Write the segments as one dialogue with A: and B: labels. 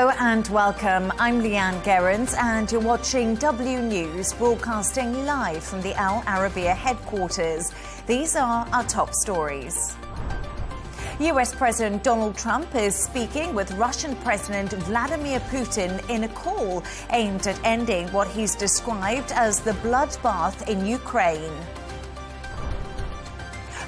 A: Hello and welcome. I'm Leigh Ann Gerrans and you're watching W News, broadcasting live from the Al Arabiya headquarters. These are our top stories. US President Donald Trump is speaking with Russian President Vladimir Putin in a call aimed at ending what he's described as the bloodbath in Ukraine.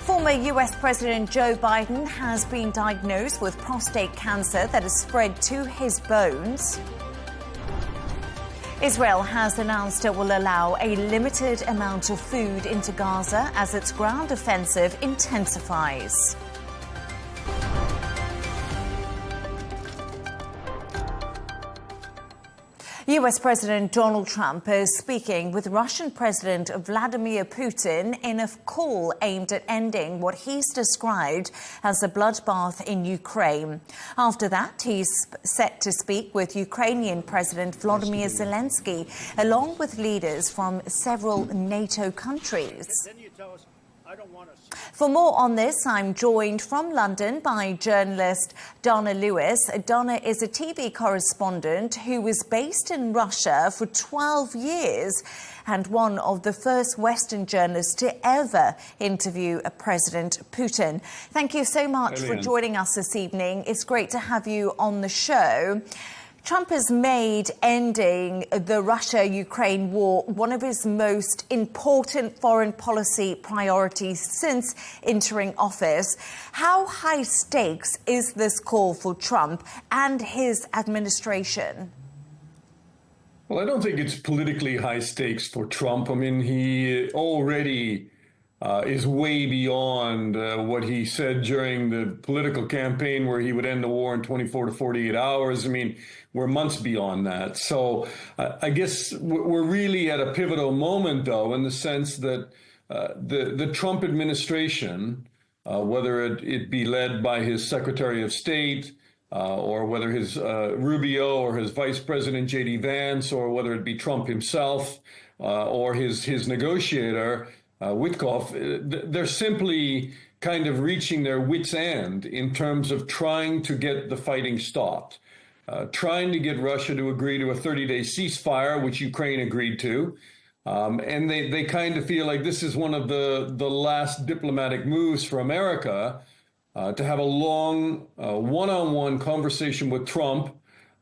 A: Former US President Joe Biden has been diagnosed with prostate cancer that has spread to his bones. Israel has announced it will allow a limited amount of food into Gaza as its ground offensive intensifies. US President Donald Trump is speaking with Russian President Vladimir Putin in a call aimed at ending what he's described as a bloodbath in Ukraine. After that, he's set to speak with Ukrainian President Volodymyr Zelensky, along with leaders from several NATO countries. For more on this, I'm joined from London by journalist Donna Lewis. Donna is a TV correspondent who was based in Russia for 12 years and one of the first Western journalists to ever interview President Putin. Thank you so much for joining us this evening. It's great to have you on the show. Trump has made ending the Russia-Ukraine war one of his most important foreign policy priorities since entering office. How high stakes is this call for Trump and his administration?
B: Well, I don't think it's politically high stakes for Trump. I mean, he already is way beyond what he said during the political campaign where he would end the war in 24 to 48 hours. I mean, we're months beyond that. So I guess we're really at a pivotal moment, though, in the sense that the Trump administration, whether it be led by his Secretary of State, or whether his Rubio or his Vice President J.D. Vance, or whether it be Trump himself or his negotiator, Witkoff, they're simply kind of reaching their wits' end in terms of trying to get the fighting stopped, trying to get Russia to agree to a 30-day ceasefire, which Ukraine agreed to. And they kind of feel like this is one of the last diplomatic moves for America to have a long one-on-one conversation with Trump,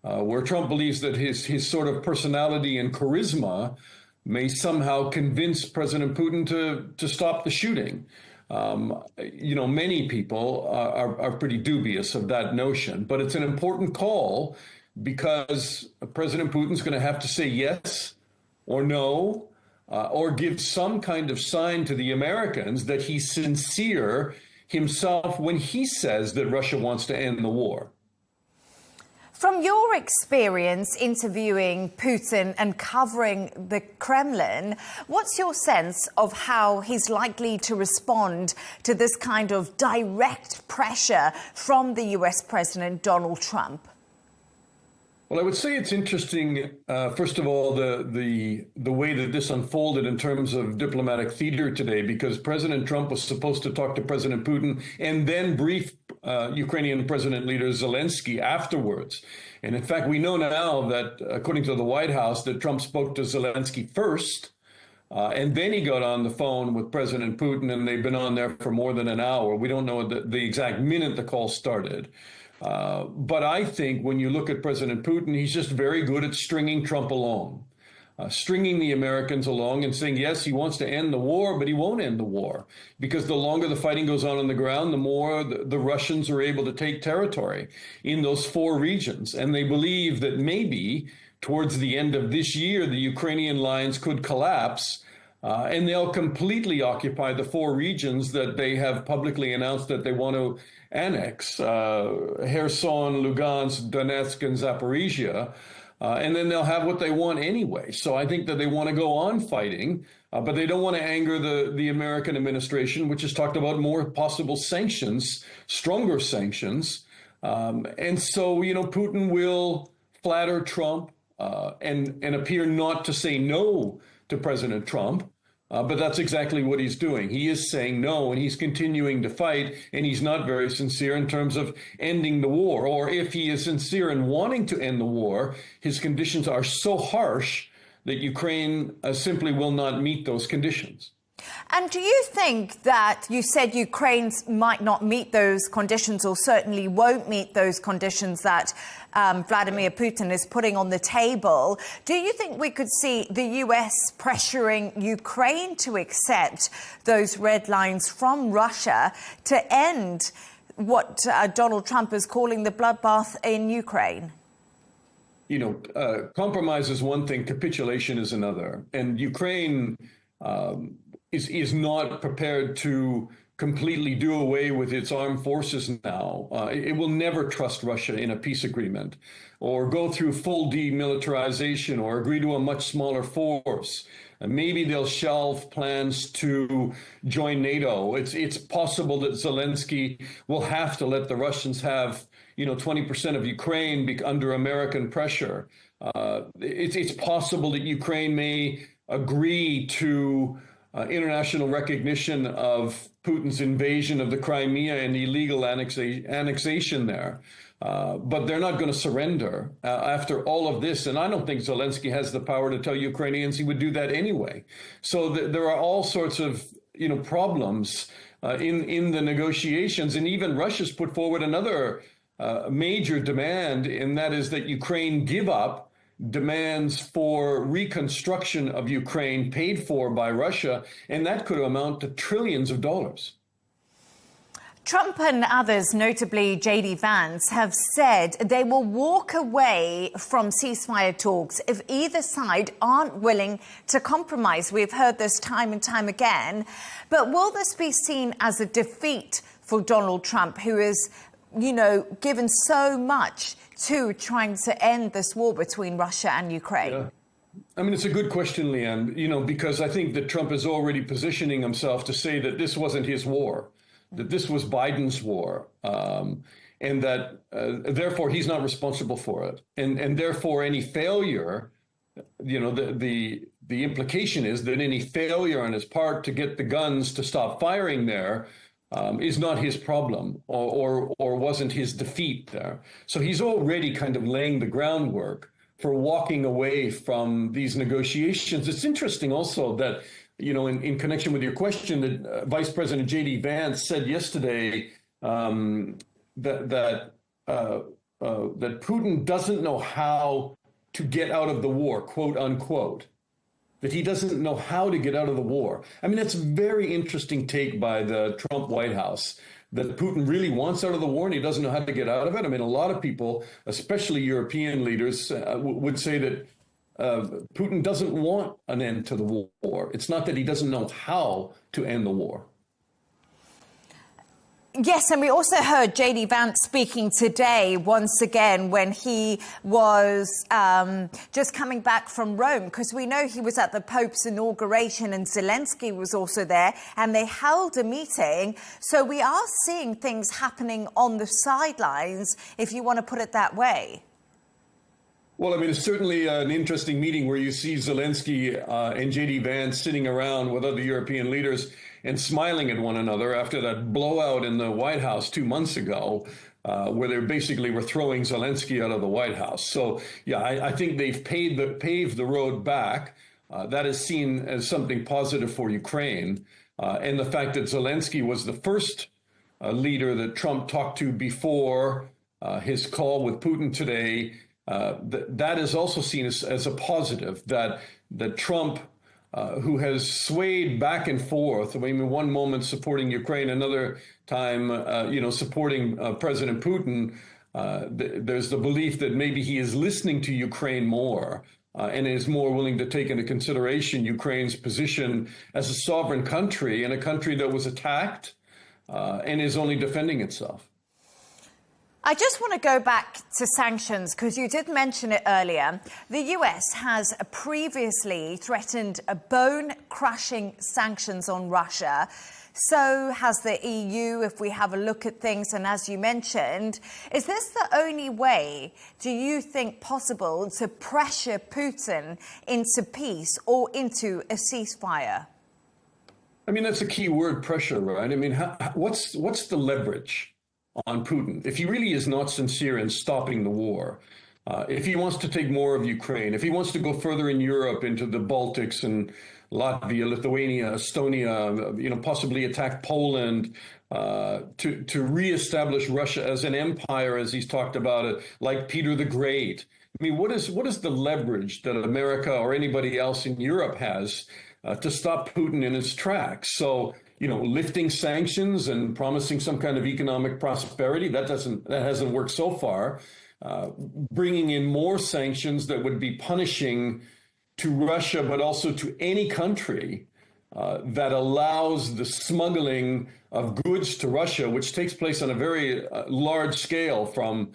B: where Trump believes that his sort of personality and charisma may somehow convince President Putin to stop the shooting. Many people are pretty dubious of that notion, but it's an important call because President Putin's going to have to say yes or no, or give some kind of sign to the Americans that he's sincere himself when he says that Russia wants to end the war.
A: From your experience interviewing Putin and covering the Kremlin, what's your sense of how he's likely to respond to this kind of direct pressure from the US President Donald Trump?
B: Well, I would say it's interesting, first of all, the way that this unfolded in terms of diplomatic theater today, because President Trump was supposed to talk to President Putin and then brief Ukrainian President leader Zelensky afterwards. And in fact, we know now that, according to the White House, that Trump spoke to Zelensky first, and then he got on the phone with President Putin, and they've been on there for more than an hour. We don't know the exact minute the call started. But I think when you look at President Putin, he's just very good at stringing Trump along, stringing the Americans along and saying, yes, he wants to end the war, but he won't end the war because the longer the fighting goes on the ground, the more the Russians are able to take territory in those four regions. And they believe that maybe towards the end of this year, the Ukrainian lines could collapse and they'll completely occupy the four regions that they have publicly announced that they want to annex, Kherson, Lugansk, Donetsk, and Zaporizhia, and then they'll have what they want anyway. So I think that they want to go on fighting, but they don't want to anger the American administration, which has talked about more possible sanctions, stronger sanctions. And so, Putin will flatter Trump and appear not to say no to President Trump. But that's exactly what he's doing. He is saying no, and he's continuing to fight, and he's not very sincere in terms of ending the war. Or if he is sincere in wanting to end the war, his conditions are so harsh that Ukraine simply will not meet those conditions.
A: And do you think that you said Ukraine might not meet those conditions, or certainly won't meet those conditions that Vladimir Putin is putting on the table? Do you think we could see the US pressuring Ukraine to accept those red lines from Russia to end what Donald Trump is calling the bloodbath in Ukraine?
B: You know, compromise is one thing, capitulation is another. And Ukraine is not prepared to completely do away with its armed forces now. It will never trust Russia in a peace agreement or go through full demilitarization or agree to a much smaller force. Maybe they'll shelve plans to join NATO. It's possible that Zelensky will have to let the Russians have 20% of Ukraine under American pressure. It's possible that Ukraine may agree to international recognition of Putin's invasion of the Crimea and illegal annexation there. But they're not going to surrender after all of this. And I don't think Zelensky has the power to tell Ukrainians he would do that anyway. So there are all sorts of problems in the negotiations. And even Russia's put forward another major demand, and that is that Ukraine give up demands for reconstruction of Ukraine paid for by Russia, and that could amount to trillions of dollars.
A: Trump and others, notably J.D. Vance, have said they will walk away from ceasefire talks if either side aren't willing to compromise. We've heard this time and time again. But will this be seen as a defeat for Donald Trump, who is, given so much to trying to end this war between Russia and Ukraine?
B: Yeah. I mean, it's a good question, Leigh Ann, because I think that Trump is already positioning himself to say that this wasn't his war, that this was Biden's war, and that therefore he's not responsible for it. And therefore any failure, the implication is that any failure on his part to get the guns to stop firing there is not his problem or wasn't his defeat there. So he's already kind of laying the groundwork for walking away from these negotiations. It's interesting also that, in connection with your question, that Vice President J.D. Vance said yesterday that Putin doesn't know how to get out of the war, quote unquote. That he doesn't know how to get out of the war. I mean, that's a very interesting take by the Trump White House, that Putin really wants out of the war and he doesn't know how to get out of it. I mean, a lot of people, especially European leaders, would say that Putin doesn't want an end to the war. It's not that he doesn't know how to end the war.
A: Yes, and we also heard J.D. Vance speaking today once again when he was just coming back from Rome, because we know he was at the Pope's inauguration and Zelensky was also there, and they held a meeting. So we are seeing things happening on the sidelines, if you want to put it that way.
B: Well, I mean, it's certainly an interesting meeting where you see Zelensky and J.D. Vance sitting around with other European leaders and smiling at one another after that blowout in the White House 2 months ago, where they basically were throwing Zelensky out of the White House. So, yeah, I think they've paved the road back. That is seen as something positive for Ukraine. And the fact that Zelensky was the first leader that Trump talked to before his call with Putin today, that is also seen as a positive, that Trump, who has swayed back and forth. I mean, one moment supporting Ukraine, another time, supporting President Putin. There's the belief that maybe he is listening to Ukraine more and is more willing to take into consideration Ukraine's position as a sovereign country and a country that was attacked and is only defending itself.
A: I just want to go back to sanctions, because you did mention it earlier. The US has previously threatened bone-crushing sanctions on Russia. So has the EU, if we have a look at things. And as you mentioned, is this the only way, do you think, possible to pressure Putin into peace or into a ceasefire?
B: I mean, that's a key word, pressure, right? I mean, what's the leverage on Putin if he really is not sincere in stopping the war? If he wants to take more of Ukraine, if he wants to go further in Europe into the Baltics and Latvia, Lithuania, Estonia, possibly attack Poland, to reestablish Russia as an empire, as he's talked about it, like Peter the Great. I mean, what is the leverage that America or anybody else in Europe has to stop Putin in his tracks? So, lifting sanctions and promising some kind of economic prosperity, that hasn't worked so far. Bringing in more sanctions that would be punishing to Russia, but also to any country that allows the smuggling of goods to Russia, which takes place on a very large scale from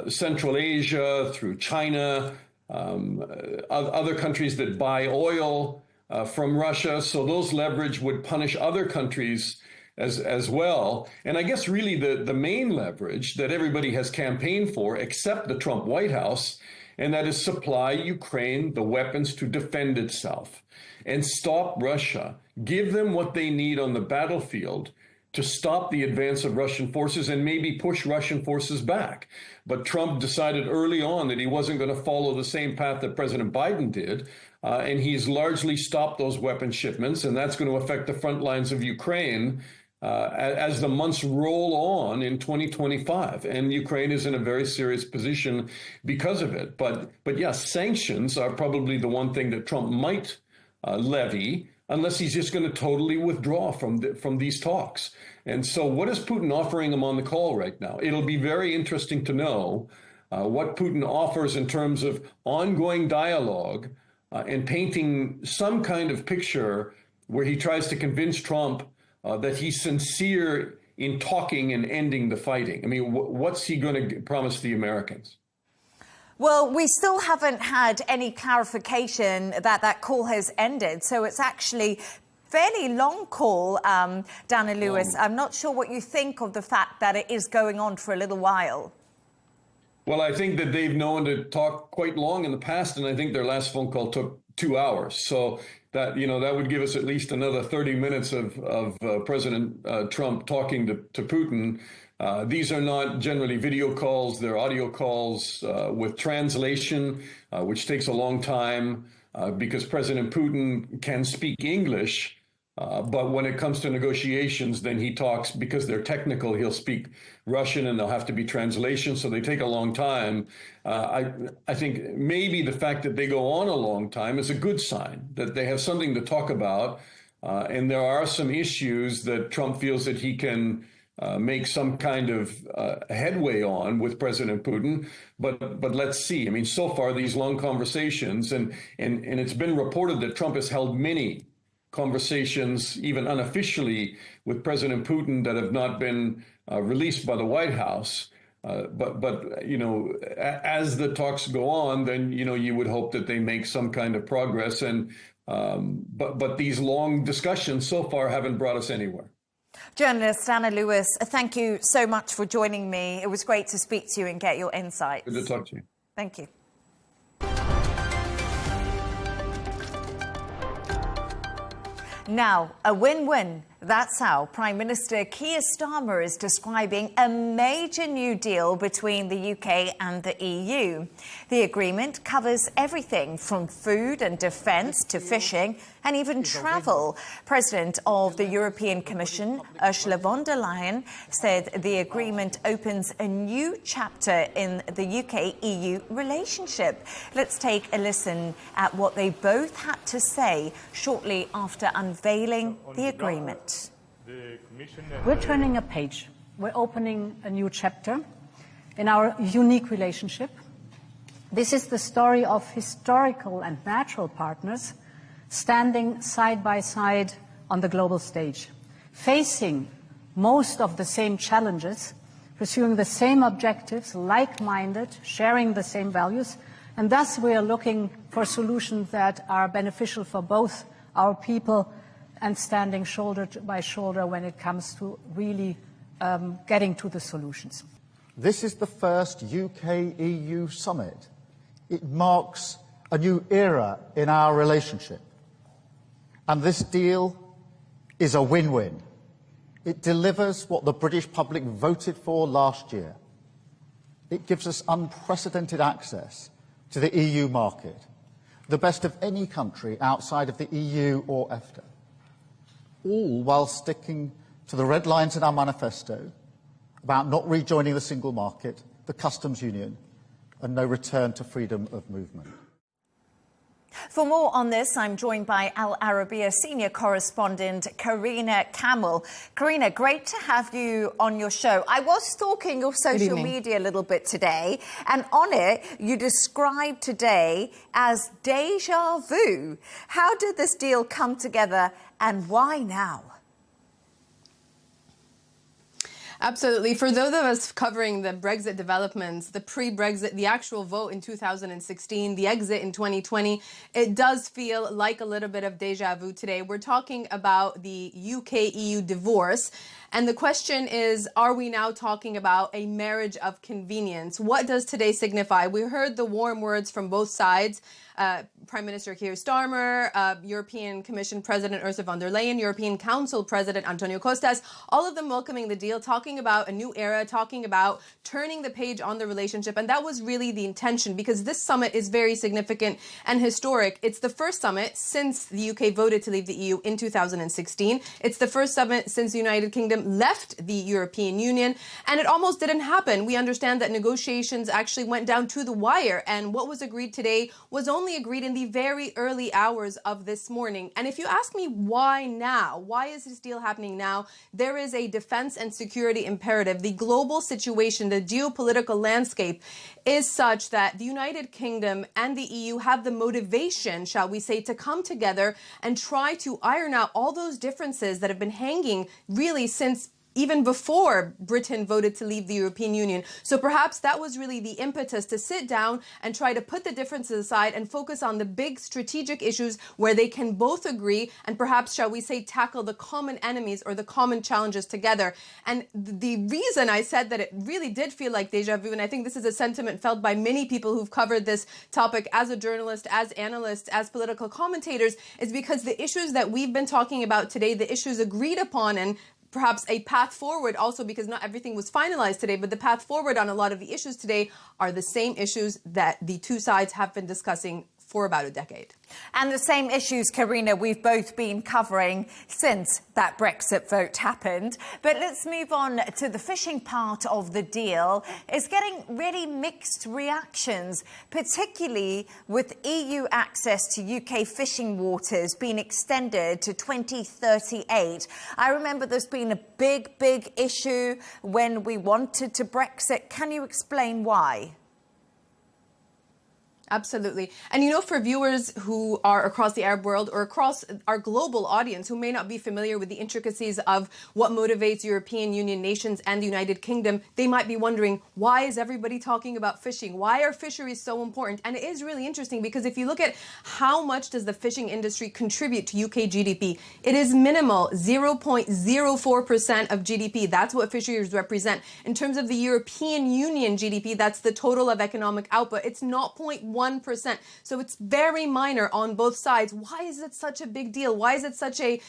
B: Central Asia through China, other countries that buy oil from Russia. So those leverage would punish other countries as well. And I guess really the main leverage that everybody has campaigned for, except the Trump White House, and that is supply Ukraine the weapons to defend itself and stop Russia, give them what they need on the battlefield to stop the advance of Russian forces and maybe push Russian forces back. But Trump decided early on that he wasn't going to follow the same path that President Biden did, and he's largely stopped those weapon shipments, and that's going to affect the front lines of Ukraine as the months roll on in 2025, and Ukraine is in a very serious position because of it. But yes, sanctions are probably the one thing that Trump might levy, unless he's just going to totally withdraw from these talks. And so what is Putin offering him on the call right now? It'll be very interesting to know what Putin offers in terms of ongoing dialogue and painting some kind of picture where he tries to convince Trump that he's sincere in talking and ending the fighting. I mean, what's he going to promise the Americans?
A: Well, we still haven't had any clarification that call has ended. So it's actually fairly long call, Dana Lewis. I'm not sure what you think of the fact that it is going on for a little while.
B: Well, I think that they've known to talk quite long in the past, and I think their last phone call took 2 hours. So that would give us at least another 30 minutes of President Trump talking to Putin. These are not generally video calls, they're audio calls with translation, which takes a long time because President Putin can speak English. But when it comes to negotiations, then he talks, because they're technical, he'll speak Russian and there'll have to be translations. So they take a long time. I think maybe the fact that they go on a long time is a good sign that they have something to talk about. And there are some issues that Trump feels that he can make some kind of headway on with President Putin. But let's see. I mean, so far, these long conversations, and it's been reported that Trump has held many conversations, even unofficially, with President Putin that have not been released by the White House. But as the talks go on, then, you would hope that they make some kind of progress. And but these long discussions so far haven't brought us anywhere.
A: Journalist Dana Lewis, thank you so much for joining me. It was great to speak to you and get your insights.
B: Good to talk to you.
A: Thank you. Now, a win-win. That's how Prime Minister Keir Starmer is describing a major new deal between the UK and the EU. The agreement covers everything from food and defence to fishing and even travel. President of the European Commission, Ursula von der Leyen, said the agreement opens a new chapter in the UK-EU relationship. Let's take a listen at what they both had to say shortly after unveiling the agreement.
C: We're turning a page. We're opening a new chapter in our unique relationship. This is the story of historical and natural partners standing side by side on the global stage, facing most of the same challenges, pursuing the same objectives, like-minded, sharing the same values, and thus we are looking for solutions that are beneficial for both our people and standing shoulder by shoulder when it comes to really getting to the solutions.
D: This is the first UK-EU summit. It marks a new era in our relationship. And this deal is a win-win. It delivers what the British public voted for last year. It gives us unprecedented access to the EU market, the best of any country outside of the EU or EFTA, all while sticking to the red lines in our manifesto about not rejoining the single market, the customs union, and no return to freedom of movement.
A: For more on this, I'm joined by Al Arabiya senior correspondent Karina Kamel. Karina, great to have you on your show. I was stalking your social media a little bit today, and on it, you described today as deja vu. How did this deal come together, and why now?
E: Absolutely. For those of us covering the Brexit developments, the pre-Brexit, the actual vote in 2016, the exit in 2020, it does feel like a little bit of deja vu today. We're talking about the UK-EU divorce. And the question is, are we now talking about a marriage of convenience? What does today signify? We heard the warm words from both sides. Prime Minister Keir Starmer, European Commission President Ursula von der Leyen, European Council President Antonio Costas, all of them welcoming the deal, talking about a new era, talking about turning the page on the relationship. And that was really the intention, because this summit is very significant and historic. It's the first summit since the UK voted to leave the EU in 2016. It's the first summit since the United Kingdom left the European Union, and it almost didn't happen. We understand that negotiations actually went down to the wire, and what was agreed today was only agreed in the very early hours of this morning. And if you ask me why now, why is this deal happening now? There is a defense and security imperative. The global situation, the geopolitical landscape is such that the United Kingdom and the EU have the motivation, shall we say, to come together and try to iron out all those differences that have been hanging really since even before Britain voted to leave the European Union. So perhaps that was really the impetus to sit down and try to put the differences aside and focus on the big strategic issues where they can both agree and perhaps, shall we say, tackle the common enemies or the common challenges together. And the reason I said that it really did feel like deja vu, and I think this is a sentiment felt by many people who've covered this topic as a journalist, as analysts, as political commentators, is because the issues that we've been talking about today, the issues agreed upon and perhaps a path forward also, because not everything was finalized today, but the path forward on a lot of the issues today are the same issues that the two sides have been discussing for about a decade.
A: And the same issues, Karina, we've both been covering since that Brexit vote happened. But let's move on to the fishing part of the deal. It's getting really mixed reactions, particularly with EU access to UK fishing waters being extended to 2038. I remember there's been a big issue when we wanted to Brexit. Can you explain why?
E: Absolutely. And you know, for viewers who are across the Arab world or across our global audience who may not be familiar with the intricacies of what motivates European Union nations and the United Kingdom, they might be wondering, why is everybody talking about fishing? Why are fisheries so important? And it is really interesting because if you look at how much does the fishing industry contribute to UK GDP, it is minimal, 0.04% of GDP. That's what fisheries represent. In terms of the European Union GDP, that's the total of economic output. It's not 0.1%. So it's very minor on both sides. Why is it such a big deal? Why is it such a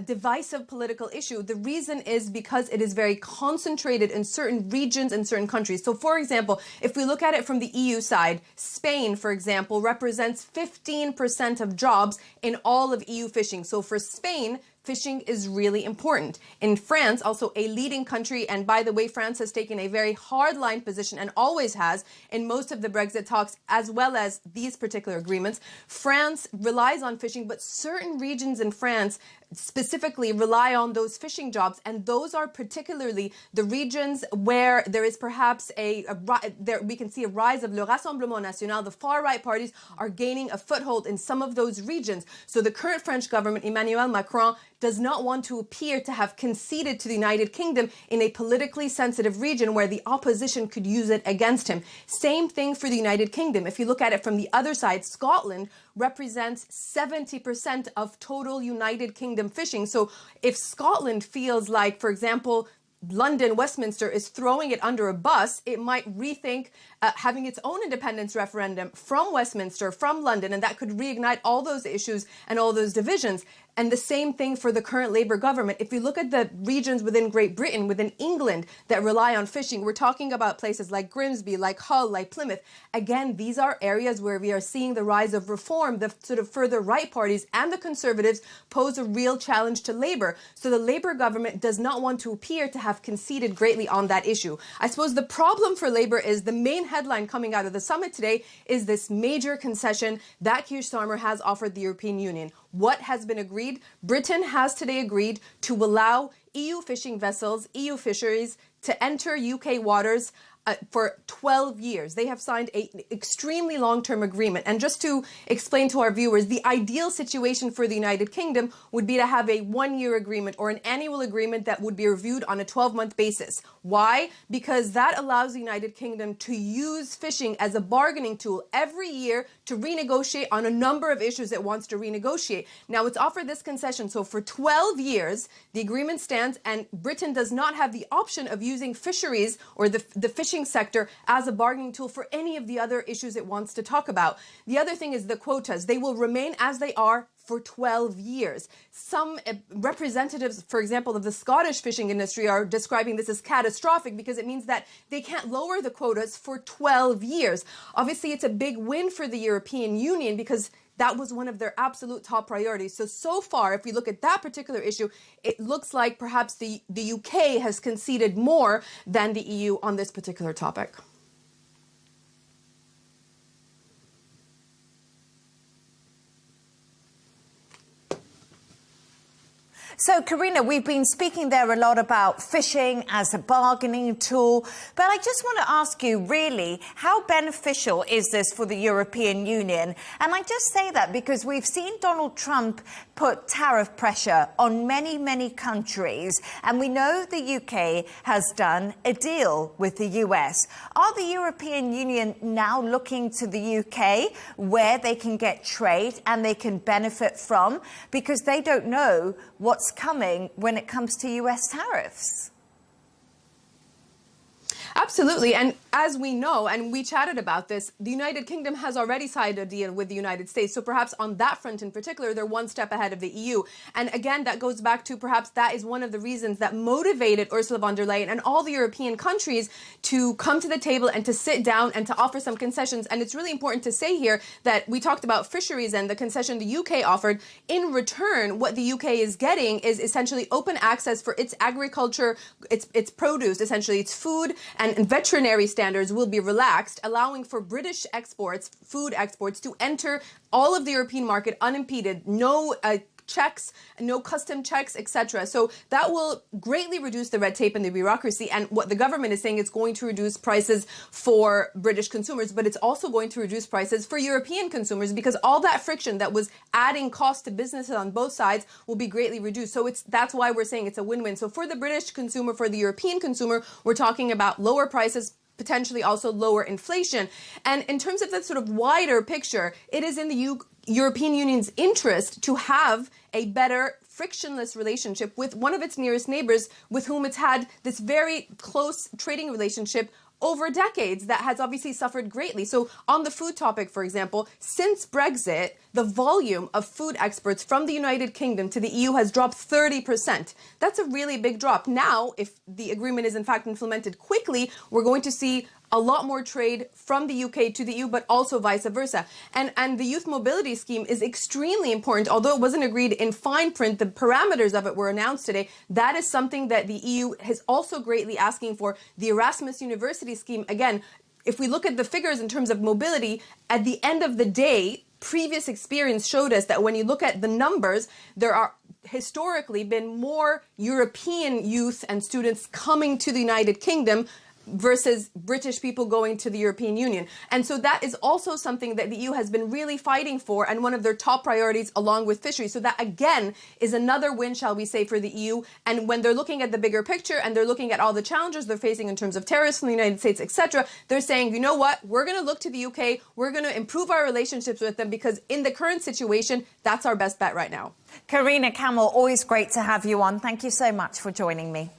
E: divisive political issue? The reason is because it is very concentrated in certain regions and certain countries. So, for example, if we look at it from the EU side, Spain, for example, represents 15% of jobs in all of EU fishing. So for Spain, fishing is really important. In France, also a leading country, and by the way, France has taken a very hardline position and always has in most of the Brexit talks, as well as these particular agreements. France relies on fishing, but certain regions in France specifically rely on those fishing jobs, and those are particularly the regions where there is perhaps we can see a rise of Le Rassemblement National. The far-right parties are gaining a foothold in some of those regions. So the current French government, Emmanuel Macron, does not want to appear to have conceded to the United Kingdom in a politically sensitive region where the opposition could use it against him. Same thing for the United Kingdom. If you look at it from the other side, Scotland represents 70% of total United Kingdom fishing. So if Scotland feels like, for example, London, Westminster is throwing it under a bus, it might rethink having its own independence referendum from Westminster, from London, and that could reignite all those issues and all those divisions. And the same thing for the current Labour government. If you look at the regions within Great Britain, within England, that rely on fishing, we're talking about places like Grimsby, like Hull, like Plymouth. Again, these are areas where we are seeing the rise of reform. The sort of further right parties and the Conservatives pose a real challenge to Labour. So the Labour government does not want to appear to have conceded greatly on that issue. I suppose the problem for Labour is the main headline coming out of the summit today is this major concession that Keir Starmer has offered the European Union. What has been agreed? Britain has today agreed to allow EU fishing vessels, EU fisheries, to enter UK waters for 12 years. They have signed an extremely long-term agreement. And just to explain to our viewers, the ideal situation for the United Kingdom would be to have a one-year agreement or an annual agreement that would be reviewed on a 12-month basis. Why? Because that allows the United Kingdom to use fishing as a bargaining tool every year to renegotiate on a number of issues it wants to renegotiate. Now, it's offered this concession. So for 12 years, the agreement stands, and Britain does not have the option of using fisheries or the fishing sector as a bargaining tool for any of the other issues it wants to talk about. The other thing is the quotas. They will remain as they are for 12 years. Some representatives, for example, of the Scottish fishing industry are describing this as catastrophic because it means that they can't lower the quotas for 12 years. Obviously, it's a big win for the European Union because that was one of their absolute top priorities. So far, if we look at that particular issue, it looks like perhaps the UK has conceded more than the EU on this particular topic.
A: So, Karina, we've been speaking there a lot about fishing as a bargaining tool, but I just want to ask you, really, how beneficial is this for the European Union? And I just say that because we've seen Donald Trump put tariff pressure on many, many countries, and we know the UK has done a deal with the US. Are the European Union now looking to the UK where they can get trade and they can benefit from, because they don't know what's coming when it comes to US tariffs?
E: Absolutely. And as we know, and we chatted about this, the United Kingdom has already signed a deal with the United States. So perhaps on that front in particular, they're one step ahead of the EU. And again, that goes back to perhaps that is one of the reasons that motivated Ursula von der Leyen and all the European countries to come to the table and to sit down and to offer some concessions. And it's really important to say here that we talked about fisheries and the concession the UK offered. In return, what the UK is getting is essentially open access for its agriculture, its produce, essentially its food, and veterinary standards will be relaxed, allowing for British exports, food exports, to enter all of the European market unimpeded, no checks, no custom checks, etc. So that will greatly reduce the red tape and the bureaucracy. And what the government is saying, it's going to reduce prices for British consumers, but it's also going to reduce prices for European consumers, because all that friction that was adding cost to businesses on both sides will be greatly reduced. So that's why we're saying it's a win-win. So for the British consumer, for the European consumer, we're talking about lower prices, potentially also lower inflation. And in terms of the sort of wider picture, it is in the European Union's interest to have a better frictionless relationship with one of its nearest neighbors with whom it's had this very close trading relationship over decades that has obviously suffered greatly. So on the food topic, for example, since Brexit, the volume of food exports from the United Kingdom to the EU has dropped 30%. That's a really big drop. Now, if the agreement is in fact implemented quickly, we're going to see a lot more trade from the UK to the EU, but also vice versa. And the youth mobility scheme is extremely important. Although it wasn't agreed in fine print, the parameters of it were announced today. That is something that the EU is also greatly asking for. The Erasmus University scheme, again, if we look at the figures in terms of mobility, at the end of the day, previous experience showed us that when you look at the numbers, there are historically been more European youth and students coming to the United Kingdom versus British people going to the European Union. And so that is also something that the EU has been really fighting for, and one of their top priorities along with fisheries. So that, again, is another win, shall we say, for the EU. And when they're looking at the bigger picture and they're looking at all the challenges they're facing in terms of terrorists from the United States, etc., they're saying, you know what, we're going to look to the UK, we're going to improve our relationships with them, because in the current situation, that's our best bet right now.
A: Karina Camel, always great to have you on. Thank you so much for joining me.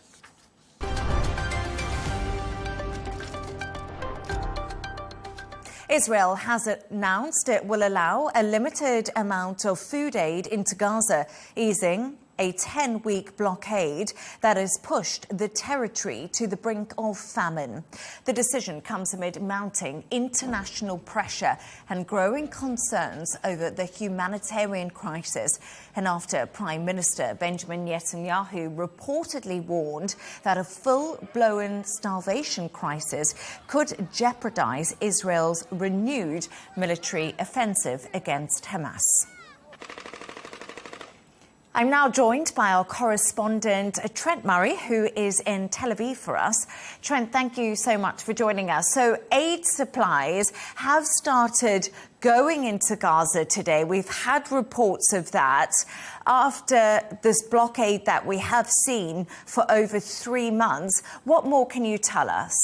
A: Israel has announced it will allow a limited amount of food aid into Gaza, easing a 10-week blockade that has pushed the territory to the brink of famine. The decision comes amid mounting international pressure and growing concerns over the humanitarian crisis, and after Prime Minister Benjamin Netanyahu reportedly warned that a full-blown starvation crisis could jeopardize Israel's renewed military offensive against Hamas. I'm now joined by our correspondent, Trent Murray, who is in Tel Aviv for us. Trent, thank you so much for joining us. So aid supplies have started going into Gaza today. We've had reports of that after this blockade that we have seen for over 3 months. What more can you tell us?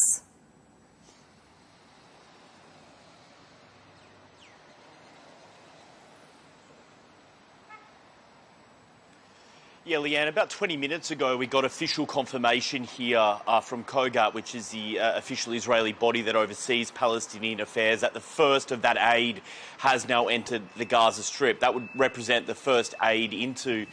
F: Yeah, Leigh Ann, about 20 minutes ago, we got official confirmation here from COGAT, which is the official Israeli body that oversees Palestinian affairs, that the first of that aid has now entered the Gaza Strip. That would represent the first aid into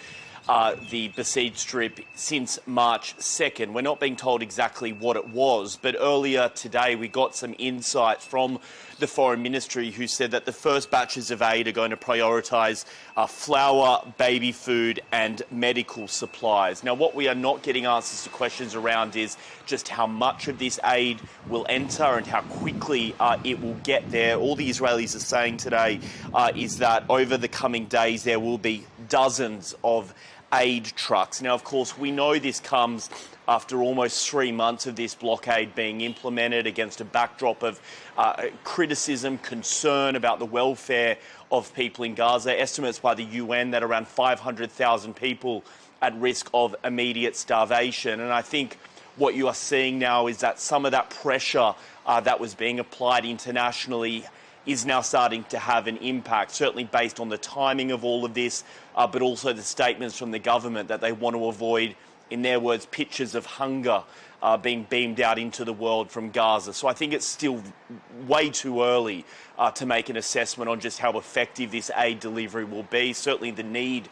F: the besieged strip since March 2nd. We're not being told exactly what it was, but earlier today we got some insight from the Foreign Ministry, who said that the first batches of aid are going to prioritise flour, baby food and medical supplies. Now, what we are not getting answers to questions around is just how much of this aid will enter and how quickly it will get there. All the Israelis are saying today is that over the coming days there will be dozens of aid trucks. Now, of course, we know this comes after almost 3 months of this blockade being implemented against a backdrop of criticism, concern about the welfare of people in Gaza. Estimates by the UN that around 500,000 people at risk of immediate starvation. And I think what you are seeing now is that some of that pressure that was being applied internationally is now starting to have an impact, certainly based on the timing of all of this, but also the statements from the government that they want to avoid, in their words, pictures of hunger being beamed out into the world from Gaza. So I think it's still way too early to make an assessment on just how effective this aid delivery will be. Certainly the need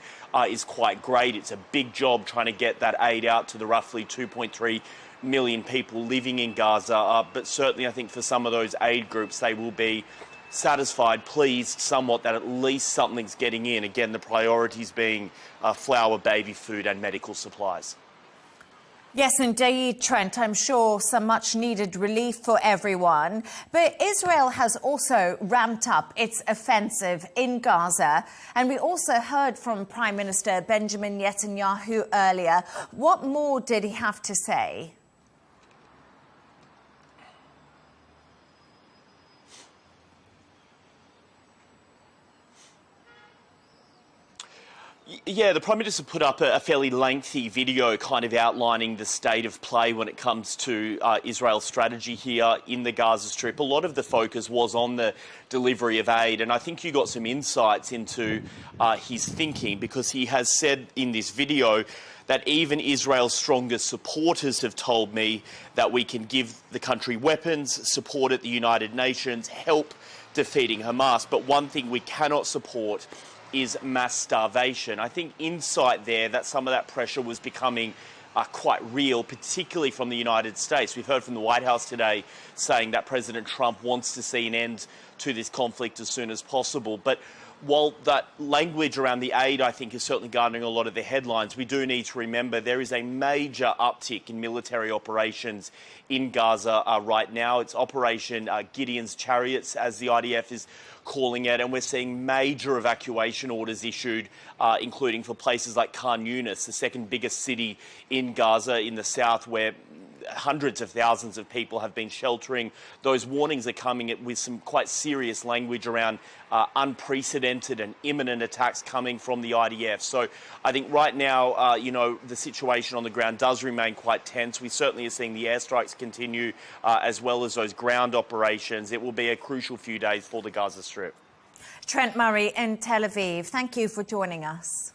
F: is quite great. It's a big job trying to get that aid out to the roughly 2.3 million people living in Gaza. But certainly I think for some of those aid groups, they will be satisfied, pleased somewhat that at least something's getting in. Again, the priorities being flour, baby food and medical supplies.
A: Yes, indeed, Trent. I'm sure some much-needed relief for everyone. But Israel has also ramped up its offensive in Gaza. And we also heard from Prime Minister Benjamin Netanyahu earlier. What more did he have to say?
F: Yeah, the Prime Minister put up a fairly lengthy video kind of outlining the state of play when it comes to Israel's strategy here in the Gaza Strip. A lot of the focus was on the delivery of aid, and I think you got some insights into his thinking, because he has said in this video that even Israel's strongest supporters have told me that we can give the country weapons, support at the United Nations, help defeating Hamas, but one thing we cannot support is mass starvation. I think insight there that some of that pressure was becoming quite real, particularly from the United States. We've heard from the White House today saying that President Trump wants to see an end to this conflict as soon as possible. But while that language around the aid, I think, is certainly garnering a lot of the headlines, we do need to remember there is a major uptick in military operations in Gaza right now. It's Operation Gideon's Chariots, as the IDF is calling it, and we're seeing major evacuation orders issued, including for places like Khan Yunis, the second biggest city in Gaza in the south, where hundreds of thousands of people have been sheltering. Those warnings are coming with some quite serious language around unprecedented and imminent attacks coming from the IDF. So I think right now, the situation on the ground does remain quite tense. We certainly are seeing the airstrikes continue, as well as those ground operations. It will be a crucial few days for the Gaza Strip.
A: Trent Murray in Tel Aviv, thank you for joining us.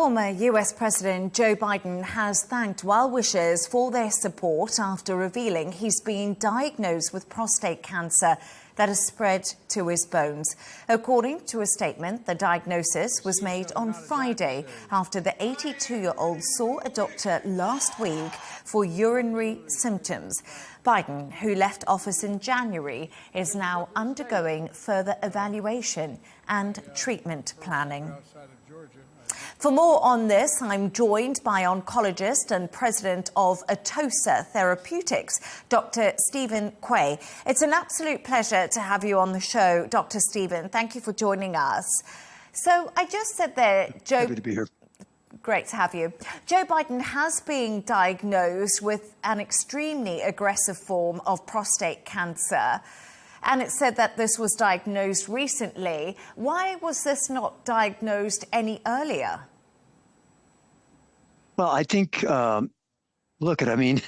A: Former US President Joe Biden has thanked well-wishers for their support after revealing he's been diagnosed with prostate cancer that has spread to his bones. According to a statement, the diagnosis was made on Friday after the 82-year-old saw a doctor last week for urinary symptoms. Biden, who left office in January, is now undergoing further evaluation and treatment planning. For more on this, I'm joined by oncologist and president of Atossa Therapeutics, Dr. Stephen Quay. It's an absolute pleasure to have you on the show, Dr. Stephen. Thank you for joining us. So I just said there, Joe...
G: Happy to be here.
A: Great to have you. Joe Biden has been diagnosed with an extremely aggressive form of prostate cancer. And it said that this was diagnosed recently. Why was this not diagnosed any earlier?
G: Well, I think, I mean,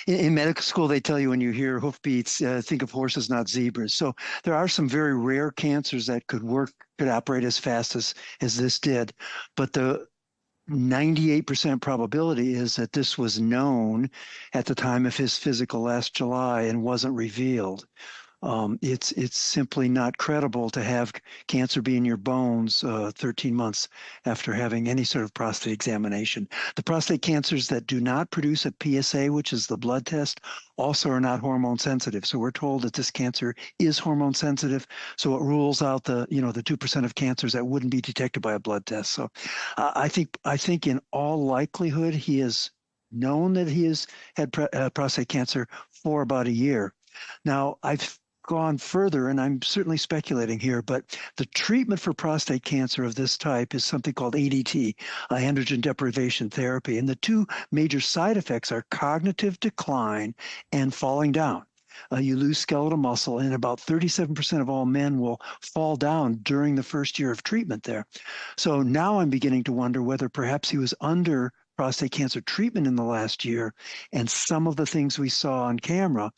G: in medical school, they tell you when you hear hoofbeats, think of horses, not zebras. So there are some very rare cancers that could operate as fast as this did. But the 98% probability is that this was known at the time of his physical last July and wasn't revealed. It's simply not credible to have cancer be in your bones 13 months after having any sort of prostate examination. The prostate cancers that do not produce a PSA, which is the blood test, also are not hormone sensitive. So we're told that this cancer is hormone sensitive. So it rules out the 2% of cancers that wouldn't be detected by a blood test. So I think in all likelihood, he has known that he has had prostate cancer for about a year. Now, I've gone further, and I'm certainly speculating here, but the treatment for prostate cancer of this type is something called ADT, androgen deprivation therapy. And the two major side effects are cognitive decline and falling down. You lose skeletal muscle, and about 37% of all men will fall down during the first year of treatment there. So now I'm beginning to wonder whether perhaps he was under prostate cancer treatment in the last year, and some of the things we saw on camera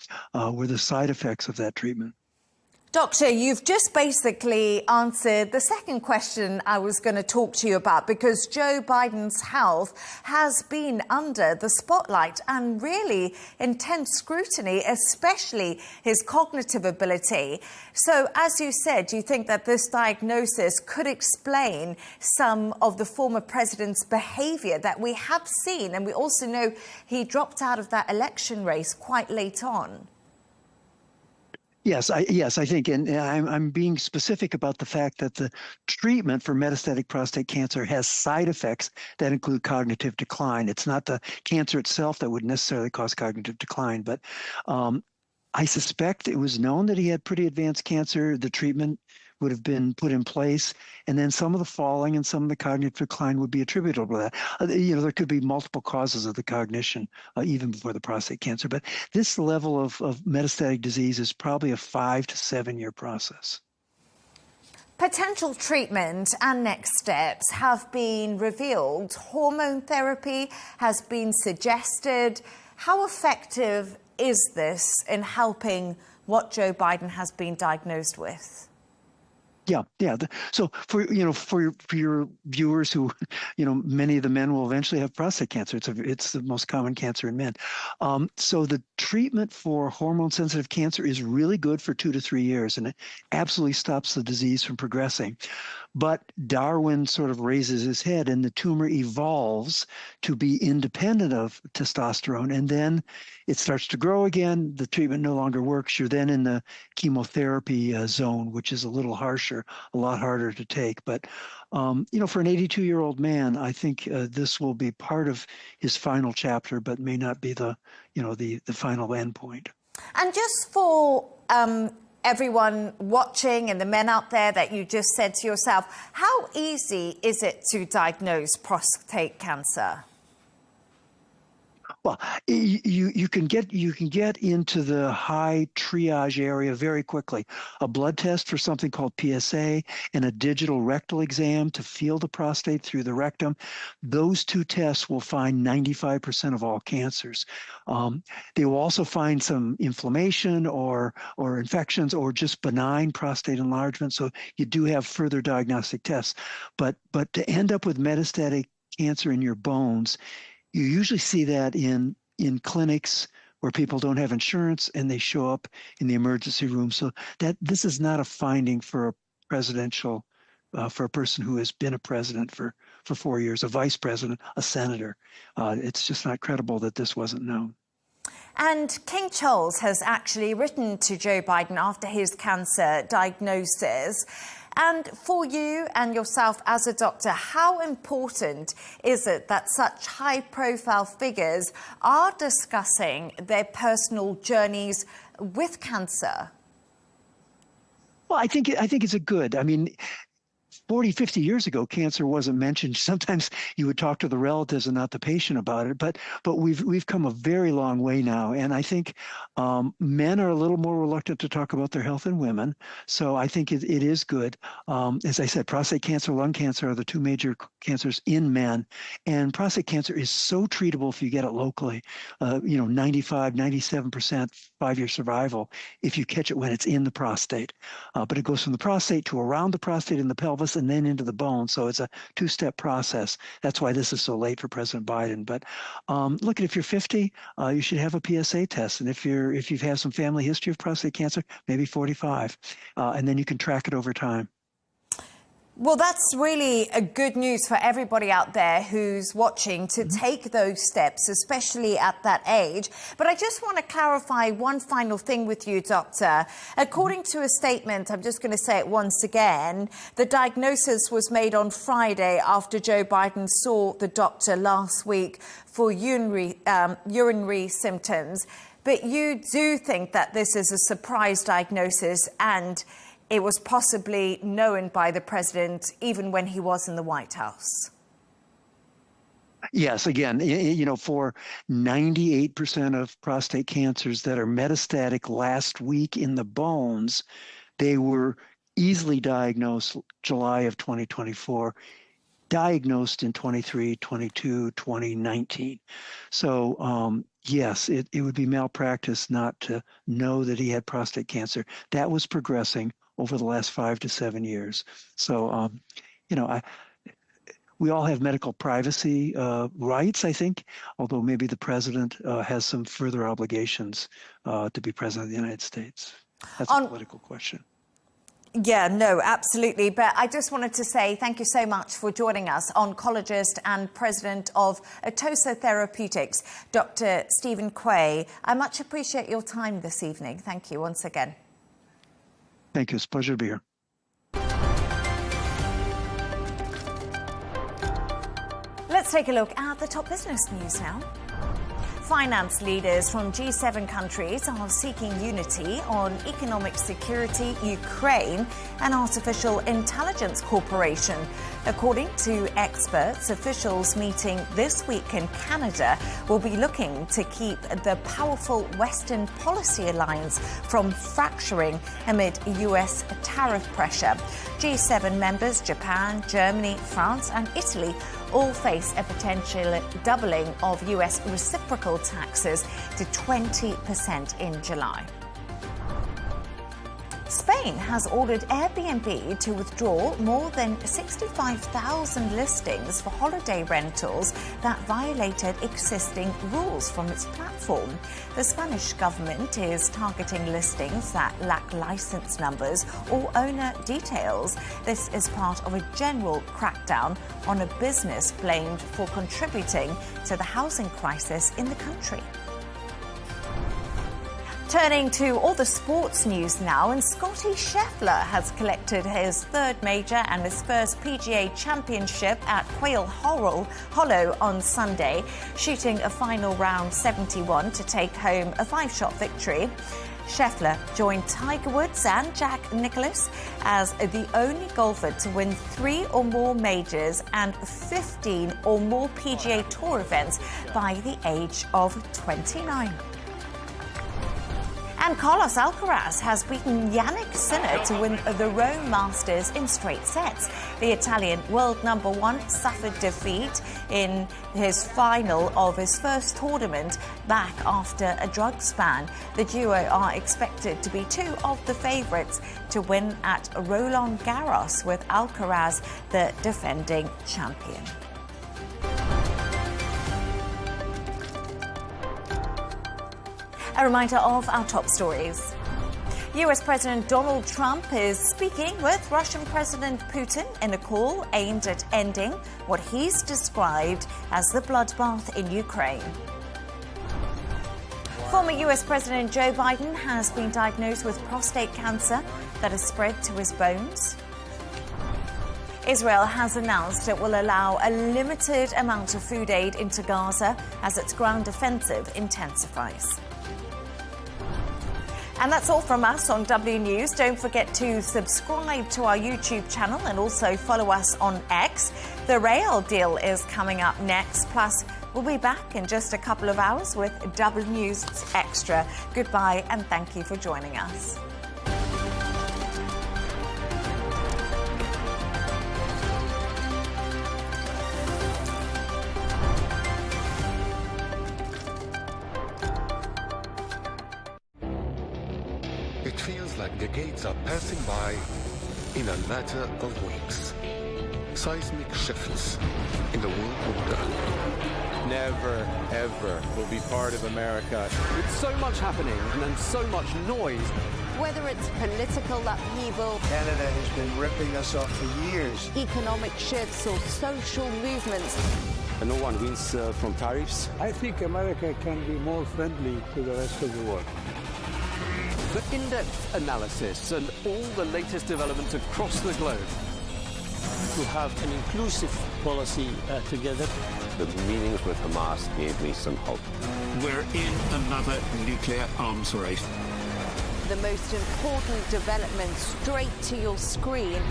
G: were the side effects of that treatment.
A: Doctor, you've just basically answered the second question I was going to talk to you about, because Joe Biden's health has been under the spotlight and really intense scrutiny, especially his cognitive ability. So, as you said, you think that this diagnosis could explain some of the former president's behavior that we have seen, and we also know he dropped out of that election race quite late on.
G: Yes, I think, and I'm being specific about the fact that the treatment for metastatic prostate cancer has side effects that include cognitive decline. It's not the cancer itself that would necessarily cause cognitive decline, but I suspect it was known that he had pretty advanced cancer. The treatment would have been put in place, and then some of the falling and some of the cognitive decline would be attributable to that. There could be multiple causes of the cognition even before the prostate cancer, but this level of metastatic disease is probably a 5 to 7 year process.
A: Potential treatment and next steps have been revealed. Hormone therapy has been suggested. How effective is this in helping what Joe Biden has been diagnosed with?
G: Yeah. So for your viewers who, many of the men will eventually have prostate cancer. It's the most common cancer in men. So the treatment for hormone-sensitive cancer is really good for 2 to 3 years, and it absolutely stops the disease from progressing. But Darwin sort of raises his head, and the tumor evolves to be independent of testosterone, and then it starts to grow again. The treatment no longer works. You're then in the chemotherapy zone, which is a little harsher, a lot harder to take. But for an 82-year-old man, I think this will be part of his final chapter, but may not be the final endpoint.
A: And just for everyone watching and the men out there that you just said to yourself, how easy is it to diagnose prostate cancer?
G: Well, you can get into the high triage area very quickly. A blood test for something called PSA and a digital rectal exam to feel the prostate through the rectum. Those two tests will find 95% of all cancers. They will also find some inflammation or infections or just benign prostate enlargement. So you do have further diagnostic tests. But to end up with metastatic cancer in your bones, you usually see that in clinics where people don't have insurance and they show up in the emergency room. So that this is not a finding for a presidential, for a person who has been a president for 4 years, a vice president, a senator. It's just not credible that this wasn't known.
A: And King Charles has actually written to Joe Biden after his cancer diagnosis. And for you and yourself as a doctor, how important is it that such high-profile figures are discussing their personal journeys with cancer?
G: Well, I think it's a good. I mean, 40, 50 years ago, cancer wasn't mentioned. Sometimes you would talk to the relatives and not the patient about it. But we've come a very long way now, and I think men are a little more reluctant to talk about their health than women. So I think it is good. As I said, prostate cancer, lung cancer are the two major cancers in men, and prostate cancer is so treatable if you get it locally. 95, 97% 5-year survival if you catch it when it's in the prostate. But it goes from the prostate to around the prostate in the pelvis and then into the bone. So it's a 2-step process. That's why this is so late for President Biden. But look, if you're 50, you should have a PSA test. And if you've had some family history of prostate cancer, maybe 45. And then you can track it over time.
A: Well, that's really a good news for everybody out there who's watching to take those steps, especially at that age. But I just want to clarify one final thing with you, Doctor. According to a statement, I'm just going to say it once again, the diagnosis was made on Friday after Joe Biden saw the doctor last week for urinary symptoms. But you do think that this is a surprise diagnosis and it was possibly known by the president even when he was in the White House?
G: Yes, again, for 98% of prostate cancers that are metastatic last week in the bones, they were easily diagnosed July of 2024, diagnosed in 23, 22, 2019. So, yes, it would be malpractice not to know that he had prostate cancer. That was progressing over the last 5 to 7 years. So, we all have medical privacy rights, I think, although maybe the president has some further obligations to be president of the United States. That's a political question.
A: Yeah, no, absolutely. But I just wanted to say thank you so much for joining us, oncologist and president of Atossa Therapeutics, Dr. Stephen Quay. I much appreciate your time this evening. Thank you once again.
G: Thank you. It's a pleasure to be here.
A: Let's take a look at the top business news now. Finance leaders from G7 countries are seeking unity on economic security, Ukraine, and artificial intelligence cooperation. According to experts, officials meeting this week in Canada will be looking to keep the powerful Western policy alliance from fracturing amid US tariff pressure. G7 members Japan, Germany, France, and Italy all face a potential doubling of US reciprocal taxes to 20% in July. Spain has ordered Airbnb to withdraw more than 65,000 listings for holiday rentals that violated existing rules from its platform. The Spanish government is targeting listings that lack license numbers or owner details. This is part of a general crackdown on a business blamed for contributing to the housing crisis in the country. Turning to all the sports news now, and Scottie Scheffler has collected his third major and his first PGA championship at Quail Hollow on Sunday, shooting a final round 71 to take home a 5-shot victory. Scheffler joined Tiger Woods and Jack Nicklaus as the only golfer to win 3 or more majors and 15 or more PGA Tour events by the age of 29. And Carlos Alcaraz has beaten Jannik Sinner to win the Rome Masters in straight sets. The Italian world #1 suffered defeat in his final of his first tournament back after a drugs ban. The duo are expected to be 2 of the favourites to win at Roland Garros, with Alcaraz the defending champion. A reminder of our top stories. US President Donald Trump is speaking with Russian President Putin in a call aimed at ending what he's described as the bloodbath in Ukraine. Former US President Joe Biden has been diagnosed with prostate cancer that has spread to his bones. Israel has announced it will allow a limited amount of food aid into Gaza as its ground offensive intensifies. And that's all from us on W News. Don't forget to subscribe to our YouTube channel and also follow us on X. The rail deal is coming up next. Plus, we'll be back in just a couple of hours with W News Extra. Goodbye and thank you for joining us.
H: It feels like decades are passing by in a matter of weeks. Seismic shifts in the world order.
I: Never, ever will be part of America. With so much happening and so much noise.
J: Whether it's political upheaval,
K: Canada has been ripping us off for years.
J: Economic shifts or social movements.
I: And no one wins from tariffs.
K: I think America can be more friendly to the rest of the world.
I: The in-depth analysis and all the latest developments across the globe.
L: To have an inclusive policy together.
M: The meetings with Hamas gave me some hope.
N: We're in another nuclear arms race.
J: The most important development straight to your screen.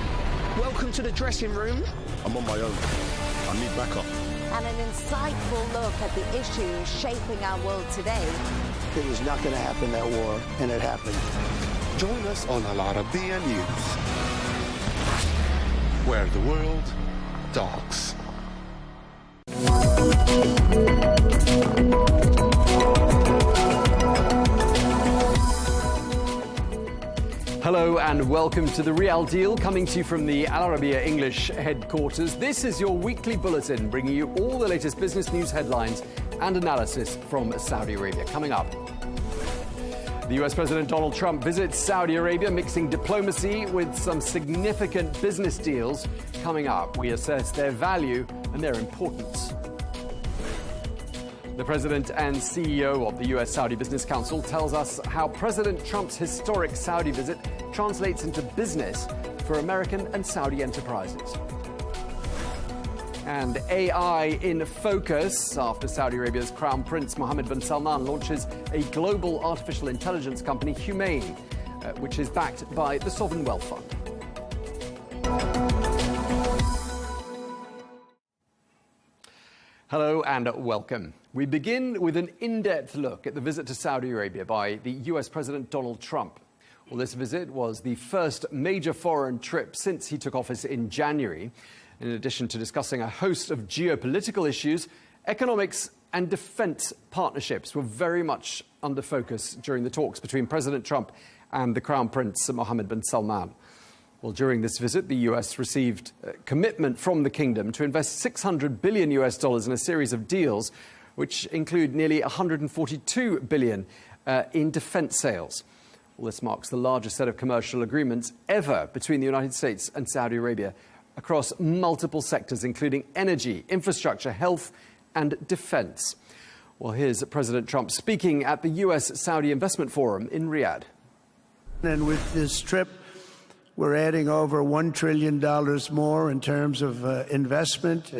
I: Welcome to the dressing room.
H: I'm on my own. I need backup.
J: And an insightful look at the issues shaping our world today.
K: It was not going to happen, that war, and it happened.
H: Join us on Arabiya News, where the world talks.
I: Hello and welcome to The Real Deal, coming to you from the Arabiya English headquarters. This is your weekly bulletin, bringing you all the latest business news headlines and analysis from Saudi Arabia. Coming up, the US President Donald Trump visits Saudi Arabia, mixing diplomacy with some significant business deals. Coming up, we assess their value and their importance. The President and CEO of the US Saudi Business Council tells us how President Trump's historic Saudi visit translates into business for American and Saudi enterprises. And AI in focus after Saudi Arabia's Crown Prince Mohammed bin Salman launches a global artificial intelligence company, Humanitarian, which is backed by the Sovereign Wealth Fund. Hello and welcome. We begin with an in-depth look at the visit to Saudi Arabia by the US President Donald Trump. Well, this visit was the first major foreign trip since he took office in January. In addition to discussing a host of geopolitical issues, economics and defense partnerships were very much under focus during the talks between President Trump and the Crown Prince Mohammed bin Salman. Well, during this visit, the US received a commitment from the kingdom to invest $600 billion in a series of deals, which include nearly $142 billion in defense sales. Well, this marks the largest set of commercial agreements ever between the United States and Saudi Arabia across multiple sectors, including energy, infrastructure, health, and defense. Well, here's President Trump speaking at the US-Saudi Investment Forum in Riyadh.
K: And with this trip, we're adding over $1 trillion more in terms of investment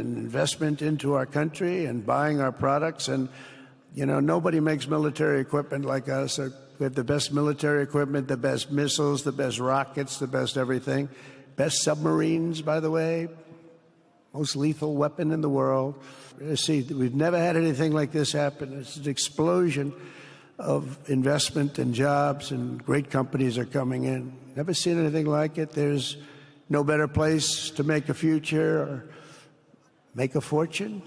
K: into our country and buying our products. And, you know, nobody makes military equipment like us. We have the best military equipment, the best missiles, the best rockets, the best everything. Best submarines, by the way. Most lethal weapon in the world. See, we've never had anything like this happen. It's an explosion of investment and jobs, and great companies are coming in. Never seen anything like it. There's no better place to make a future or make a fortune.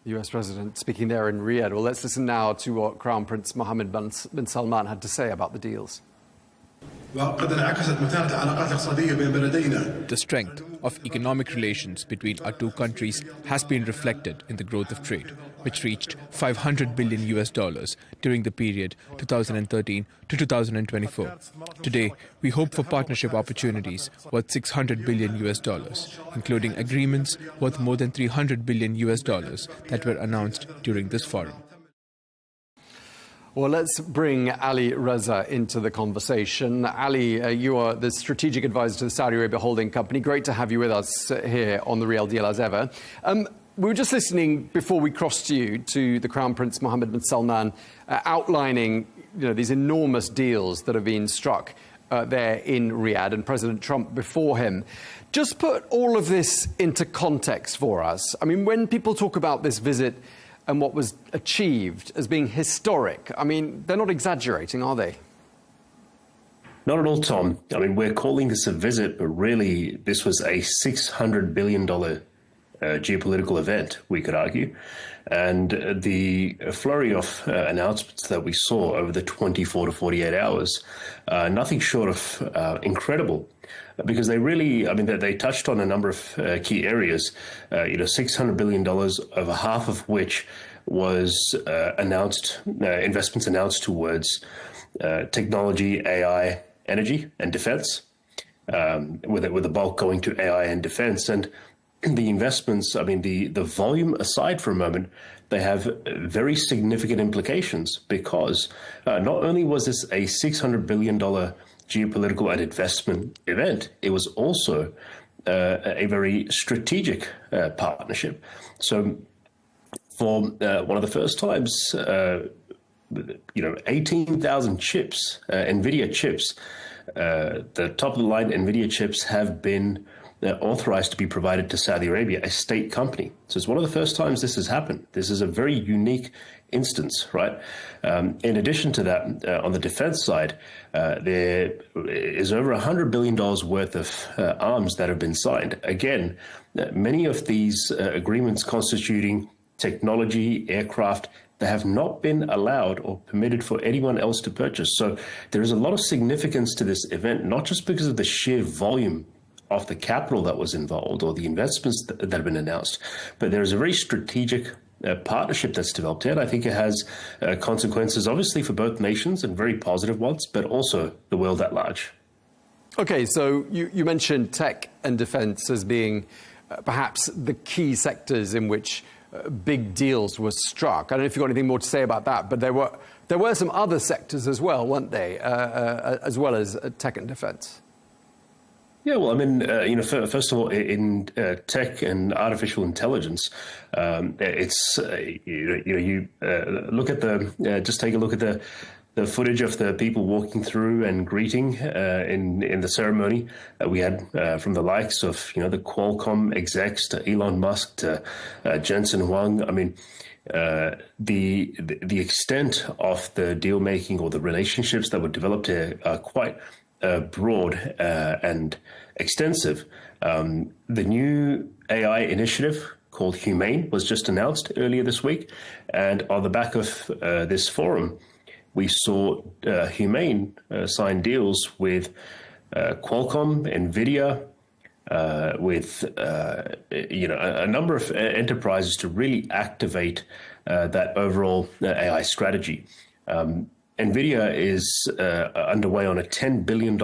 I: The US President speaking there in Riyadh. Well, let's listen now to what Crown Prince Mohammed bin Salman had to say about the deals.
O: The strength of economic relations between our two countries has been reflected in the growth of trade, which reached $500 billion during the period 2013 to 2024. Today, we hope for partnership opportunities worth $600 billion, including agreements worth more than $300 billion that were announced during this forum.
I: Well, let's bring Ali Reza into the conversation. Ali, you are the strategic advisor to the Saudi Arabia holding company. Great to have you with us here on The Real Deal as ever. We were just listening before we crossed you to the Crown Prince Mohammed bin Salman outlining these enormous deals that have been struck there in Riyadh, and President Trump before him. Just put all of this into context for us. I mean, when people talk about this visit and what was achieved as being historic, I mean, they're not exaggerating, are they?
P: Not at all, Tom. I mean, we're calling this a visit, but really this was a $600 billion geopolitical event, we could argue. And the flurry of announcements that we saw over the 24 to 48 hours, nothing short of incredible. Because they really, I mean, they touched on a number of key areas, $600 billion, over half of which was investments announced towards technology, AI, energy, and defense, with the bulk going to AI and defense. And the investments, I mean, the volume aside for a moment, they have very significant implications because not only was this a $600 billion geopolitical and investment event, it was also a very strategic partnership. So for one of the first times, 18,000 chips, NVIDIA chips, the top-of-the-line NVIDIA chips have been authorized to be provided to Saudi Arabia, a state company. So it's one of the first times this has happened. This is a very unique instance, right? In addition to that, on the defense side, there is over $100 billion worth of arms that have been signed. Again, many of these agreements constituting technology, aircraft, that have not been allowed or permitted for anyone else to purchase. So there is a lot of significance to this event, not just because of the sheer volume of the capital that was involved or the investments that have been announced, but there is a very strategic partnership that's developed here. And I think it has consequences, obviously, for both nations and very positive ones, but also the world at large.
I: Okay, so you mentioned tech and defense as being perhaps the key sectors in which big deals were struck. I don't know if you've got anything more to say about that, but there were some other sectors as well, weren't they, as well as tech and defense?
P: Yeah, well, I mean, first of all, in tech and artificial intelligence, it's you look at just take a look at the footage of the people walking through and greeting in the ceremony. We had from the likes of the Qualcomm execs to Elon Musk to Jensen Huang. I mean, the extent of the deal making or the relationships that were developed here are quite broad and extensive. The new AI initiative called Humane was just announced earlier this week, and on the back of this forum, we saw Humane sign deals with Qualcomm, NVIDIA, with a number of enterprises to really activate that overall AI strategy. NVIDIA is underway on a $10 billion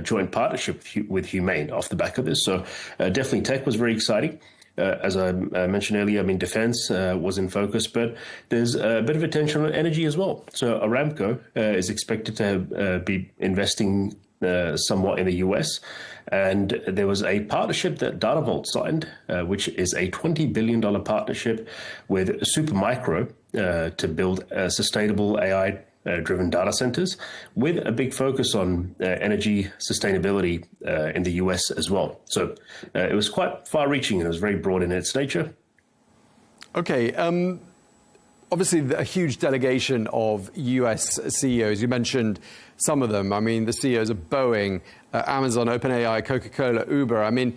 P: joint partnership with Humane off the back of this. So definitely tech was very exciting. As I mentioned earlier, I mean, defense was in focus, but there's a bit of attention on energy as well. So Aramco is expected to be investing somewhat in the US. And there was a partnership that DataVault signed, which is a $20 billion partnership with Supermicro to build sustainable AI-driven data centers with a big focus on energy sustainability in the US as well. So it was quite far-reaching and it was very broad in its nature.
I: Okay. Obviously, a huge delegation of US CEOs. You mentioned some of them. I mean, the CEOs of Boeing, Amazon, OpenAI, Coca-Cola, Uber. I mean,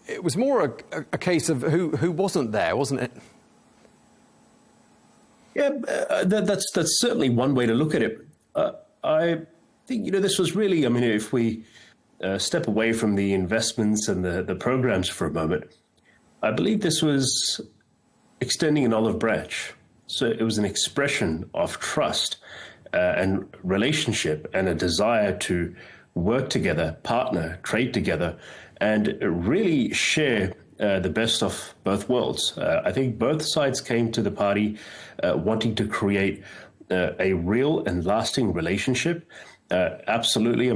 I: it was more a case of who wasn't there, wasn't it?
P: Yeah, that's certainly one way to look at it. I think, this was really, if we step away from the investments and the programs for a moment, I believe this was extending an olive branch. So it was an expression of trust and relationship and a desire to work together, partner, trade together, and really share the best of both worlds. I think both sides came to the party wanting to create a real and lasting relationship. Absolutely.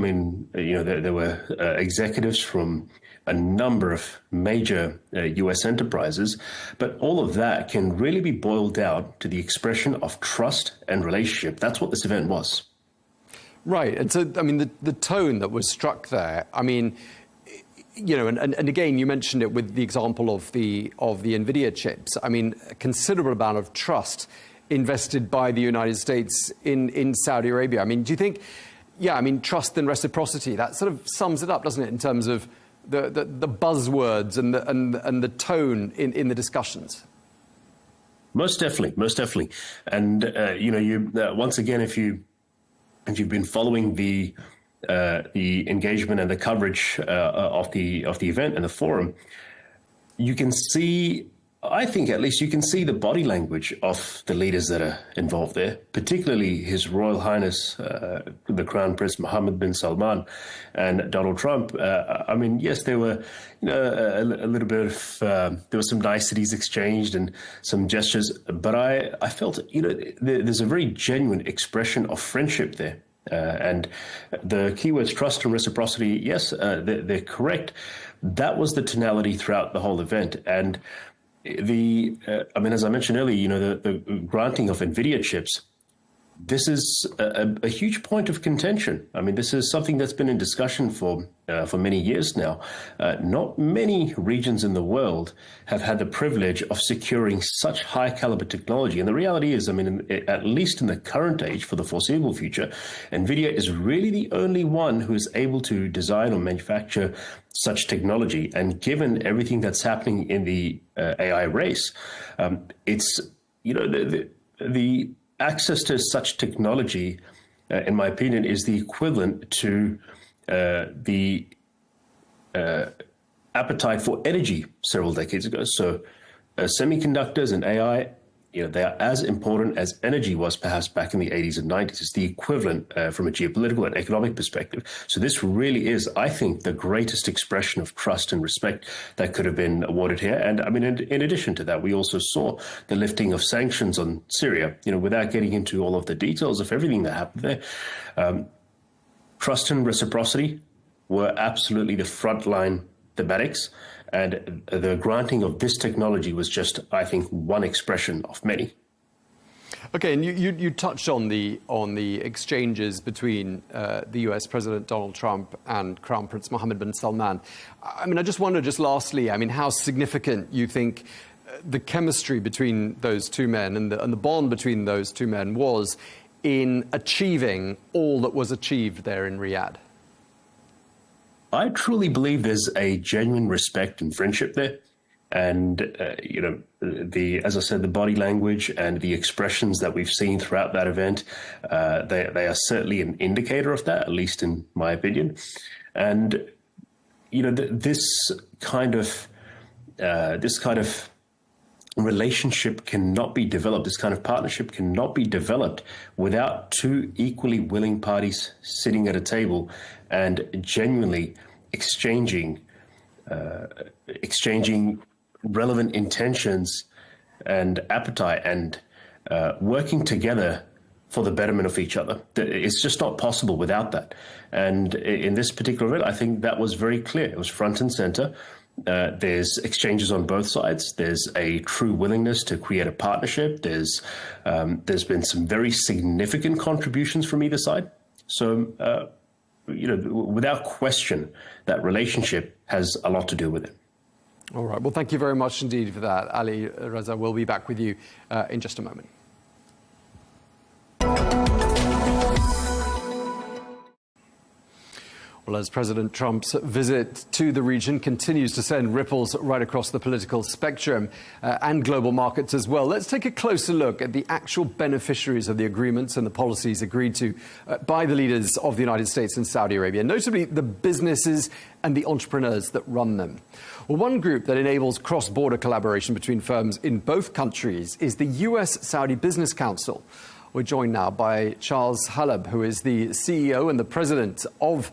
P: There were executives from a number of major U.S. enterprises, but all of that can really be boiled down to the expression of trust and relationship. That's what this event was.
I: Right. And so, the tone that was struck there, and again, you mentioned it with the example of the NVIDIA chips. A considerable amount of trust invested by the United States in Saudi Arabia. Do you think, trust and reciprocity, that sort of sums it up, doesn't it, in terms of the buzzwords and the tone in the discussions?
P: Most definitely. And, once again, if you've been following the engagement and the coverage of the event and the forum, you can see, I think at least you can see the body language of the leaders that are involved there, particularly His Royal Highness, the Crown Prince Mohammed bin Salman and Donald Trump. Yes, there were, a little bit of, there were some niceties exchanged and some gestures, but I felt, there's a very genuine expression of friendship there. And the keywords trust and reciprocity, yes, they're correct. That was the tonality throughout the whole event. And as I mentioned earlier, the granting of NVIDIA chips, this is a huge point of contention. This is something that's been in discussion for many years now. Not many regions in the world have had the privilege of securing such high caliber technology. And the reality is, at least in the current age, for the foreseeable future, NVIDIA is really the only one who is able to design or manufacture such technology. And given everything that's happening in the AI race, it's, the access to such technology, in my opinion, is the equivalent to the appetite for energy several decades ago. So semiconductors and AI, they are as important as energy was perhaps back in the 80s and 90s. It's the equivalent from a geopolitical and economic perspective. So this really is, I think, the greatest expression of trust and respect that could have been awarded here. And in addition to that, we also saw the lifting of sanctions on Syria, without getting into all of the details of everything that happened there. Trust and reciprocity were absolutely the frontline thematics. And the granting of this technology was just, I think, one expression of many.
I: Okay, and you touched on the exchanges between the US President Donald Trump and Crown Prince Mohammed bin Salman. I just wonder, just lastly, how significant you think the chemistry between those two men and the bond between those two men was in achieving all that was achieved there in Riyadh?
P: I truly believe there's a genuine respect and friendship there. And, as I said, the body language and the expressions that we've seen throughout that event, they are certainly an indicator of that, at least in my opinion. And, this kind of relationship cannot be developed. This kind of partnership cannot be developed without two equally willing parties sitting at a table and genuinely exchanging relevant intentions and appetite and working together for the betterment of each other. It's just not possible without that. And in this particular event, I think that was very clear. It was front and center. There's exchanges on both sides. There's a true willingness to create a partnership. There's been some very significant contributions from either side. So, without question, that relationship has a lot to do with it.
I: All right. Well, thank you very much indeed for that, Ali Reza. We'll be back with you in just a moment. Well, as President Trump's visit to the region continues to send ripples right across the political spectrum and global markets as well, let's take a closer look at the actual beneficiaries of the agreements and the policies agreed to by the leaders of the United States and Saudi Arabia, notably the businesses and the entrepreneurs that run them. Well, one group that enables cross-border collaboration between firms in both countries is the US-Saudi Business Council. We're joined now by Charles Halab, who is the CEO and the president of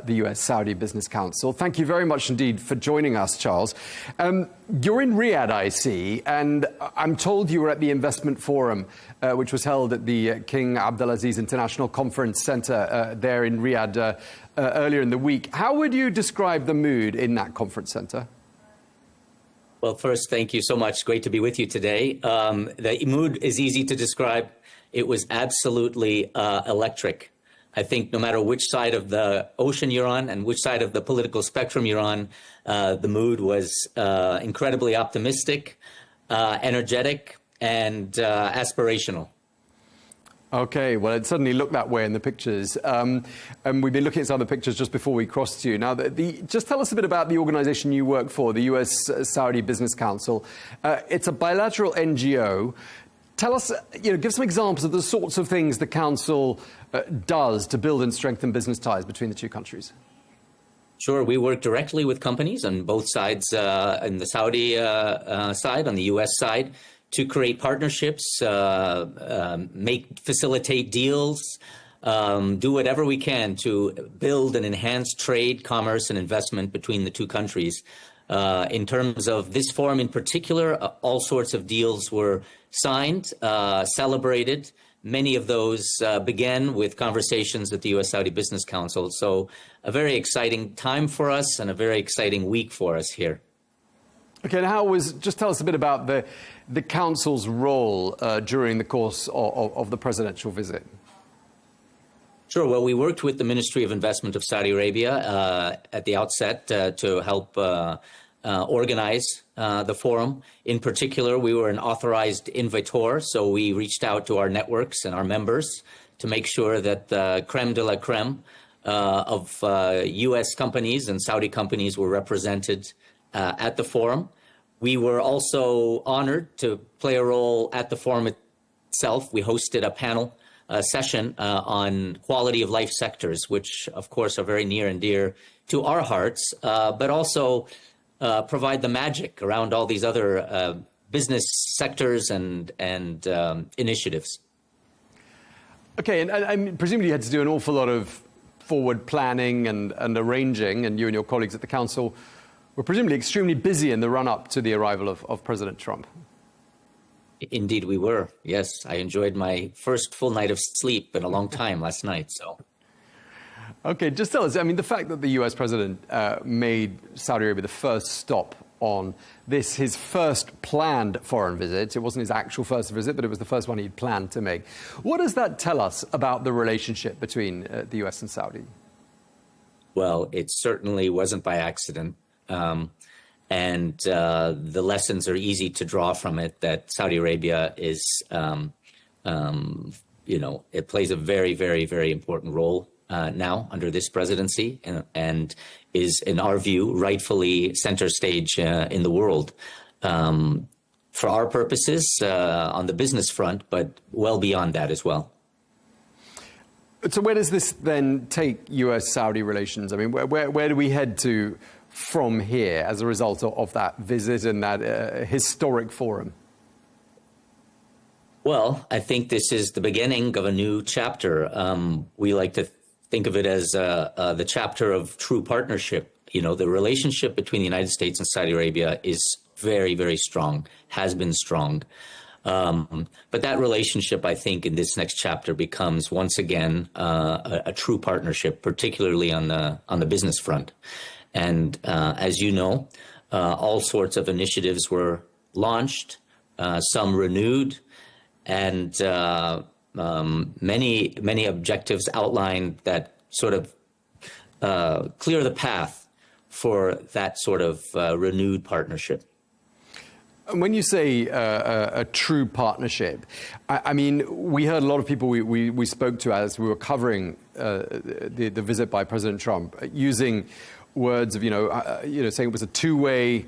I: the US-Saudi Business Council. Thank you very much indeed for joining us, Charles. You're in Riyadh, I see, and I'm told you were at the investment forum, which was held at the King Abdulaziz International Conference Center there in Riyadh earlier in the week. How would you describe the mood in that conference center?
Q: Well, first, thank you so much. Great to be with you today. The mood is easy to describe. It was absolutely electric. I think no matter which side of the ocean you're on and which side of the political spectrum you're on, the mood was incredibly optimistic, energetic, and aspirational.
I: Okay, well, it certainly looked that way in the pictures. And we've been looking at some of the pictures just before we crossed you. Now, just tell us a bit about the organization you work for, the US-Saudi Business Council. It's a bilateral NGO. Tell us, give some examples of the sorts of things the Council does to build and strengthen business ties between the two countries.
Q: Sure. We work directly with companies on both sides, on the Saudi side, on the U.S. side, to create partnerships, facilitate deals, do whatever we can to build and enhance trade, commerce, and investment between the two countries. In terms of this forum in particular, all sorts of deals were signed, celebrated. Many of those began with conversations at the US-Saudi Business Council. So a very exciting time for us and a very exciting week for us here.
I: Okay, and just tell us a bit about the Council's role during the course of the presidential visit.
Q: Sure. Well, we worked with the Ministry of Investment of Saudi Arabia at the outset to help organize the forum. In particular, we were an authorized invitor, so we reached out to our networks and our members to make sure that the creme de la creme of U.S. companies and Saudi companies were represented at the forum. We were also honored to play a role at the forum itself. We hosted a panel session on quality of life sectors, which, of course, are very near and dear to our hearts, but also provide the magic around all these other business sectors and initiatives.
I: Okay, and presumably you had to do an awful lot of forward planning and arranging, and you and your colleagues at the Council were presumably extremely busy in the run-up to the arrival of President Trump.
Q: Indeed, we were. Yes, I enjoyed my first full night of sleep in a long time last night. So,
I: okay, just tell us. I mean, the fact that the U.S. president made Saudi Arabia the first stop on this, his first planned foreign visit. It wasn't his actual first visit, but it was the first one he'd planned to make. What does that tell us about the relationship between the U.S. and Saudi?
Q: Well, it certainly wasn't by accident. And the lessons are easy to draw from it, that Saudi Arabia is, it plays a very, very, very important role now under this presidency and is, in our view, rightfully center stage in the world for our purposes on the business front, but well beyond that as well.
I: So where does this then take U.S.-Saudi relations? I mean, where do we head to from here as a result of that visit and that historic forum?
Q: Well, I think this is the beginning of a new chapter. We like to think of it as the chapter of true partnership. You know, the relationship between the United States and Saudi Arabia is very, very strong, has been strong. But that relationship, I think, in this next chapter becomes once again a true partnership, particularly on the business front. And as you know, all sorts of initiatives were launched, some renewed, and many objectives outlined that sort of clear the path for that sort of renewed partnership.
I: And when you say a true partnership, I mean, we heard a lot of people we spoke to as we were covering the visit by President Trump using words of, saying it was a two-way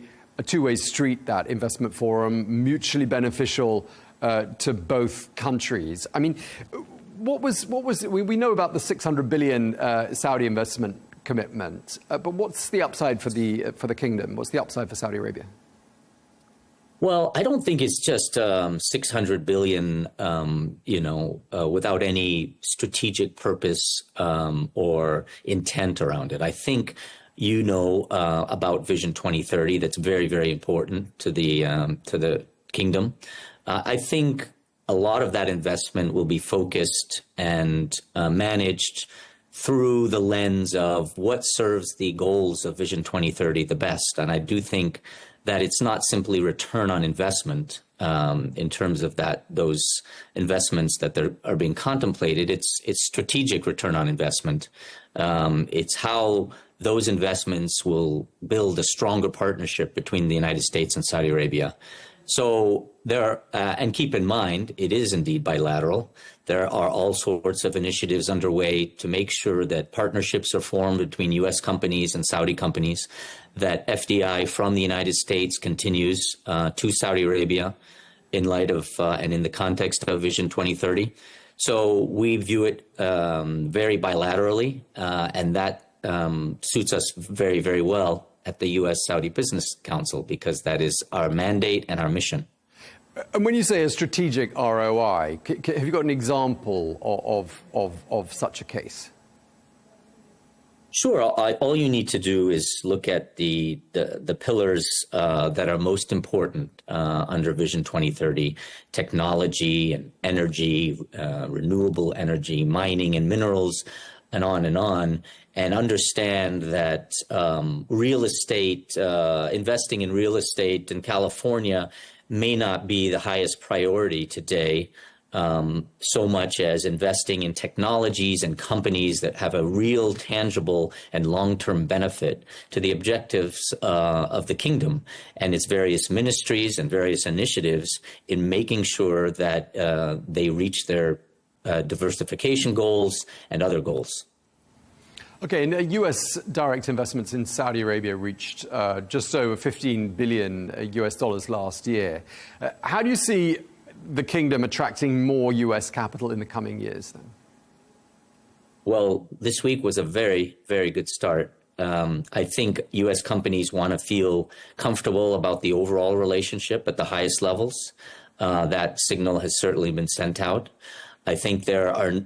I: street, that investment forum, mutually beneficial to both countries. I mean, we know about the 600 billion Saudi investment commitment, but what's the upside for the kingdom? What's the upside for Saudi Arabia?
Q: Well, I don't think it's just 600 billion, without any strategic purpose or intent around it. I think about Vision 2030. That's very, very important to the kingdom. I think a lot of that investment will be focused and managed through the lens of what serves the goals of Vision 2030 the best. And I do think that it's not simply return on investment in terms of those investments that are being contemplated. It's strategic return on investment. It's how those investments will build a stronger partnership between the United States and Saudi Arabia. So and keep in mind, it is indeed bilateral. There are all sorts of initiatives underway to make sure that partnerships are formed between U.S. companies and Saudi companies, that FDI from the United States continues to Saudi Arabia in light of and in the context of Vision 2030. So we view it very bilaterally, and that suits us very, very well at the U.S.-Saudi Business Council, because that is our mandate and our mission.
I: And when you say a strategic ROI, have you got an example of such a case?
Q: Sure. All you need to do is look at the pillars that are most important under Vision 2030: technology and energy, renewable energy, mining and minerals, and on, and understand that real estate, investing in real estate in California may not be the highest priority today, so much as investing in technologies and companies that have a real, tangible, and long-term benefit to the objectives of the kingdom and its various ministries and various initiatives in making sure that they reach their diversification goals and other goals.
I: Okay, and U.S. direct investments in Saudi Arabia reached just over $15 billion US last year. How do you see the kingdom attracting more U.S. capital in the coming years, then?
Q: Well, this week was a very, very good start. I think U.S. companies want to feel comfortable about the overall relationship at the highest levels. That signal has certainly been sent out. I think there are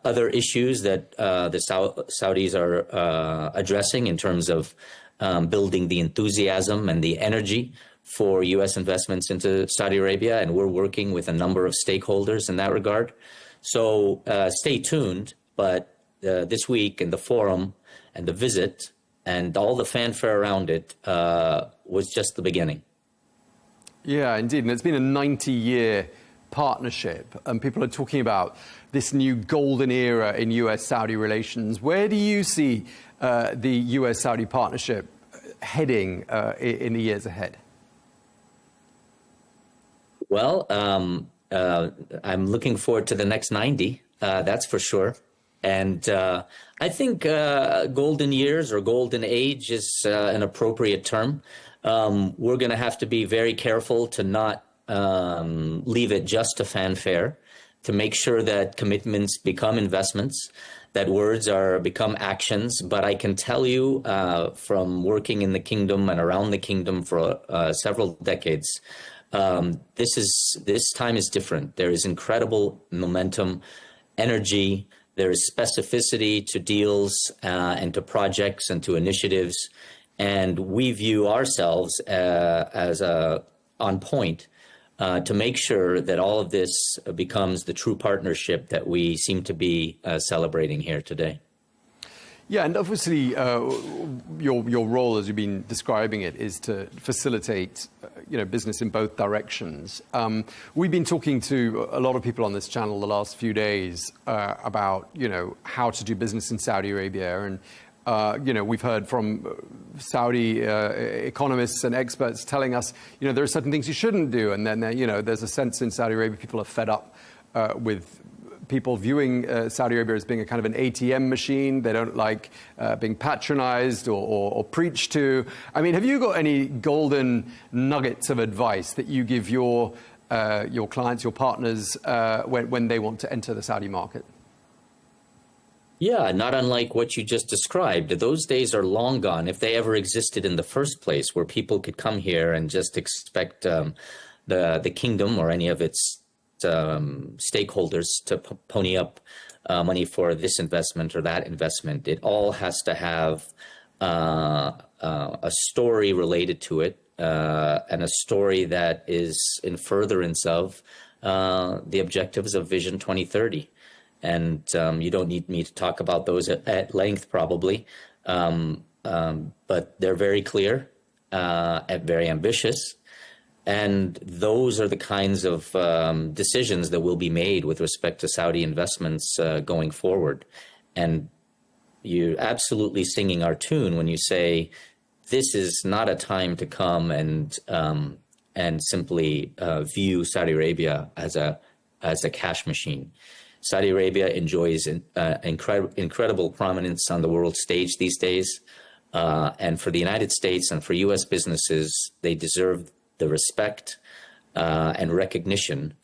Q: other issues that the Saudis are addressing in terms of building the enthusiasm and the energy for U.S. investments into Saudi Arabia, and we're working with a number of stakeholders in that regard. So stay tuned, but this week and the forum and the visit and all the fanfare around it was just the beginning.
I: Yeah, indeed, and it's been a 90-year partnership, and people are talking about this new golden era in U.S.-Saudi relations. Where do you see the U.S.-Saudi partnership heading in the years ahead?
Q: Well, I'm looking forward to the next 90, that's for sure. And I think golden years or golden age is an appropriate term. We're going to have to be very careful to not leave it just to fanfare, to make sure that commitments become investments, that words become actions. But I can tell you from working in the kingdom and around the kingdom for several decades, this time is different. There is incredible momentum, energy. There is specificity to deals and to projects and to initiatives. And we view ourselves as on point to make sure that all of this becomes the true partnership that we seem to be celebrating here today.
I: Yeah, and obviously your role, as you've been describing it, is to facilitate business in both directions. We've been talking to a lot of people on this channel the last few days about how to do business in Saudi Arabia, and We've heard from Saudi economists and experts telling us, there are certain things you shouldn't do. And then, there's a sense in Saudi Arabia people are fed up with people viewing Saudi Arabia as being a kind of an ATM machine. They don't like being patronized or preached to. I mean, have you got any golden nuggets of advice that you give your clients, your partners, when they want to enter the Saudi market?
Q: Yeah, not unlike what you just described. Those days are long gone, if they ever existed in the first place, where people could come here and just expect the kingdom or any of its stakeholders to pony up money for this investment or that investment. It all has to have a story related to it, and a story that is in furtherance of the objectives of Vision 2030. And you don't need me to talk about those at length, probably, but they're very clear and very ambitious. And those are the kinds of decisions that will be made with respect to Saudi investments going forward. And you're absolutely singing our tune when you say this is not a time to come and simply view Saudi Arabia as a cash machine. Saudi Arabia enjoys incredible prominence on the world stage these days. And for the United States and for U.S. businesses, they deserve the respect and recognition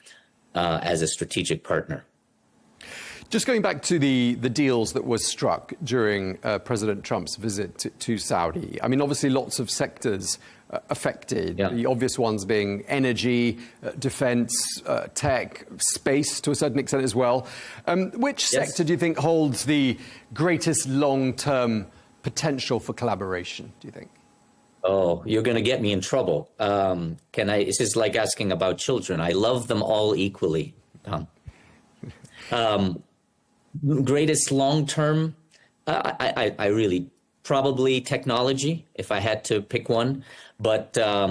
Q: as a strategic partner.
I: Just going back to the deals that were struck during President Trump's visit to Saudi. I mean, obviously lots of sectors affected, the obvious ones being energy, defense, tech, space to a certain extent as well. Which sector do you think holds the greatest long-term potential for collaboration, do you think?
Q: Oh, you're going to get me in trouble. This is like asking about children. I love them all equally, Tom. Greatest long-term, I really, probably technology, if I had to pick one. But there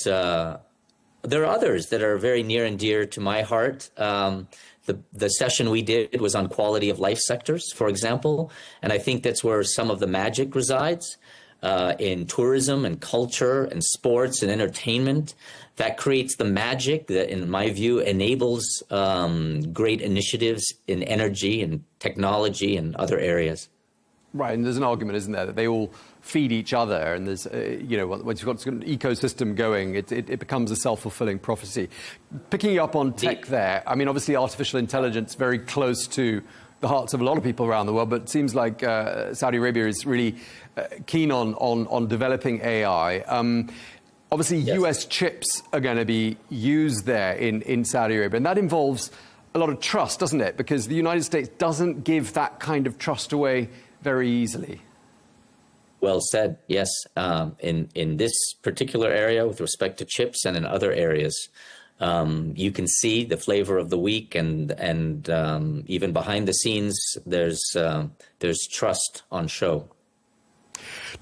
Q: are others that are very near and dear to my heart. The session we did was on quality of life sectors, for example. And I think that's where some of the magic resides. In tourism and culture and sports and entertainment. That creates the magic that, in my view, enables great initiatives in energy and technology and other areas.
I: Right, and there's an argument, isn't there, that they all feed each other, and there's, once you've got an ecosystem going, it becomes a self-fulfilling prophecy. Picking you up on tech there, I mean, obviously artificial intelligence very close to the hearts of a lot of people around the world, but it seems like Saudi Arabia is really keen on developing AI. Obviously, US chips are going to be used there in Saudi Arabia, and that involves a lot of trust, doesn't it? Because the United States doesn't give that kind of trust away very easily.
Q: Well said, yes. In this particular area with respect to chips and in other areas, you can see the flavor of the week, and even behind the scenes, there's trust on show.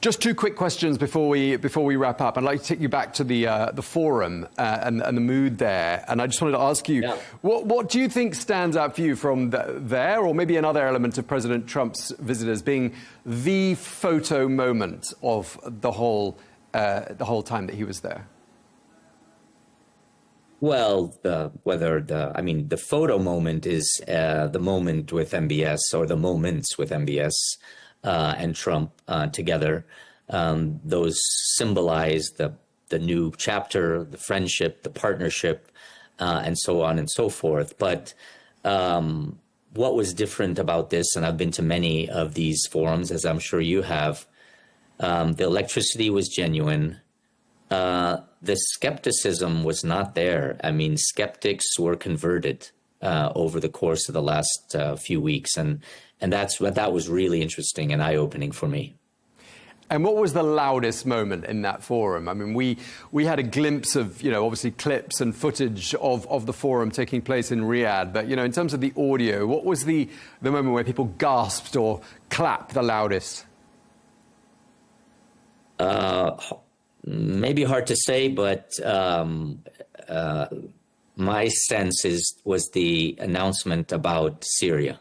I: Just two quick questions before we wrap up. I'd like to take you back to the forum and the mood there. And I just wanted to ask you, what do you think stands out for you from there, or maybe another element of President Trump's visit as being the photo moment of the whole time that he was there?
Q: Well, the photo moment is the moment with MBS, or the moments with MBS and Trump together. Those symbolize the new chapter, the friendship, the partnership, and so on and so forth. But what was different about this, and I've been to many of these forums, as I'm sure you have, the electricity was genuine. The skepticism was not there. I mean, skeptics were converted over the course of the last few weeks, and that was really interesting and eye-opening for me.
I: And what was the loudest moment in that forum? I mean, we had a glimpse of, obviously clips and footage of the forum taking place in Riyadh. But, in terms of the audio, what was the moment where people gasped or clapped the loudest?
Q: Maybe hard to say, but my sense was the announcement about Syria.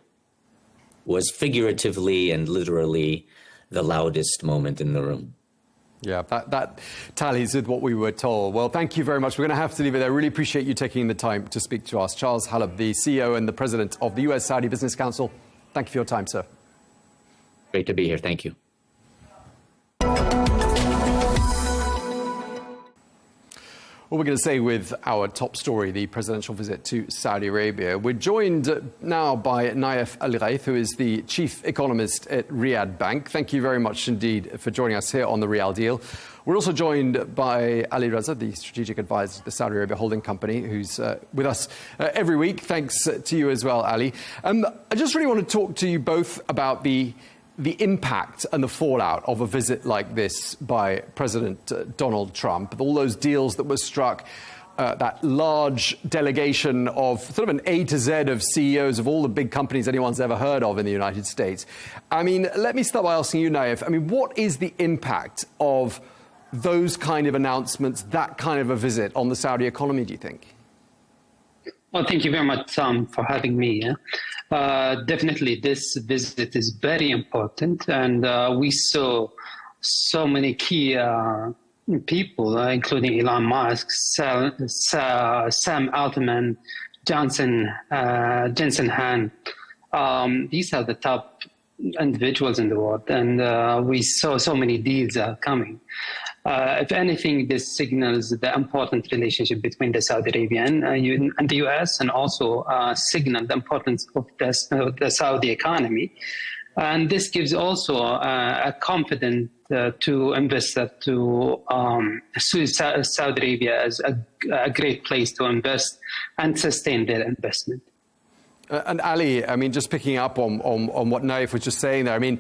Q: was figuratively and literally the loudest moment in the room.
I: Yeah, that tallies with what we were told. Well, thank you very much. We're going to have to leave it there. Really appreciate you taking the time to speak to us. Charles Halab, the CEO and the President of the US-Saudi Business Council. Thank you for your time, sir.
Q: Great to be here. Thank you.
I: What we're going to say with our top story, the presidential visit to Saudi Arabia. We're joined now by Naif Al-Ghaith, who is the chief economist at Riyadh Bank. Thank you very much indeed for joining us here on The Real Deal. We're also joined by Ali Raza, the strategic advisor to the Saudi Arabia holding company, who's with us every week. Thanks to you as well, Ali. I just really want to talk to you both about the impact and the fallout of a visit like this by President Donald Trump, all those deals that were struck, that large delegation of sort of an A to Z of CEOs of all the big companies anyone's ever heard of in the United States. I mean, let me start by asking you, Naif, I mean, what is the impact of those kind of announcements, that kind of a visit on the Saudi economy, do you think?
R: Well, thank you very much, Tom, for having me. Definitely, this visit is very important, and we saw so many key people, including Elon Musk, Sam Altman, Jensen Han. These are the top individuals in the world, and we saw so many deals coming. If anything, this signals the important relationship between the Saudi Arabia and the U.S., and also signal the importance of the Saudi economy. And this gives also a confidence to investors to Saudi Arabia as a great place to invest and sustain their investment.
I: And Ali, I mean, just picking up on what Naif was just saying there, I mean,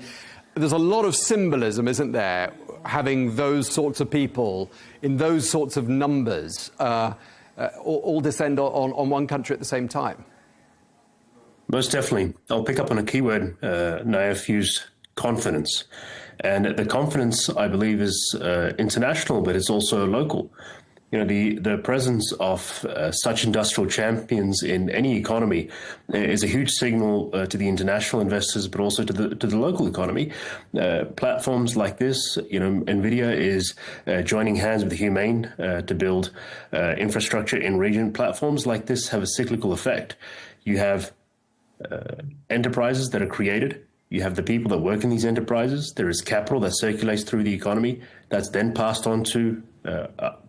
I: there's a lot of symbolism, isn't there, having those sorts of people in those sorts of numbers all descend on one country at the same time?
P: Most definitely. I'll pick up on a keyword Naif used, confidence. And the confidence, I believe, is international, but it's also local. You know, the presence of such industrial champions in any economy is a huge signal to the international investors, but also to the local economy. Platforms like this, you know, NVIDIA is joining hands with Humane to build infrastructure in region. Platforms like this have a cyclical effect. You have enterprises that are created. You have the people that work in these enterprises. There is capital that circulates through the economy that's then passed on to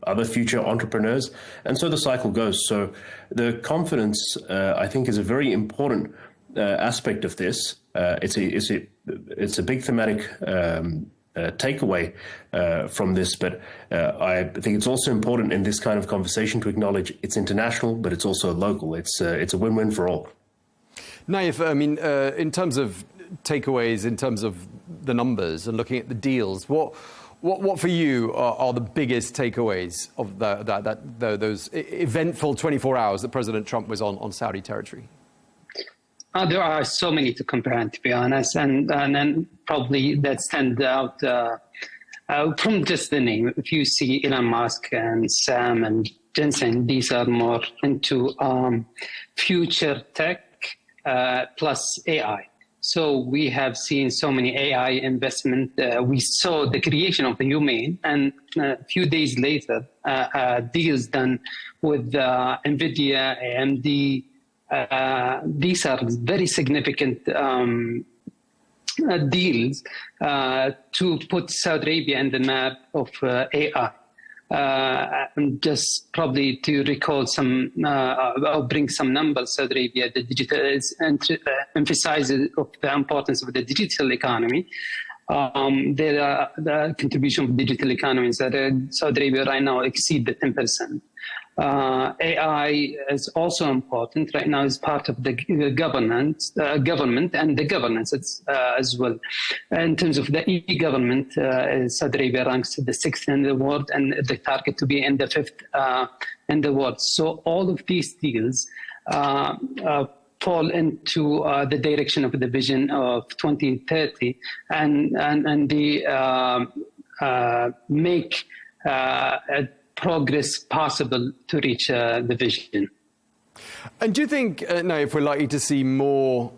P: other future entrepreneurs. And so the cycle goes. So the confidence, I think, is a very important aspect of this. It's a big thematic takeaway from this. But I think it's also important in this kind of conversation to acknowledge it's international, but it's also local. It's a win-win for all.
I: Naif, I mean, in terms of takeaways, in terms of the numbers and looking at the deals, what for you are the biggest takeaways of those eventful 24 hours that President Trump was on Saudi territory?
R: There are so many to compare, to be honest, and then probably that stand out from just the name. If you see Elon Musk and Sam and Jensen, these are more into future tech plus AI. So we have seen so many AI investment. We saw the creation of the Humane, and a few days later, deals done with NVIDIA, AMD. These are very significant deals to put Saudi Arabia in the map of AI. Just probably to recall some, I'll bring some numbers. Saudi Arabia, the digital emphasizes of the importance of the digital economy. The contribution of digital economy in Saudi Arabia right now exceed the 10%. AI is also important right now as part of the government and the governance as well. In terms of the e-government, Saudi Arabia ranks the 6th in the world and the target to be in the 5th in the world. So all of these deals fall into the direction of the vision of 2030 and they make progress possible to reach the vision.
I: And do you think, if we're likely to see more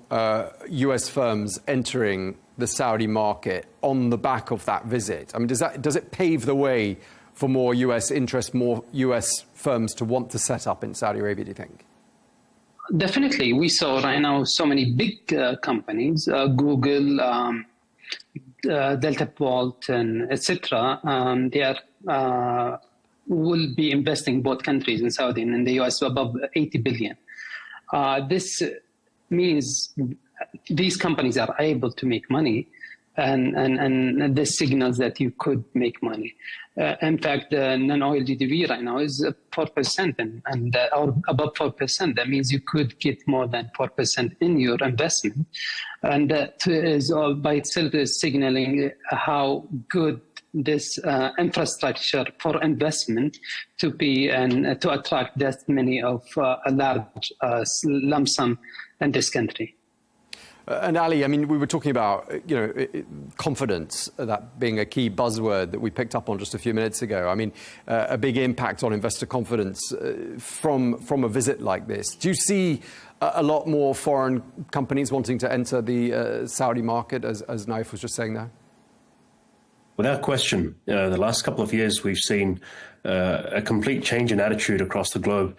I: US firms entering the Saudi market on the back of that visit? I mean, does it pave the way for more US interest, more US firms to want to set up in Saudi Arabia, do you think?
R: Definitely. We saw right now so many big companies, Google, Delta Vault, and etc. They will be investing both countries in Saudi and in the US above 80 billion. This means these companies are able to make money, and this signals that you could make money. In fact, the non-oil GDP right now is 4% and or above 4%. That means you could get more than 4% in your investment. And that is all by itself is signaling how good this infrastructure for investment to be and to attract that many of a large lump sum in this country.
I: And Ali, I mean, we were talking about, confidence, that being a key buzzword that we picked up on just a few minutes ago. I mean, a big impact on investor confidence from a visit like this. Do you see a lot more foreign companies wanting to enter the Saudi market, as Naif was just saying there?
P: Without question, the last couple of years we've seen a complete change in attitude across the globe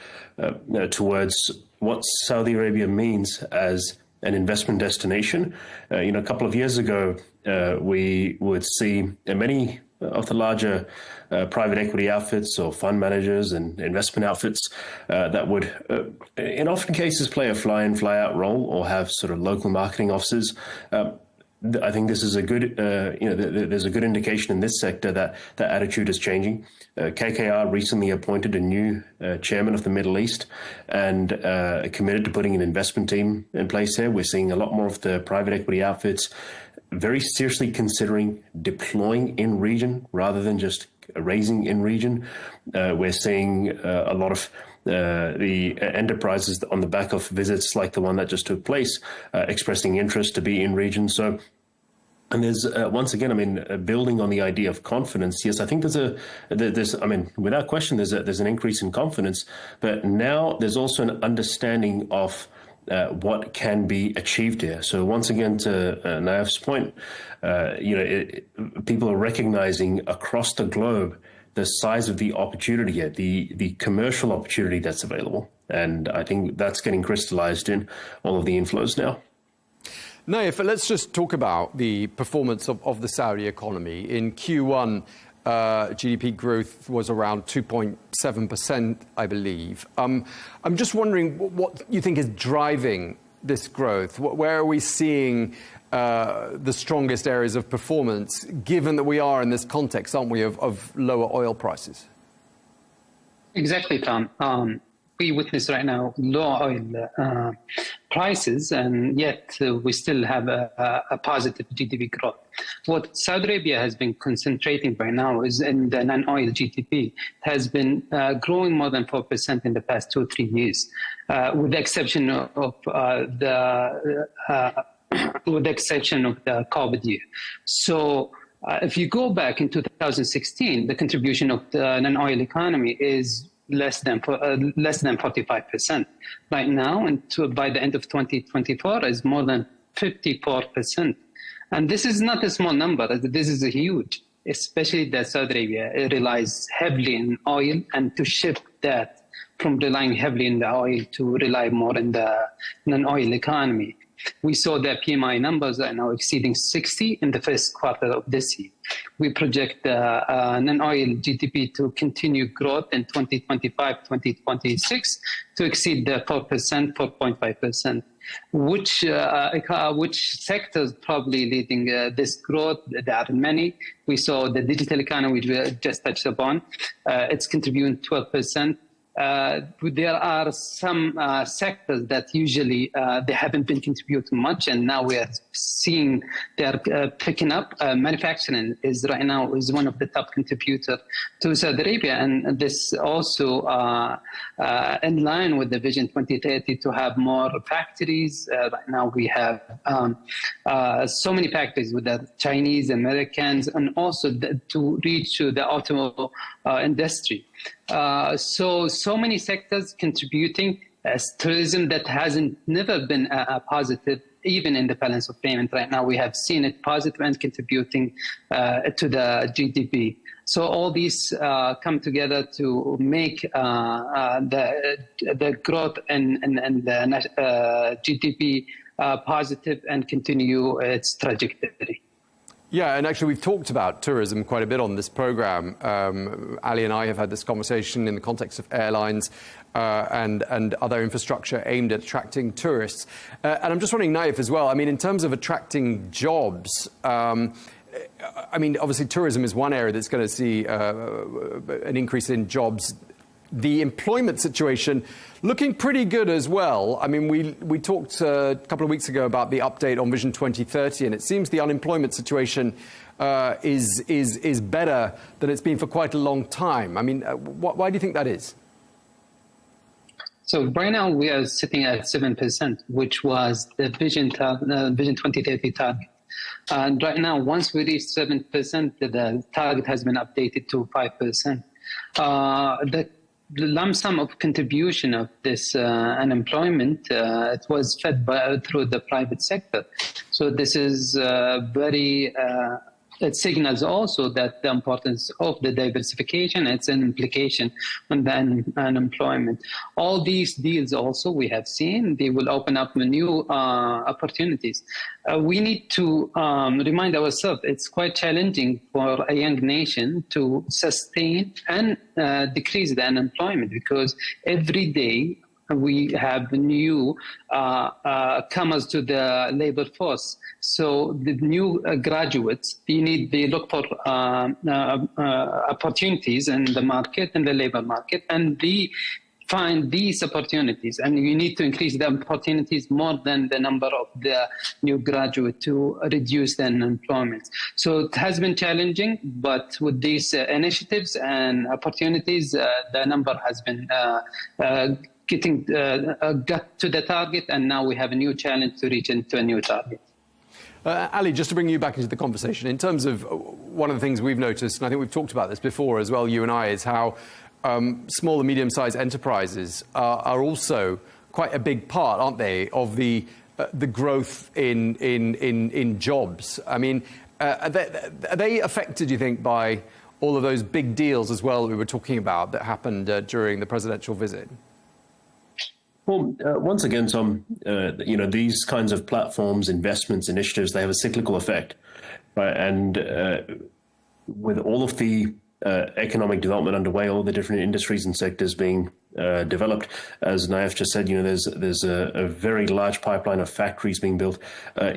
P: towards what Saudi Arabia means as an investment destination. A couple of years ago, we would see many of the larger private equity outfits or fund managers and investment outfits that would, in often cases, play a fly-in, fly-out role or have sort of local marketing offices. I think this is a good, there's a good indication in this sector that that attitude is changing. KKR recently appointed a new chairman of the Middle East and committed to putting an investment team in place there. We're seeing a lot more of the private equity outfits very seriously considering deploying in region rather than just raising in region. We're seeing a lot of the enterprises on the back of visits like the one that just took place, expressing interest to be in region. So, and there's once again, I mean, building on the idea of confidence. Yes, I think there's I mean, without question, there's an increase in confidence, but now there's also an understanding of what can be achieved here. So once again, to Naif's point, people are recognizing across the globe the size of the opportunity here, the commercial opportunity that's available. And I think that's getting crystallized in all of the inflows now.
I: Naif, let's just talk about the performance of the Saudi economy. In Q1, GDP growth was around 2.7%, I believe. I'm just wondering what you think is driving this growth. Where are we seeing the strongest areas of performance, given that we are in this context, aren't we, of lower oil prices?
R: Exactly, Tom. We witness right now low oil prices, and yet we still have a positive GDP growth. What Saudi Arabia has been concentrating right now is in the non-oil GDP. It has been growing more than 4% in the past 2 or 3 years, with the exception of the COVID year. So if you go back in 2016, the contribution of the non-oil economy is less than 45%. Right now, and by the end of 2024, is more than 54%. And this is not a small number. This is a huge, especially that Saudi Arabia relies heavily in oil, and to shift that from relying heavily in the oil to rely more in the non-oil economy. We saw that PMI numbers are now exceeding 60 in the first quarter of this year. We project the non-oil GDP to continue growth in 2025, 2026 to exceed the 4%, 4.5%. Which sectors probably leading this growth? There are many. We saw the digital economy, which we just touched upon. It's contributing 12%. There are some sectors that usually they haven't been contributing much, and now we are seeing they're picking up. Manufacturing is right now is one of the top contributors to Saudi Arabia, and this also in line with the Vision 2030 to have more factories. Right now we have so many factories with the Chinese, Americans, and also to reach to the automobile industry. So many sectors contributing. as tourism that hasn't never been a positive, even in the balance of payment. Right now, we have seen it positive and contributing to the GDP. So all these come together to make the growth and the GDP positive and continue its trajectory.
I: Yeah, and actually we've talked about tourism quite a bit on this program. Ali and I have had this conversation in the context of airlines and other infrastructure aimed at attracting tourists. And I'm just wondering, Naif, as well, I mean, in terms of attracting jobs, I mean, obviously tourism is one area that's going to see an increase in jobs. The employment situation looking pretty good as well. I mean, we talked a couple of weeks ago about the update on Vision 2030, and it seems the unemployment situation is better than it's been for quite a long time. I mean, why do you think that is?
R: So right now we are sitting at 7%, which was the Vision 2030 target. And right now, once we reach 7%, the target has been updated to 5%. The lump sum of contribution of this unemployment, it was fed through the private sector. So this is very, it signals also that the importance of the diversification, it's an implication on the unemployment. All these deals also we have seen, they will open up new opportunities. We need to remind ourselves it's quite challenging for a young nation to sustain and decrease the unemployment, because every day we have new comers to the labor force. So the new graduates, they look for opportunities in the market, in the labor market, and they find these opportunities. And you need to increase the opportunities more than the number of the new graduates to reduce the unemployment. So it has been challenging, but with these initiatives and opportunities, the number has been got to the target, and now we have a new challenge to reach into a new target.
I: Ali, just to bring you back into the conversation, in terms of one of the things we've noticed, and I think we've talked about this before as well, you and I, is how small and medium-sized enterprises are also quite a big part, aren't they, of the growth in jobs. I mean, are they affected, do you think, by all of those big deals as well that we were talking about that happened during the presidential visit?
P: Well, once again, Tom, these kinds of platforms, investments, initiatives, they have a cyclical effect, right? And with all of the economic development underway, all the different industries and sectors being developed, as Naif just said, there's a very large pipeline of factories being built.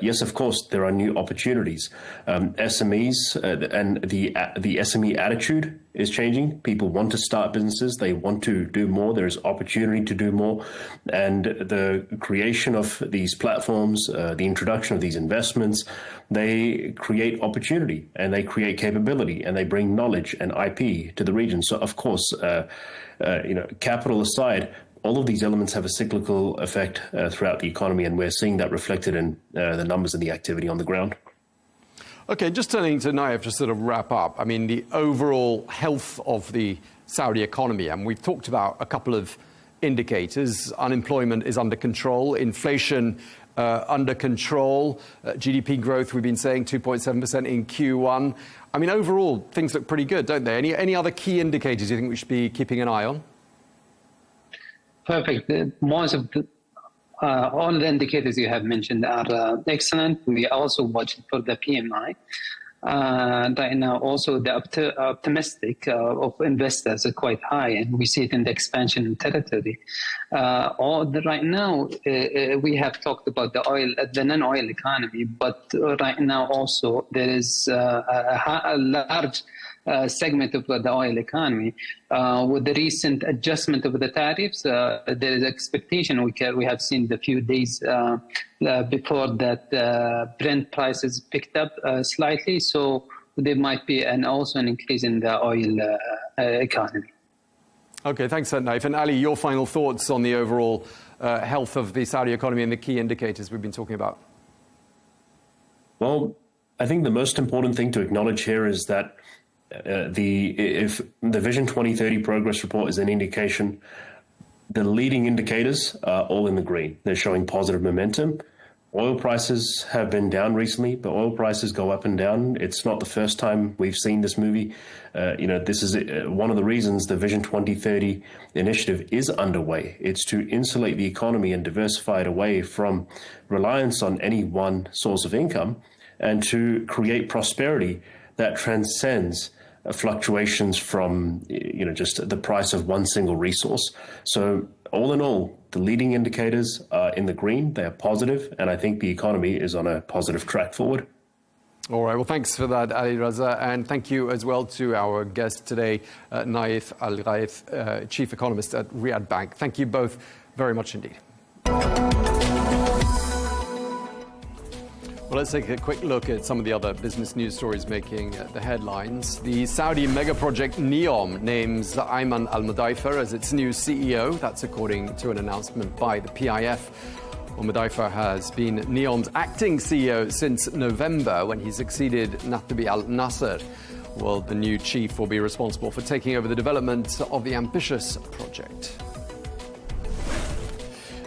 P: Yes, of course, there are new opportunities. SMEs and the SME attitude is changing. People want to start businesses. They want to do more. There's opportunity to do more. And the creation of these platforms, the introduction of these investments, they create opportunity and they create capability and they bring knowledge and IP to the region. So, of course, capital aside, all of these elements have a cyclical effect throughout the economy, and we're seeing that reflected in the numbers and the activity on the ground.
I: Okay, just turning to Naif to sort of wrap up. I mean, the overall health of the Saudi economy, and we've talked about a couple of indicators. Unemployment is under control, inflation under control, GDP growth, we've been saying 2.7% in Q1. I mean, overall, things look pretty good, don't they? Any other key indicators you think we should be keeping an eye on?
R: Perfect. Most of all the indicators you have mentioned are excellent. We also watch for the PMI. Right now, also the optimistic of investors are quite high, and we see it in the expansion territory. Right now, we have talked about the non-oil economy, but right now also there is a large segment of the oil economy. With the recent adjustment of the tariffs, there is expectation we have seen the few days before that Brent prices picked up slightly, so there might be also an increase in the oil economy.
I: Okay, thanks, Naif. And Ali, your final thoughts on the overall health of the Saudi economy and the key indicators we've been talking about?
P: Well, I think the most important thing to acknowledge here is that if the Vision 2030 progress report is an indication, the leading indicators are all in the green. They're showing positive momentum. Oil prices have been down recently, but oil prices go up and down. It's not the first time we've seen this movie. This is one of the reasons the Vision 2030 initiative is underway. It's to insulate the economy and diversify it away from reliance on any one source of income, and to create prosperity that transcends fluctuations from just the price of one single resource. So all in all, the leading indicators are in the green. They are positive, and I think the economy is on a positive track forward.
I: All right. Well, thanks for that, Ali Raza. And thank you as well to our guest today, Naif Al-Ghaith, Chief Economist at Riyad Bank. Thank you both very much indeed. Well, let's take a quick look at some of the other business news stories making the headlines. The Saudi mega project NEOM names Ayman Al-Mudaifer as its new CEO. That's according to an announcement by the PIF. Al-Mudaifer has been NEOM's acting CEO since November, when he succeeded Nathabi Al-Nasser. Well, the new chief will be responsible for taking over the development of the ambitious project.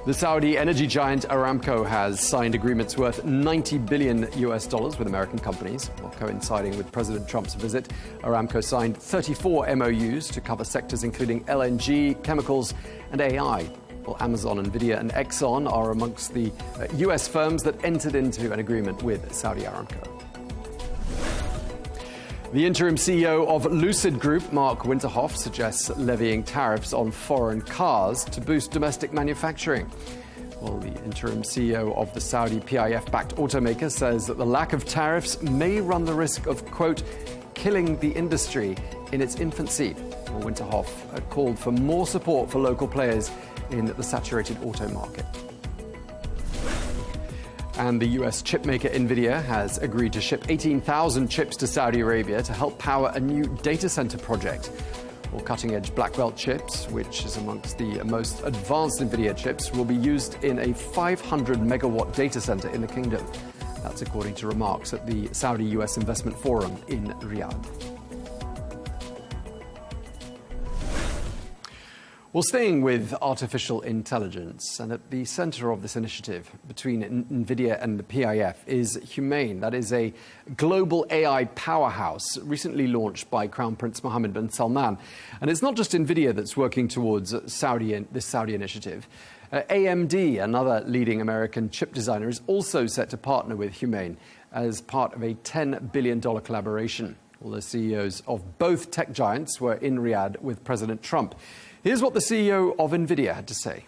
I: The Saudi energy giant Aramco has signed agreements worth $90 billion with American companies. While coinciding with President Trump's visit, Aramco signed 34 MOUs to cover sectors including LNG, chemicals, and AI. Well, Amazon, Nvidia, and Exxon are amongst the US firms that entered into an agreement with Saudi Aramco. The interim CEO of Lucid Group, Mark Winterhoff, suggests levying tariffs on foreign cars to boost domestic manufacturing. Well, the interim CEO of the Saudi PIF-backed automaker says that the lack of tariffs may run the risk of, quote, killing the industry in its infancy. Well, Winterhoff called for more support for local players in the saturated auto market. And the US chipmaker NVIDIA has agreed to ship 18,000 chips to Saudi Arabia to help power a new data center project. Well, cutting-edge Blackwell chips, which is amongst the most advanced NVIDIA chips, will be used in a 500-megawatt data center in the kingdom. That's according to remarks at the Saudi-US Investment Forum in Riyadh. Well, staying with artificial intelligence, and at the center of this initiative between NVIDIA and the PIF is Humane. That is a global AI powerhouse recently launched by Crown Prince Mohammed bin Salman. And it's not just NVIDIA that's working towards this Saudi initiative. AMD, another leading American chip designer, is also set to partner with Humane as part of a $10 billion collaboration. Well, the CEOs of both tech giants were in Riyadh with President Trump. Here's what the CEO of NVIDIA had to say.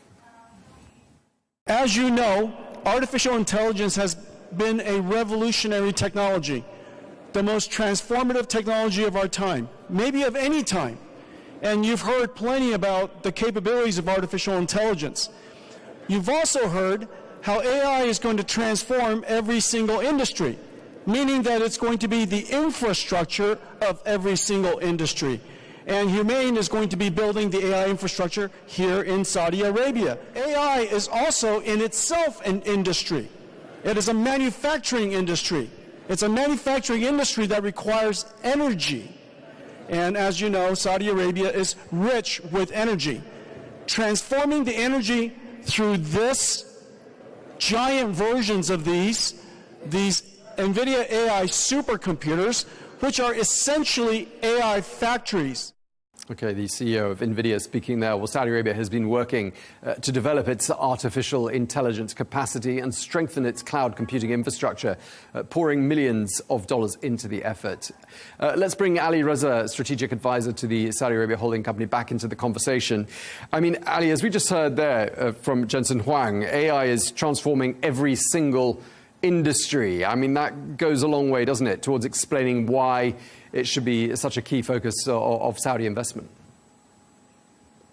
S: As you know, artificial intelligence has been a revolutionary technology, the most transformative technology of our time, maybe of any time. And you've heard plenty about the capabilities of artificial intelligence. You've also heard how AI is going to transform every single industry, meaning that it's going to be the infrastructure of every single industry. And Humane is going to be building the AI infrastructure here in Saudi Arabia. AI is also in itself an industry. It is a manufacturing industry. It's a manufacturing industry that requires energy. And as you know, Saudi Arabia is rich with energy. Transforming the energy through this giant versions of these NVIDIA AI supercomputers, which are essentially AI factories.
I: Okay, the CEO of NVIDIA speaking there. Well, Saudi Arabia has been working to develop its artificial intelligence capacity and strengthen its cloud computing infrastructure, pouring millions of dollars into the effort. Let's bring Ali Raza, strategic advisor to the Saudi Arabia holding company, back into the conversation. I mean, Ali, as we just heard there from Jensen Huang, AI is transforming every single industry. I mean, that goes a long way, doesn't it, towards explaining why it should be such a key focus of Saudi investment.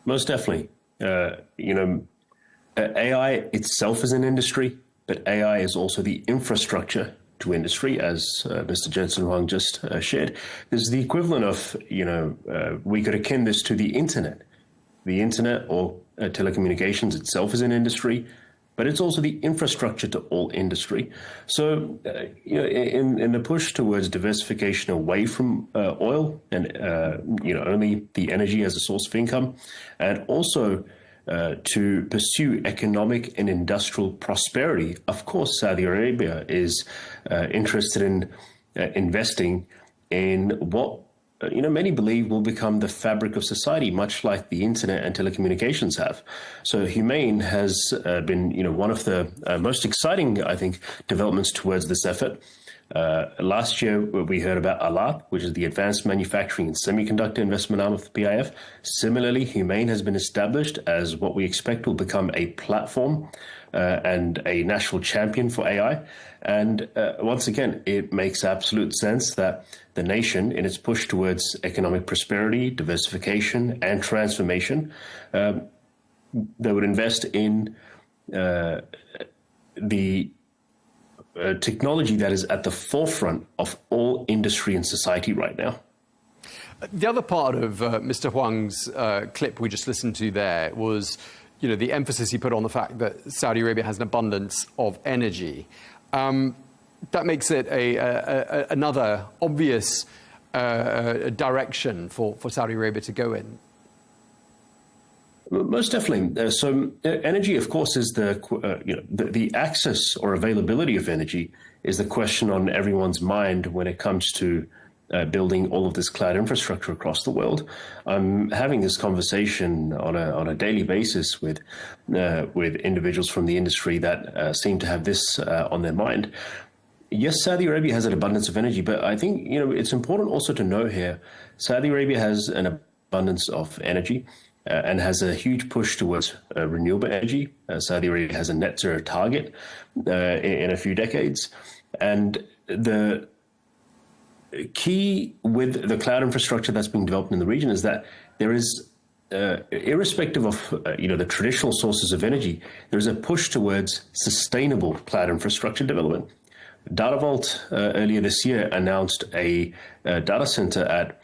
P: Most definitely. AI itself is an industry, but AI is also the infrastructure to industry, as Mr. Jensen Huang just shared. This is the equivalent of, we could akin this to the internet. The internet or telecommunications itself is an industry, but it's also the infrastructure to all industry. So, in the push towards diversification away from oil and, only the energy as a source of income, and also to pursue economic and industrial prosperity. Of course, Saudi Arabia is interested in investing in what many believe will become the fabric of society, much like the internet and telecommunications have. So Humane has been, one of the most exciting, I think, developments towards this effort. Last year, we heard about ALAT, which is the Advanced Manufacturing and Semiconductor Investment arm of the PIF. Similarly, Humane has been established as what we expect will become a platform and a national champion for AI. And once again, it makes absolute sense that the nation, in its push towards economic prosperity, diversification, and transformation, they would invest in the technology that is at the forefront of all industry and society right now.
I: The other part of Mr. Huang's clip we just listened to there was, the emphasis he put on the fact that Saudi Arabia has an abundance of energy. That makes it another obvious direction for Saudi Arabia to go in.
P: Most definitely. So energy, of course, is the access or availability of energy is the question on everyone's mind when it comes to building all of this cloud infrastructure across the world. I'm having this conversation on a daily basis with individuals from the industry that seem to have this on their mind. Yes, Saudi Arabia has an abundance of energy, but I think it's important also to know here, Saudi Arabia has an abundance of energy and has a huge push towards renewable energy. Saudi Arabia has a net zero target in a few decades. And the key with the cloud infrastructure that's being developed in the region is that there is, irrespective of the traditional sources of energy, there is a push towards sustainable cloud infrastructure development. DataVault earlier this year announced a data center at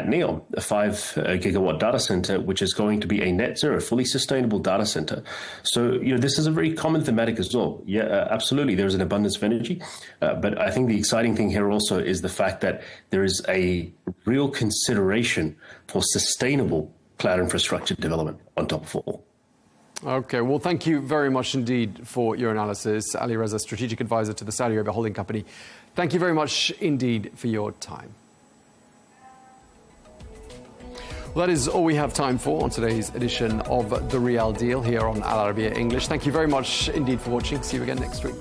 P: NEOM, a 5 gigawatt data center, which is going to be a net zero, fully sustainable data center. So, this is a very common thematic as well. Yeah, absolutely, there's an abundance of energy. But I think the exciting thing here also is the fact that there is a real consideration for sustainable cloud infrastructure development on top of all.
I: Okay, well, thank you very much indeed for your analysis. Ali Reza, Strategic Advisor to the Saudi Arabia Holding Company. Thank you very much indeed for your time. Well, that is all we have time for on today's edition of The Real Deal here on Al Arabiya English. Thank you very much indeed for watching. See you again next week.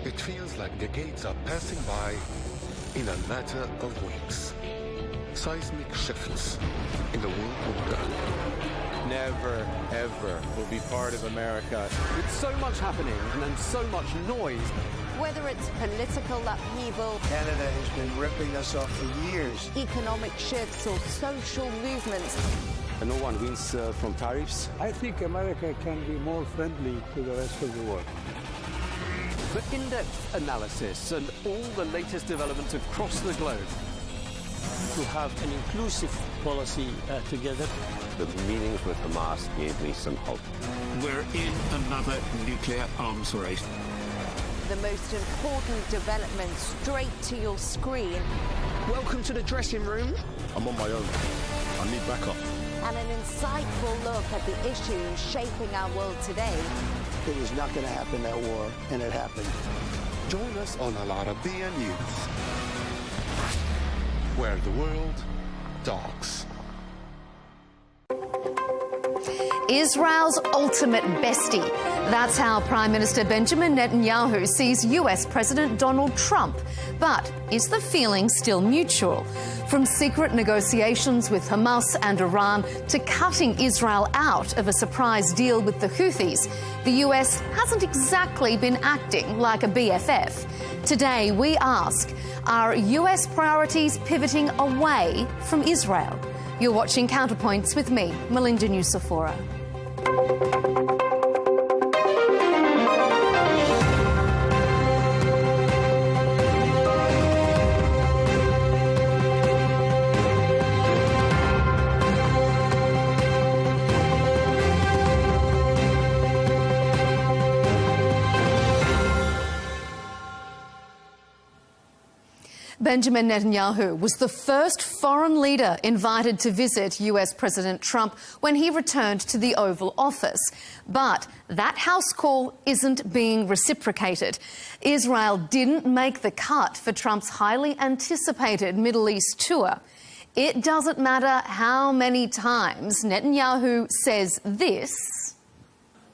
H: It feels like decades are passing by in a matter of weeks. Seismic shifts in the world order.
T: Never, ever will be part of America.
I: With so much happening and so much noise.
J: Whether it's political upheaval,
K: Canada has been ripping us off for years.
J: economic shifts or social movements,
T: And no one wins from tariffs.
K: I think America can be more friendly to the rest of the world.
I: The in-depth analysis and all the latest developments across the globe.
L: To have an inclusive policy together.
M: The meetings with Hamas gave me some hope.
N: We're in another nuclear arms race.
J: The most important development straight to your screen.
T: Welcome to the dressing room.
H: I'm on my own. I need backup.
J: And an insightful look at the issues shaping our world today.
K: It was not going to happen, that war, and it happened.
H: Join us on Al Arabiya News, where the world talks.
U: Israel's ultimate bestie. That's how Prime Minister Benjamin Netanyahu sees US President Donald Trump. But is the feeling still mutual? From secret negotiations with Hamas and Iran to cutting Israel out of a surprise deal with the Houthis, the US hasn't exactly been acting like a BFF. Today we ask, are US priorities pivoting away from Israel? You're watching Counterpoints with me, Melinda Nucifora. Benjamin Netanyahu was the first foreign leader invited to visit US President Trump when he returned to the Oval Office. But that house call isn't being reciprocated. Israel didn't make the cut for Trump's highly anticipated Middle East tour. It doesn't matter how many times Netanyahu says this.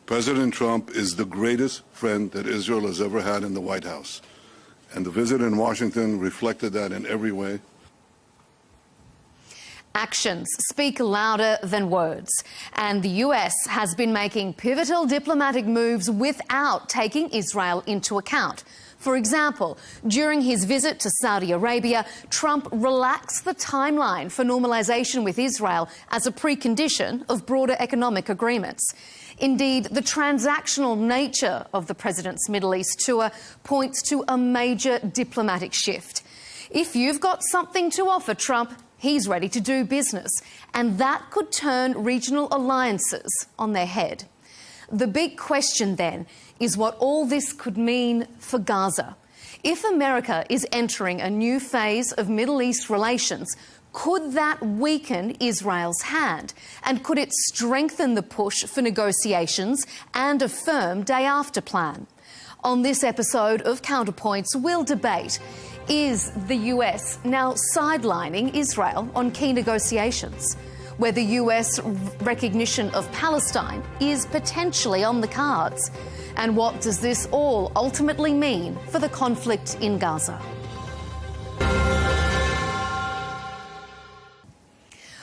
B: President Trump is the greatest friend that Israel has ever had in the White House. And the visit in Washington reflected that in every way.
U: Actions speak louder than words, and the US has been making pivotal diplomatic moves without taking Israel into account. For example, during his visit to Saudi Arabia, Trump relaxed the timeline for normalization with Israel as a precondition of broader economic agreements. Indeed, the transactional nature of the president's Middle East tour points to a major diplomatic shift. If you've got something to offer Trump, he's ready to do business, and that could turn regional alliances on their head. The big question then is what all this could mean for Gaza. If America is entering a new phase of Middle East relations, could that weaken Israel's hand? And could it strengthen the push for negotiations and a firm day-after plan? On this episode of Counterpoints, we'll debate, is the US now sidelining Israel on key negotiations? Whether US recognition of Palestine is potentially on the cards? And what does this all ultimately mean for the conflict in Gaza?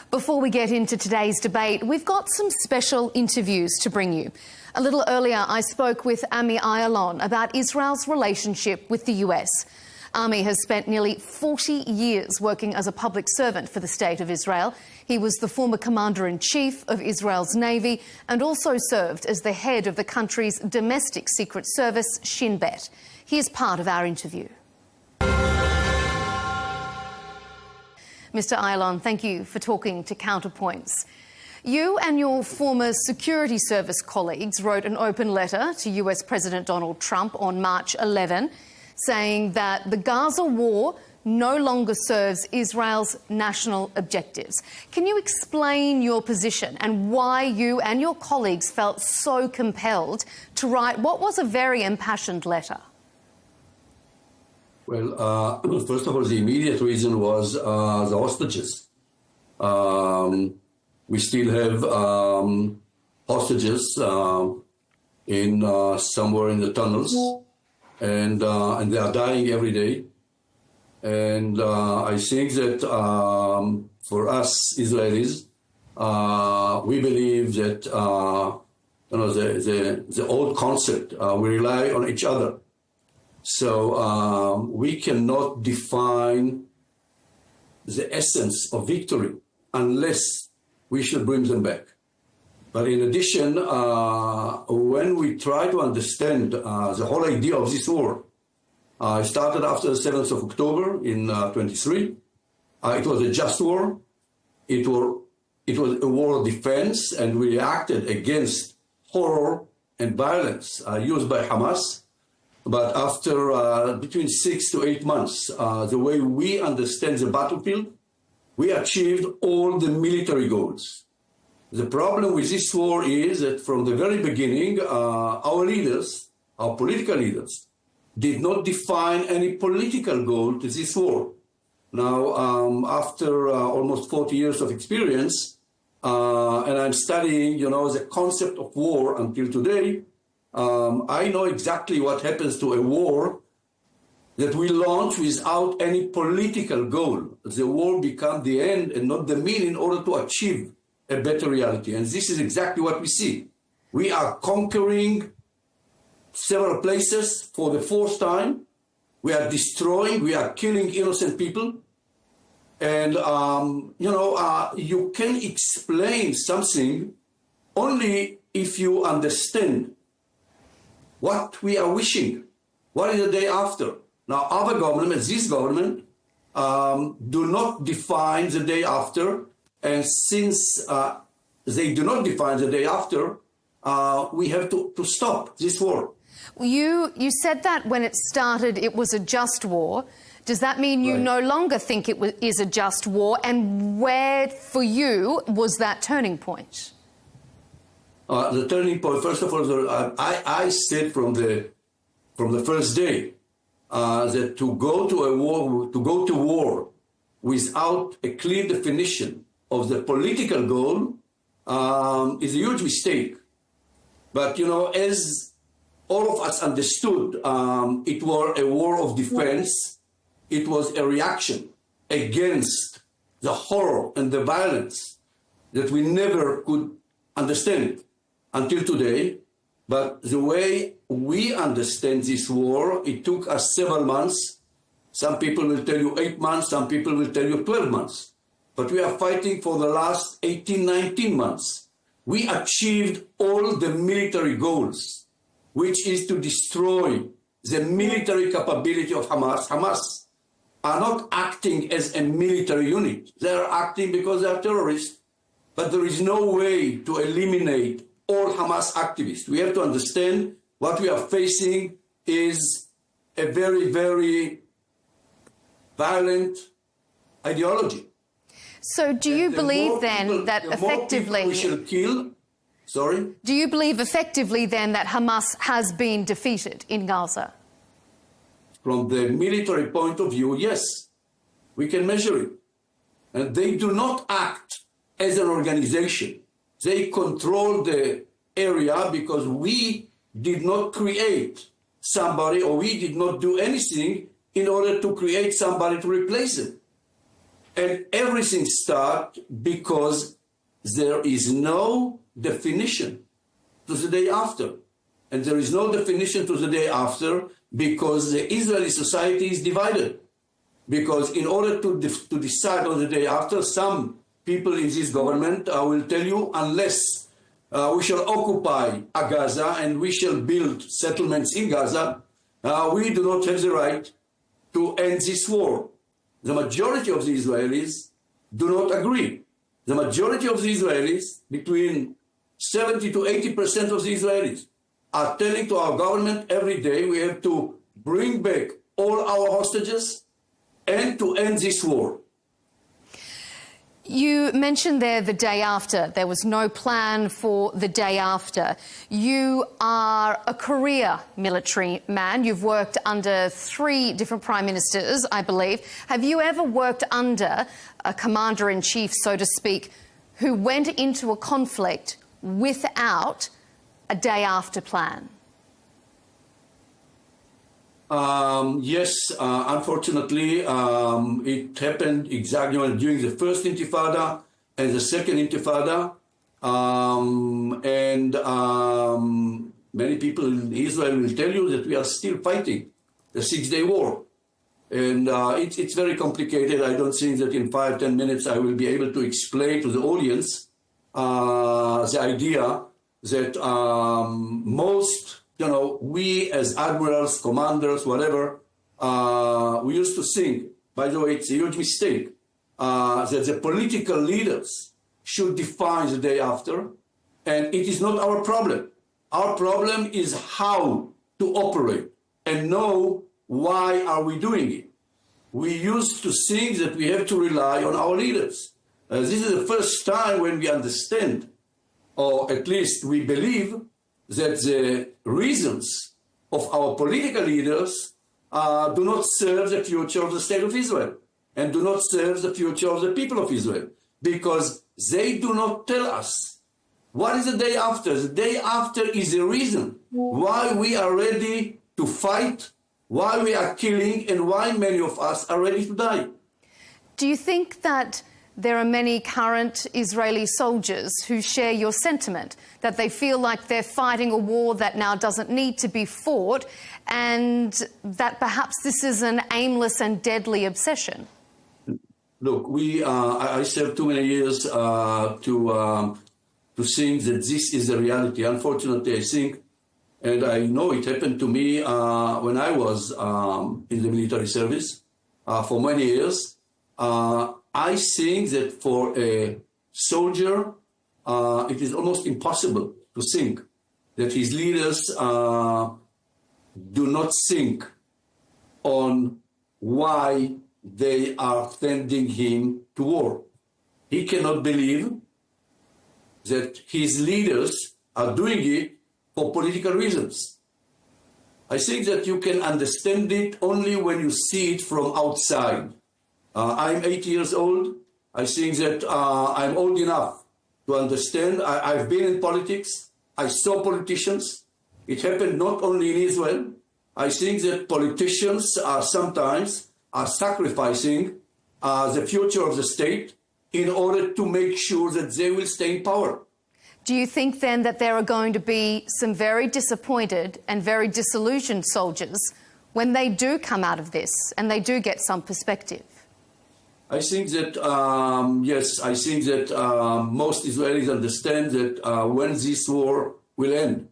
U: Before we get into today's debate, we've got some special interviews to bring you. A little earlier, I spoke with Ami Ayalon about Israel's relationship with the US. Ami has spent nearly 40 years working as a public servant for the State of Israel. He was the former Commander-in-Chief of Israel's Navy and also served as the head of the country's domestic secret service, Shin Bet. Here's part of our interview. Mr. Ayalon, thank you for talking to Counterpoints. You and your former security service colleagues wrote an open letter to US President Donald Trump on March 11, saying that the Gaza war no longer serves Israel's national objectives. Can you explain your position and why you and your colleagues felt so compelled to write what was a very impassioned letter?
V: Well, first of all, the immediate reason was the hostages. We still have hostages in somewhere in the tunnels, and they are dying every day. And I think that for us Israelis, we believe that the old concept, we rely on each other. So we cannot define the essence of victory unless we should bring them back. But in addition, when we try to understand the whole idea of this war, it started after the 7th of October in 23. It was a just war. It was a war of defense, and we reacted against horror and violence used by Hamas. But after between 6 to 8 months, the way we understand the battlefield, we achieved all the military goals. The problem with this war is that from the very beginning, our leaders, our political leaders, did not define any political goal to this war. Now, after almost 40 years of experience, and I'm studying, the concept of war until today, I know exactly what happens to a war that we launch without any political goal. The war becomes the end and not the mean in order to achieve a better reality. And this is exactly what we see. We are conquering several places for the fourth time. We are destroying, we are killing innocent people. And, you can explain something only if you understand what we are wishing. What is the day after? Now, other governments, this government, do not define the day after. And since they do not define the day after, we have to stop this war.
U: You said that when it started, it was a just war. Does that mean you no longer think it is a just war? And where, for you, was that turning point?
V: The turning point, first of all, I said from the first day that to go to war without a clear definition of the political goal is a huge mistake. But, you know, as all of us understood, it was a war of defense. It was a reaction against the horror and the violence that we never could understand until today. But the way we understand this war, it took us several months. Some people will tell you 8 months, some people will tell you 12 months. But we are fighting for the last 18, 19 months. We achieved all the military goals, which is to destroy the military capability of Hamas. Hamas are not acting as a military unit. They are acting because they are terrorists. But there is no way to eliminate all Hamas activists. We have to understand what we are facing is a very, very violent ideology.
U: So do you believe then that effectively...
V: we shall kill? Sorry?
U: Do you believe effectively then that Hamas has been defeated in Gaza?
V: From the military point of view, yes. We can measure it. And they do not act as an organization. They control the area because we did not create somebody, or we did not do anything in order to create somebody to replace it. And everything starts because there is no definition to the day after. And there is no definition to the day after because the Israeli society is divided. Because in order to decide on the day after, some people in this government will tell you, unless we shall occupy Gaza and we shall build settlements in Gaza, we do not have the right to end this war. The majority of the Israelis do not agree. The majority of the Israelis, between 70 to 80% of the Israelis, are telling to our government every day we have to bring back all our hostages and to end this war.
U: You mentioned there the day after. There was no plan for the day after. You are a career military man. You've worked under 3 different prime ministers, I believe. Have you ever worked under a commander-in-chief, so to speak, who went into a conflict without a day after plan?
V: Yes, unfortunately, it happened exactly during the first Intifada and the second Intifada. Many people in Israel will tell you that we are still fighting the 6-day war. And it's very complicated. I don't think that in 5-10 minutes I will be able to explain to the audience the idea that most, we as admirals, commanders, whatever, we used to think, by the way, it's a huge mistake, that the political leaders should define the day after, and it is not our problem. Our problem is how to operate and know why are we doing it. We used to think that we have to rely on our leaders. This is the first time when we understand, or at least we believe, that the reasons of our political leaders do not serve the future of the state of Israel and do not serve the future of the people of Israel, because they do not tell us what is the day after. The day after is the reason why we are ready to fight, why we are killing, and why many of us are ready to die.
U: Do you think that there are many current Israeli soldiers who share your sentiment, that they feel like they're fighting a war that now doesn't need to be fought, and that perhaps this is an aimless and deadly obsession?
V: Look, I served too many years to think that this is the reality. Unfortunately, I think, and I know it happened to me when I was in the military service for many years. I think that for a soldier, it is almost impossible to think that his leaders do not think on why they are sending him to war. He cannot believe that his leaders are doing it for political reasons. I think that you can understand it only when you see it from outside. I'm 80 years old. I think that I'm old enough to understand. I've been in politics. I saw politicians. It happened not only in Israel. I think that politicians are sometimes sacrificing the future of the state in order to make sure that they will stay in power.
U: Do you think then that there are going to be some very disappointed and very disillusioned soldiers when they do come out of this and they do get some perspective?
V: I think that, yes, I think that most Israelis understand that when this war will end,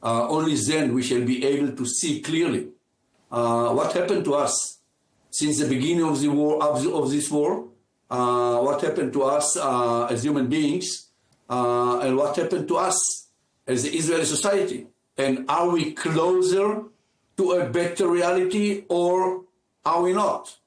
V: only then we shall be able to see clearly what happened to us since the beginning of the war, of this war, what happened to us as human beings, and what happened to us as the Israeli society. And are we closer to a better reality or are we not?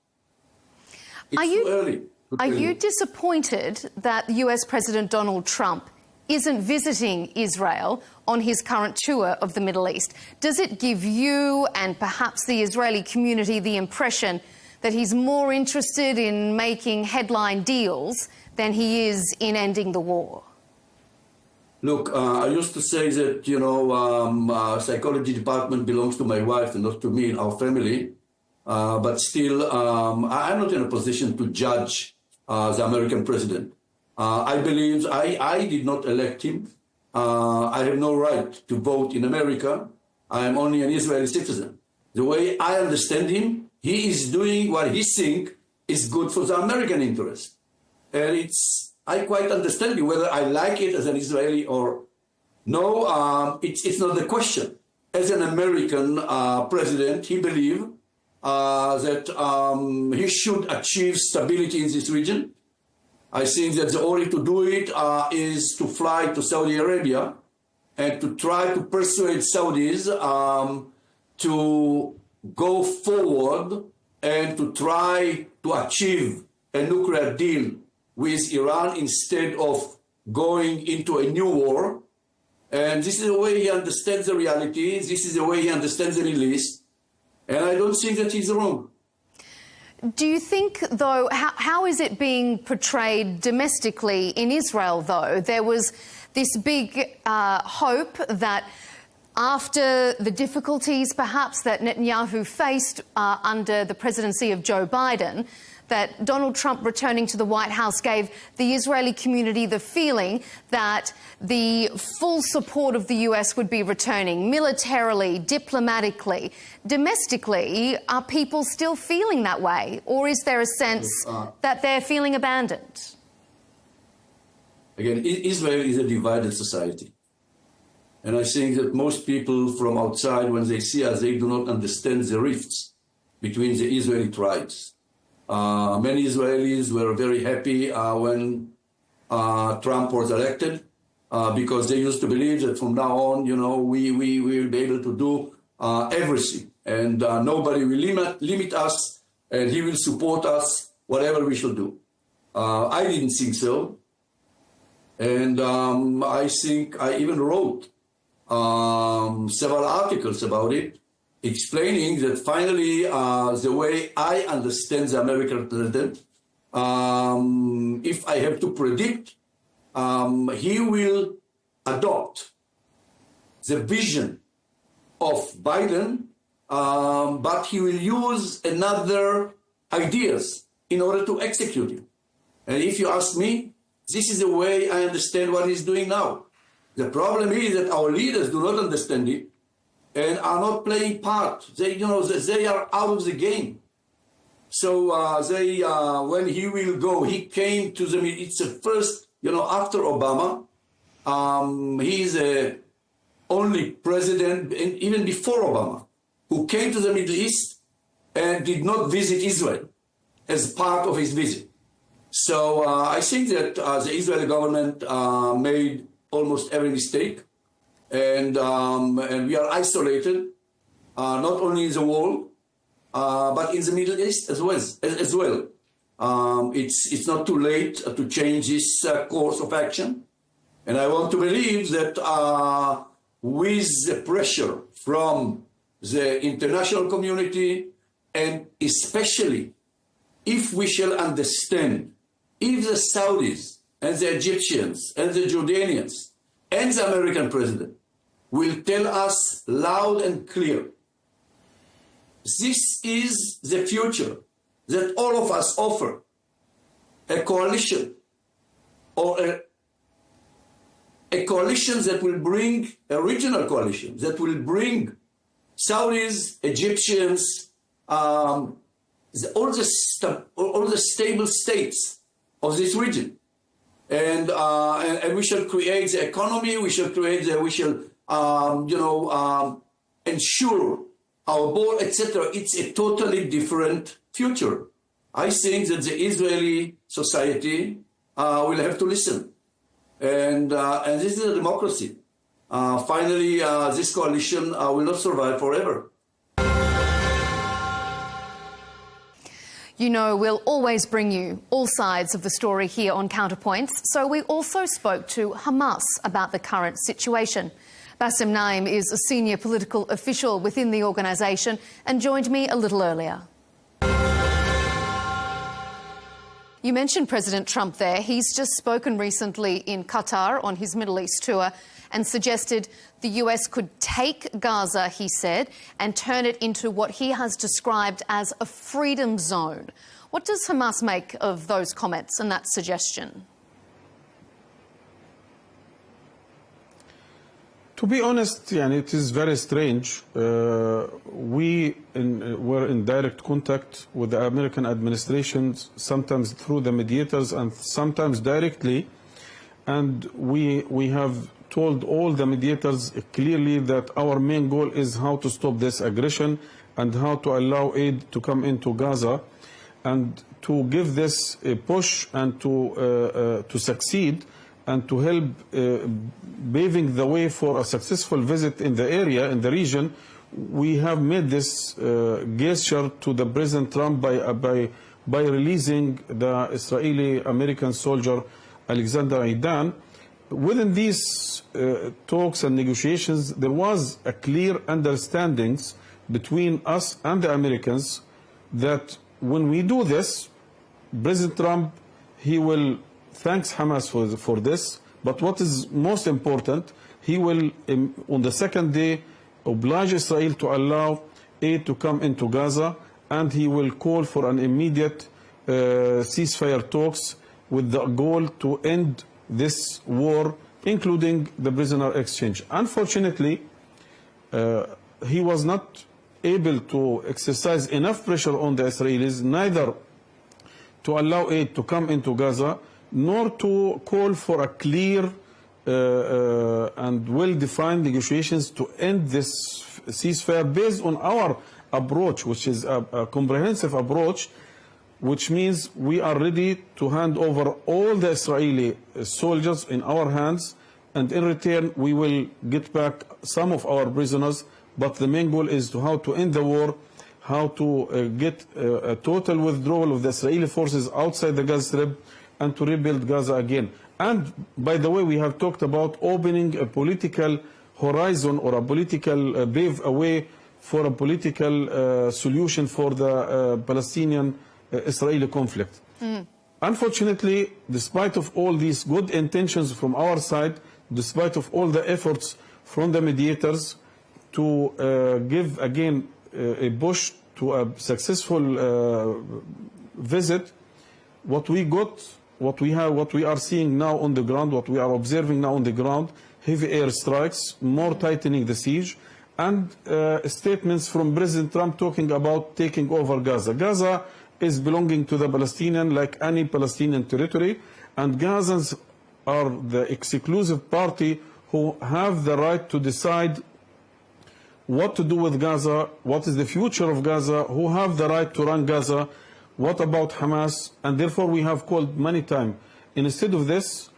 V: It's too early.
U: Are you disappointed that US President Donald Trump isn't visiting Israel on his current tour of the Middle East? Does it give you and perhaps the Israeli community the impression that he's more interested in making headline deals than he is in ending the war?
V: Look, I used to say that, you know, psychology department belongs to my wife and not to me and our family. But still, I'm not in a position to judge the American president. I believe I did not elect him. I have no right to vote in America. I am only an Israeli citizen. The way I understand him, he is doing what he thinks is good for the American interest. And I quite understand you, whether I like it as an Israeli or no, it's not the question. As an American president, he believes that he should achieve stability in this region. I think that the only way to do it is to fly to Saudi Arabia and to try to persuade Saudis to go forward and to try to achieve a nuclear deal with Iran instead of going into a new war. And this is the way he understands the reality. This is the way he understands the Middle East. And I don't think that he's wrong.
U: Do you think, though, how is it being portrayed domestically in Israel, though? There was this big hope that after the difficulties, perhaps, that Netanyahu faced under the presidency of Joe Biden, that Donald Trump returning to the White House gave the Israeli community the feeling that the full support of the US would be returning militarily, diplomatically. Domestically, are people still feeling that way? Or is there a sense that they're feeling abandoned?
V: Again, Israel is a divided society. And I think that most people from outside, when they see us, they do not understand the rifts between the Israeli tribes. Many Israelis were very happy when Trump was elected because they used to believe that from now on, you know, we will be able to do everything and nobody will limit us and he will support us, whatever we should do. I didn't think so. And I think I even wrote several articles about it, explaining that finally, the way I understand the American president, if I have to predict, he will adopt the vision of Biden, but he will use another ideas in order to execute it. And if you ask me, this is the way I understand what he's doing now. The problem is that our leaders do not understand it and are not playing part. They are out of the game. So when he will go, he came to the, it's the first, after Obama, he is the only president, and even before Obama, who came to the Middle East and did not visit Israel as part of his visit. So I think that the Israeli government made almost every mistake, and we are isolated, not only in the world, but in the Middle East as well. It's not too late to change this course of action. And I want to believe that with the pressure from the international community, and especially if we shall understand, if the Saudis and the Egyptians and the Jordanians and the American president will tell us loud and clear, this is the future that all of us offer, a coalition, or a coalition that will bring, a regional coalition that will bring Saudis, Egyptians, all the stable states of this region, and we shall create the economy. We shall ensure our board, etc. It's a totally different future. I think that the Israeli society will have to listen, and this is a democracy. Finally, this coalition will not survive forever.
U: You know, we'll always bring you all sides of the story here on Counterpoints, so we also spoke to Hamas about the current situation. Bassem Naim is a senior political official within the organisation and joined me a little earlier. You mentioned President Trump there. He's just spoken recently in Qatar on his Middle East tour and suggested the US could take Gaza, he said, and turn it into what he has described as a freedom zone. What does Hamas make of those comments and that suggestion?
C: To be honest, it is very strange. We were in direct contact with the American administration, sometimes through the mediators and sometimes directly, and we have told all the mediators clearly that our main goal is how to stop this aggression and how to allow aid to come into Gaza, and to give this a push and to succeed, and to help paving the way for a successful visit in the area, in the region. We have made this gesture to the President Trump by releasing the Israeli-American soldier Alexander Aidan. Within these talks and negotiations, there was a clear understanding between us and the Americans that when we do this, President Trump, he will thanks Hamas for this, but what is most important, he will, on the second day, oblige Israel to allow aid to come into Gaza, and he will call for an immediate ceasefire talks with the goal to end this war, including the prisoner exchange. Unfortunately, he was not able to exercise enough pressure on the Israelis, neither to allow aid to come into Gaza, nor to call for a clear and well-defined negotiations to end this ceasefire based on our approach, which is a comprehensive approach, which means we are ready to hand over all the Israeli soldiers in our hands, and in return we will get back some of our prisoners. But the main goal is how to end the war, how to get a total withdrawal of the Israeli forces outside the Gaza Strip, and to rebuild Gaza again. And by the way, we have talked about opening a political horizon or a political pave a way for a political solution for the Palestinian-Israeli conflict. Unfortunately, despite of all these good intentions from our side, despite of all the efforts from the mediators to give again a push to a successful visit, what we got, what we are seeing now on the ground, what we are observing now on the ground, heavy air strikes, more tightening the siege, and statements from President Trump talking about taking over Gaza. Gaza is belonging to the Palestinian like any Palestinian territory, and Gazans are the exclusive party who have the right to decide what to do with Gaza, what is the future of Gaza, who have the right to run Gaza. What about Hamas? And therefore we have called many times, instead of this,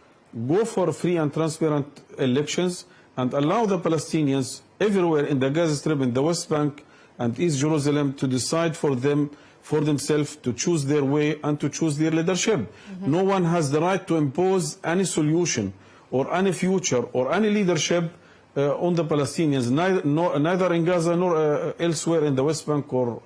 C: go for free and transparent elections and allow the Palestinians everywhere in the Gaza Strip, in the West Bank, and East Jerusalem to decide for themselves, to choose their way and to choose their leadership. No one has the right to impose any solution or any future or any leadership on the Palestinians, neither in Gaza nor elsewhere in the West Bank or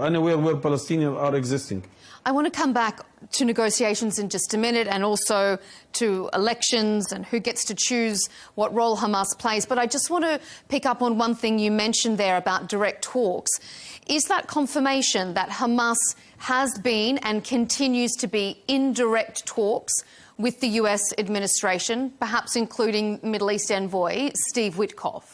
C: anywhere where Palestinians are existing.
U: I want to come back to negotiations in just a minute, and also to elections and who gets to choose what role Hamas plays. But I just want to pick up on one thing you mentioned there about direct talks. Is that confirmation that Hamas has been and continues to be in direct talks with the US administration, perhaps including Middle East envoy Steve Witkoff?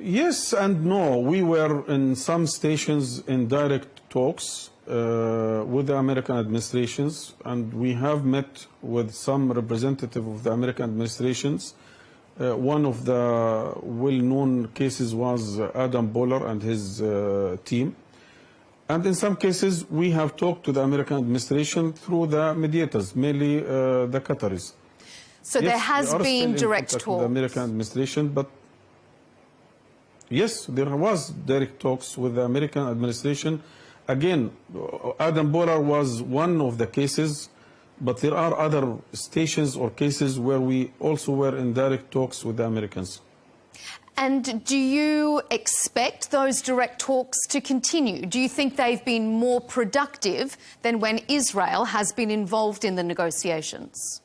C: Yes and no. We were in some stations in direct talks with the American administrations, and we have met with some representative of the American administrations. One of the well-known cases was Adam Boehler and his team. And in some cases, we have talked to the American administration through the mediators, mainly the Qataris.
U: So yes, there has been direct talks
C: with the American administration, but yes, there was direct talks with the American administration. Again, Adam Boehler was one of the cases, but there are other stations or cases where we also were in direct talks with the Americans.
U: And do you expect those direct talks to continue? Do you think they've been more productive than when Israel has been involved in the negotiations?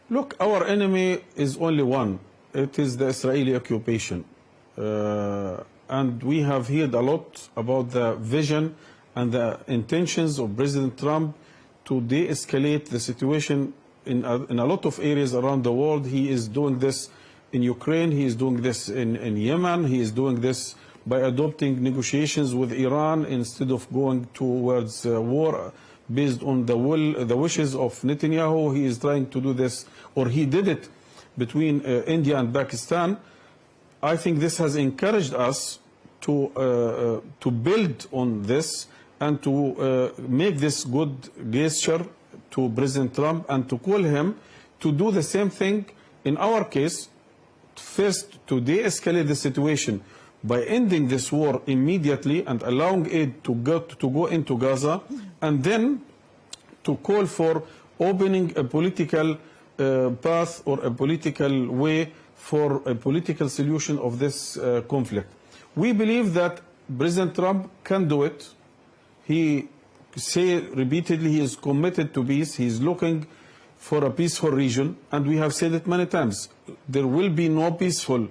C: Look, our enemy is only one. It is the Israeli occupation. And we have heard a lot about the vision and the intentions of President Trump to de-escalate the situation in a lot of areas around the world. He is doing this in Ukraine, he is doing this in Yemen, he is doing this by adopting negotiations with Iran instead of going towards war based on the wishes of Netanyahu. He is trying to do this, or he did it between India and Pakistan. I think this has encouraged us to build on this and to make this good gesture to President Trump and to call him to do the same thing in our case. First, to de-escalate the situation by ending this war immediately and allowing aid to go into Gaza, and then to call for opening a political path or a political way for a political solution of this conflict. We believe that President Trump can do it. He said repeatedly he is committed to peace. He is looking for a peaceful region, and we have said it many times. There will be no peaceful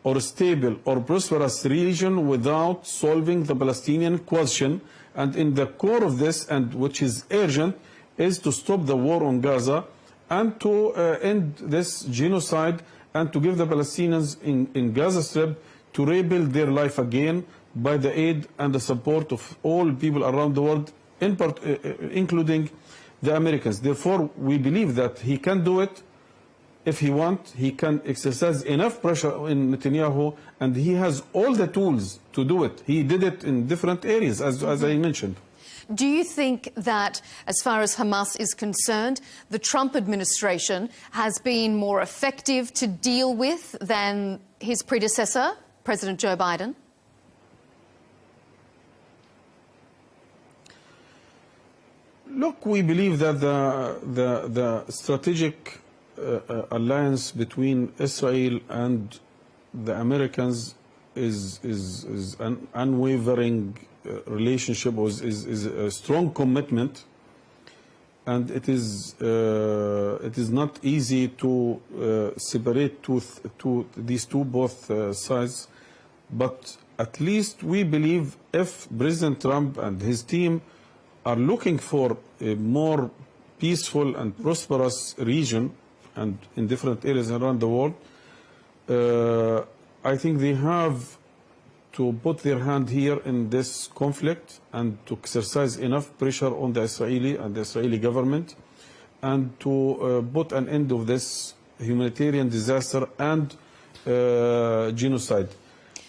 C: or stable or prosperous region without solving the Palestinian question. And in the core of this, and which is urgent, is to stop the war on Gaza and to end this genocide and to give the Palestinians in Gaza Strip to rebuild their life again by the aid and the support of all people around the world, including the Americans. Therefore, we believe that he can do it. If he wants, he can exercise enough pressure on Netanyahu, and he has all the tools to do it. He did it in different areas, as I mentioned.
U: Do you think that, as far as Hamas is concerned, the Trump administration has been more effective to deal with than his predecessor, President Joe Biden?
C: Look, we believe that the strategic alliance between Israel and the Americans is an unwavering relationship, is a strong commitment, and it is not easy to separate these two both sides. But at least we believe if President Trump and his team are looking for a more peaceful and prosperous region and in different areas around the world, I think they have to put their hand here in this conflict and to exercise enough pressure on the Israeli and the Israeli government and to put an end of this humanitarian disaster and genocide.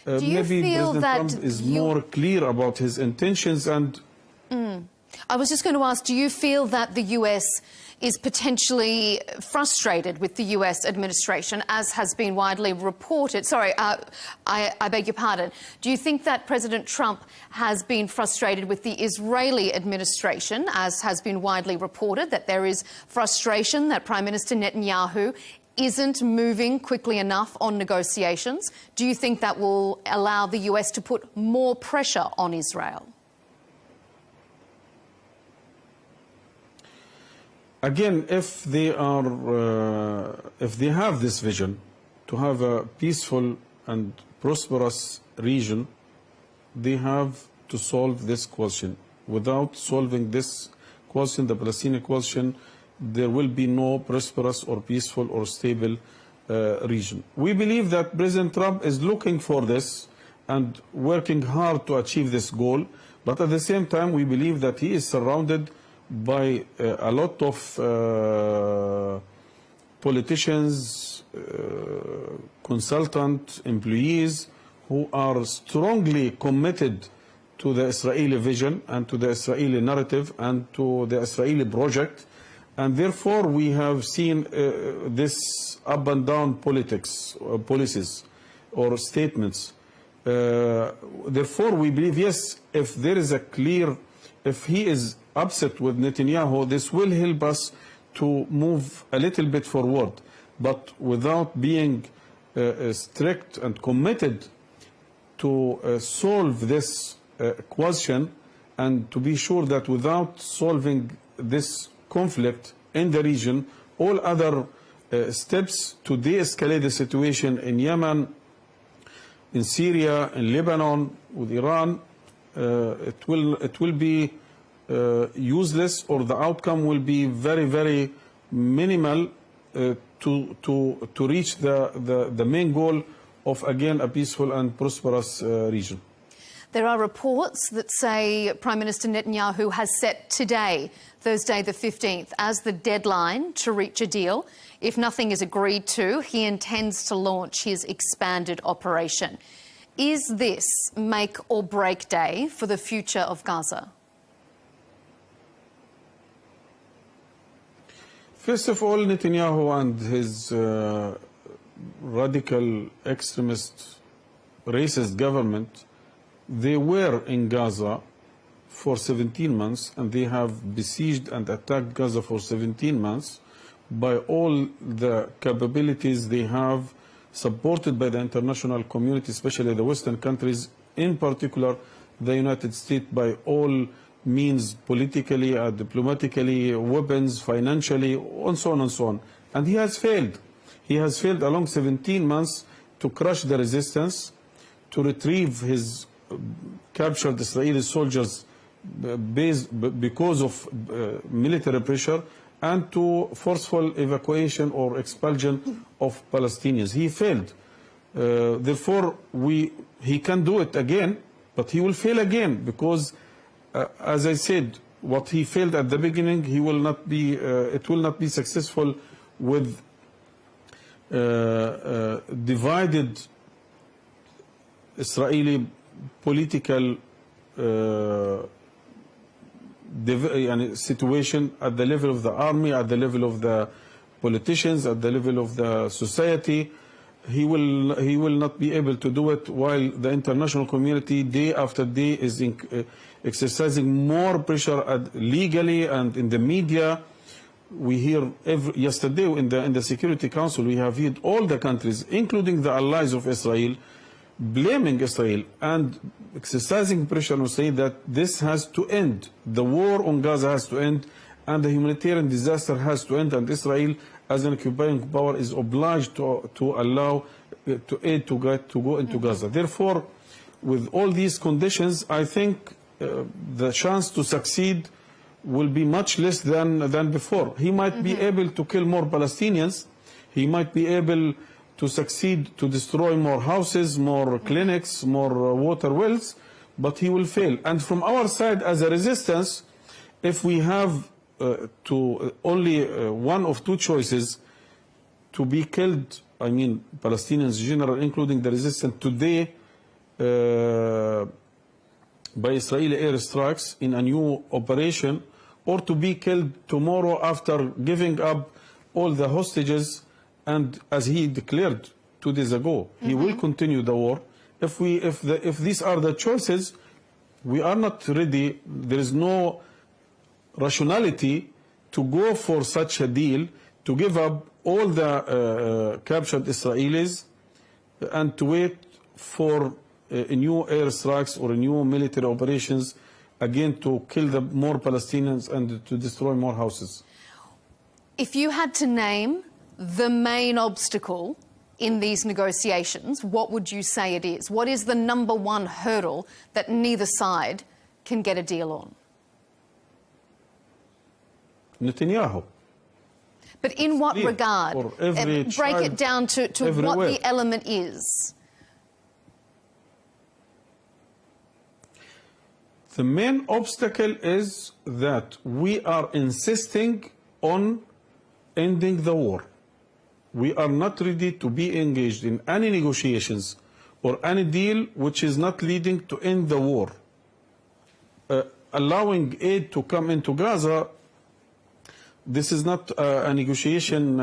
C: Maybe President Trump is more clear about his intentions, and
U: I was just going to ask, do you feel that the US is potentially frustrated with the US administration, as has been widely reported? Sorry, I beg your pardon. Do you think that President Trump has been frustrated with the Israeli administration, as has been widely reported, that there is frustration that Prime Minister Netanyahu isn't moving quickly enough on negotiations? Do you think that will allow the US to put more pressure on Israel?
C: Again, if they have this vision to have a peaceful and prosperous region, they have to solve this question. Without solving this question, the Palestinian question, there will be no prosperous or peaceful or stable region. We believe that President Trump is looking for this and working hard to achieve this goal, but at the same time, we believe that he is surrounded by a lot of politicians, consultants, employees who are strongly committed to the Israeli vision and to the Israeli narrative and to the Israeli project. And therefore, we have seen this up and down policies or statements. Therefore, we believe, yes, if there is a clear, if he is upset with Netanyahu, this will help us to move a little bit forward. But without being strict and committed to solve this question, and to be sure that without solving this conflict in the region, all other steps to de-escalate the situation in Yemen, in Syria, in Lebanon, with Iran, it will be useless, or the outcome will be very, very minimal to reach the main goal of, again, a peaceful and prosperous region.
U: There are reports that say Prime Minister Netanyahu has set today, Thursday the 15th, as the deadline to reach a deal. If nothing is agreed to, he intends to launch his expanded operation. Is this make or break day for the future of Gaza?
C: First of all, Netanyahu and his radical extremist racist government, they were in Gaza for 17 months, and they have besieged and attacked Gaza for 17 months by all the capabilities they have, supported by the international community, especially the Western countries, in particular the United States, by all means, politically, diplomatically, weapons, financially, and so on and so on. And he has failed. He has failed along 17 months to crush the resistance, to retrieve his captured Israeli soldiers because of military pressure, and to forceful evacuation or expulsion of Palestinians. He failed. Therefore, he can do it again, but he will fail again, because as I said, what he failed at the beginning, he will not be. It will not be successful with divided Israeli political situation at the level of the army, at the level of the politicians, at the level of the society. He will not be able to do it, while the international community day after day is exercising more pressure legally and in the media. We hear yesterday in the Security Council, we have heard all the countries, including the allies of Israel, blaming Israel and exercising pressure on Israel that this has to end. The war on Gaza has to end, and the humanitarian disaster has to end, and Israel, as an occupying power, is obliged to allow aid to go into Gaza. Therefore, with all these conditions, I think the chance to succeed will be much less than before. He might be able to kill more Palestinians. He might be able to succeed to destroy more houses, more clinics, more water wells, but he will fail. And from our side, as a resistance, if we have to only one of two choices, to be killed, I mean Palestinians in general, including the resistance today, by Israeli airstrikes in a new operation, or to be killed tomorrow after giving up all the hostages. And as he declared 2 days ago, he will continue the war. If these are the choices, we are not ready. There is no rationality to go for such a deal, to give up all the captured Israelis and to wait for new airstrikes or new military operations, again to kill more Palestinians and to destroy more houses.
U: If you had to name the main obstacle in these negotiations, what would you say it is? What is the number one hurdle that neither side can get a deal on?
C: Netanyahu.
U: But in what regard? Break it down to what the element is.
C: The main obstacle is that we are insisting on ending the war. We are not ready to be engaged in any negotiations or any deal which is not leading to end the war. Allowing aid to come into Gaza, this is not a negotiation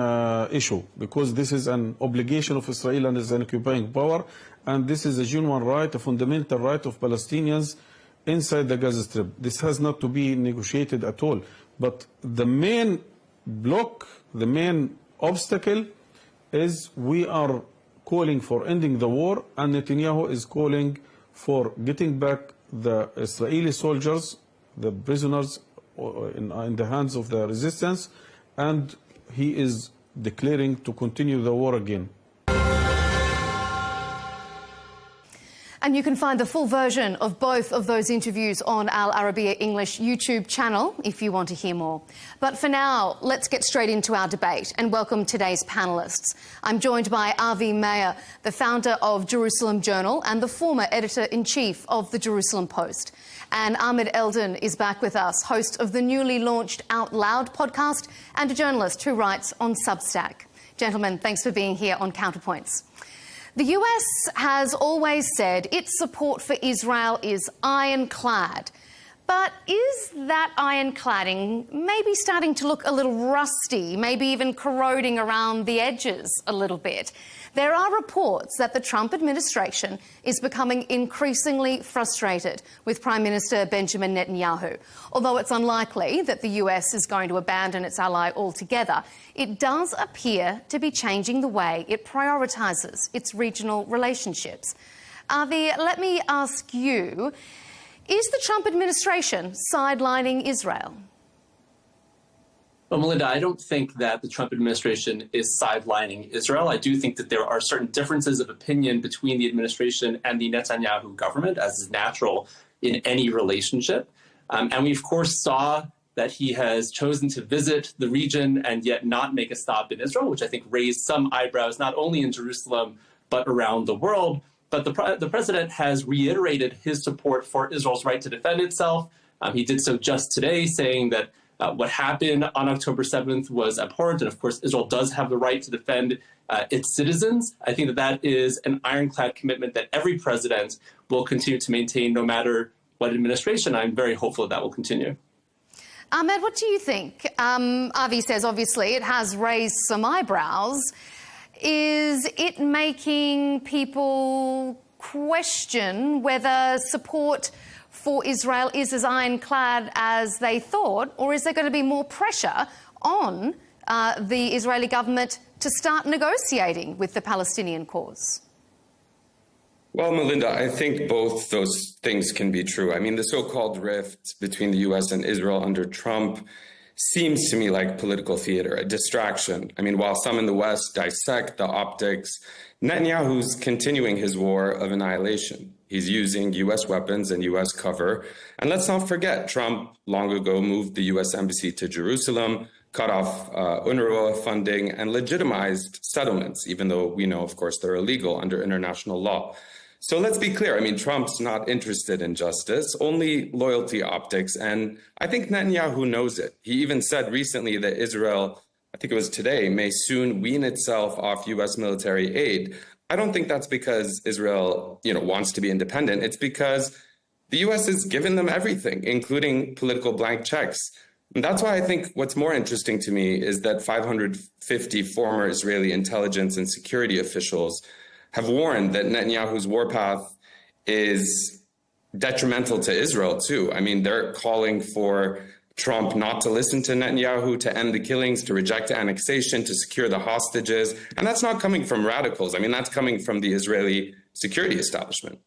C: issue, because this is an obligation of Israel and is an occupying power, and this is a genuine right, a fundamental right of Palestinians inside the Gaza Strip. This has not to be negotiated at all. But the main block, the main obstacle is we are calling for ending the war, and Netanyahu is calling for getting back the Israeli soldiers, the prisoners in the hands of the resistance, and he is declaring to continue the war again.
U: And you can find the full version of both of those interviews on our Arabiya English YouTube channel if you want to hear more. But for now, let's get straight into our debate and welcome today's panellists. I'm joined by Avi Meir, the founder of Jerusalem Journal and the former editor-in-chief of the Jerusalem Post. And Ahmed Eldon is back with us, host of the newly launched Out Loud podcast and a journalist who writes on Substack. Gentlemen, thanks for being here on Counterpoints. The US has always said its support for Israel is ironclad. But is that ironcladding maybe starting to look a little rusty, maybe even corroding around the edges a little bit? There are reports that the Trump administration is becoming increasingly frustrated with Prime Minister Benjamin Netanyahu. Although it's unlikely that the US is going to abandon its ally altogether, it does appear to be changing the way it prioritises its regional relationships. Avi, let me ask you, is the Trump administration sidelining Israel?
D: Well, Melinda, I don't think that the Trump administration is sidelining Israel. I do think that there are certain differences of opinion between the administration and the Netanyahu government, as is natural in any relationship. And we, of course, saw that he has chosen to visit the region and yet not make a stop in Israel, which I think raised some eyebrows, not only in Jerusalem, but around the world. But the president has reiterated his support for Israel's right to defend itself. He did so just today, saying that what happened on October 7th was abhorrent. And of course, Israel does have the right to defend its citizens. I think that that is an ironclad commitment that every president will continue to maintain no matter what administration. I'm very hopeful that will continue.
U: Ahmed, what do you think? Avi says, obviously, it has raised some eyebrows. Is it making people question whether support for Israel is as ironclad as they thought, or is there going to be more pressure on the Israeli government to start negotiating with the Palestinian cause?
E: Well, Melinda, I think both those things can be true. I mean, the so-called rift between the U.S. and Israel under Trump seems to me like political theater, a distraction. I mean, while some in the West dissect the optics, Netanyahu's continuing his war of annihilation. He's using U.S. weapons and U.S. cover. And let's not forget, Trump long ago moved the U.S. embassy to Jerusalem, cut off UNRWA funding, and legitimized settlements, even though we know, of course, they're illegal under international law. So let's be clear. I mean, Trump's not interested in justice, only loyalty optics. And I think Netanyahu knows it. He even said recently that Israel, I think it was today, may soon wean itself off U.S. military aid. I don't think that's because Israel, wants to be independent. It's because the U.S. has given them everything, including political blank checks. And that's why I think what's more interesting to me is that 550 former Israeli intelligence and security officials have warned that Netanyahu's warpath is detrimental to Israel, too. I mean, they're calling for Trump not to listen to Netanyahu, to end the killings, to reject annexation, to secure the hostages. And that's not coming from radicals. I mean, that's coming from the Israeli security establishment.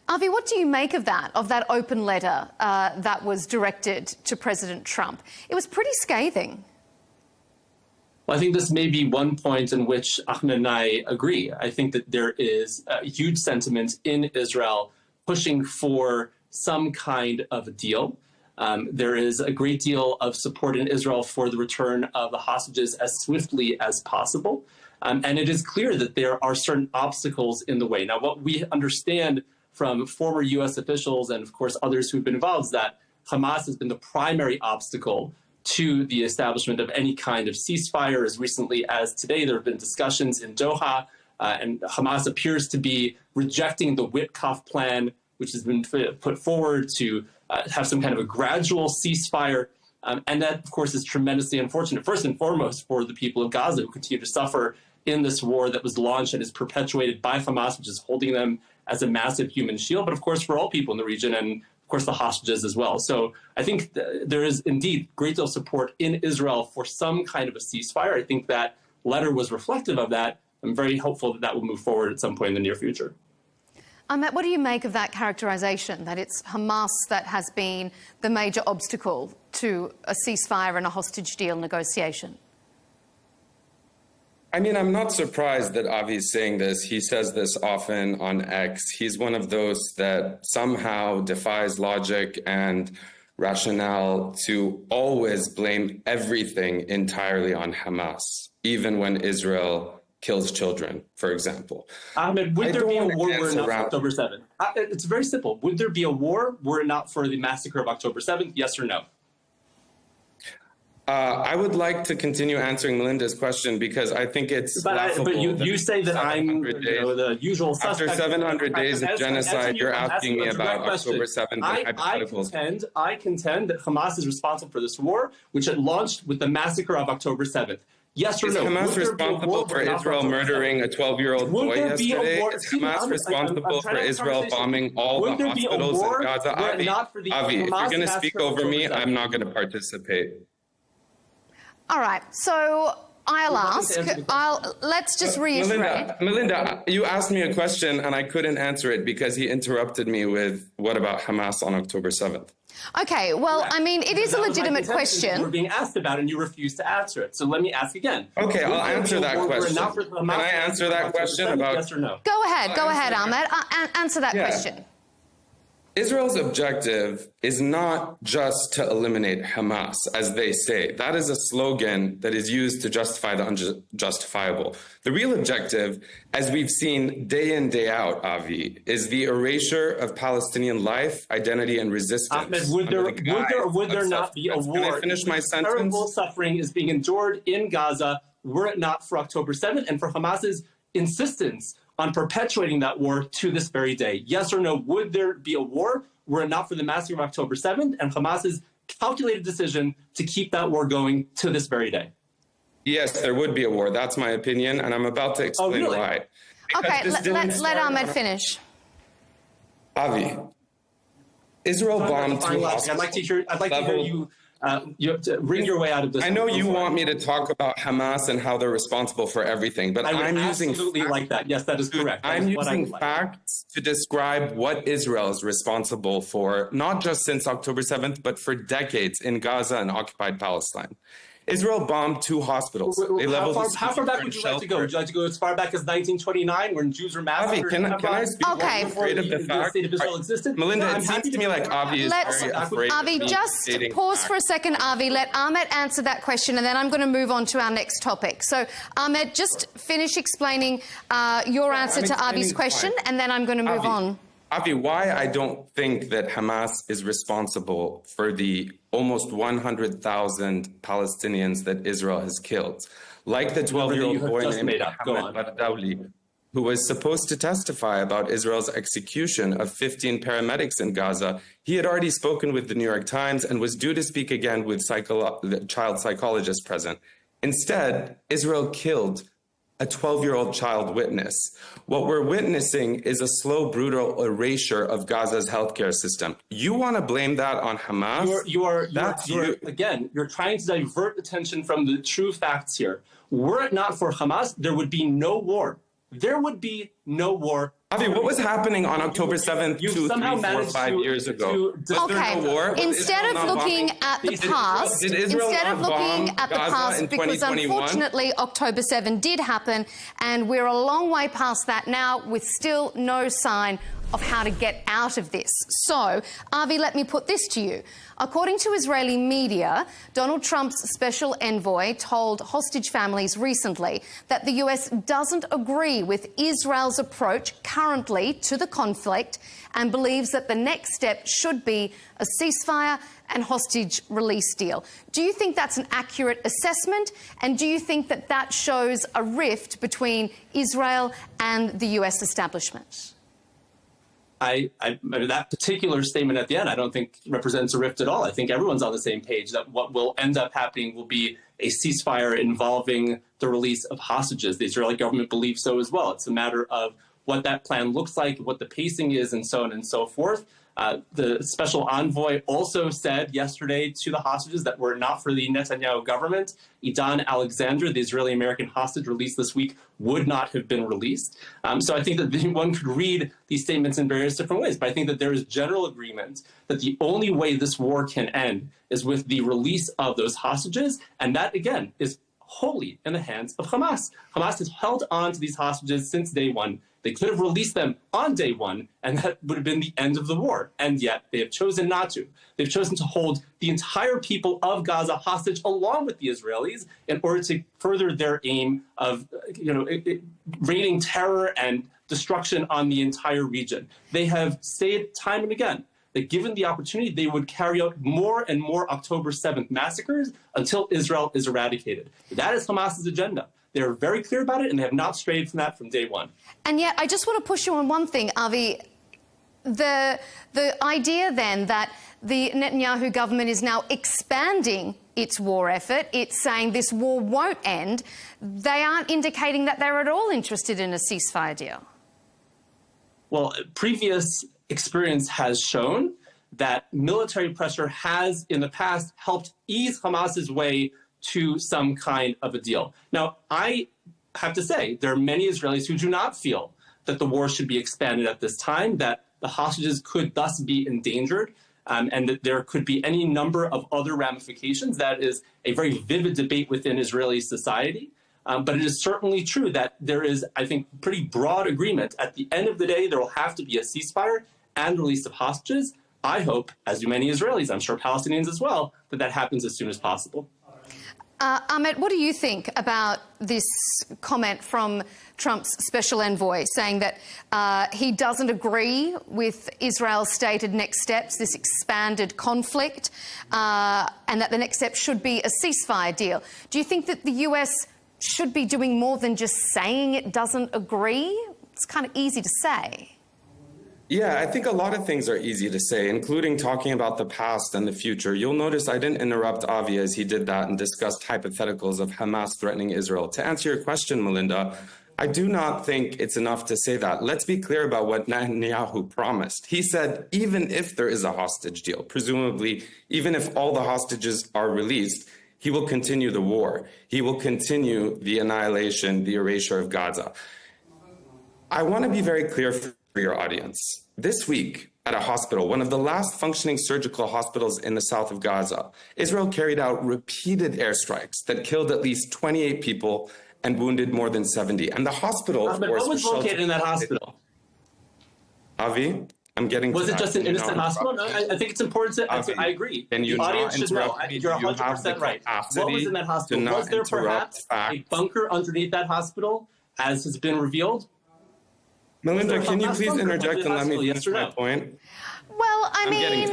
U: Avi, what do you make of that open letter that was directed to President Trump? It was pretty scathing.
D: Well, I think this may be one point in which Ahmed and I agree. I think that there is a huge sentiment in Israel pushing for some kind of a deal. There is a great deal of support in Israel for the return of the hostages as swiftly as possible. And it is clear that there are certain obstacles in the way. Now, what we understand from former U.S. officials and, of course, others who've been involved is that Hamas has been the primary obstacle to the establishment of any kind of ceasefire. As recently as today, there have been discussions in Doha, and Hamas appears to be rejecting the Witkoff plan, which has been put forward to have some kind of a gradual ceasefire. And that, of course, is tremendously unfortunate, first and foremost, for the people of Gaza who continue to suffer in this war that was launched and is perpetuated by Hamas, which is holding them as a massive human shield, but of course for all people in the region and of course the hostages as well. So I think there is indeed great deal of support in Israel for some kind of a ceasefire. I think that letter was reflective of that. I'm very hopeful that that will move forward at some point in the near future.
U: Ahmed, what do you make of that characterisation, that it's Hamas that has been the major obstacle to a ceasefire and a hostage deal negotiation?
E: I mean, I'm not surprised that Avi's saying this. He says this often on X. He's one of those that somehow defies logic and rationale to always blame everything entirely on Hamas, even when Israel kills children, for example.
D: Ahmed, would there be a war were it not for October 7th? It's very simple. Would there be a war were it not for the massacre of October 7th? Yes or no?
E: I would like to continue answering Melinda's question because I think it's laughable.
D: But you say that I'm the usual suspect.
E: After 700 days of genocide, you're asking me about October 7th and hypotheticals.
D: I contend that Hamas is responsible for this war, which it launched with the massacre of October 7th. Yes or no?
E: Is Hamas responsible for Israel murdering a 12-year-old boy yesterday? Is Hamas responsible for Israel bombing all the hospitals in Gaza? Avi, if you're going to speak over me, I'm not going to participate.
U: All right, so I'll ask. Let's just reiterate.
E: Melinda, you asked me a question and I couldn't answer it because he interrupted me with, what about Hamas on October 7th?
U: Okay, well, I mean, it is a legitimate question.
D: You were being asked about and you refused to answer it. So let me ask again.
E: Okay, I'll answer that question. Can I answer that question about...
D: Yes or no?
U: Go ahead, Ahmed. Answer that question.
E: Israel's objective is not just to eliminate Hamas, as they say. That is a slogan that is used to justify the unjustifiable. The real objective, as we've seen day in, day out, Avi, is the erasure of Palestinian life, identity, and resistance.
D: Ahmed, would there not be a war?
E: Can I finish my sentence?
D: Terrible suffering is being endured in Gaza were it not for October 7th and for Hamas's insistence on perpetuating that war to this very day. Yes or no, would there be a war were it not for the massacre of October 7th and Hamas's calculated decision to keep that war going to this very day?
E: Yes, there would be a war. That's my opinion, and I'm about to explain why.
U: Okay, let Ahmed finish.
E: Avi, Israel bombed two hospitals.
D: I'd like to hear you. You have to wring your way out of this.
E: I know you want me to talk about Hamas and how they're responsible for everything, but I'm using
D: absolutely like that. Yes, that is correct.
E: I'm using facts to describe what Israel is responsible for, not just since October 7th, but for decades in Gaza and occupied Palestine. Israel bombed two hospitals.
D: How far back would you like to go? Would you like to go as far back as 1929 when Jews were massacred?
E: Avi, can I speak afraid of the fact?
D: State of Israel existed?
E: Melinda, it seems to me like Avi is very afraid.
U: Avi, just pause for a second, Avi. Let Ahmed answer that question, and then I'm going to move on to our next topic. So, Ahmed, just finish explaining your answer to Avi's question, and then I'm going to move on.
E: Avi, why I don't think that Hamas is responsible for the almost 100,000 Palestinians that Israel has killed. Like the 12-year-old boy named Mohammed Bardawli. who was supposed to testify about Israel's execution of 15 paramedics in Gaza, he had already spoken with the New York Times and was due to speak again with the child psychologist present. Instead, Israel killed a 12-year-old child witness. What we're witnessing is a slow, brutal erasure of Gaza's healthcare system. You want to blame that on Hamas?
D: You're trying to divert attention from the true facts here. Were it not for Hamas, there would be no war. There would be no war.
E: Avi, what was happening on October 7th, 2, 3, 4, 5 years ago? Was there no war?
U: Instead of looking at the past, because unfortunately October 7 did happen, and we're a long way past that now with still no sign of how to get out of this. So, Avi, let me put this to you. According to Israeli media, Donald Trump's special envoy told hostage families recently that the US doesn't agree with Israel's approach currently to the conflict and believes that the next step should be a ceasefire and hostage release deal. Do you think that's an accurate assessment? And do you think that that shows a rift between Israel and the US establishment?
D: I mean, that particular statement at the end, I don't think represents a rift at all. I think everyone's on the same page that what will end up happening will be a ceasefire involving the release of hostages. The Israeli government believes so as well. It's a matter of what that plan looks like, what the pacing is, and so on and so forth. The special envoy also said yesterday to the hostages that were not for the Netanyahu government. Idan Alexander, the Israeli-American hostage released this week, would not have been released. So I think that one could read these statements in various different ways, but I think that there is general agreement that the only way this war can end is with the release of those hostages, and that, again, is wholly in the hands of Hamas. Hamas has held on to these hostages since day one. They could have released them on day one, and that would have been the end of the war. And yet they have chosen not to. They've chosen to hold the entire people of Gaza hostage along with the Israelis in order to further their aim of, raining terror and destruction on the entire region. They have said time and again that given the opportunity, they would carry out more and more October 7th massacres until Israel is eradicated. That is Hamas's agenda. They're very clear about it, and they have not strayed from that from day one.
U: And yet, I just want to push you on one thing, Avi. The idea then that the Netanyahu government is now expanding its war effort, it's saying this war won't end, they aren't indicating that they're at all interested in a ceasefire deal.
D: Well, previous experience has shown that military pressure has, in the past, helped ease Hamas's way to some kind of a deal. Now, I have to say, there are many Israelis who do not feel that the war should be expanded at this time, that the hostages could thus be endangered, and that there could be any number of other ramifications. That is a very vivid debate within Israeli society. But it is certainly true that there is, I think, pretty broad agreement. At the end of the day, there will have to be a ceasefire and release of hostages. I hope, as do many Israelis, I'm sure Palestinians as well, that that happens as soon as possible.
U: Ahmed, what do you think about this comment from Trump's special envoy saying that he doesn't agree with Israel's stated next steps, this expanded conflict, and that the next step should be a ceasefire deal? Do you think that the US should be doing more than just saying it doesn't agree? It's kind of easy to say.
E: Yeah, I think a lot of things are easy to say, including talking about the past and the future. You'll notice I didn't interrupt Avi as he did that and discussed hypotheticals of Hamas threatening Israel. To answer your question, Melinda, I do not think it's enough to say that. Let's be clear about what Netanyahu promised. He said, even if there is a hostage deal, presumably, even if all the hostages are released, he will continue the war. He will continue the annihilation, the erasure of Gaza. I want to be very clear for your audience. This week at a hospital, one of the last functioning surgical hospitals in the south of Gaza, Israel carried out repeated airstrikes that killed at least 28 people and wounded more than 70. And the hospital, of course,
D: what was located in that hospital?
E: Avi, I'm getting to that.
D: Was it just an innocent hospital? No, I think it's important to,
E: Avi,
D: I agree.
E: Can you
D: the audience should know. You're 100% right. What was in that hospital? Was there perhaps a bunker underneath that hospital, as has been revealed?
E: Melinda, can you please interject and let me finish my point?
U: Well, I mean,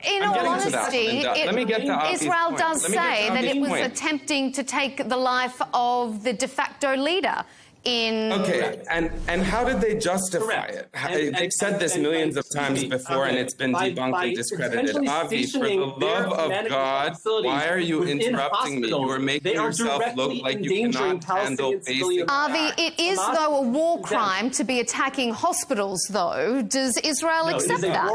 U: in all honesty, Israel does say that it was attempting to take the life of the de facto leader. in...
E: Okay, and how did they justify it? They've said this millions of times before, and it's been debunked and discredited. Avi, for the love of God, why are you interrupting me? You are making yourself look like you cannot handle basic...
U: Avi, it is, though, a war crime to be attacking hospitals, though. Does Israel accept that?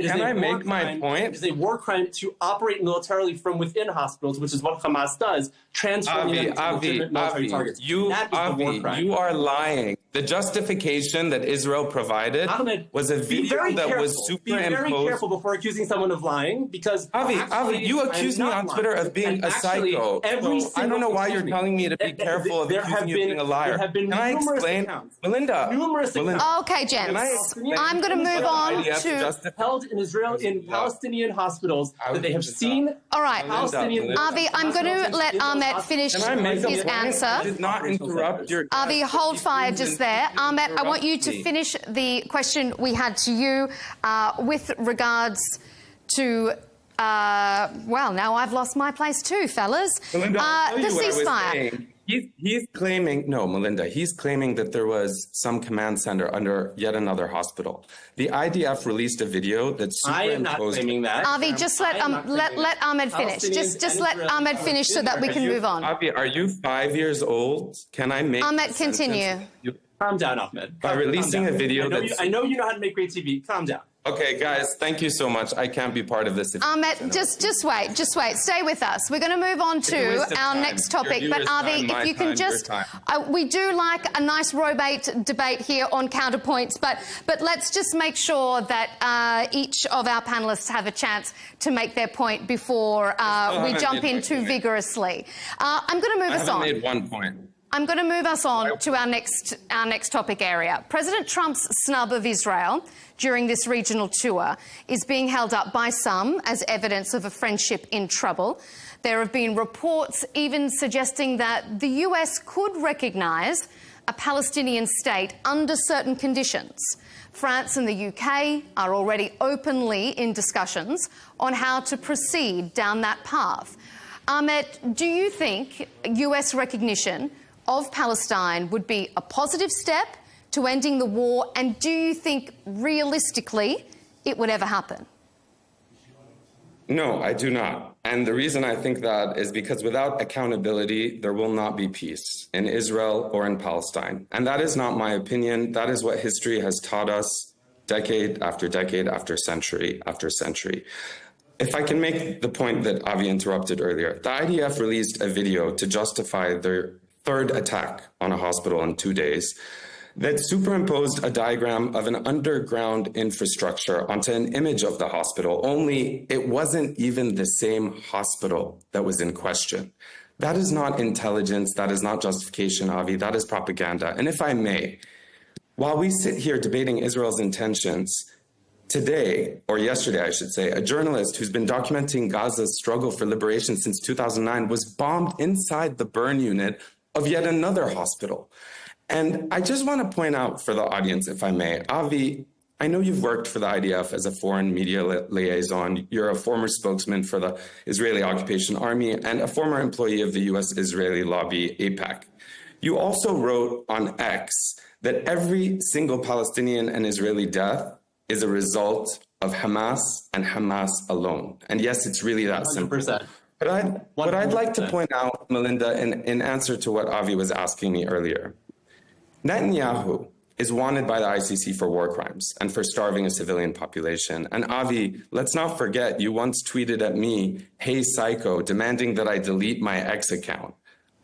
E: Can I make my point?
D: It is a war crime to operate militarily from within hospitals, which is what Hamas does, transforming them into legitimate military targets.
E: You are lying. The justification that Israel provided was a video that was superimposed.
D: Be very careful before accusing someone of lying, because
E: Avi, you accused me on Twitter of being a psycho. I don't know why you're telling me to be careful of accusing you of being a liar. Can I explain? Melinda.
U: Okay, gents. I'm going to move on to...
D: held in Israel in Palestinian hospitals that they have seen.
U: All right, Avi, I'm going to let Ahmet finish his answer.
E: I did not interrupt your...
U: Avi, hold fire just there. Ahmet, I want you to finish the question we had to you with regards to... well, now I've lost my place too, fellas.
E: Melinda,
U: the ceasefire.
E: He's claiming, no, Melinda, he's claiming that there was some command center under yet another hospital. The IDF released a video that superimposed...
D: I am not claiming that.
U: Avi, just let Ahmed finish. Just let Ahmed finish so that we can move on.
E: Avi, are you 5 years old? Can I make...
U: Ahmed, continue.
D: Calm down, Ahmed.
E: By releasing a video
D: I know you know how to make great TV. Calm down.
E: Okay, guys, thank you so much. I can't be part of this.
U: Ahmed, just wait. Stay with us. We're going to move on to our next topic. But Avi, if you can just... we do like a nice robate debate here on Counterpoints, but let's just make sure that each of our panellists have a chance to make their point before we jump in too vigorously. I'm going to move us on.
E: I haven't made one point.
U: I'm going to move us on to our next topic area. President Trump's snub of Israel during this regional tour is being held up by some as evidence of a friendship in trouble. There have been reports even suggesting that the US could recognise a Palestinian state under certain conditions. France and the UK are already openly in discussions on how to proceed down that path. Ahmed, do you think US recognition of Palestine would be a positive step to ending the war, and do you think realistically it would ever happen?
E: No, I do not. And the reason I think that is because without accountability, there will not be peace in Israel or in Palestine. And that is not my opinion. That is what history has taught us decade after decade after century after century. If I can make the point that Avi interrupted earlier, the IDF released a video to justify their third attack on a hospital in 2 days that superimposed a diagram of an underground infrastructure onto an image of the hospital, only it wasn't even the same hospital that was in question. That is not intelligence, that is not justification, Avi, that is propaganda. And if I may, while we sit here debating Israel's intentions, today, or yesterday I should say, a journalist who's been documenting Gaza's struggle for liberation since 2009 was bombed inside the burn unit of yet another hospital. And I just want to point out for the audience, if I may, Avi, I know you've worked for the IDF as a foreign media liaison. You're a former spokesman for the Israeli Occupation Army and a former employee of the US-Israeli lobby, AIPAC. You also wrote on X that every single Palestinian and Israeli death is a result of Hamas and Hamas alone. And yes, it's really that simple. 100%. But what I'd like to point out, Melinda, in answer to what Avi was asking me earlier, Netanyahu is wanted by the ICC for war crimes and for starving a civilian population. And Avi, let's not forget, you once tweeted at me, "Hey, psycho," demanding that I delete my X account.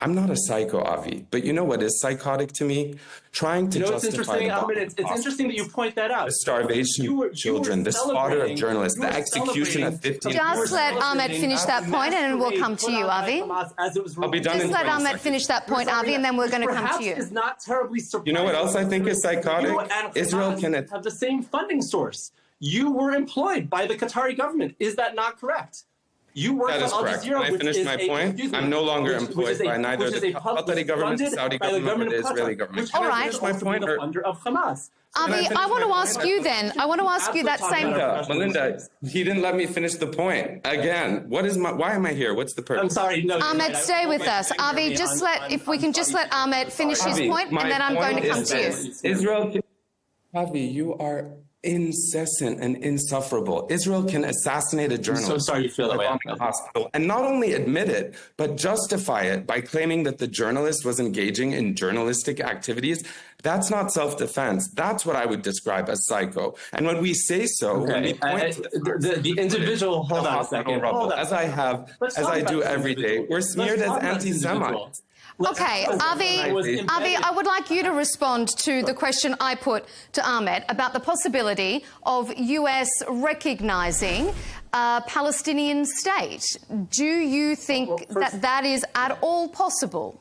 E: I'm not a psycho, Avi, but you know what is psychotic to me? Trying to justify...
D: It's interesting, Ahmed, it's interesting that you point that out.
E: The starvation of children, the slaughter of journalists, the execution of 15...
U: Just let Ahmed finish that point and then we'll come to you, Avi.
E: I'll be done in 20
U: Just let Ahmed
E: seconds.
U: finish that point, Avi, and then we're going to come to you.
D: Is not terribly surprising.
E: You know what else I think is psychotic? Israel can...
D: have the same funding source. You were employed by the Qatari government. Is that not correct? You work
E: That is
D: on Al
E: correct.
D: Jazeera,
E: Can I finish my point? I'm no longer employed by neither the Qatari government, the Saudi government, or the Israeli government.
U: All right.
E: Finish my point?
D: The funder of Hamas.
U: Avi, I want to ask you then. I want to ask you that same.
E: Melinda, he didn't let me finish the point. Again, why am I here? What's the purpose?
D: I'm sorry. No,
U: Ahmed, stay with us. Avi, if we can just let Ahmed finish his point, and then I'm going to come to you.
E: Israel, Avi, you are incessant and insufferable. Israel can assassinate a journalist.
D: I'm so sorry you feel that way.
E: The hospital, and not only admit it, but justify it by claiming that the journalist was engaging in journalistic activities. That's not self-defense. That's what I would describe as psycho. And when we say so, when we point to
D: the individual, hold on a second,
E: as I do every day, we're smeared as anti-Semites.
U: Okay, Avi, I would like you to respond to the question I put to Ahmed about the possibility of US recognizing a Palestinian state. Do you think that is at all possible?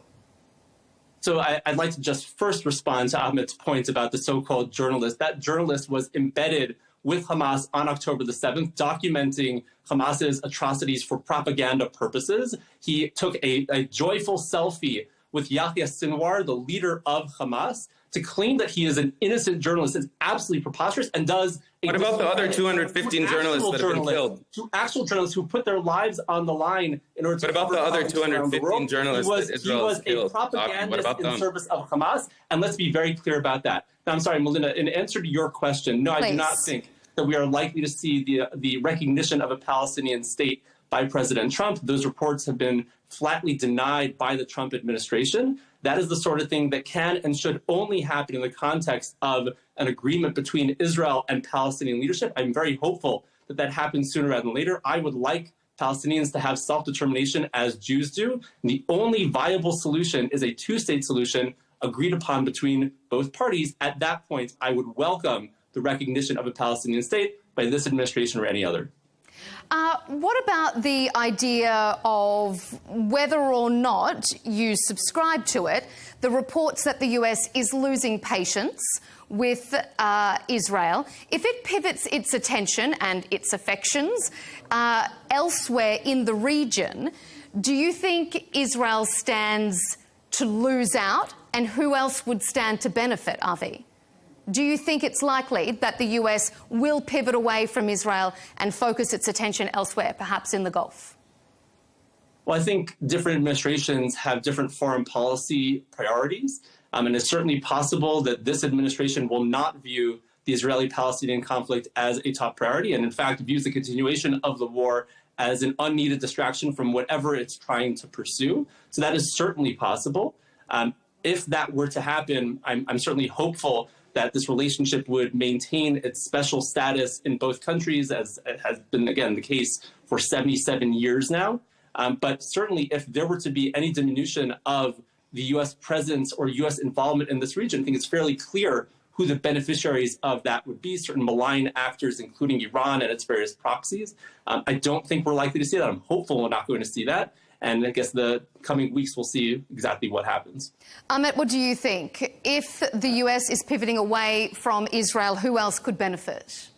D: So I'd like to just first respond to Ahmed's point about the so-called journalist. That journalist was embedded with Hamas on October the 7th, documenting Hamas's atrocities for propaganda purposes. He took a joyful selfie with Yahya Sinwar, the leader of Hamas, to claim that he is an innocent journalist is absolutely preposterous and does...
E: What about the other 215 journalists that have been killed?
D: To actual journalists who put their lives on the line in order to...
E: What about the other 215 journalists that Israel has killed?
D: He was a propagandist in service of Hamas, and let's be very clear about that. Now, I'm sorry, Melinda, in answer to your question, no, I do not think that we are likely to see the recognition of a Palestinian state by President Trump. Those reports have been flatly denied by the Trump administration. That is the sort of thing that can and should only happen in the context of an agreement between Israel and Palestinian leadership. I'm very hopeful that that happens sooner rather than later. I would like Palestinians to have self-determination as Jews do. And the only viable solution is a two-state solution agreed upon between both parties. At that point, I would welcome the recognition of a Palestinian state by this administration or any other.
U: What about the idea of whether or not you subscribe to it, the reports that the US is losing patience with Israel if it pivots its attention and its affections elsewhere in the region? Do you think Israel stands to lose out, and who else would stand to benefit, Avi? Do you think it's likely that the US will pivot away from Israel and focus its attention elsewhere, perhaps in the Gulf?
D: Well, I think different administrations have different foreign policy priorities. And it's certainly possible that this administration will not view the Israeli-Palestinian conflict as a top priority, and in fact views the continuation of the war as an unneeded distraction from whatever it's trying to pursue. So that is certainly possible. If that were to happen, I'm certainly hopeful that this relationship would maintain its special status in both countries, as it has been, again, the case for 77 years now. But certainly, if there were to be any diminution of the U.S. presence or U.S. involvement in this region, I think it's fairly clear who the beneficiaries of that would be, certain malign actors, including Iran and its various proxies. I don't think we're likely to see that. I'm hopeful we're not going to see that. And I guess the coming weeks we'll see exactly what happens.
U: Ahmed, what do you think? If the US is pivoting away from Israel, who else could benefit?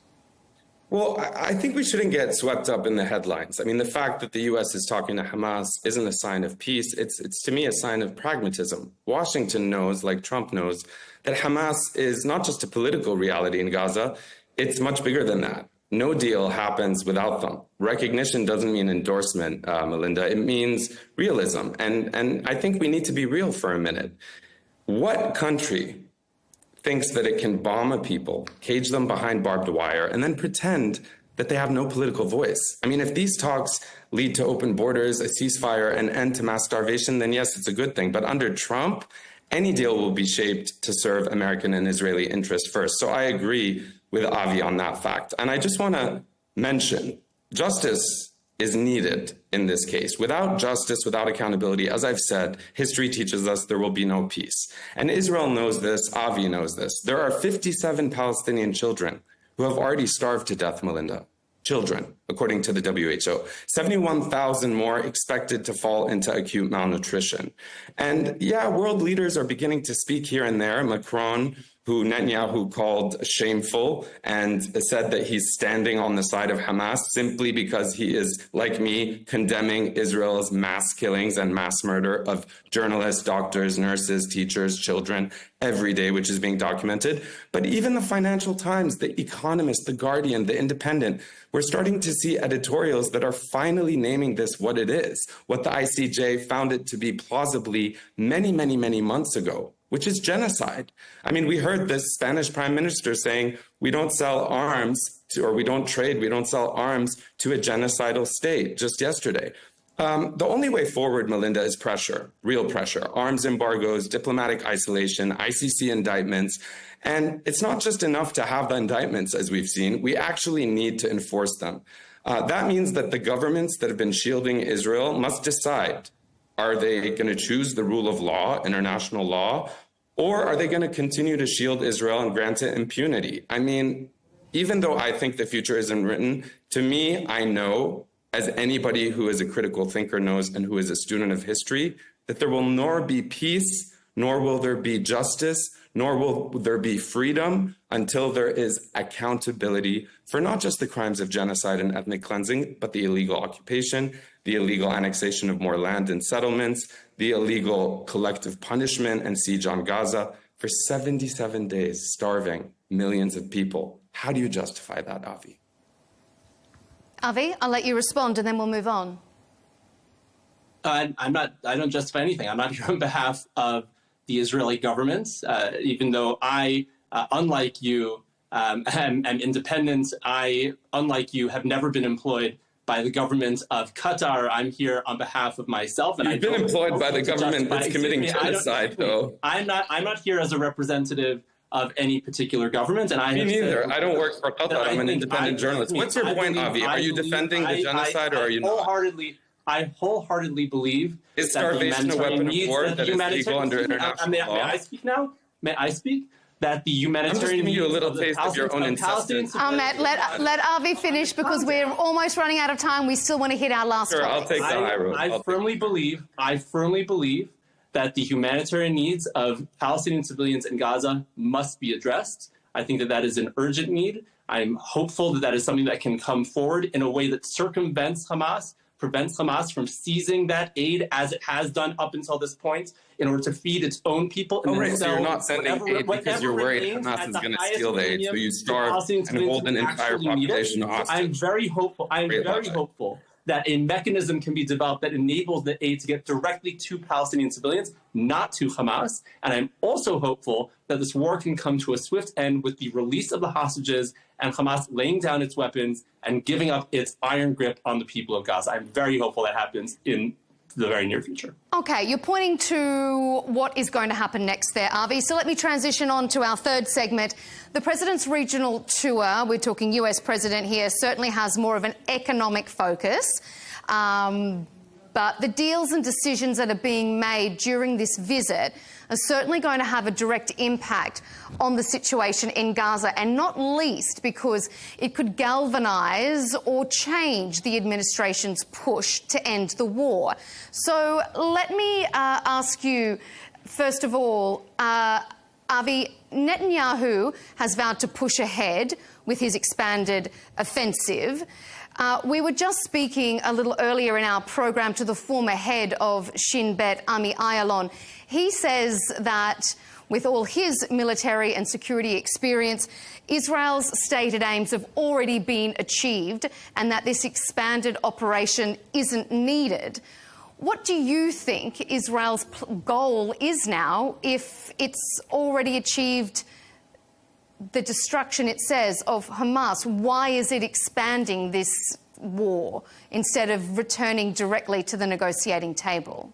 E: Well, I think we shouldn't get swept up in the headlines. I mean, the fact that the U.S. is talking to Hamas isn't a sign of peace. It's to me, a sign of pragmatism. Washington knows, like Trump knows, that Hamas is not just a political reality in Gaza. It's much bigger than that. No deal happens without them. Recognition doesn't mean endorsement, Melinda. It means realism. And I think we need to be real for a minute. What country thinks that it can bomb a people, cage them behind barbed wire, and then pretend that they have no political voice? I mean, if these talks lead to open borders, a ceasefire, and end to mass starvation, then yes, it's a good thing. But under Trump, any deal will be shaped to serve American and Israeli interests first. So I agree with Avi on that fact. And I just want to mention, justice is needed in this case. Without justice, without accountability, as I've said, history teaches us there will be no peace. And Israel knows this, Avi knows this. There are 57 Palestinian children who have already starved to death, Melinda. Children, according to the WHO. 71,000 more expected to fall into acute malnutrition. And yeah, world leaders are beginning to speak here and there. Macron who Netanyahu called shameful and said that he's standing on the side of Hamas simply because he is, like me, condemning Israel's mass killings and mass murder of journalists, doctors, nurses, teachers, children every day, which is being documented. But even the Financial Times, The Economist, The Guardian, The Independent, we're starting to see editorials that are finally naming this what it is, what the ICJ found it to be plausibly many, many, many months ago, which is genocide. I mean, we heard this Spanish prime minister saying, we don't sell arms to, or we don't trade, we don't sell arms to a genocidal state just yesterday. The only way forward, Melinda, is pressure, real pressure, arms embargoes, diplomatic isolation, ICC indictments. And it's not just enough to have the indictments, as we've seen. We actually need to enforce them. That means that the governments that have been shielding Israel must decide, are they going to choose the rule of law, international law, or are they going to continue to shield Israel and grant it impunity? I mean, even though I think the future isn't written, to me, I know, as anybody who is a critical thinker knows and who is a student of history, that there will nor be peace, nor will there be justice, nor will there be freedom until there is accountability for not just the crimes of genocide and ethnic cleansing, but the illegal occupation, the illegal annexation of more land and settlements, the illegal collective punishment and siege on Gaza for 77 days, starving millions of people. How do you justify that, Avi?
U: Avi, I'll let you respond and then we'll move on.
D: I don't justify anything. I'm not here on behalf of the Israeli government, even though I, unlike you, am independent. I, unlike you, have never been employed by the government of Qatar. I'm here on behalf of myself. And
E: You've been employed by the government that's committing genocide, though.
D: I'm not here as a representative of any particular government. And
E: Me neither. I don't work for Qatar. I'm an independent journalist. What's your point, Avi? Are you defending the genocide or are you not?
D: I wholeheartedly believe
E: is starvation a weapon of war that is legal under international law?
D: May I speak now? May I speak? That the humanitarian...
E: I'm just giving you a little taste of your own insistence.
U: Ahmed, let Avi finish because we're almost running out of time. We still want to hit our last
E: Sure,
U: topic.
E: I'll take the high road.
D: I firmly believe that the humanitarian needs of Palestinian civilians in Gaza must be addressed. I think that that is an urgent need. I'm hopeful that that is something that can come forward in a way that circumvents Hamas, prevents Hamas from seizing that aid as it has done up until this point in order to feed its own people.
E: Oh, right, so you're not sending aid because you're worried Hamas is going to steal the aid, so you starve and hold an entire population hostage.
D: I'm very hopeful. I'm very hopeful that a mechanism can be developed that enables the aid to get directly to Palestinian civilians, not to Hamas. And I'm also hopeful that this war can come to a swift end with the release of the hostages and Hamas laying down its weapons and giving up its iron grip on the people of Gaza. I'm very hopeful that happens in the very near future.
U: OK, you're pointing to what is going to happen next there, Avi. So let me transition on to our third segment. The president's regional tour, we're talking US president here, certainly has more of an economic focus. But the deals and decisions that are being made during this visit are certainly going to have a direct impact on the situation in Gaza, and not least because it could galvanise or change the administration's push to end the war. So let me ask you, first of all, Avi, Netanyahu has vowed to push ahead with his expanded offensive. We were just speaking a little earlier in our program to the former head of Shin Bet, Ami Ayalon. He says that with all his military and security experience, Israel's stated aims have already been achieved and that this expanded operation isn't needed. What do you think Israel's goal is now if it's already achieved the destruction, it says, of Hamas? Why is it expanding this war instead of returning directly to the negotiating table?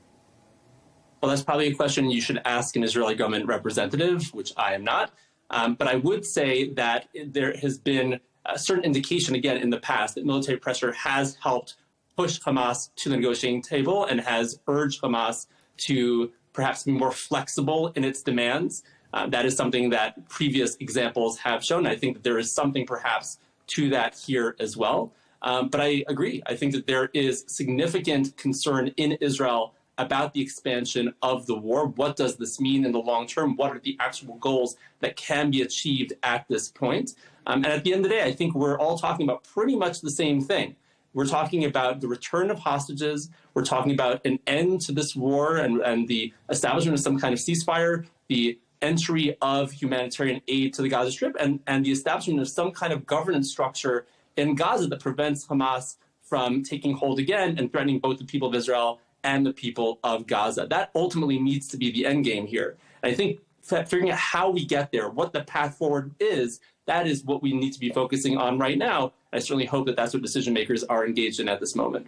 D: Well, that's probably a question you should ask an Israeli government representative, which I am not. But I would say that there has been a certain indication, again, in the past, that military pressure has helped push Hamas to the negotiating table and has urged Hamas to perhaps be more flexible in its demands. That is something that previous examples have shown. I think that there is something perhaps to that here as well. But I agree. I think that there is significant concern in Israel about the expansion of the war. What does this mean in the long term? What are the actual goals that can be achieved at this point? And at the end of the day, I think we're all talking about pretty much the same thing. We're talking about the return of hostages. We're talking about an end to this war and the establishment of some kind of ceasefire, the entry of humanitarian aid to the Gaza Strip, and the establishment of some kind of governance structure in Gaza that prevents Hamas from taking hold again and threatening both the people of Israel and the people of Gaza. That ultimately needs to be the end game here. And I think figuring out how we get there, what the path forward is, that is what we need to be focusing on right now. I certainly hope that that's what decision makers are engaged in at this moment.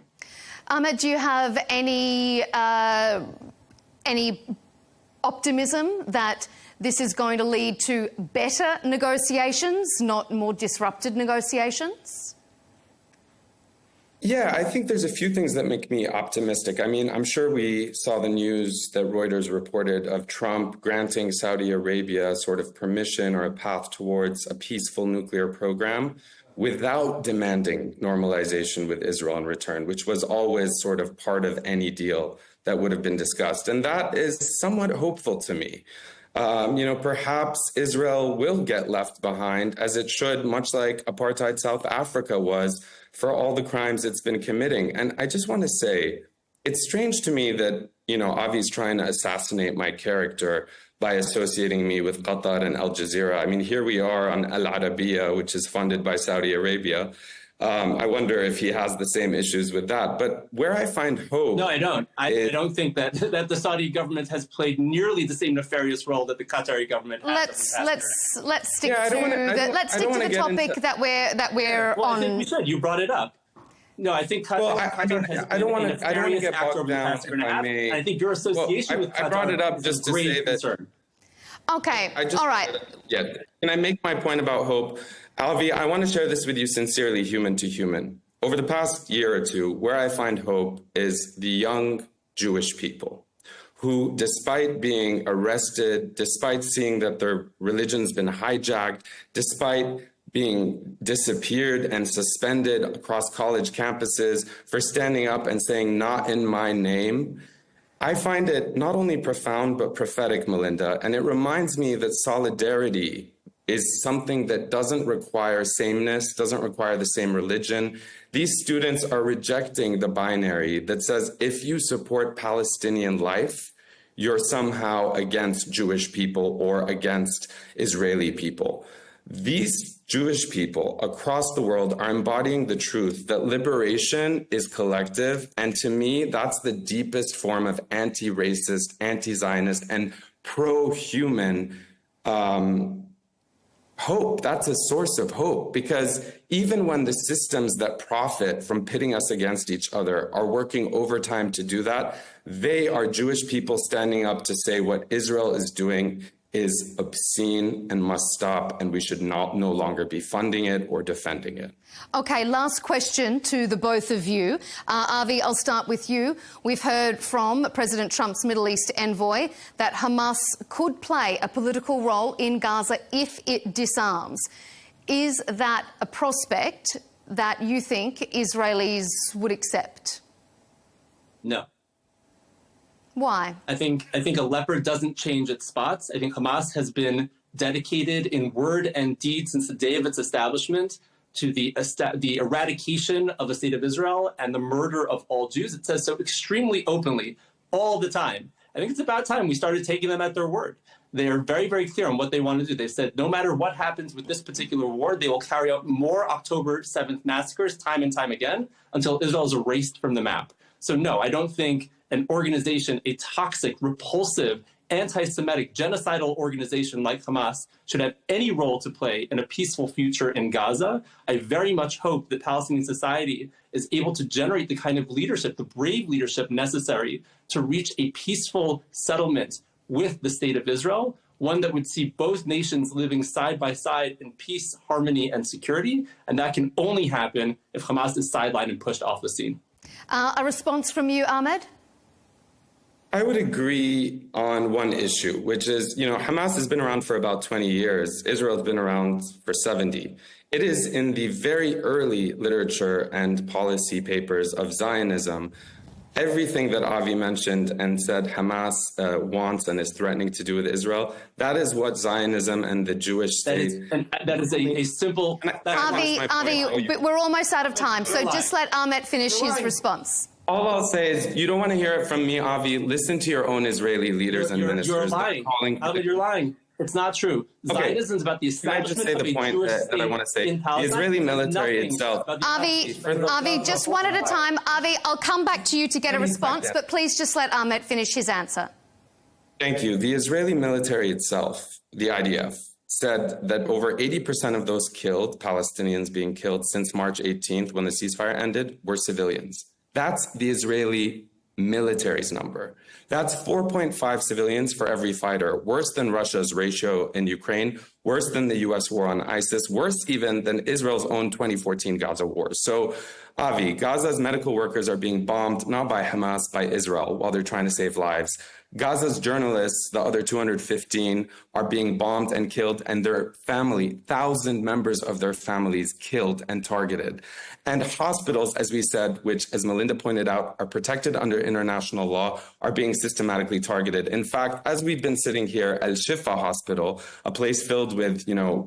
U: Ahmed, do you have any optimism that this is going to lead to better negotiations, not more disrupted negotiations?
E: Yeah, I think there's a few things that make me optimistic. I mean, I'm sure we saw the news that Reuters reported of Trump granting Saudi Arabia sort of permission or a path towards a peaceful nuclear program without demanding normalization with Israel in return, which was always sort of part of any deal that would have been discussed. And that is somewhat hopeful to me. Perhaps Israel will get left behind, as it should, much like apartheid South Africa was, for all the crimes it's been committing. And I just want to say, it's strange to me that, Avi's trying to assassinate my character by associating me with Qatar and Al Jazeera. I mean, here we are on Al Arabiya, which is funded by Saudi Arabia. I wonder if he has the same issues with that. But where I find hope... No,
D: I don't. I don't think that the Saudi government has played nearly the same nefarious role that the Qatari government has.
U: Let's stick to the topic that we're on.
D: I think we should. You brought it up. No, I think Qatar
E: I don't want to get bogged down, if I may.
D: I think your association with Qatar
E: I brought it up just to say that...
U: Okay, all right.
E: Yeah. Can I make my point about hope? Alvi, I want to share this with you sincerely, human to human. Over the past year or two, where I find hope is the young Jewish people who, despite being arrested, despite seeing that their religion's been hijacked, despite being disappeared and suspended across college campuses for standing up and saying, "Not in my name," I find it not only profound, but prophetic, Melinda. And it reminds me that solidarity is something that doesn't require sameness, doesn't require the same religion. These students are rejecting the binary that says if you support Palestinian life, you're somehow against Jewish people or against Israeli people. These Jewish people across the world are embodying the truth that liberation is collective. And to me, that's the deepest form of anti-racist, anti-Zionist, and pro-human hope. That's a source of hope, because even when the systems that profit from pitting us against each other are working overtime to do that, they are Jewish people standing up to say what Israel is doing is obscene and must stop, and we should no longer be funding it or defending it.
U: Okay, last question to the both of you. Avi, I'll start with you. We've heard from President Trump's Middle East envoy that Hamas could play a political role in Gaza if it disarms. Is that a prospect that you think Israelis would accept?
D: No.
U: Why?
D: I think a leopard doesn't change its spots. I think Hamas has been dedicated in word and deed since the day of its establishment to the eradication of the state of Israel and the murder of all Jews. It says so extremely openly all the time. I think it's about time we started taking them at their word. They are very, very clear on what they want to do. They said no matter what happens with this particular war, they will carry out more October 7th massacres time and time again until Israel is erased from the map. So no, I don't think an organization, a toxic, repulsive, anti-Semitic, genocidal organization like Hamas should have any role to play in a peaceful future in Gaza. I very much hope that Palestinian society is able to generate the kind of leadership, the brave leadership necessary to reach a peaceful settlement with the state of Israel, one that would see both nations living side by side in peace, harmony, and security. And that can only happen if Hamas is sidelined and pushed off the scene.
U: A response from you, Ahmed?
E: I would agree on one issue, which is, Hamas has been around for about 20 years. Israel has been around for 70. It is in the very early literature and policy papers of Zionism everything that Avi mentioned and said Hamas wants and is threatening to do with Israel, that is what Zionism and the Jewish state...
D: That is a simple...
U: Avi, we're almost out of time, so just let Ahmet finish his response.
E: All I'll say is, you don't want to hear it from me, Avi. Listen to your own Israeli leaders and ministers.
D: You're lying. Avi, you're lying. It's not true. Zionism is about the establishment
E: of a point that I want to say. The Israeli military itself...
U: Avi, just one at a time. Avi, I'll come back to you to get a response, but please just let Ahmet finish his answer.
E: Thank you. The Israeli military itself, the IDF, said that over 80% of those killed, Palestinians being killed since March 18th when the ceasefire ended, were civilians. That's the Israeli military's number. That's 4.5 civilians for every fighter, worse than Russia's ratio in Ukraine, worse than the US war on ISIS, worse even than Israel's own 2014 Gaza war. So, Avi, Gaza's medical workers are being bombed not by Hamas, by Israel, while they're trying to save lives. Gaza's journalists, the other 215, are being bombed and killed, and their family, 1,000 members of their families killed and targeted. And hospitals, as we said, which, as Melinda pointed out, are protected under international law, are being systematically targeted. In fact, as we've been sitting here, Al-Shifa Hospital, a place filled with,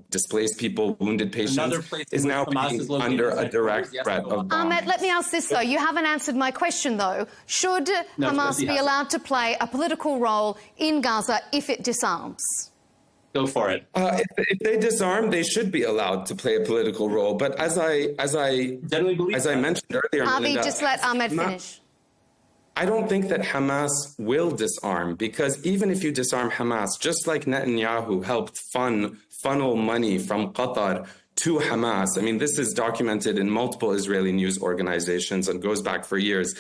E: displaced people, wounded patients, is now being under a direct threat of bombs.
U: Ahmet, let me ask this, though. You haven't answered my question, though. Should Hamas be allowed to play a political role in Gaza if it disarms?
D: Go for it.
E: If they disarm, they should be allowed to play a political role. But as I mentioned earlier,
U: Avi,
E: Melinda,
U: just let Ahmed finish.
E: I don't think that Hamas will disarm, because even if you disarm Hamas, just like Netanyahu helped funnel money from Qatar to Hamas, I mean, this is documented in multiple Israeli news organizations and goes back for years.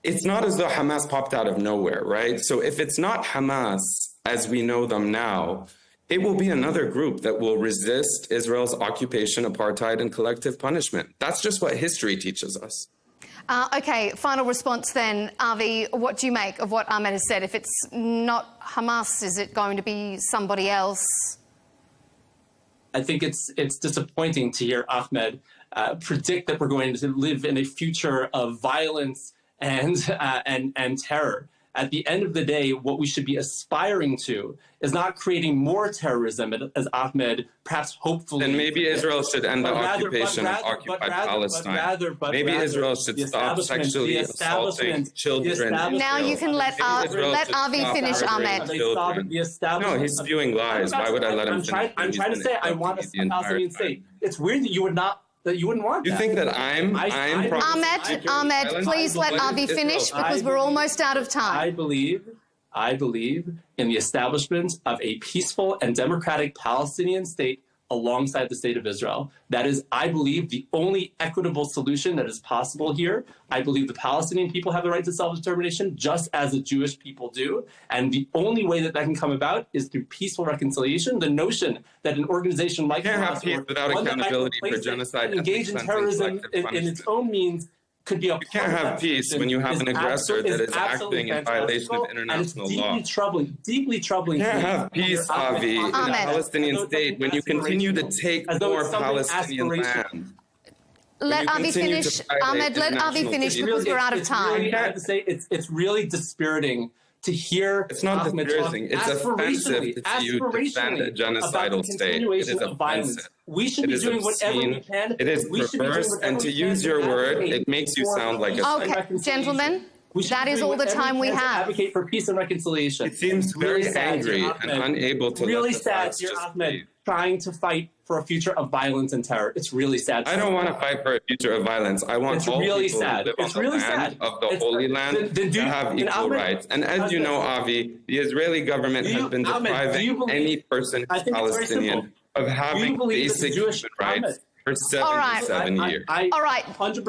E: It's not as though Hamas popped out of nowhere, right? So if it's not Hamas as we know them now, it will be another group that will resist Israel's occupation, apartheid, and collective punishment. That's just what history teaches us.
U: Okay, final response then. Avi, what do you make of what Ahmed has said? If it's not Hamas, is it going to be somebody else?
D: I think it's disappointing to hear Ahmed predict that we're going to live in a future of violence and terror. At the end of the day, what we should be aspiring to is not creating more terrorism, as Ahmed perhaps hopefully...
E: Then maybe Israel should end the occupation of occupied Palestine. Maybe Israel should stop sexually assaulting children.
U: Now you can let Avi finish, Ahmed.
E: No, he's spewing lies. Why would I let him finish?
D: I'm trying to say I want a Palestinian state. It's weird that you wouldn't want that.
E: You think that
U: Ahmed, please let Avi finish because we're almost out of time.
D: I believe in the establishment of a peaceful and democratic Palestinian state alongside the state of Israel. That is, I believe, the only equitable solution that is possible here. I believe the Palestinian people have the right to self-determination, just as the Jewish people do. And the only way that can come about is through peaceful reconciliation. The notion that an organization like
E: Hamas can't have peace without accountability for genocide,
D: engage in terrorism in its own means could be a...
E: You can't have peace when you have an aggressor that is acting in violation of international law.
D: Deeply troubling.
E: You can't have peace, Avi, in a Palestinian state when you continue to take more Palestinian land.
U: Let Avi finish. Ahmed, let Avi finish because we're out of time.
D: I have to say, it's really dispiriting to hear.
E: It's not dispiriting. It's offensive to see you defend a genocidal state. It is offensive.
D: We should be doing whatever we can.
E: It is perverse, and to use your word, it makes you sound like a...
U: Okay, gentlemen, that is all the time we have.
D: Advocate for peace and reconciliation.
E: It seems very angry and unable to...
D: Really sad to hear Ahmed trying to fight for a future of violence and terror. It's really sad.
E: I don't want to fight for a future of violence. I want all people to live on the land of the Holy Land to have equal rights. And as you know, Avi, the Israeli government has been depriving any person who's Palestinian of having basic human rights for 77 years.
U: All right,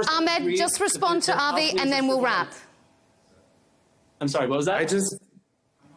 U: Ahmed, just respond to Avi and then we'll wrap.
D: I'm sorry, what was that?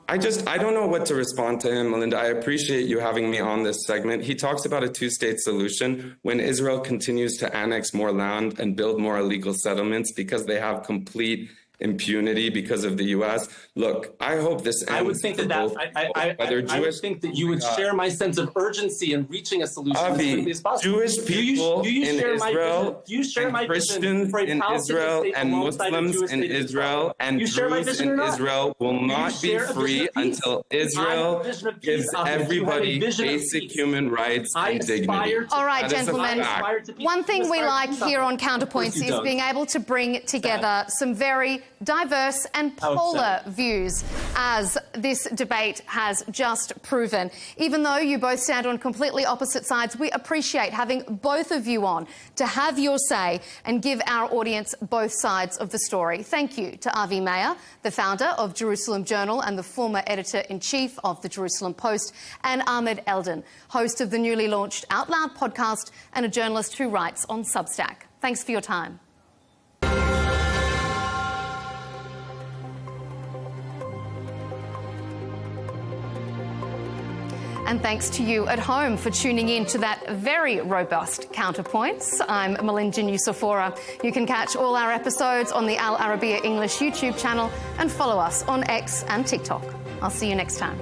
E: I don't know what to respond to him, Melinda. I appreciate you having me on this segment. He talks about a two-state solution when Israel continues to annex more land and build more illegal settlements because they have complete impunity because of the U.S. Look, I hope this ends.
D: I would think I would think that you would share my sense of urgency in reaching a solution as quickly as possible.
E: Jewish people in Israel,
D: and
E: Christians in Israel, and Muslims in Israel, and Druze in Israel will not be free until Israel gives everybody basic human rights and dignity.
U: All right, gentlemen. One thing we like here on Counterpoints is being able to bring together some very diverse and polar views, as this debate has just proven. Even though you both stand on completely opposite sides, we appreciate having both of you on to have your say and give our audience both sides of the story. Thank you to Avi Meir, the founder of Jerusalem Journal and the former editor-in-chief of the Jerusalem Post, and Ahmed Eldon, host of the newly launched Out Loud podcast and a journalist who writes on Substack. Thanks for your time. And thanks to you at home for tuning in to that very robust Counterpoints. I'm Melinda Nucifora. You can catch all our episodes on the Al Arabiya English YouTube channel and follow us on X and TikTok. I'll see you next time.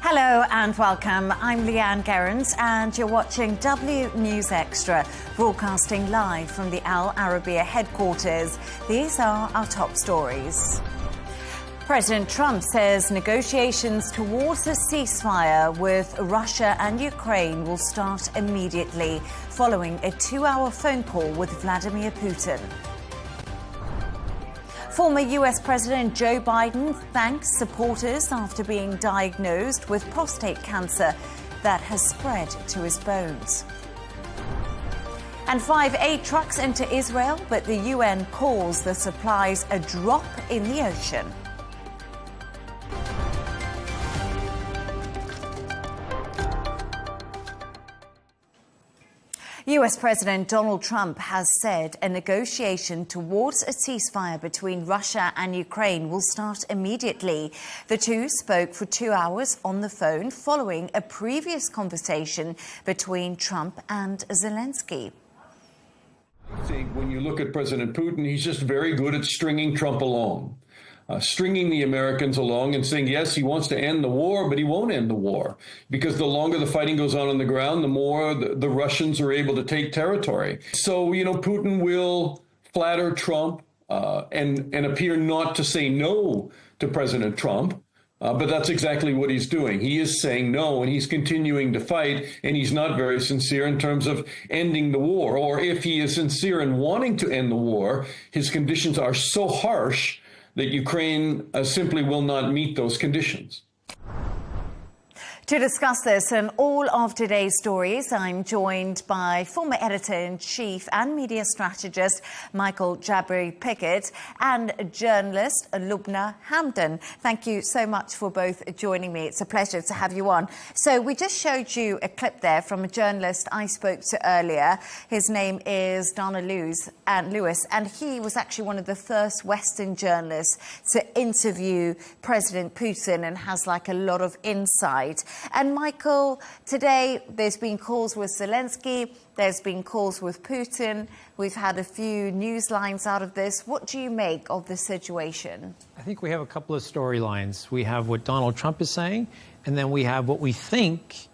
A: Hello and welcome. I'm Leigh Ann Gerrans and you're watching W News Extra, broadcasting live from the Al Arabiya headquarters. These are our top stories. President Trump says negotiations towards a ceasefire with Russia and Ukraine will start immediately, following a 2-hour phone call with Vladimir Putin. Former US President Joe Biden thanks supporters after being diagnosed with prostate cancer that has spread to his bones. And 5 aid trucks into Israel, but the UN calls the supplies a drop in the ocean. US President Donald Trump has said a negotiation towards a ceasefire between Russia and Ukraine will start immediately. The two spoke for 2 hours on the phone following a previous conversation between Trump and Zelensky.
F: I think when you look at President Putin, he's just very good at stringing Trump along. Stringing the Americans along and saying, yes, he wants to end the war, but he won't end the war. Because the longer the fighting goes on the ground, the more the Russians are able to take territory. So, Putin will flatter Trump and appear not to say no to President Trump. But that's exactly what he's doing. He is saying no, and he's continuing to fight, and he's not very sincere in terms of ending the war. Or if he is sincere in wanting to end the war, his conditions are so harsh that Ukraine simply will not meet those conditions.
A: To discuss this and all of today's stories, I'm joined by former editor-in-chief and media strategist Michael Jabri-Pickett and journalist Lubna Hamdan. Thank you so much for both joining me. It's a pleasure to have you on. So we just showed you a clip there from a journalist I spoke to earlier. His name is Donna Lewis, and he was actually one of the first Western journalists to interview President Putin and has a lot of insight. And Michael, today there's been calls with Zelensky, there's been calls with Putin. We've had a few news lines out of this. What do you make of the situation?
G: I think we have a couple of storylines. We have what Donald Trump is saying, and then we have what we think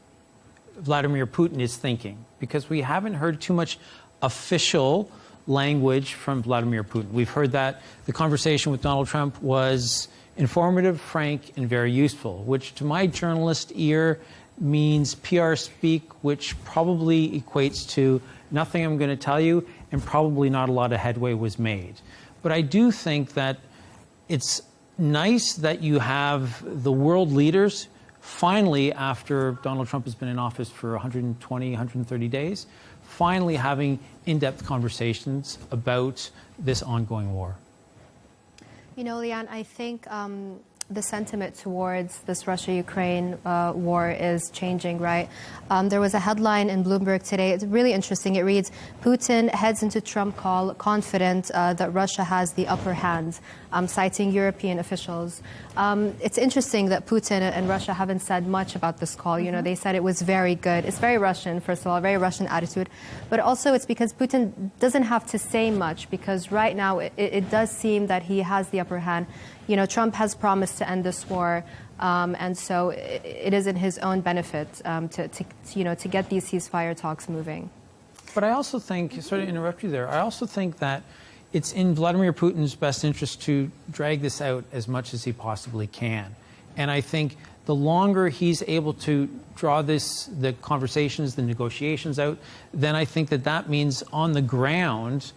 G: Vladimir Putin is thinking, because we haven't heard too much official language from Vladimir Putin. We've heard that the conversation with Donald Trump was informative, frank, and very useful, which to my journalist ear means PR speak, which probably equates to nothing I'm going to tell you, and probably not a lot of headway was made. But I do think that it's nice that you have the world leaders finally, after Donald Trump has been in office for 120, 130 days, finally having in-depth conversations about this ongoing war.
O: You know, Leigh Ann, I think the sentiment towards this Russia-Ukraine war is changing, right? There was a headline in Bloomberg today. It's really interesting. It reads, Putin heads into Trump call confident that Russia has the upper hand, citing European officials. It's interesting that Putin and Russia haven't said much about this call. You know, they said it was very good. It's very Russian, first of all, a very Russian attitude. But also it's because Putin doesn't have to say much, because right now it does seem that he has the upper hand. You know, Trump has promised to end this war, and so it is in his own benefit to get these ceasefire talks moving.
G: But I also think, sorry to interrupt you there, I also think that it's in Vladimir Putin's best interest to drag this out as much as he possibly can. And I think the longer he's able to draw the conversations, the negotiations out, then I think that means on the ground,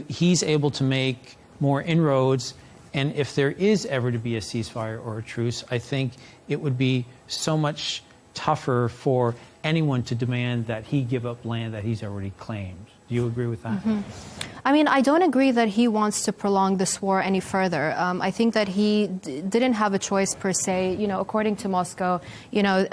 G: he's able to make more inroads. And if there is ever to be a ceasefire or a truce, I think it would be so much tougher for anyone to demand that he give up land that he's already claimed. Do you agree with that?
O: I mean, I don't agree that he wants to prolong this war any further. I think that he didn't have a choice per se. You know, according to Moscow, you know,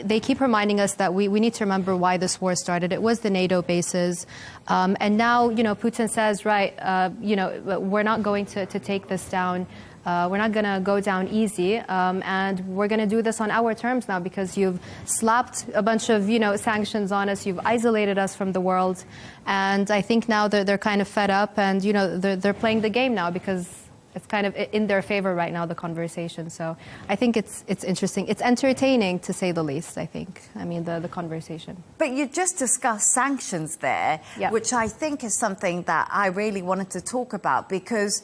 O: they keep reminding us that we need to remember why this war started. It was the NATO bases. And now, you know, Putin says, right, you know, we're not going to take this down. We're not going to go down easy, and we're going to do this on our terms now, because you've slapped a bunch of, you know, sanctions on us. You've isolated us from the world. And I think now they're kind of fed up, and, you know, they're playing the game now because it's kind of in their favor right now, the conversation. So I think it's interesting. It's entertaining, to say the least, I think. I mean, the conversation.
A: But you just discussed sanctions there, which I think is something that I really wanted to talk about, because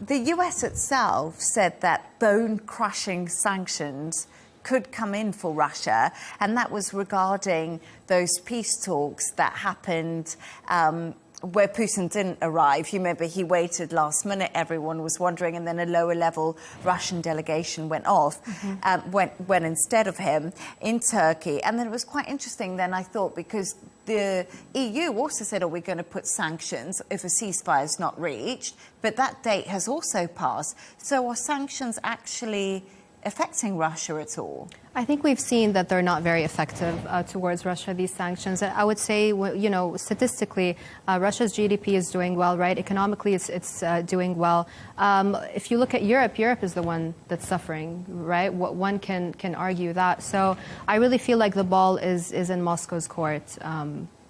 A: the US itself said that bone-crushing sanctions could come in for Russia, and that was regarding those peace talks that happened where Putin didn't arrive. You remember he waited last minute, everyone was wondering, and then a lower-level Russian delegation went off, went instead of him in Turkey. And then it was quite interesting then, I thought, because the EU also said, are we going to put sanctions if a ceasefire is not reached? But that date has also passed. So are sanctions actually affecting Russia at all?
O: I think we've seen that they're not very effective towards Russia, these sanctions. I would say, you know, statistically, Russia's GDP is doing well, right? Economically, it's doing well. If you look at Europe, Europe is the one that's suffering, right? One can argue that. So I really feel like the ball is in Moscow's court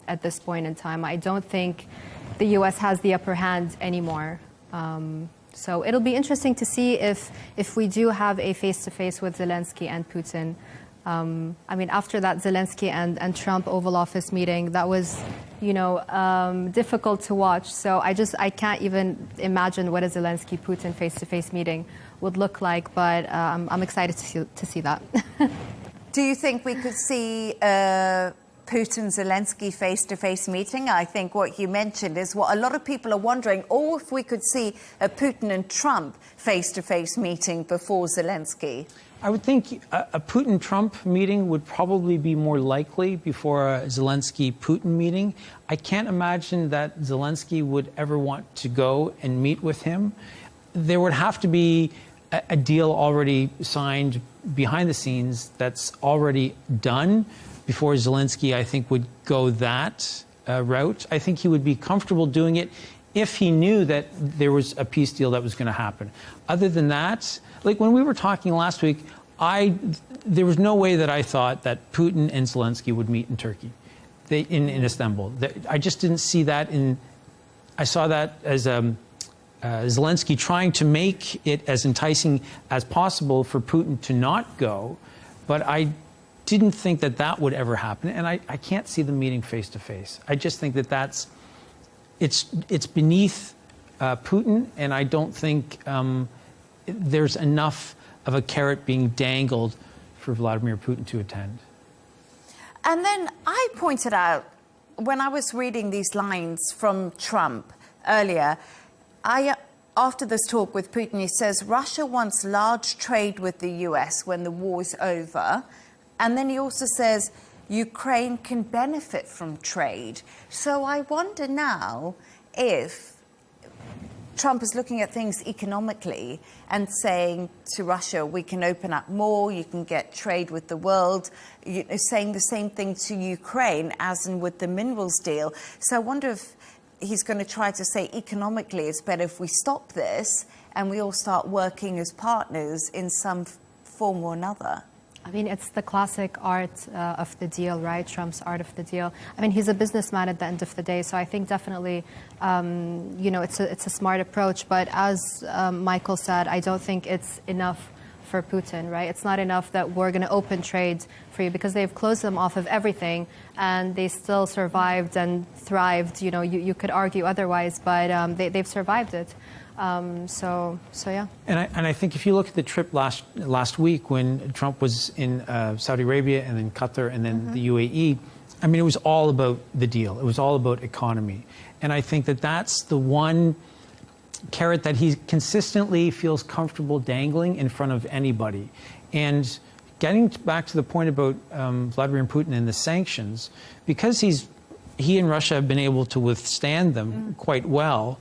O: at this point in time. I don't think the U.S. has the upper hand anymore. So it'll be interesting to see if we do have a face-to-face with Zelensky and Putin. I mean, after that Zelensky and Trump Oval Office meeting, that was, you know, difficult to watch. So I can't even imagine what a Zelensky-Putin face-to-face meeting would look like. But I'm excited to see that.
A: Do you think we could see Putin-Zelensky face-to-face meeting? I think what you mentioned is what a lot of people are wondering, or if we could see a Putin and Trump face-to-face meeting before Zelensky.
G: I would think a Putin-Trump meeting would probably be more likely before a Zelensky-Putin meeting. I can't imagine that Zelensky would ever want to go and meet with him. There would have to be a deal already signed behind the scenes that's already done before Zelensky, I think, would go that route. I think he would be comfortable doing it if he knew that there was a peace deal that was going to happen. Other than that, like when we were talking last week, there was no way that I thought that Putin and Zelensky would meet in Turkey, in Istanbul. I just didn't see that I saw that as Zelensky trying to make it as enticing as possible for Putin to not go, but I didn't think that would ever happen, and I can't see them meeting face-to-face. I just think it's beneath Putin, and I don't think there's enough of a carrot being dangled for Vladimir Putin to attend.
A: And then I pointed out, when I was reading these lines from Trump earlier, after this talk with Putin, he says Russia wants large trade with the US when the war is over. And then he also says Ukraine can benefit from trade. So I wonder now if Trump is looking at things economically and saying to Russia, we can open up more, you can get trade with the world, saying the same thing to Ukraine as in with the minerals deal. So I wonder if he's going to try to say economically it's better if we stop this and we all start working as partners in some form or another.
O: I mean, it's the classic art of the deal, right? Trump's art of the deal. I mean, he's a businessman at the end of the day, so I think definitely, it's a smart approach. But as Michael said, I don't think it's enough for Putin, right? It's not enough that we're going to open trade for you because they've closed them off of everything, and they still survived and thrived. You could argue otherwise, but they've survived it. So yeah.
G: And I think if you look at the trip last week when Trump was in Saudi Arabia and then Qatar and then the UAE, I mean, it was all about the deal. It was all about economy. And I think that that's the one carrot that he consistently feels comfortable dangling in front of anybody. And getting back to the point about Vladimir Putin and the sanctions, because he and Russia have been able to withstand them quite well,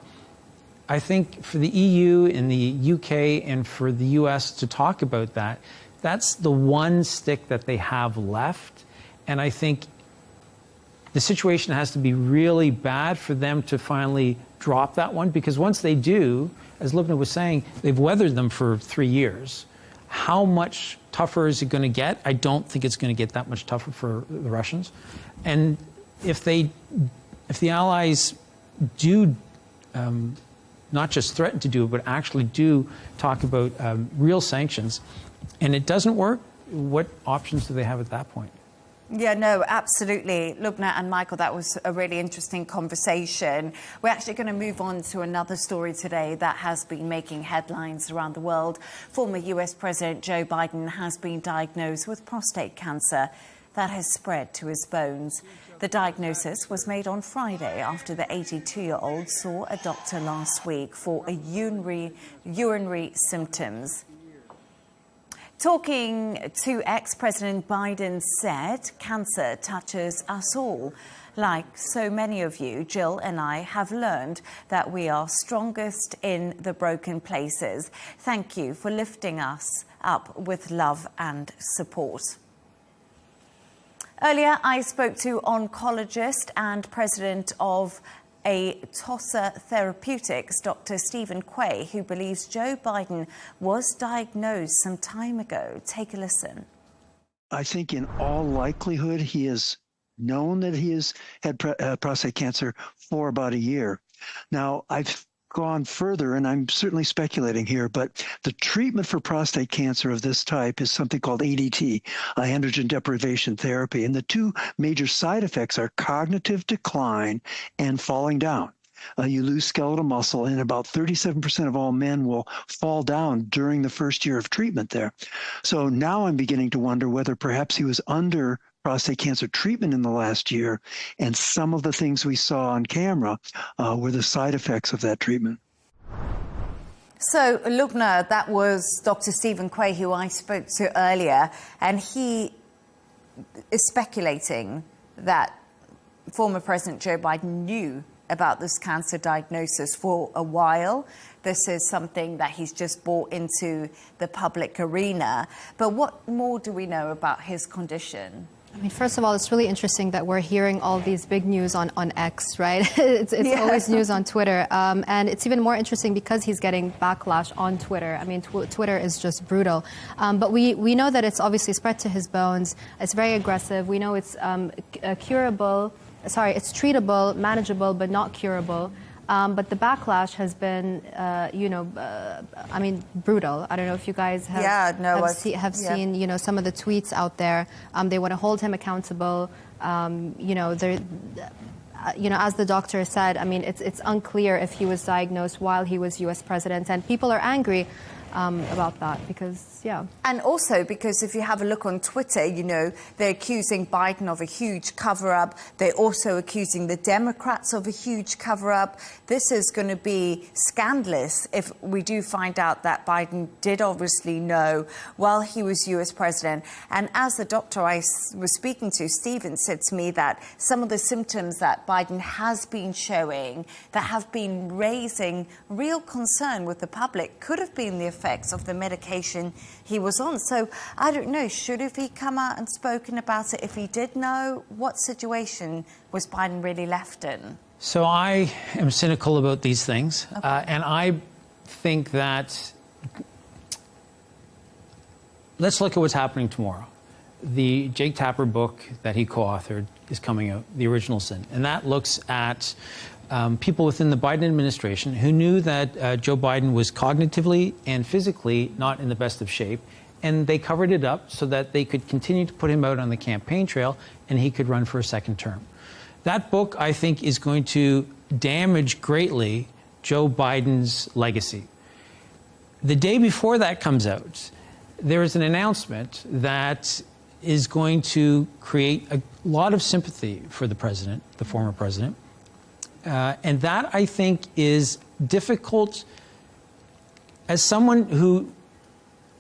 G: I think for the EU and the UK and for the US to talk about that, that's the one stick that they have left. And I think the situation has to be really bad for them to finally drop that one, because once they do, as Lubna was saying, they've weathered them for 3 years. How much tougher is it going to get? I don't think it's going to get that much tougher for the Russians. And if the Allies do not just threaten to do it, but actually do talk about real sanctions, and it doesn't work, what options do they have at that point?
A: Yeah, no, absolutely. Lubna and Michael, that was a really interesting conversation. We're actually going to move on to another story today that has been making headlines around the world. Former US President Joe Biden has been diagnosed with prostate cancer that has spread to his bones. The diagnosis was made on Friday after the 82-year-old saw a doctor last week for a urinary symptoms. Talking to ex-President Biden said, cancer touches us all. Like so many of you, Jill and I have learned that we are strongest in the broken places. Thank you for lifting us up with love and support. Earlier, I spoke to oncologist and president of Atossa Therapeutics, Dr. Stephen Quay, who believes Joe Biden was diagnosed some time ago. Take a listen.
Q: I think in all likelihood, he has known that he has had prostate cancer for about a year. Now, I've gone further, and I'm certainly speculating here, but the treatment for prostate cancer of this type is something called ADT, androgen deprivation therapy. And the two major side effects are cognitive decline and falling down. You lose skeletal muscle, and about 37% of all men will fall down during the first year of treatment there. So now I'm beginning to wonder whether perhaps he was under prostate cancer treatment in the last year, and some of the things we saw on camera were the side effects of that treatment.
A: So, Lubna, that was Dr. Stephen Quay, who I spoke to earlier, and he is speculating that former President Joe Biden knew about this cancer diagnosis for a while. This is something that he's just brought into the public arena. But what more do we know about his condition?
O: I mean, first of all, it's really interesting that we're hearing all these big news on X, right? It's always news on Twitter. And it's even more interesting because he's getting backlash on Twitter. I mean, Twitter is just brutal. But we know that it's obviously spread to his bones. It's very aggressive. We know it's it's treatable, manageable, but not curable. But the backlash has been, I mean, brutal. I don't know if you guys have seen, some of the tweets out there. They want to hold him accountable. As the doctor said, I mean, it's unclear if he was diagnosed while he was U.S. president. And people are angry about that, because, yeah.
A: And also because if you have a look on Twitter, you know, they're accusing Biden of a huge cover-up. They're also accusing the Democrats of a huge cover-up. This is going to be scandalous if we do find out that Biden did obviously know while he was US president. And as the doctor I was speaking to, Stephen, said to me that some of the symptoms that Biden has been showing that have been raising real concern with the public could have been the effects of the medication he was on. So I don't know, should have he come out and spoken about it if he did know? What situation was Biden really left in?
G: So I am cynical about these things, and I think that let's look at what's happening tomorrow. The Jake Tapper book that he co-authored is coming out, The Original Sin, and that looks at people within the Biden administration who knew that Joe Biden was cognitively and physically not in the best of shape, and they covered it up so that they could continue to put him out on the campaign trail and he could run for a second term. That book, I think, is going to damage greatly Joe Biden's legacy. The day before that comes out, there is an announcement that is going to create a lot of sympathy for the president, the former president. And that, I think, is difficult. As someone who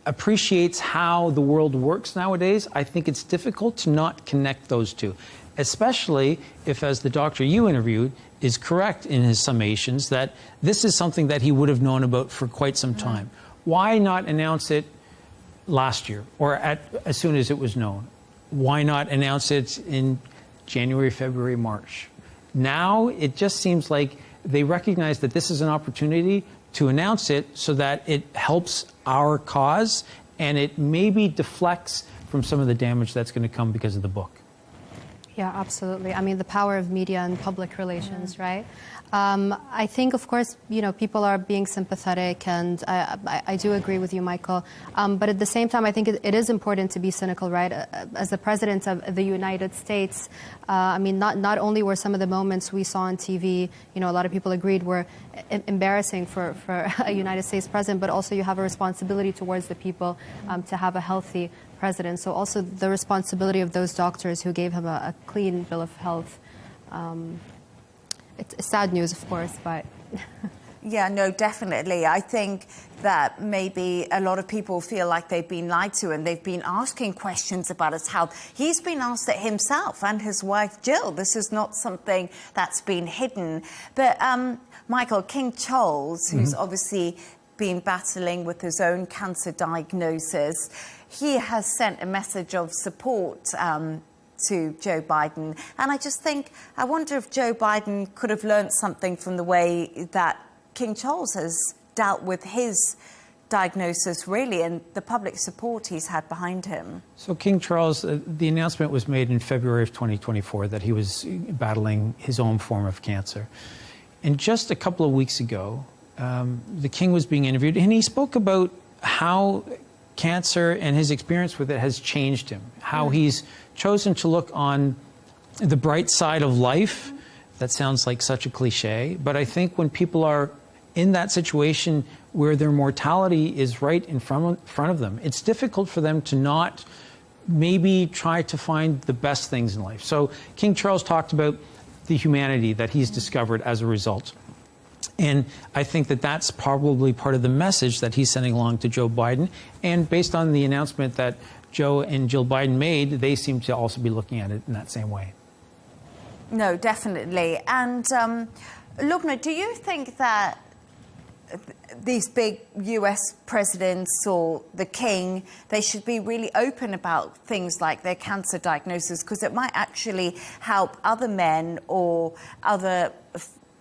G: appreciates how the world works nowadays, I think it's difficult to not connect those two, especially if, as the doctor you interviewed is correct in his summations, that this is something that he would have known about for quite some time. Why not announce it last year or as soon as it was known? Why not announce it in January, February, March? Now it just seems like they recognize that this is an opportunity to announce it so that it helps our cause and it maybe deflects from some of the damage that's going to come because of the book.
O: Yeah, absolutely. I mean, the power of media and public relations, right? I think, of course, you know, people are being sympathetic, and I do agree with you, Michael. But at the same time, I think it is important to be cynical, right? As the president of the United States, I mean, not only were some of the moments we saw on TV, you know, a lot of people agreed were embarrassing for a United States president, but also you have a responsibility towards the people to have a healthy president. So also the responsibility of those doctors who gave him a clean bill of health. It's sad news, of course, but...
A: Yeah, no, definitely. I think that maybe a lot of people feel like they've been lied to and they've been asking questions about his health. He's been asked it himself and his wife, Jill. This is not something that's been hidden. But, Michael, King Charles, who's obviously been battling with his own cancer diagnosis, he has sent a message of support to Joe Biden. And I just think, I wonder if Joe Biden could have learned something from the way that King Charles has dealt with his diagnosis, really, and the public support he's had behind him.
G: So King Charles, the announcement was made in February of 2024 that he was battling his own form of cancer. And just a couple of weeks ago, the King was being interviewed, and he spoke about how cancer and his experience with it has changed him, how he's chosen to look on the bright side of life. That sounds like such a cliche, but I think when people are in that situation where their mortality is right in front of them, it's difficult for them to not maybe try to find the best things in life. So King Charles talked about the humanity that he's discovered as a result. And I think that that's probably part of the message that he's sending along to Joe Biden. And based on the announcement that Joe and Jill Biden made, they seem to also be looking at it in that same way.
A: No, definitely. And Lubna, do you think that these big US presidents or the King, they should be really open about things like their cancer diagnosis, because it might actually help other men or other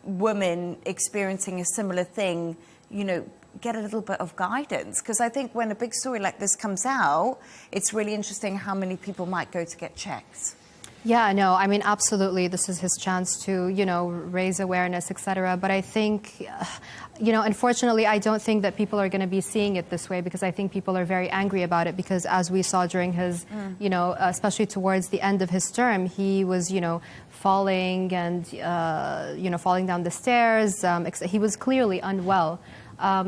A: women experiencing a similar thing, you know, get a little bit of guidance? Because I think when a big story like this comes out, it's really interesting how many people might go to get checked.
O: Yeah, no, I mean, absolutely. This is his chance to, you know, raise awareness, etc. But I think, you know, unfortunately, I don't think that people are going to be seeing it this way, because I think people are very angry about it, because as we saw during his, you know, especially towards the end of his term, he was, you know, falling and, you know, falling down the stairs. He was clearly unwell.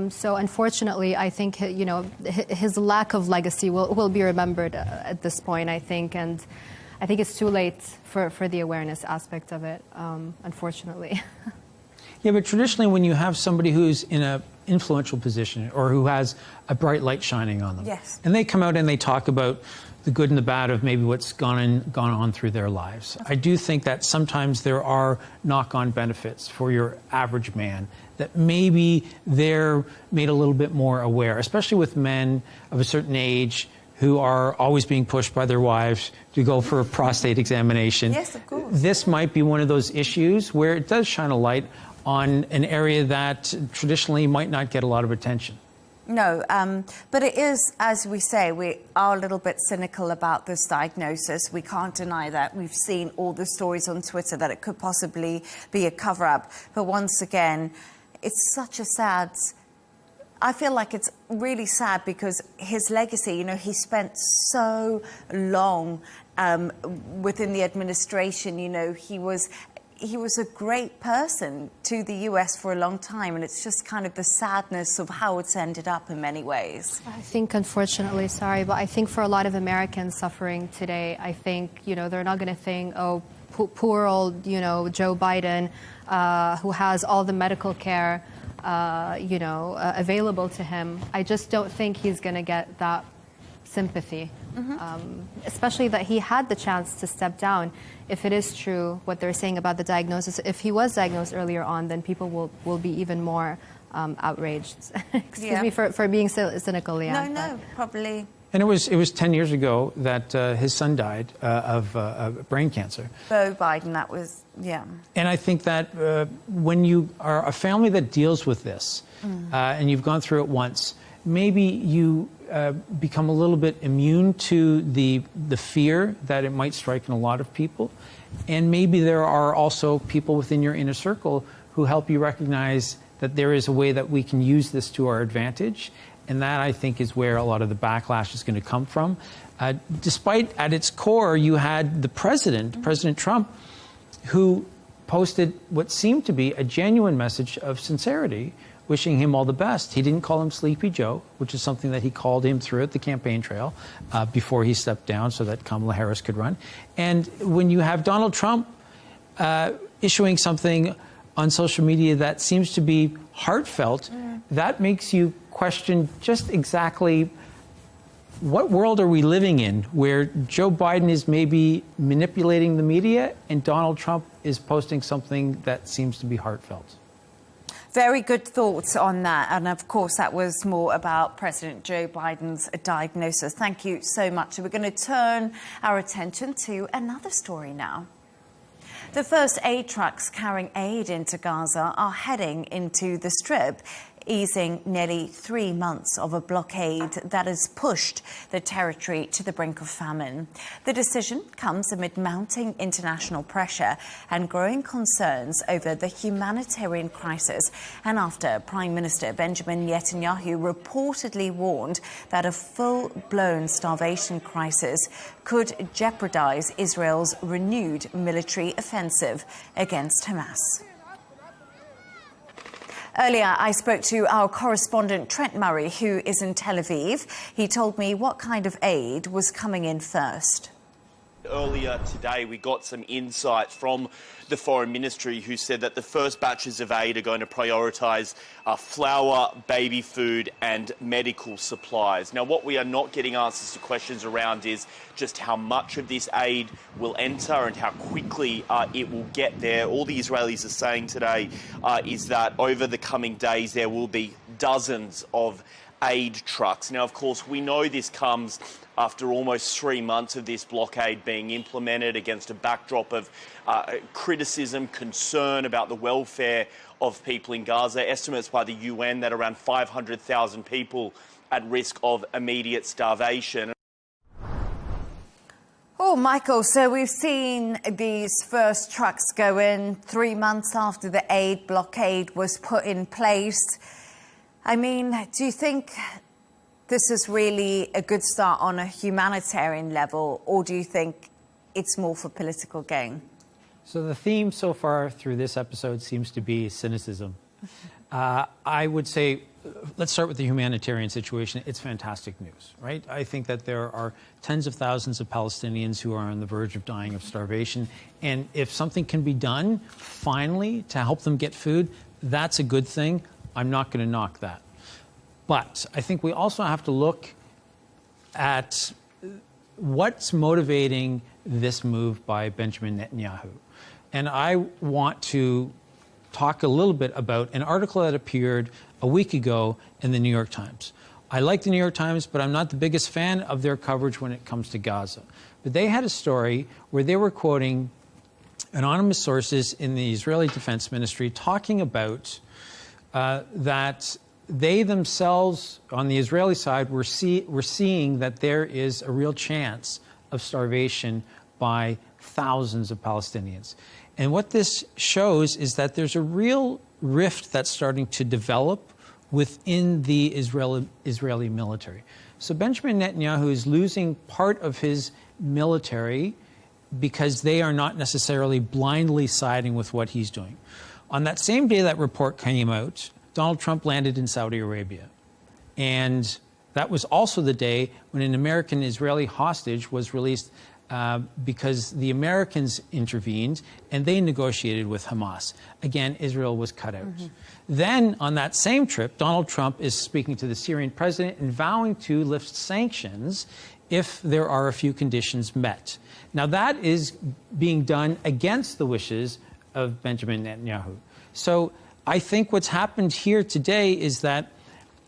O: So unfortunately, I think his lack of legacy will be remembered at this point, I think, and I think it's too late for the awareness aspect of it, unfortunately.
G: Yeah, but traditionally when you have somebody who's in an influential position or who has a bright light shining on them,
A: yes,
G: and they come out and they talk about the good and the bad of maybe what's gone on through their lives, I do think that sometimes there are knock-on benefits for your average man that maybe they're made a little bit more aware, especially with men of a certain age who are always being pushed by their wives to go for a prostate examination.
A: Yes, of course.
G: This might be one of those issues where it does shine a light on an area that traditionally might not get a lot of attention.
A: No, but it is, as we say, we are a little bit cynical about this diagnosis. We can't deny that. We've seen all the stories on Twitter that it could possibly be a cover-up. But once again, it's such a sad... I feel like it's really sad because his legacy, he spent so long within the administration, he was a great person to the US for a long time, and it's just kind of the sadness of how it's ended up in many ways.
O: I think, unfortunately, sorry, but I think for a lot of Americans suffering today, I think, they're not going to think, oh, poor old, Joe Biden, who has all the medical care, available to him. I just don't think he's going to get that sympathy, especially that he had the chance to step down. If it is true what they're saying about the diagnosis, if he was diagnosed earlier on, then people will be even more outraged. Excuse me for being so cynical, Leigh Ann.
A: No, probably.
G: And it was 10 years ago that his son died of brain cancer.
A: Beau Biden, that was, yeah.
G: And I think that when you are a family that deals with this, and you've gone through it once, maybe you become a little bit immune to the fear that it might strike in a lot of people. And maybe there are also people within your inner circle who help you recognize that there is a way that we can use this to our advantage. And that, I think, is where a lot of the backlash is going to come from. Despite, at its core, you had the president, President Trump, who posted what seemed to be a genuine message of sincerity, wishing him all the best. He didn't call him Sleepy Joe, which is something that he called him throughout the campaign trail before he stepped down so that Kamala Harris could run. And when you have Donald Trump issuing something on social media that seems to be heartfelt, that makes you question just exactly what world are we living in where Joe Biden is maybe manipulating the media and Donald Trump is posting something that seems to be heartfelt.
A: Very good thoughts on that. And of course, that was more about President Joe Biden's diagnosis. Thank you so much. So we're going to turn our attention to another story now. The first aid trucks carrying aid into Gaza are heading into the Strip, easing nearly 3 months of a blockade that has pushed the territory to the brink of famine. The decision comes amid mounting international pressure and growing concerns over the humanitarian crisis, and after Prime Minister Benjamin Netanyahu reportedly warned that a full-blown starvation crisis could jeopardize Israel's renewed military offensive against Hamas. Earlier, I spoke to our correspondent Trent Murray, who is in Tel Aviv. He told me what kind of aid was coming in first.
R: Earlier today, we got some insight from the Foreign Ministry, who said that the first batches of aid are going to prioritise flour, baby food and medical supplies. Now, what we are not getting answers to questions around is just how much of this aid will enter and how quickly it will get there. All the Israelis are saying today is that over the coming days there will be dozens of aid trucks. Now, of course, we know this comes after almost 3 months of this blockade being implemented against a backdrop of criticism, concern about the welfare of people in Gaza. Estimates by the UN that around 500,000 people at risk of immediate starvation.
A: Oh, Michael, so we've seen these first trucks go in 3 months after the aid blockade was put in place. I mean, do you think this is really a good start on a humanitarian level, or do you think it's more for political gain?
G: So the theme so far through this episode seems to be cynicism. I would say let's start with the humanitarian situation. It's fantastic news, right? I think that there are tens of thousands of Palestinians who are on the verge of dying of starvation. And if something can be done, finally, to help them get food, that's a good thing. I'm not going to knock that. But I think we also have to look at what's motivating this move by Benjamin Netanyahu. And I want to talk a little bit about an article that appeared a week ago in the New York Times. I like the New York Times, but I'm not the biggest fan of their coverage when it comes to Gaza. But they had a story where they were quoting anonymous sources in the Israeli Defense Ministry talking about that they themselves, on the Israeli side, were seeing that there is a real chance of starvation by thousands of Palestinians. And what this shows is that there's a real rift that's starting to develop within the Israeli military. So Benjamin Netanyahu is losing part of his military because they are not necessarily blindly siding with what he's doing. On that same day that report came out, Donald Trump landed in Saudi Arabia. And that was also the day when an American Israeli hostage was released because the Americans intervened and they negotiated with Hamas. Again, Israel was cut out. Then, on that same trip, Donald Trump is speaking to the Syrian president and vowing to lift sanctions if there are a few conditions met. Now, that is being done against the wishes of Benjamin Netanyahu. So I think what's happened here today is that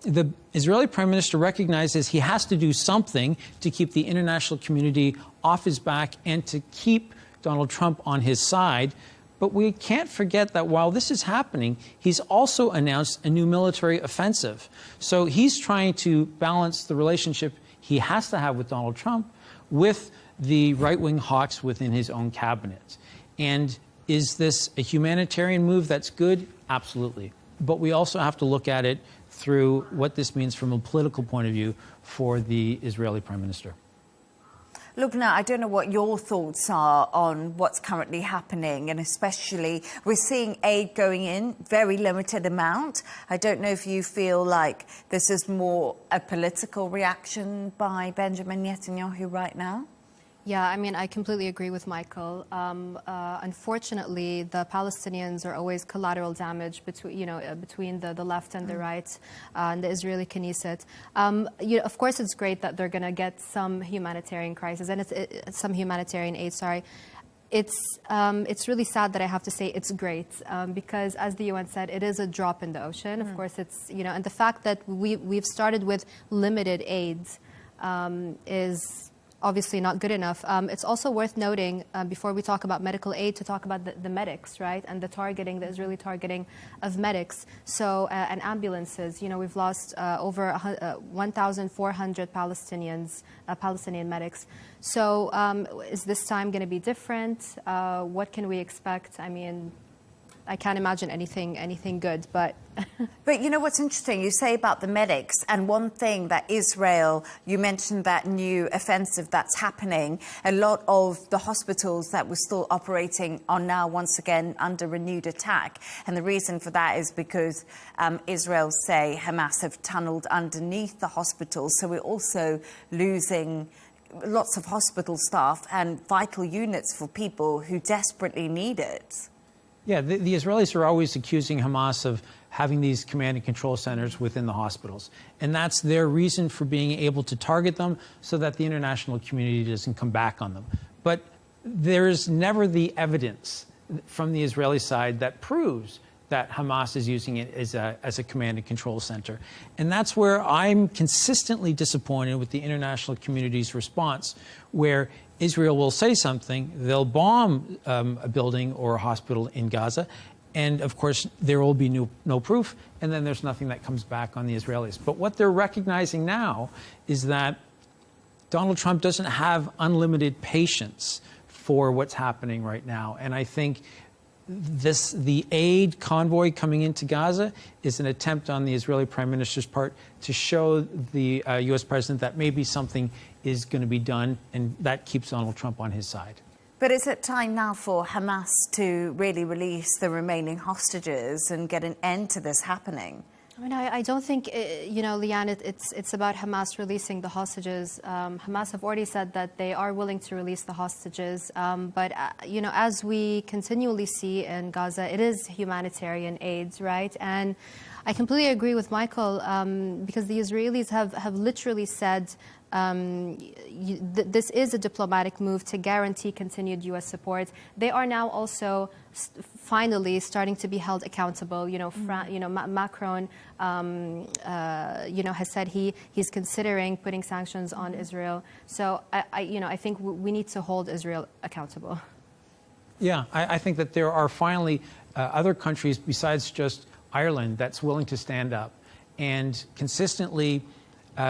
G: the Israeli prime minister recognizes he has to do something to keep the international community off his back and to keep Donald Trump on his side. But we can't forget that while this is happening, he's also announced a new military offensive. So he's trying to balance the relationship he has to have with Donald Trump with the right-wing hawks within his own cabinet. And is this a humanitarian move that's good? Absolutely. But we also have to look at it through what this means from a political point of view for the Israeli prime minister.
A: Look, now, I don't know what your thoughts are on what's currently happening, and especially we're seeing aid going in, very limited amount. I don't know if you feel like this is more a political reaction by Benjamin Netanyahu right now.
O: Yeah, I mean, I completely agree with Michael. Unfortunately, the Palestinians are always collateral damage between the left and the right and the Israeli Knesset. Of course, it's great that they're going to get some humanitarian crisis and some humanitarian aid. Sorry. It's really sad that I have to say it's great because, as the UN said, it is a drop in the ocean. Of course, it's and the fact that we've started with limited aid is obviously not good enough. It's also worth noting, before we talk about medical aid, to talk about the medics, right? And the Israeli targeting of medics. So, and ambulances. We've lost over 1,400 Palestinian medics. So, is this time going to be different? What can we expect? I mean, I can't imagine anything good, but...
A: But you know what's interesting? You say about the medics, and one thing that Israel, you mentioned that new offensive that's happening. A lot of the hospitals that were still operating are now once again under renewed attack. And the reason for that is because Israel say Hamas have tunneled underneath the hospitals. So we're also losing lots of hospital staff and vital units for people who desperately need it.
G: Yeah, the Israelis are always accusing Hamas of having these command and control centers within the hospitals. And that's their reason for being able to target them so that the international community doesn't come back on them. But there's never the evidence from the Israeli side that proves that Hamas is using it as a command and control center. And that's where I'm consistently disappointed with the international community's response, where Israel will say something, they'll bomb a building or a hospital in Gaza, and of course there will be no proof, and then there's nothing that comes back on the Israelis. But what they're recognizing now is that Donald Trump doesn't have unlimited patience for what's happening right now. And I think the aid convoy coming into Gaza is an attempt on the Israeli prime minister's part to show the U.S. president that maybe something is going to be done, and that keeps Donald Trump on his side.
A: But is it time now for Hamas to really release the remaining hostages and get an end to this happening?
O: I mean, I don't think, Leigh Ann, it's about Hamas releasing the hostages. Hamas have already said that they are willing to release the hostages. But as we continually see in Gaza, it is humanitarian aid, right? And I completely agree with Michael because the Israelis have literally said this is a diplomatic move to guarantee continued U.S. support. They are now also finally starting to be held accountable. Macron, has said he's considering putting sanctions on Israel. So I think we need to hold Israel accountable.
G: Yeah, I think that there are finally other countries besides just Ireland that's willing to stand up and consistently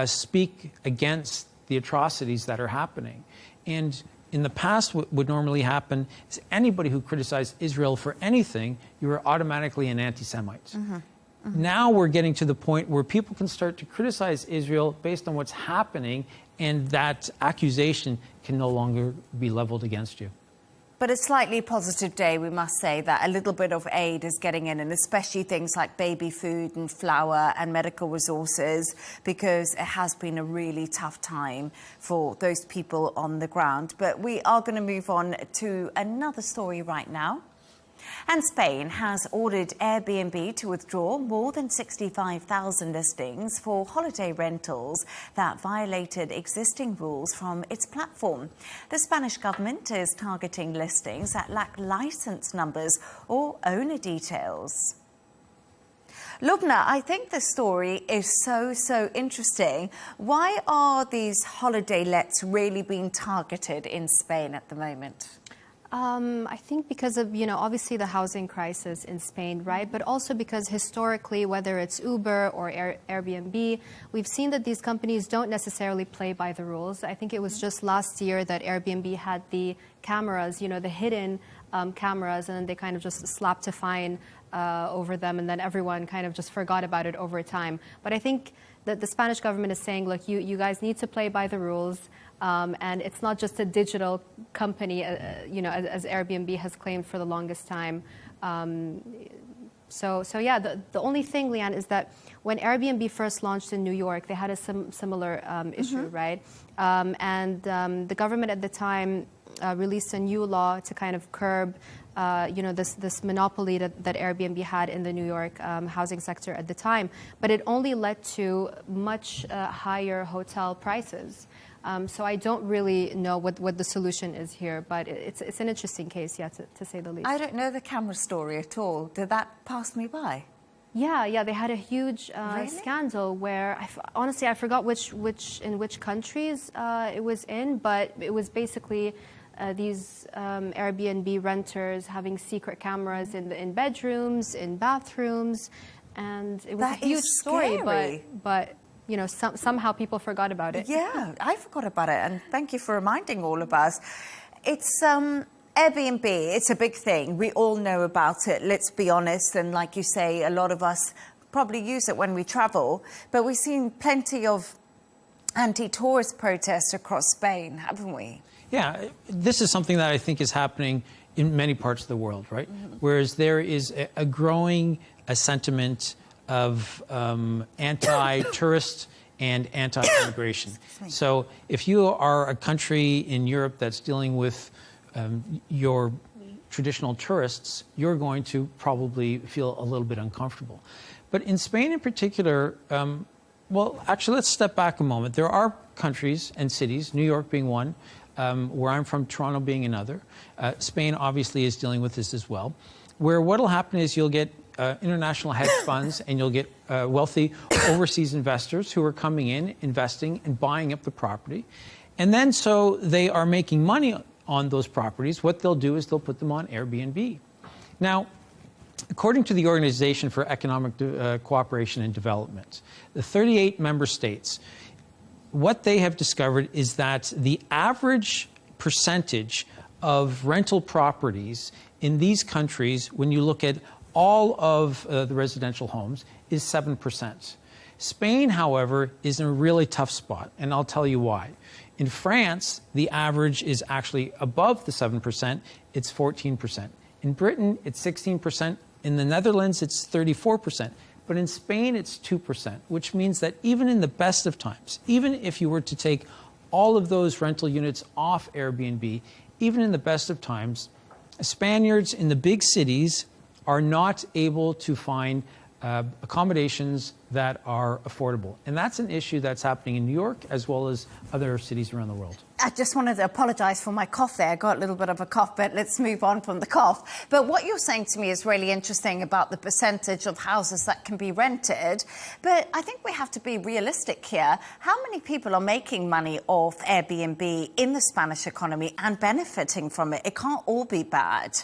G: speak against the atrocities that are happening. And in the past, what would normally happen is anybody who criticized Israel for anything, you were automatically an anti-Semite. Mm-hmm. Mm-hmm. Now we're getting to the point where people can start to criticize Israel based on what's happening, and that accusation can no longer be leveled against you.
A: But a slightly positive day, we must say, that a little bit of aid is getting in, and especially things like baby food and flour and medical resources, because it has been a really tough time for those people on the ground. But we are going to move on to another story right now. And Spain has ordered Airbnb to withdraw more than 65,000 listings for holiday rentals that violated existing rules from its platform. The Spanish government is targeting listings that lack license numbers or owner details. Lubna, I think the story is so interesting. Why are these holiday lets really being targeted in Spain at the moment?
O: I think because of, obviously the housing crisis in Spain, right? But also because historically, whether it's Uber or Airbnb, we've seen that these companies don't necessarily play by the rules. I think it was just last year that Airbnb had the cameras, the hidden cameras, and then they kind of just slapped a fine over them, and then everyone kind of just forgot about it over time. But I think that the Spanish government is saying, look, you guys need to play by the rules. And it's not just a digital company, as Airbnb has claimed for the longest time. So yeah, the only thing, Leigh Ann, is that when Airbnb first launched in New York, they had a similar issue, right? And the government at the time released a new law to kind of curb this monopoly that Airbnb had in the New York housing sector at the time. But it only led to much higher hotel prices. So I don't really know what the solution is here, but it's an interesting case, yeah, to say the least.
A: I don't know the camera story at all. Did that pass me by?
O: Yeah, they had a huge scandal where, honestly, I forgot in which countries it was in, but it was basically these Airbnb renters having secret cameras in bedrooms, in bathrooms, and it was a huge story, but somehow people forgot about it.
A: Yeah, I forgot about it, and thank you for reminding all of us. It's Airbnb, it's a big thing. We all know about it, let's be honest, and like you say, a lot of us probably use it when we travel, but we've seen plenty of anti-tourist protests across Spain, haven't we?
G: Yeah, this is something that I think is happening in many parts of the world, right? Mm-hmm. Whereas there is a growing sentiment of anti-tourist and anti-immigration. So if you are a country in Europe that's dealing with your traditional tourists, you're going to probably feel a little bit uncomfortable. But in Spain in particular, well, actually, let's step back a moment. There are countries and cities, New York being one, where I'm from, Toronto being another. Spain obviously is dealing with this as well, where what'll happen is you'll get international hedge funds, and you'll get wealthy overseas investors who are coming in, investing, and buying up the property. And then so they are making money on those properties. What they'll do is they'll put them on Airbnb. Now, according to the Organization for Economic Cooperation and Development, the 38 member states, what they have discovered is that the average percentage of rental properties in these countries, when you look at all of the residential homes, is 7%. Spain, however, is in a really tough spot, and I'll tell you why. In France, the average is actually above the 7%, it's 14%. In Britain, it's 16%. In the Netherlands, it's 34%. But in Spain, it's 2%, which means that even in the best of times, even if you were to take all of those rental units off Airbnb, even in the best of times, Spaniards in the big cities are not able to find accommodations that are affordable. And that's an issue that's happening in New York as well as other cities around the world.
A: I just wanted to apologise for my cough there. I got a little bit of a cough, but let's move on from the cough. But what you're saying to me is really interesting about the percentage of houses that can be rented. But I think we have to be realistic here. How many people are making money off Airbnb in the Spanish economy and benefiting from it? It can't all be bad.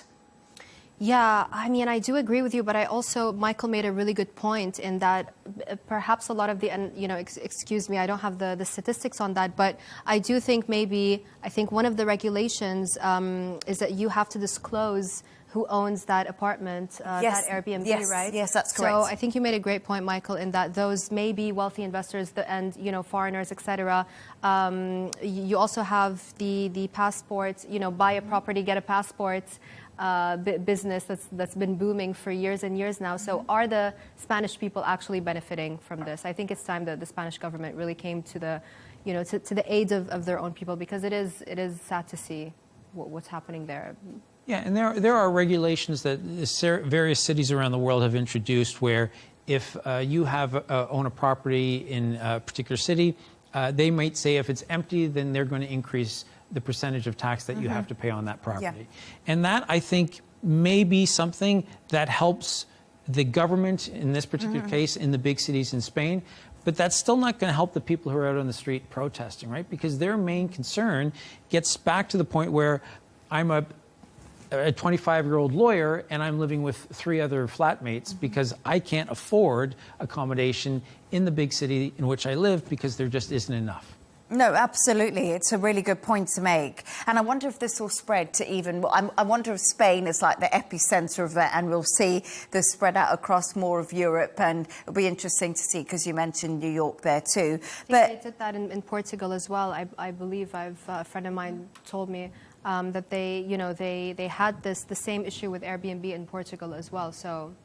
O: Yeah, I mean, I do agree with you, but I also, Michael made a really good point in that perhaps a lot of the, and, you know, excuse me, I don't have the statistics on that, but I do think I think one of the regulations is that you have to disclose who owns that apartment,
A: yes.
O: that Airbnb,
A: yes.
O: right?
A: Yes, that's correct.
O: So I think you made a great point, Michael, in that those may be wealthy investors and, you know, foreigners, etc. You also have the passports, you know, buy a property, get a passport. Business that's been booming for years and years now. So are the Spanish people actually benefiting from this? I think it's time that the Spanish government really came to the, you know, to the aid of their own people, because it is sad to see what's happening there.
G: Yeah, and there are regulations that various cities around the world have introduced where if you own a property in a particular city, they might say if it's empty, then they're going to increase the percentage of tax that you have to pay on that property. Yeah. And that, I think, may be something that helps the government, in this particular case, in the big cities in Spain, but that's still not going to help the people who are out on the street protesting, right? Because their main concern gets back to the point where I'm a 25-year-old lawyer and I'm living with 3 other flatmates because I can't afford accommodation in the big city in which I live because there just isn't enough.
A: No, absolutely. It's a really good point to make. And I wonder if this will spread to even... I wonder if Spain is like the epicenter of it and we'll see this spread out across more of Europe. And it'll be interesting to see, because you mentioned New York there too.
O: I think they did that in Portugal as well. I believe a friend of mine told me that they had the same issue with Airbnb in Portugal as well. So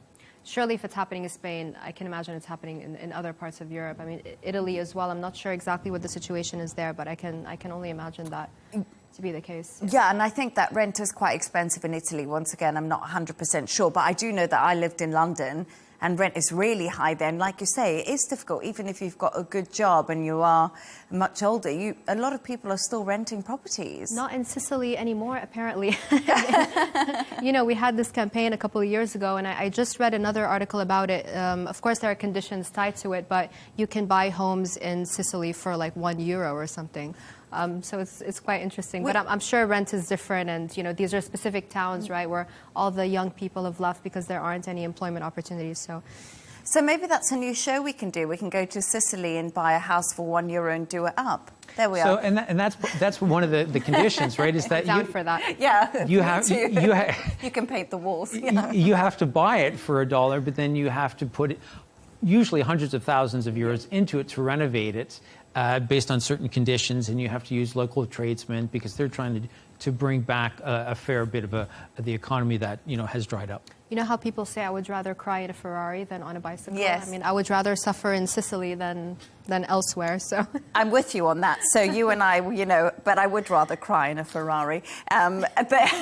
O: surely if it's happening in Spain, I can imagine it's happening in other parts of Europe. I mean, Italy as well. I'm not sure exactly what the situation is there, but I can only imagine that to be the case.
A: Yeah, and I think that rent is quite expensive in Italy. Once again, I'm not 100% sure, but I do know that I lived in London and rent is really high then. Like you say, it is difficult, even if you've got a good job and you are much older. A lot of people are still renting properties.
O: Not in Sicily anymore, apparently. You know, we had this campaign a couple of years ago, and I just read another article about it. Of course, there are conditions tied to it, but you can buy homes in Sicily for like €1 or something. So it's quite interesting. But I'm sure rent is different, and, you know, these are specific towns, right, where all the young people have left because there aren't any employment opportunities.
A: So maybe that's a new show we can do. We can go to Sicily and buy a house for €1 and do it up. There we are.
G: And that's one of the conditions, right? Is that
O: down for that?
A: Yeah.
G: You
A: can paint the walls.
G: You have to buy it for $1, but then you have to put usually hundreds of thousands of euros into it to renovate it. Based on certain conditions, and you have to use local tradesmen because they're trying to bring back a fair bit of the economy that, you know, has dried up.
O: You know how people say, I would rather cry in a Ferrari than on a bicycle?
A: Yes.
O: I mean, I would rather suffer in Sicily than elsewhere, so...
A: I'm with you on that. So you and I, you know, but I would rather cry in a Ferrari. But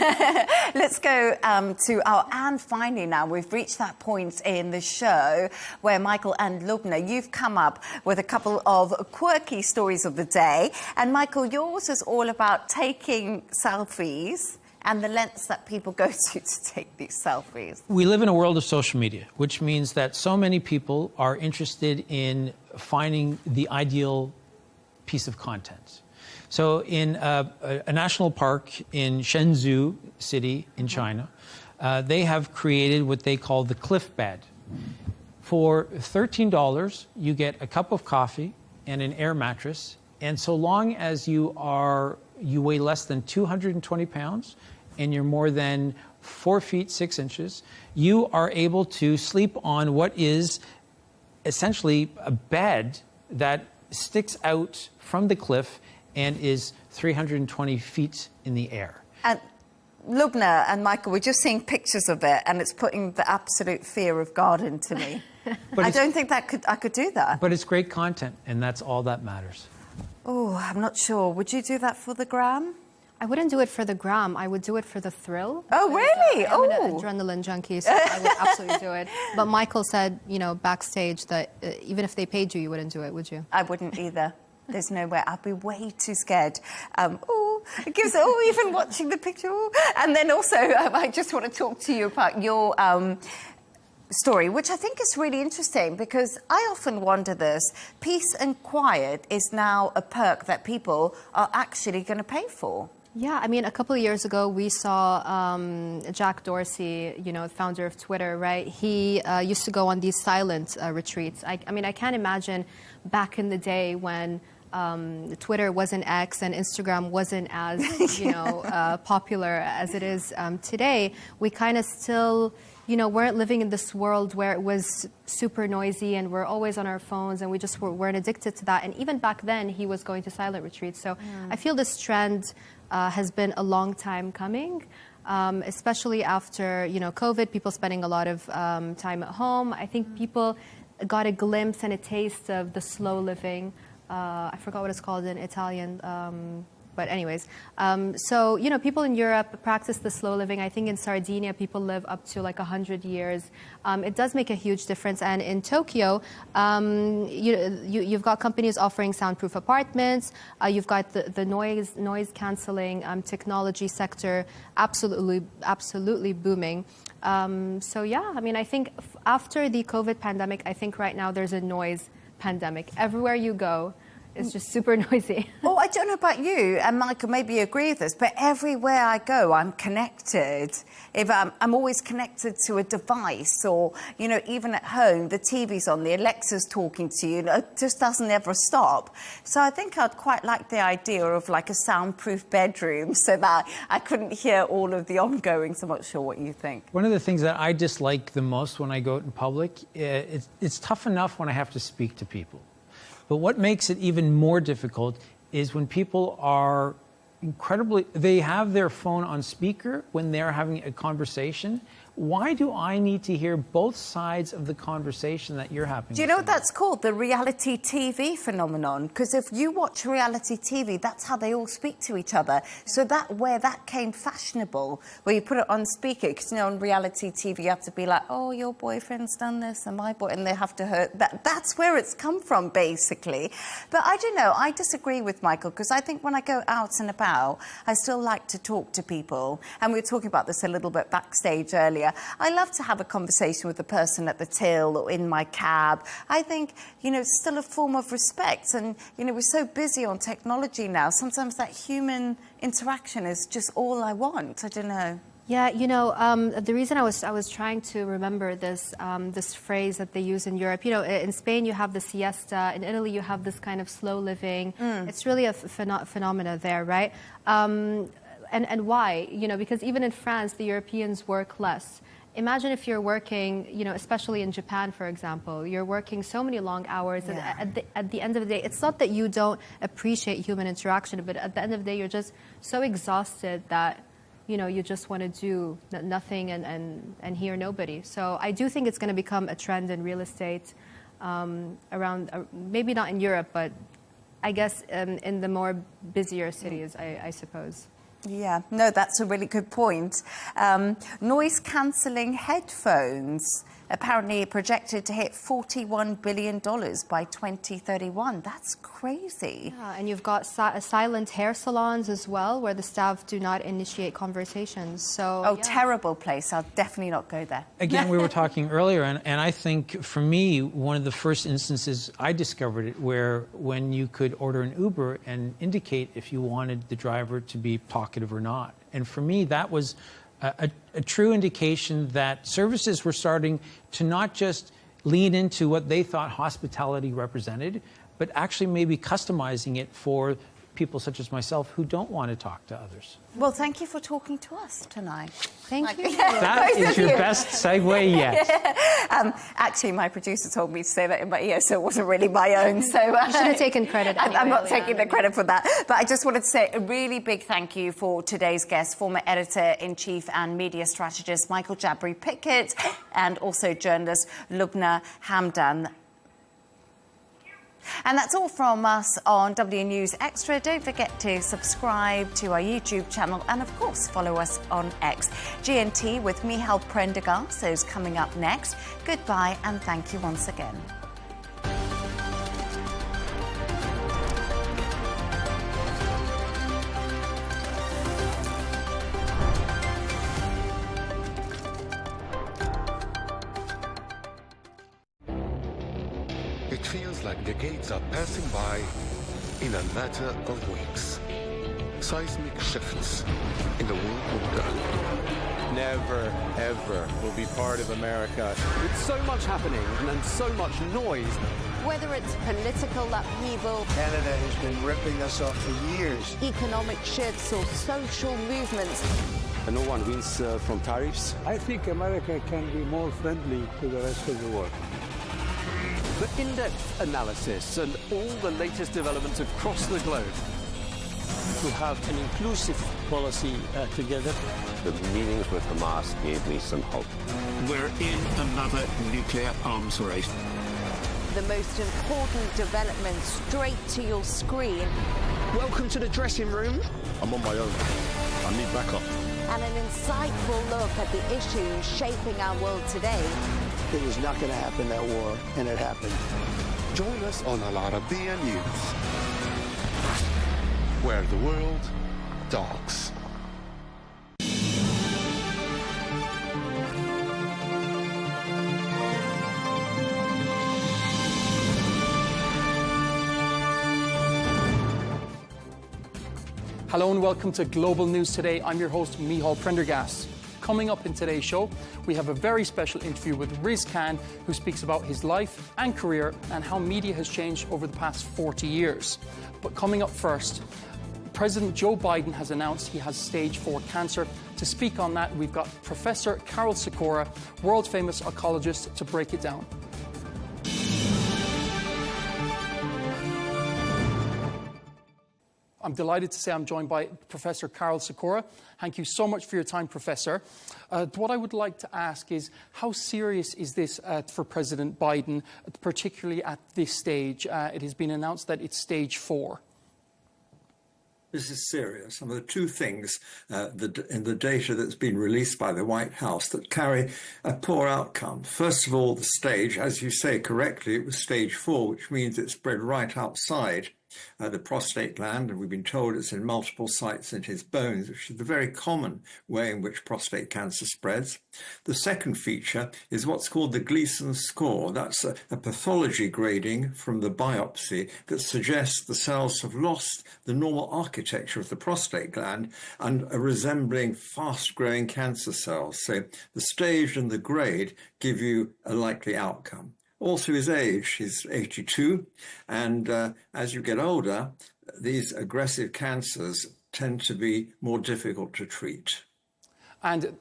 A: let's go and finally now, we've reached that point in the show where Michael and Lubna, you've come up with a couple of quirky stories of the day. And Michael, yours is all about taking selfies and the lengths that people go to take these selfies.
G: We live in a world of social media, which means that so many people are interested in finding the ideal piece of content. So in a national park in Shenzhou city in China, they have created what they call the cliff bed. For $13, you get a cup of coffee and an air mattress. And so long as you weigh less than 220 pounds and you're more than 4 feet 6 inches, you are able to sleep on what is essentially a bed that sticks out from the cliff and is 320 feet in the air.
A: And Lubna and Michael, we're just seeing pictures of it, and it's putting the absolute fear of God into me. I don't think I could do that.
G: But it's great content, and that's all that matters.
A: Oh, I'm not sure. Would you do that for the gram?
O: I wouldn't do it for the gram. I would do it for the thrill.
A: Oh, really?
O: I'm an adrenaline junkie, so I would absolutely do it. But Michael said, backstage that even if they paid you, you wouldn't do it, would you?
A: I wouldn't either. There's no way. I'd be way too scared. It gives, even watching the picture. And then also, I just want to talk to you about your story, which I think is really interesting, because I often wonder this. Peace and quiet is now a perk that people are actually going to pay for.
O: Yeah, I mean, a couple of years ago, we saw Jack Dorsey, founder of Twitter, right? He used to go on these silent retreats. I mean, I can't imagine back in the day when Twitter wasn't X and Instagram wasn't as, popular as it is today. We kind of still, weren't living in this world where it was super noisy and we're always on our phones, and we just weren't addicted to that. And even back then, he was going to silent retreats. So I feel this trend has been a long time coming, especially after, COVID, people spending a lot of time at home. I think people got a glimpse and a taste of the slow living. I forgot what it's called in Italian. But anyways, so, people in Europe practice the slow living. I think in Sardinia, people live up to like 100 years. It does make a huge difference. And in Tokyo, you've got companies offering soundproof apartments. You've got the noise canceling technology sector absolutely booming. So, yeah, I mean, I think after the COVID pandemic, I think right now there's a noise pandemic. Everywhere you go, it's just super noisy.
A: Oh, I don't know about you, and Michael, maybe you agree with this, but everywhere I go, I'm connected. If I'm always connected to a device, or, even at home, the TV's on, the Alexa's talking to you, it just doesn't ever stop. So I think I'd quite like the idea of like a soundproof bedroom so that I couldn't hear all of the ongoings. I'm not sure what you think.
G: One of the things that I dislike the most when I go out in public, it's tough enough when I have to speak to people. But what makes it even more difficult is when people are they have their phone on speaker when they're having a conversation. Why do I need to hear both sides of the conversation that you're having?
A: Do you know what that's called? The reality TV phenomenon. Because if you watch reality TV, that's how they all speak to each other. So where that came fashionable, where you put it on speaker, because, on reality TV, you have to be like, oh, your boyfriend's done this, and my boy, and they have to hurt. That's where it's come from, basically. But I don't know. I disagree with Michael, because I think when I go out and about, I still like to talk to people. And we were talking about this a little bit backstage earlier. I love to have a conversation with the person at the till or in my cab. I think, it's still a form of respect. And, we're so busy on technology now. Sometimes that human interaction is just all I want. I don't know.
O: Yeah, the reason I was trying to remember this this phrase that they use in Europe. In Spain you have the siesta. In Italy you have this kind of slow living. It's really a phenomena there, right? And why? Because even in France, the Europeans work less. Imagine if you're working, especially in Japan, for example, you're working so many long hours. Yeah. And at the end of the day, it's not that you don't appreciate human interaction, but at the end of the day, you're just so exhausted that, you just want to do nothing and hear nobody. So I do think it's going to become a trend in real estate around, maybe not in Europe, but I guess in the more busier cities, I suppose.
A: Yeah, no, that's a really good point. Noise-cancelling headphones apparently projected to hit $41 billion by 2031. That's crazy.
O: Yeah, and you've got silent hair salons as well, where the staff do not initiate conversations. So,
A: yeah. Terrible place. I'll definitely not go there.
G: Again, we were talking earlier, and I think, for me, one of the first instances I discovered it when you could order an Uber and indicate if you wanted the driver to be talkative or not. And for me, that was a true indication that services were starting to not just lean into what they thought hospitality represented, but actually maybe customizing it for people such as myself who don't want to talk to others.
A: Well, thank you for talking to us tonight.
O: Thank you.
G: That is your best segue yet.
A: Actually, my producer told me to say that in my ear, so it wasn't really my own. So
O: You should have taken credit.
A: I'm not taking the credit for that. But I just wanted to say a really big thank you for today's guest, former editor-in-chief and media strategist Michael Jabri-Pickett, and also journalist Lubna Hamdan. And that's all from us on W News Extra. Don't forget to subscribe to our YouTube channel and, of course, follow us on X. GNT with Michal Prendergast is coming up next. Goodbye and thank you once again.
H: It feels like decades are passing by in a matter of weeks. Seismic shifts in the world order.
T: Never, ever will be part of America.
I: With so much happening and so much noise.
J: Whether it's political upheaval,
K: Canada has been ripping us off for years.
J: economic shifts, or social movements,
T: And no one wins from tariffs.
L: I think America can be more friendly to the rest of the world.
I: The in-depth analysis and all the latest developments across the globe.
L: To have an inclusive policy together.
M: The meetings with Hamas gave me some hope.
N: We're in another nuclear arms race.
J: the most important development straight to your screen.
P: Welcome to the dressing room.
S: I'm on my own. I need backup.
J: And an insightful look at the issues shaping our world today.
K: It was not going to happen, that war, and it happened.
H: Join us on Arabiya News, where the world talks.
W: Hello and welcome to Global News Today. I'm your host, Michal Prendergast. Coming up in today's show, we have a very special interview with Riz Khan, who speaks about his life and career and how media has changed over the past 40 years. But coming up first, President Joe Biden has announced he has stage 4 cancer. To speak on that, we've got Professor Carol Sikora, world-famous oncologist, to break it down. I'm delighted to say I'm joined by Professor Carol Sikora. Thank you so much for your time, Professor. What I would like to ask is, how serious is this for President Biden, particularly at this stage? It has been announced that it's stage 4.
X: This is serious. And there are two things in the data that's been released by the White House that carry a poor outcome. First of all, the stage, as you say correctly, it was stage 4, which means it spread right outside the prostate gland, and we've been told it's in multiple sites in his bones, which is the very common way in which prostate cancer spreads. The second feature is what's called the Gleason score. That's a pathology grading from the biopsy that suggests the cells have lost the normal architecture of the prostate gland and are resembling fast-growing cancer cells. So the stage and the grade give you a likely outcome. Also his age, he's 82, and as you get older, these aggressive cancers tend to be more difficult to treat.
W: And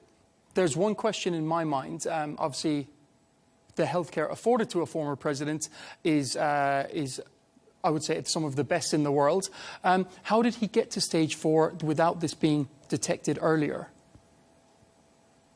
W: there's one question in my mind. Obviously, the healthcare afforded to a former president is, I would say, it's some of the best in the world. How did he get to stage 4 without this being detected earlier?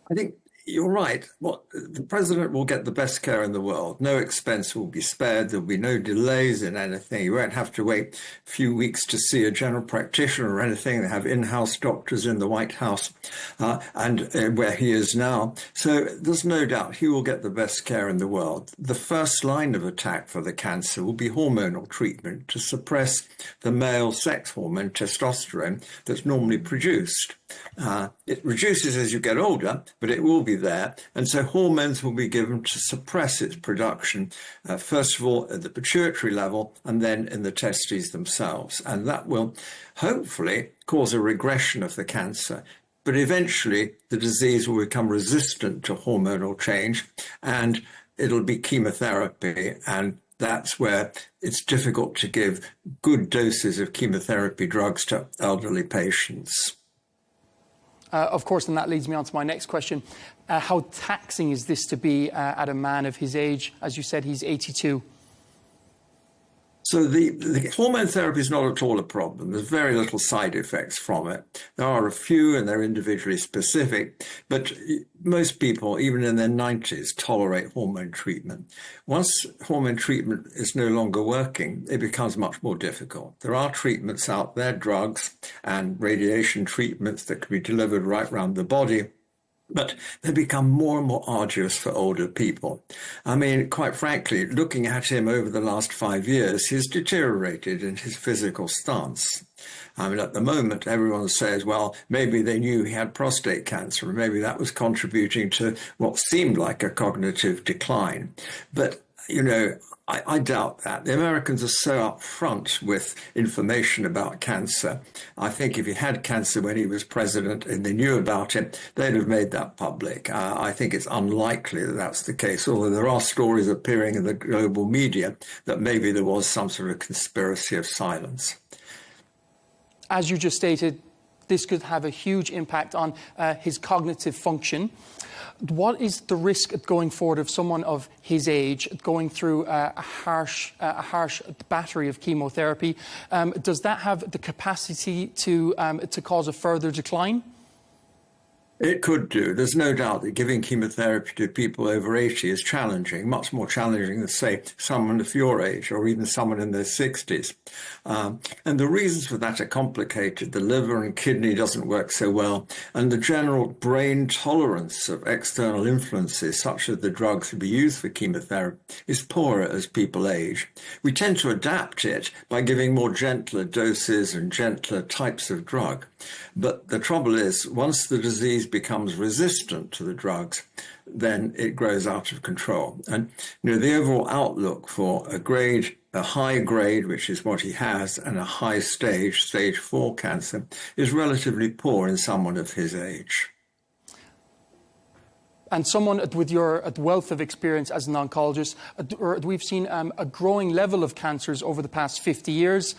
X: I think you're right. The president will get the best care in the world. No expense will be spared. There'll be no delays in anything. You won't have to wait a few weeks to see a general practitioner or anything. They have in-house doctors in the White House and where he is now. So there's no doubt he will get the best care in the world. The first line of attack for the cancer will be hormonal treatment to suppress the male sex hormone, testosterone, that's normally produced. It reduces as you get older, but it will be there. And so hormones will be given to suppress its production, first of all at the pituitary level and then in the testes themselves. And that will hopefully cause a regression of the cancer. But eventually the disease will become resistant to hormonal change and it'll be chemotherapy and That's where it's difficult to give good doses of chemotherapy drugs to elderly patients.
W: Of course, and that leads me on to my next question. How taxing is this to be at a man of his age? As you said, he's 82.
X: So the hormone therapy is not at all a problem. There's very little side effects from it. There are a few, and they're individually specific, but most people, even in their 90s, tolerate hormone treatment. Once hormone treatment is no longer working, it becomes much more difficult. There are treatments out there, drugs and radiation treatments that can be delivered right around the body, but they become more and more arduous for older people. I mean, quite frankly, looking at him over the last 5 years, he's deteriorated in his physical stance. I mean, at the moment, everyone says, well, maybe they knew he had prostate cancer, and maybe that was contributing to what seemed like a cognitive decline. But, you know, I doubt that. The Americans are so upfront with information about cancer. I think if he had cancer when he was president and they knew about it, they'd have made that public. I think it's unlikely that that's the case, although there are stories appearing in the global media that maybe there was some sort of conspiracy of silence.
W: As you just stated, this could have a huge impact on his cognitive function. What is the risk going forward of someone of his age going through a harsh battery of chemotherapy? Does that have the capacity to cause a further decline?
X: It could do. There's no doubt that giving chemotherapy to people over 80 is challenging, much more challenging than, say, someone of your age or even someone in their 60s. And the reasons for that are complicated. The liver and kidney doesn't work so well, and the general brain tolerance of external influences, such as the drugs to be used for chemotherapy, is poorer as people age. We tend to adapt it by giving more gentler doses and gentler types of drug. But the trouble is, once the disease becomes resistant to the drugs, then it grows out of control. And you know, the overall outlook for a high grade, which is what he has, and a high stage 4 cancer, is relatively poor in someone of his age.
W: And someone with your wealth of experience as an oncologist, we've seen a growing level of cancers over the past 50 years.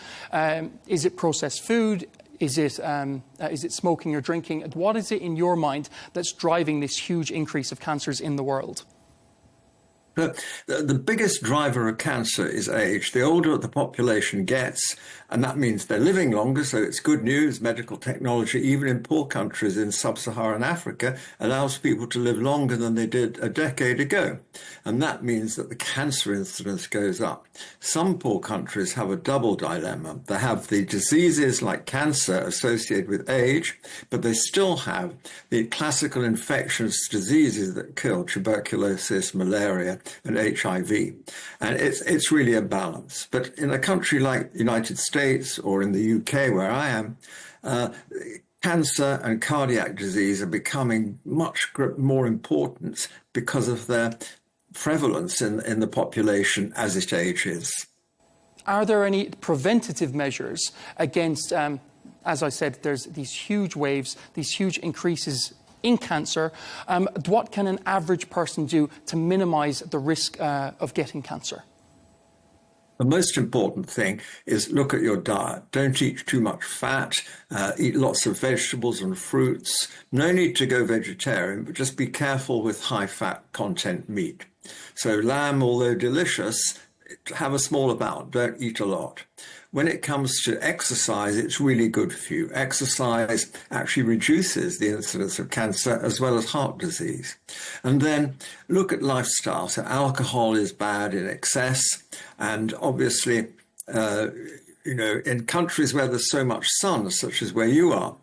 W: Is it processed food? Is it smoking or drinking? What is it in your mind that's driving this huge increase of cancers in the world?
X: The biggest driver of cancer is age. The older the population gets, and that means they're living longer, so it's good news. Medical technology, even in poor countries in sub-Saharan Africa, allows people to live longer than they did a decade ago. And that means that the cancer incidence goes up. Some poor countries have a double dilemma. They have the diseases like cancer associated with age, but they still have the classical infectious diseases that kill: tuberculosis, malaria, and HIV. And it's really a balance. But in a country like the United States or in the UK, where I am, cancer and cardiac disease are becoming much more important because of their prevalence in the population as it ages.
W: Are there any preventative measures against, as I said, there's these huge waves, these huge increases in cancer? What can an average person do to minimize the risk of getting cancer?
X: The most important thing is look at your diet. Don't eat too much fat. Eat lots of vegetables and fruits. No need to go vegetarian, but just be careful with high-fat content meat. So lamb, although delicious, have a small amount. Don't eat a lot. When it comes to exercise, it's really good for you. Exercise actually reduces the incidence of cancer as well as heart disease. And then look at lifestyle. So alcohol is bad in excess. And obviously, in countries where there's so much sun, such as where you are,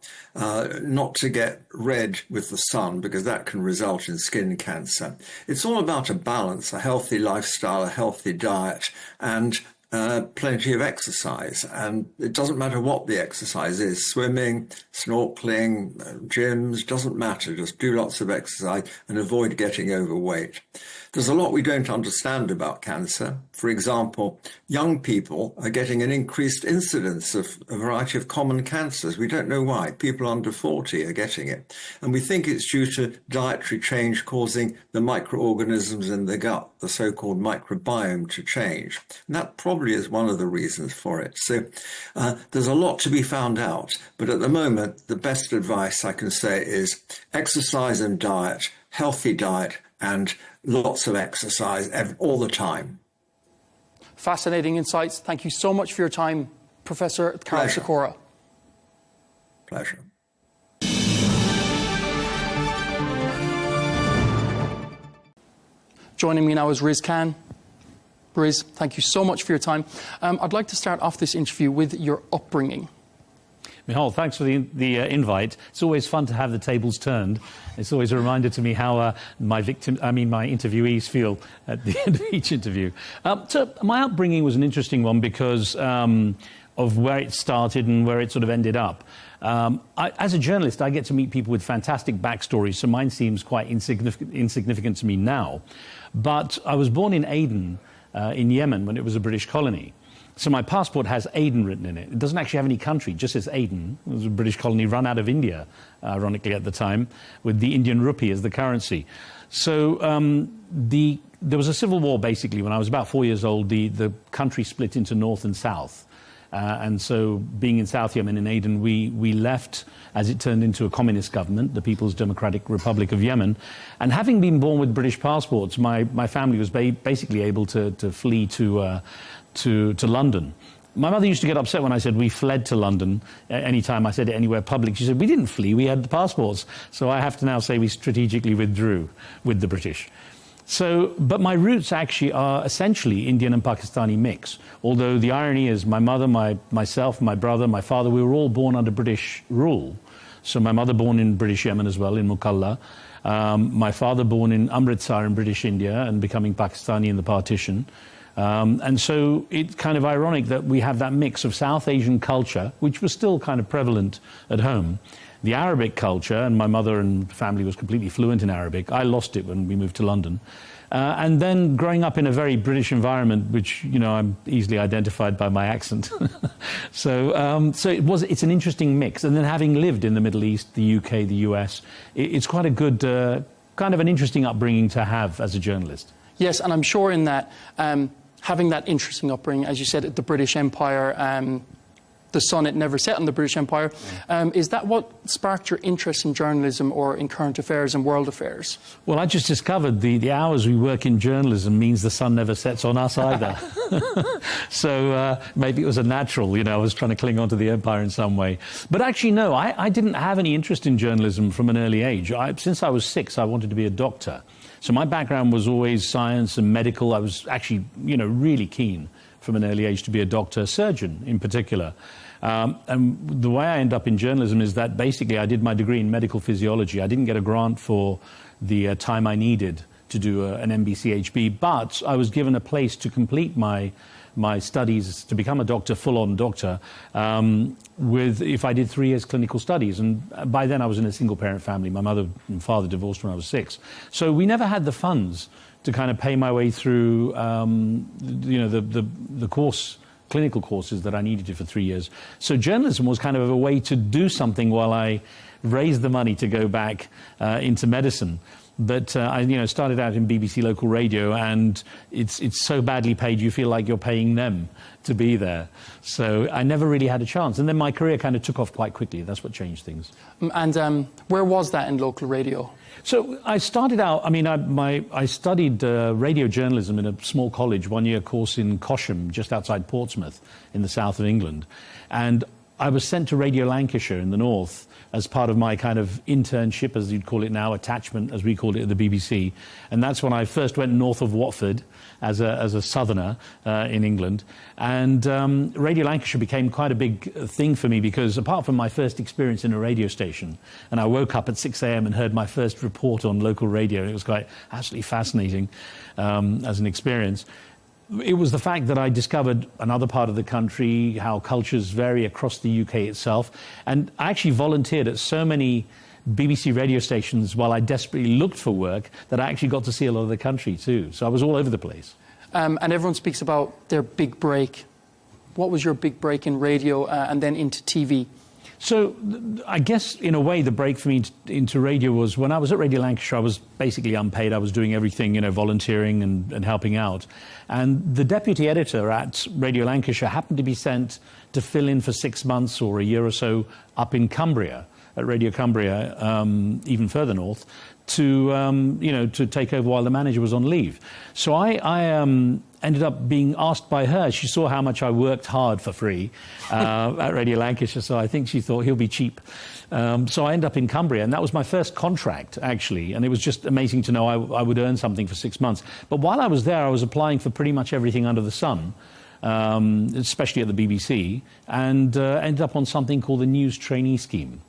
X: not to get red with the sun, because that can result in skin cancer. It's all about a balance, a healthy lifestyle, a healthy diet, and plenty of exercise. And it doesn't matter what the exercise is, swimming, snorkeling, gyms, doesn't matter. Just do lots of exercise and avoid getting overweight. There's a lot we don't understand about cancer. For example, young people are getting an increased incidence of a variety of common cancers. We don't know why. People under 40 are getting it. And we think it's due to dietary change causing the microorganisms in the gut, the so-called microbiome, to change. And that probably is one of the reasons for it. So there's a lot to be found out. But at the moment, the best advice I can say is exercise and diet, healthy diet, and lots of exercise all the time.
W: Fascinating insights. Thank you so much for your time, Professor Carl Sikora.
X: Pleasure.
W: Joining me now is Riz Khan. Riz, thank you so much for your time. I'd like to start off this interview with your upbringing.
B: Michal, thanks for the invite. It's always fun to have the tables turned. It's always a reminder to me how my interviewees feel at the end of each interview. So my upbringing was an interesting one because of where it started and where it sort of ended up. As a journalist, I get to meet people with fantastic backstories, so mine seems quite insignificant to me now. But I was born in Aden, in Yemen, when it was a British colony. So my passport has Aden written in it. It doesn't actually have any country, just says Aden. It was a British colony run out of India, ironically, at the time, with the Indian rupee as the currency. So there was a civil war, basically, when I was about 4 years old. The country split into north and south. And so being in South Yemen, in Aden, we left as it turned into a communist government, the People's Democratic Republic of Yemen. And having been born with British passports, my family was basically able to flee to London. My mother used to get upset when I said we fled to London. Anytime I said it anywhere public, she said, we didn't flee, we had the passports. So I have to now say we strategically withdrew with the British. So, but my roots actually are essentially Indian and Pakistani mix. Although the irony is my mother, myself, my brother, my father, we were all born under British rule. So my mother born in British Yemen as well, in Mukalla. My father born in Amritsar in British India and becoming Pakistani in the partition. And so it's kind of ironic that we have that mix of South Asian culture, which was still kind of prevalent at home, the Arabic culture, and my mother and family was completely fluent in Arabic. I lost it when we moved to London. And then growing up in a very British environment, which, you know, I'm easily identified by my accent. So it's an interesting mix. And then having lived in the Middle East, the UK, the US, it's quite a good, kind of an interesting upbringing to have as a journalist.
W: Yes, and I'm sure in that, having that interesting upbringing, as you said, at the British Empire, the sun it never set on the British Empire. Is that what sparked your interest in journalism or in current affairs and world affairs?
B: Well, I just discovered the hours we work in journalism means the sun never sets on us either. So maybe it was a natural, you know, I was trying to cling on to the empire in some way. But actually, no, I didn't have any interest in journalism from an early age. Since I was 6, I wanted to be a doctor. So my background was always science and medical. I was actually, you know, really keen from an early age to be a doctor, a surgeon in particular. And the way I ended up in journalism is that basically I did my degree in medical physiology. I didn't get a grant for the time I needed to do an MBCHB, but I was given a place to complete my studies to become a doctor, full-on doctor, if I did 3 years clinical studies. And by then I was in a single-parent family. My mother and father divorced when I was 6. So we never had the funds to kind of pay my way through, you know, the clinical courses that I needed to for 3 years. So journalism was kind of a way to do something while I raised the money to go back into medicine. But I started out in BBC local radio, and it's so badly paid you feel like you're paying them to be there. So I never really had a chance. And then my career kind of took off quite quickly. That's what changed things.
W: And where was that in local radio?
B: So I started out, I mean, I studied radio journalism in a small college, 1-year course in Cosham, just outside Portsmouth in the south of England. And I was sent to Radio Lancashire in the north as part of my kind of internship, as you'd call it now, attachment, as we called it at the BBC. And that's when I first went north of Watford as a southerner in England. And Radio Lancashire became quite a big thing for me because apart from my first experience in a radio station, and I woke up at 6 a.m. and heard my first report on local radio, and it was quite absolutely fascinating as an experience. it was the fact that I discovered another part of the country, how cultures vary across the UK itself. And I actually volunteered at so many BBC radio stations while I desperately looked for work that I actually got to see a lot of the country too. So I was all over the place.
W: And everyone speaks about their big break. What was your big break in radio and then into TV?
B: So I guess, in a way, the break for me into radio was when I was at Radio Lancashire. I was basically unpaid. I was doing everything, volunteering and helping out. And the deputy editor at Radio Lancashire happened to be sent to fill in for 6 months or a year or so up in Cumbria, at Radio Cumbria, even further north, to take over while the manager was on leave. So I ended up being asked by her. She saw how much I worked hard for free at Radio Lancashire, so I think she thought he'll be cheap. So I ended up in Cumbria, and that was my first contract, actually, and it was just amazing to know I would earn something for 6 months. But while I was there, I was applying for pretty much everything under the sun, especially at the BBC, and ended up on something called the News Trainee Scheme.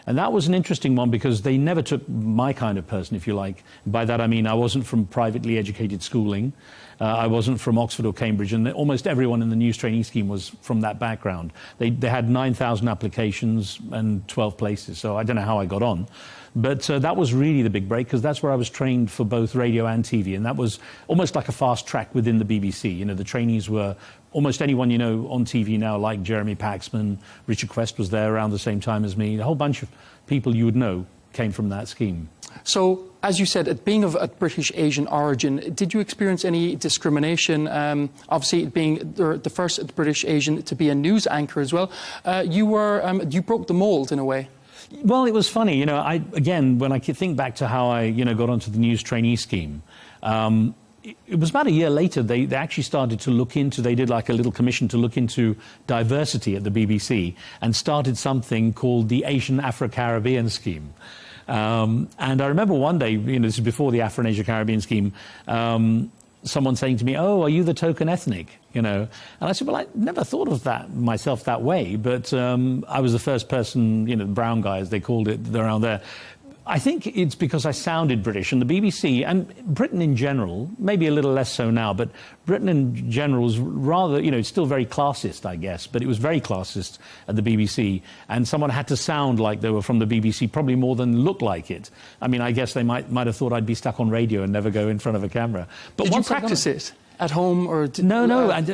B: And that was an interesting one because they never took my kind of person, if you like. By that I mean I wasn't from privately educated schooling. I wasn't from Oxford or Cambridge, and almost everyone in the News Trainee Scheme was from that background. They had 9,000 applications and 12 places, so I don't know how I got on. But that was really the big break, because that's where I was trained for both radio and TV, and that was almost like a fast track within the BBC. The trainees were almost anyone on TV now, like Jeremy Paxman. Richard Quest was there around the same time as me. A whole bunch of people you would know came from that scheme.
W: So, as you said, being of a British Asian origin, did you experience any discrimination? Obviously, being the first British Asian to be a news anchor as well, you broke the mould in a way.
B: Well, it was funny. Again, when I think back to how I got onto the News Trainee Scheme, it was about a year later they actually started to look into, they did like a little commission to look into diversity at the BBC and started something called the Asian Afro-Caribbean Scheme. And I remember one day, this is before the Afro and Asia Caribbean Scheme, someone saying to me, "Oh, are you the token ethnic?" And I said, "Well, I never thought of that myself that way, but I was the first person, brown guy, as they called it around there." I think it's because I sounded British, and the BBC, and Britain in general, maybe a little less so now, but Britain in general is rather, it's still very classist, I guess, but it was very classist at the BBC, and someone had to sound like they were from the BBC, probably more than look like it. I mean, I guess they might have thought I'd be stuck on radio and never go in front of a camera. But
W: did you practice it at home, or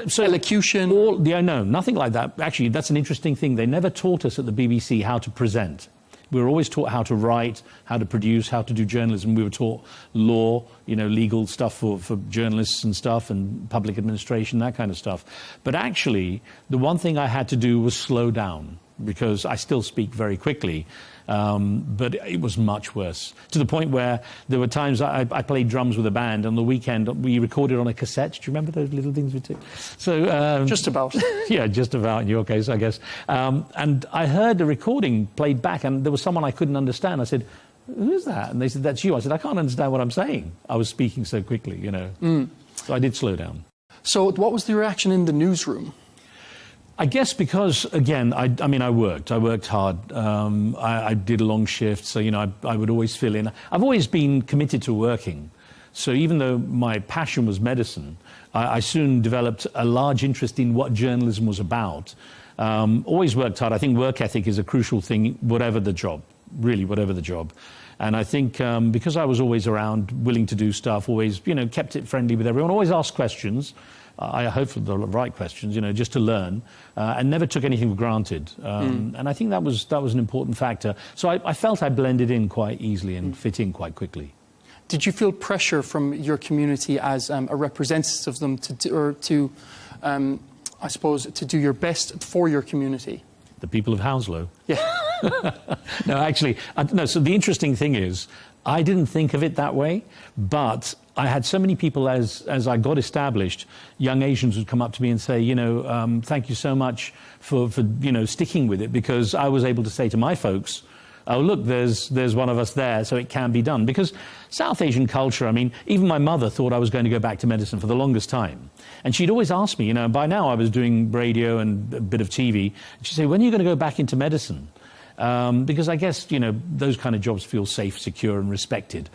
B: so
W: elocution?
B: No, nothing like that. Actually, that's an interesting thing. They never taught us at the BBC how to present. We were always taught how to write, how to produce, how to do journalism. We were taught law, legal stuff for journalists and stuff, and public administration, that kind of stuff. But actually, the one thing I had to do was slow down, because I still speak very quickly. But it was much worse, to the point where there were times I played drums with a band. On the weekend, we recorded on a cassette. Do you remember those little things we took? So
W: just about.
B: Yeah, just about in your case, I guess. And I heard the recording played back, and there was someone I couldn't understand. I said, "Who is that?" And they said, "That's you." I said, "I can't understand what I'm saying." I was speaking so quickly, So I did slow down.
W: So what was the reaction in the newsroom?
B: I guess because, again, I worked hard. I did long shifts, so, I would always fill in. I've always been committed to working. So even though my passion was medicine, I soon developed a large interest in what journalism was about. Always worked hard. I think work ethic is a crucial thing, whatever the job, really, whatever the job. And I think because I was always around, willing to do stuff, always, kept it friendly with everyone, always asked questions. I hope for the right questions, just to learn, and never took anything for granted. And I think that was an important factor. So I felt I blended in quite easily and fit in quite quickly.
W: Did you feel pressure from your community as a representative of them to do your best for your community?
B: The people of Hounslow?
W: Yeah.
B: No, actually, no. So the interesting thing is, I didn't think of it that way, but I had so many people as I got established, young Asians would come up to me and say, thank you so much for sticking with it, because I was able to say to my folks, oh, look, there's one of us there, so it can be done. Because South Asian culture, even my mother thought I was going to go back to medicine for the longest time. And she'd always ask me, by now I was doing radio and a bit of TV. And she'd say, when are you going to go back into medicine? Because I guess, those kind of jobs feel safe, secure and respected.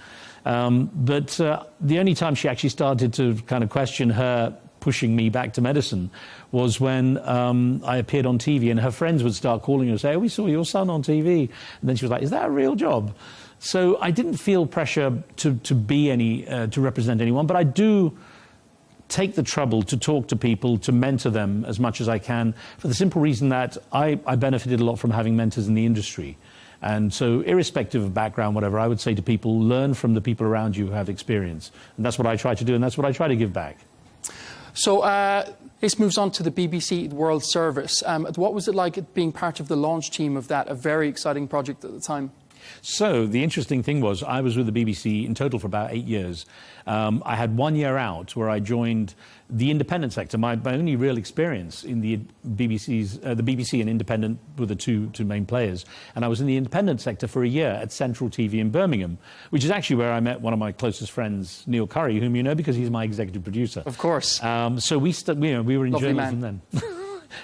B: But the only time she actually started to kind of question her pushing me back to medicine was when I appeared on TV, and her friends would start calling her and say, "Oh, we saw your son on TV." And then she was like, "Is that a real job?" So I didn't feel pressure to represent anyone, but I do take the trouble to talk to people, to mentor them as much as I can, for the simple reason that I benefited a lot from having mentors in the industry. And so irrespective of background, whatever, I would say to people, learn from the people around you who have experience. And that's what I try to do, and that's what I try to give back.
W: So this moves on to the BBC World Service. What was it like being part of the launch team of that, a very exciting project at the time?
B: So the interesting thing was I was with the BBC in total for about 8 years. I had 1 year out where I joined the independent sector. My only real experience in the BBC and independent were the two main players. And I was in the independent sector for a year at Central TV in Birmingham, which is actually where I met one of my closest friends, Neil Curry, whom you know because he's my executive producer.
W: Of course.
B: So we were in
W: Lovely
B: journalism
W: man.
B: then.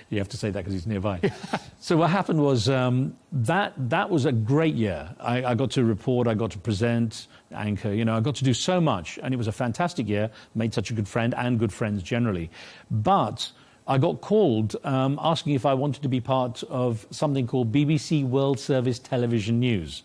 B: You have to say that because he's nearby. So what happened was that was a great year. I got to report, I got to present, anchor, I got to do so much. And it was a fantastic year, made such a good friend and good friends generally. But I got called asking if I wanted to be part of something called BBC World Service Television News,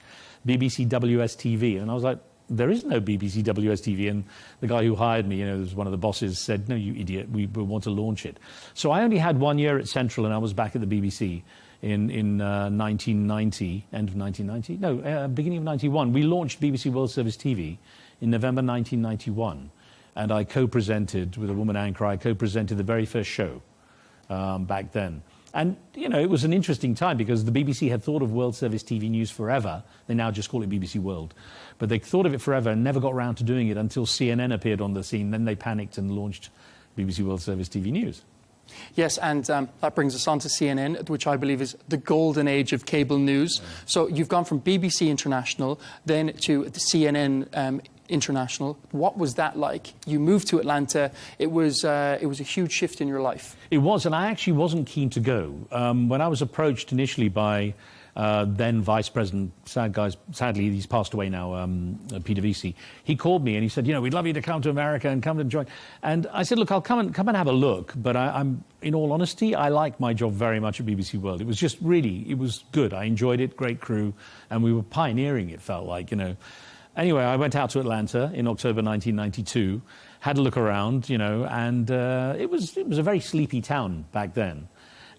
B: BBC WSTV. And I was like, there is no BBC WSTV. And the guy who hired me, was one of the bosses, said, "No, you idiot, we want to launch it." So I only had 1 year at Central, and I was back at the BBC in 1990, end of 1990? No, beginning of 91. We launched BBC World Service TV in November 1991. And I co-presented, with a woman anchor, I co-presented the very first show back then. And, it was an interesting time because the BBC had thought of World Service TV News forever. They now just call it BBC World. But they thought of it forever and never got around to doing it until CNN appeared on the scene. Then they panicked and launched BBC World Service TV News.
W: Yes, and that brings us on to CNN, which I believe is the golden age of cable news. So you've gone from BBC International, then to the CNN International. What was that like? You moved to Atlanta. It was a huge shift in your life.
B: It was, and I actually wasn't keen to go. When I was approached initially by then Vice President, sadly he's passed away now, Peter Vesey, he called me and he said, "We'd love you to come to America and come and join." And I said, "Look, I'll come and have a look." But I'm, in all honesty, I like my job very much at BBC World. It was just really, it was good. I enjoyed it, great crew, and we were pioneering, it felt like, Anyway, I went out to Atlanta in October 1992, had a look around, and it was a very sleepy town back then.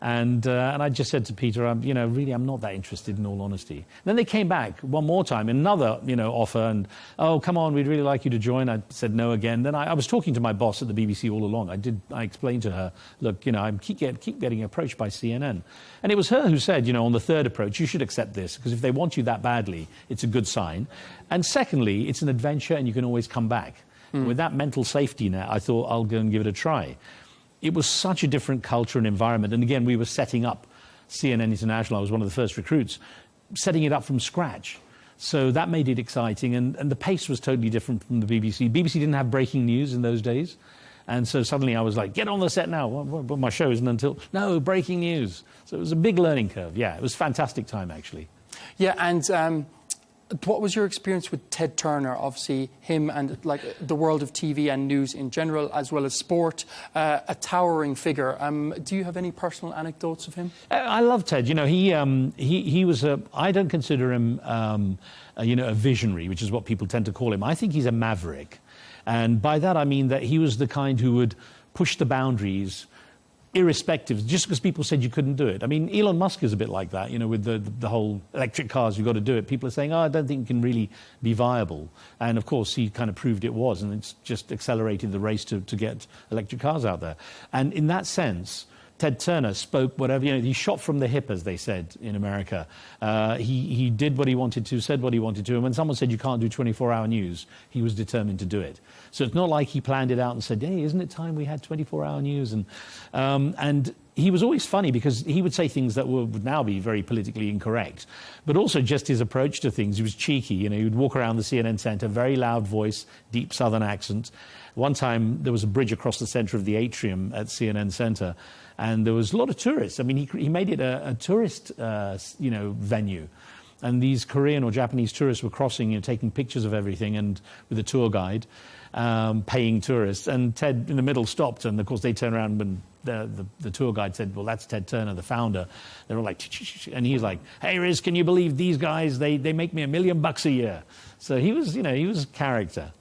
B: And I just said to Peter, really, I'm not that interested, in all honesty. Then they came back one more time, another, offer, and, "Oh, come on, we'd really like you to join." I said no again. Then I was talking to my boss at the BBC all along. I explained to her, "Look, I keep getting approached by CNN." And it was her who said, on the third approach, "You should accept this, because if they want you that badly, it's a good sign. And secondly, it's an adventure and you can always come back." With that mental safety net, I thought I'll go and give it a try. It was such a different culture and environment. And again, we were setting up CNN International. I was one of the first recruits, setting it up from scratch. So that made it exciting. And the pace was totally different from the BBC. BBC didn't have breaking news in those days. And so suddenly I was like, "Get on the set now." Well, my show isn't until... No, breaking news. So it was a big learning curve. Yeah, it was a fantastic time, actually.
W: Yeah, and... what was your experience with Ted Turner? Obviously, him and the world of TV and news in general, as well as sport, a towering figure. Do you have any personal anecdotes of him?
B: I love Ted. He was I don't consider him, a visionary, which is what people tend to call him. I think he's a maverick. And by that, I mean that he was the kind who would push the boundaries irrespective, just because people said you couldn't do it. I mean, Elon Musk is a bit like that, with the whole electric cars, you've got to do it. People are saying, "Oh, I don't think it can really be viable." And of course, he kind of proved it was, and it's just accelerated the race to get electric cars out there. And in that sense, Ted Turner spoke whatever, he shot from the hip, as they said in America. He did what he wanted to, said what he wanted to, and when someone said you can't do 24-hour news, he was determined to do it. So it's not like he planned it out and said, "Hey, isn't it time we had 24-hour news?" And he was always funny because he would say things that would now be very politically incorrect, but also just his approach to things. He was cheeky, he would walk around the CNN Centre, very loud voice, deep Southern accent. One time there was a bridge across the centre of the atrium at CNN Centre, and there was a lot of tourists. I mean, he made it a tourist, venue. and these Korean or Japanese tourists were crossing, taking pictures of everything, and with a tour guide, paying tourists. And Ted in the middle stopped, and of course they turned around when the tour guide said, "Well, that's Ted Turner, the founder." They were like, and he's like, "Hey, Riz, can you believe these guys? They make me $1 million a year." So he was, he was a character.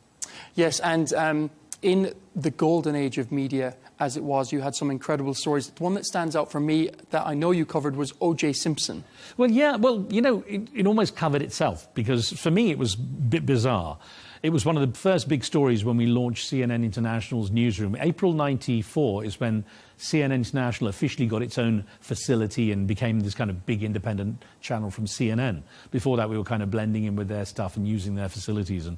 W: Yes, and in the golden age of media, as it was, you had some incredible stories. The one that stands out for me that I know you covered was O.J. Simpson.
B: Well, yeah, it almost covered itself, because for me it was a bit bizarre. It was one of the first big stories when we launched CNN International's newsroom. April '94 is when CNN International officially got its own facility and became this kind of big independent channel from CNN. Before that, we were kind of blending in with their stuff and using their facilities.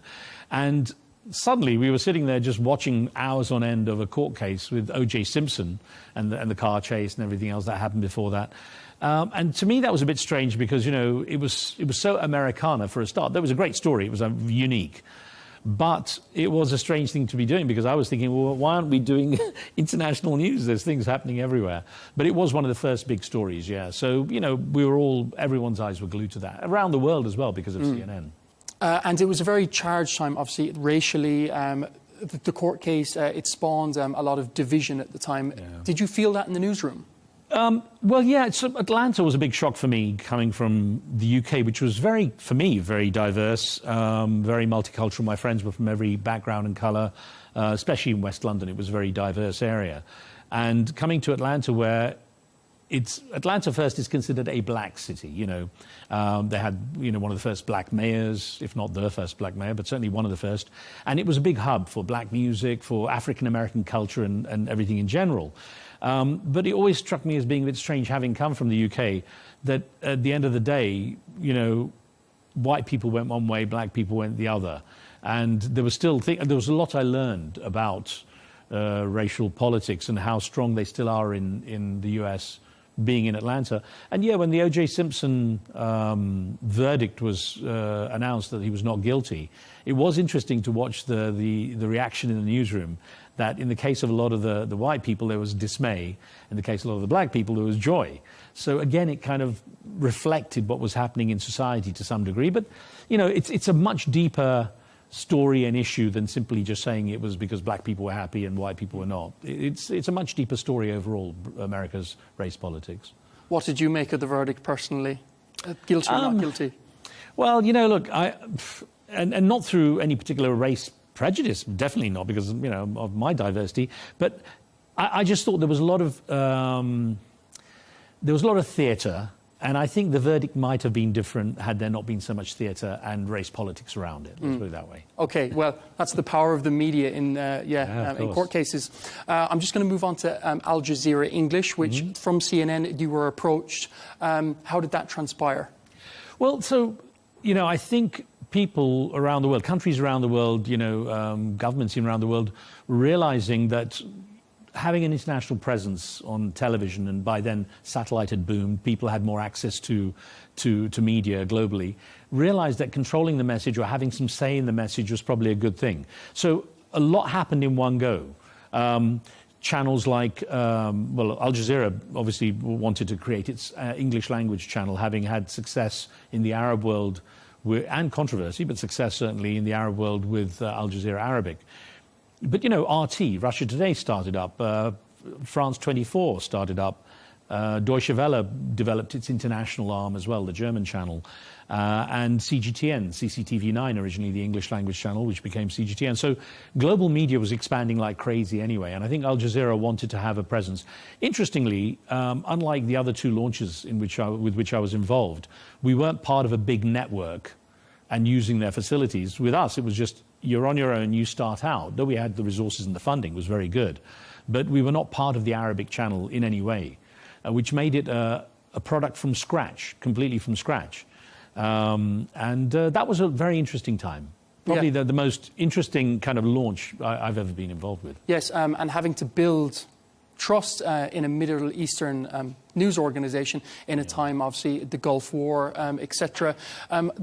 B: And suddenly we were sitting there just watching hours on end of a court case with O.J. Simpson and the car chase and everything else that happened before that. And to me, that was a bit strange because, it was so Americana for a start. That was a great story. It was unique. But it was a strange thing to be doing, because I was thinking, well, why aren't we doing international news? There's things happening everywhere. But it was one of the first big stories, yeah. So, we were everyone's eyes were glued to that. Around the world as well, because of CNN.
W: And it was a very charged time, obviously, racially. The court case, it spawned a lot of division at the time. Yeah. Did you feel that in the newsroom?
B: Well, yeah, Atlanta was a big shock for me, coming from the UK, which was for me, very diverse, very multicultural. My friends were from every background and colour, especially in West London. It was a very diverse area. And coming to Atlanta, where Atlanta first is considered a black city, They had, one of the first black mayors, if not the first black mayor, but certainly one of the first. And it was a big hub for black music, for African-American culture and everything in general. But it always struck me as being a bit strange, having come from the UK, that at the end of the day, white people went one way, black people went the other. And there was a lot I learned about racial politics and how strong they still are in the US, being in Atlanta. And yeah, when the O.J. Simpson verdict was announced that he was not guilty, it was interesting to watch the reaction in the newsroom, that in the case of a lot of the white people, there was dismay. In the case of a lot of the black people, there was joy. So again, it kind of reflected what was happening in society to some degree. But, it's a much deeper story and issue than simply just saying it was because black people were happy and white people were not. It's a much deeper story overall, America's race politics.
W: What did you make of the verdict personally? Guilty or not guilty?
B: Well, look, and not through any particular race prejudice, definitely not, because, of my diversity, but I just thought there was a lot of theatre. And I think the verdict might have been different had there not been so much theatre and race politics around it. Let's put it that way.
W: OK, well, that's the power of the media in court cases. I'm just going to move on to Al Jazeera English, which from CNN you were approached. How did that transpire?
B: Well, so, I think people around the world, countries around the world, governments around the world, realising that having an international presence on television, and by then satellite had boomed, people had more access to media globally, realized that controlling the message or having some say in the message was probably a good thing. So a lot happened in one go. Channels like, Al Jazeera obviously wanted to create its English language channel, having had success in the Arab world and controversy, but success certainly in the Arab world with Al Jazeera Arabic. But, RT, Russia Today started up, France 24 started up, Deutsche Welle developed its international arm as well, the German channel, and CGTN, CCTV9, originally the English language channel, which became CGTN. So global media was expanding like crazy anyway, and I think Al Jazeera wanted to have a presence. Interestingly, unlike the other two launches with which I was involved, we weren't part of a big network and using their facilities. With us, it was just, you're on your own, you start out. Though we had the resources and the funding, was very good. But we were not part of the Arabic channel in any way, which made it a product from scratch, completely from scratch. That was a very interesting time. Probably the most interesting kind of launch I've ever been involved with.
W: Yes, and having to build trust in a Middle Eastern news organisation in a time, obviously, the Gulf War, etc.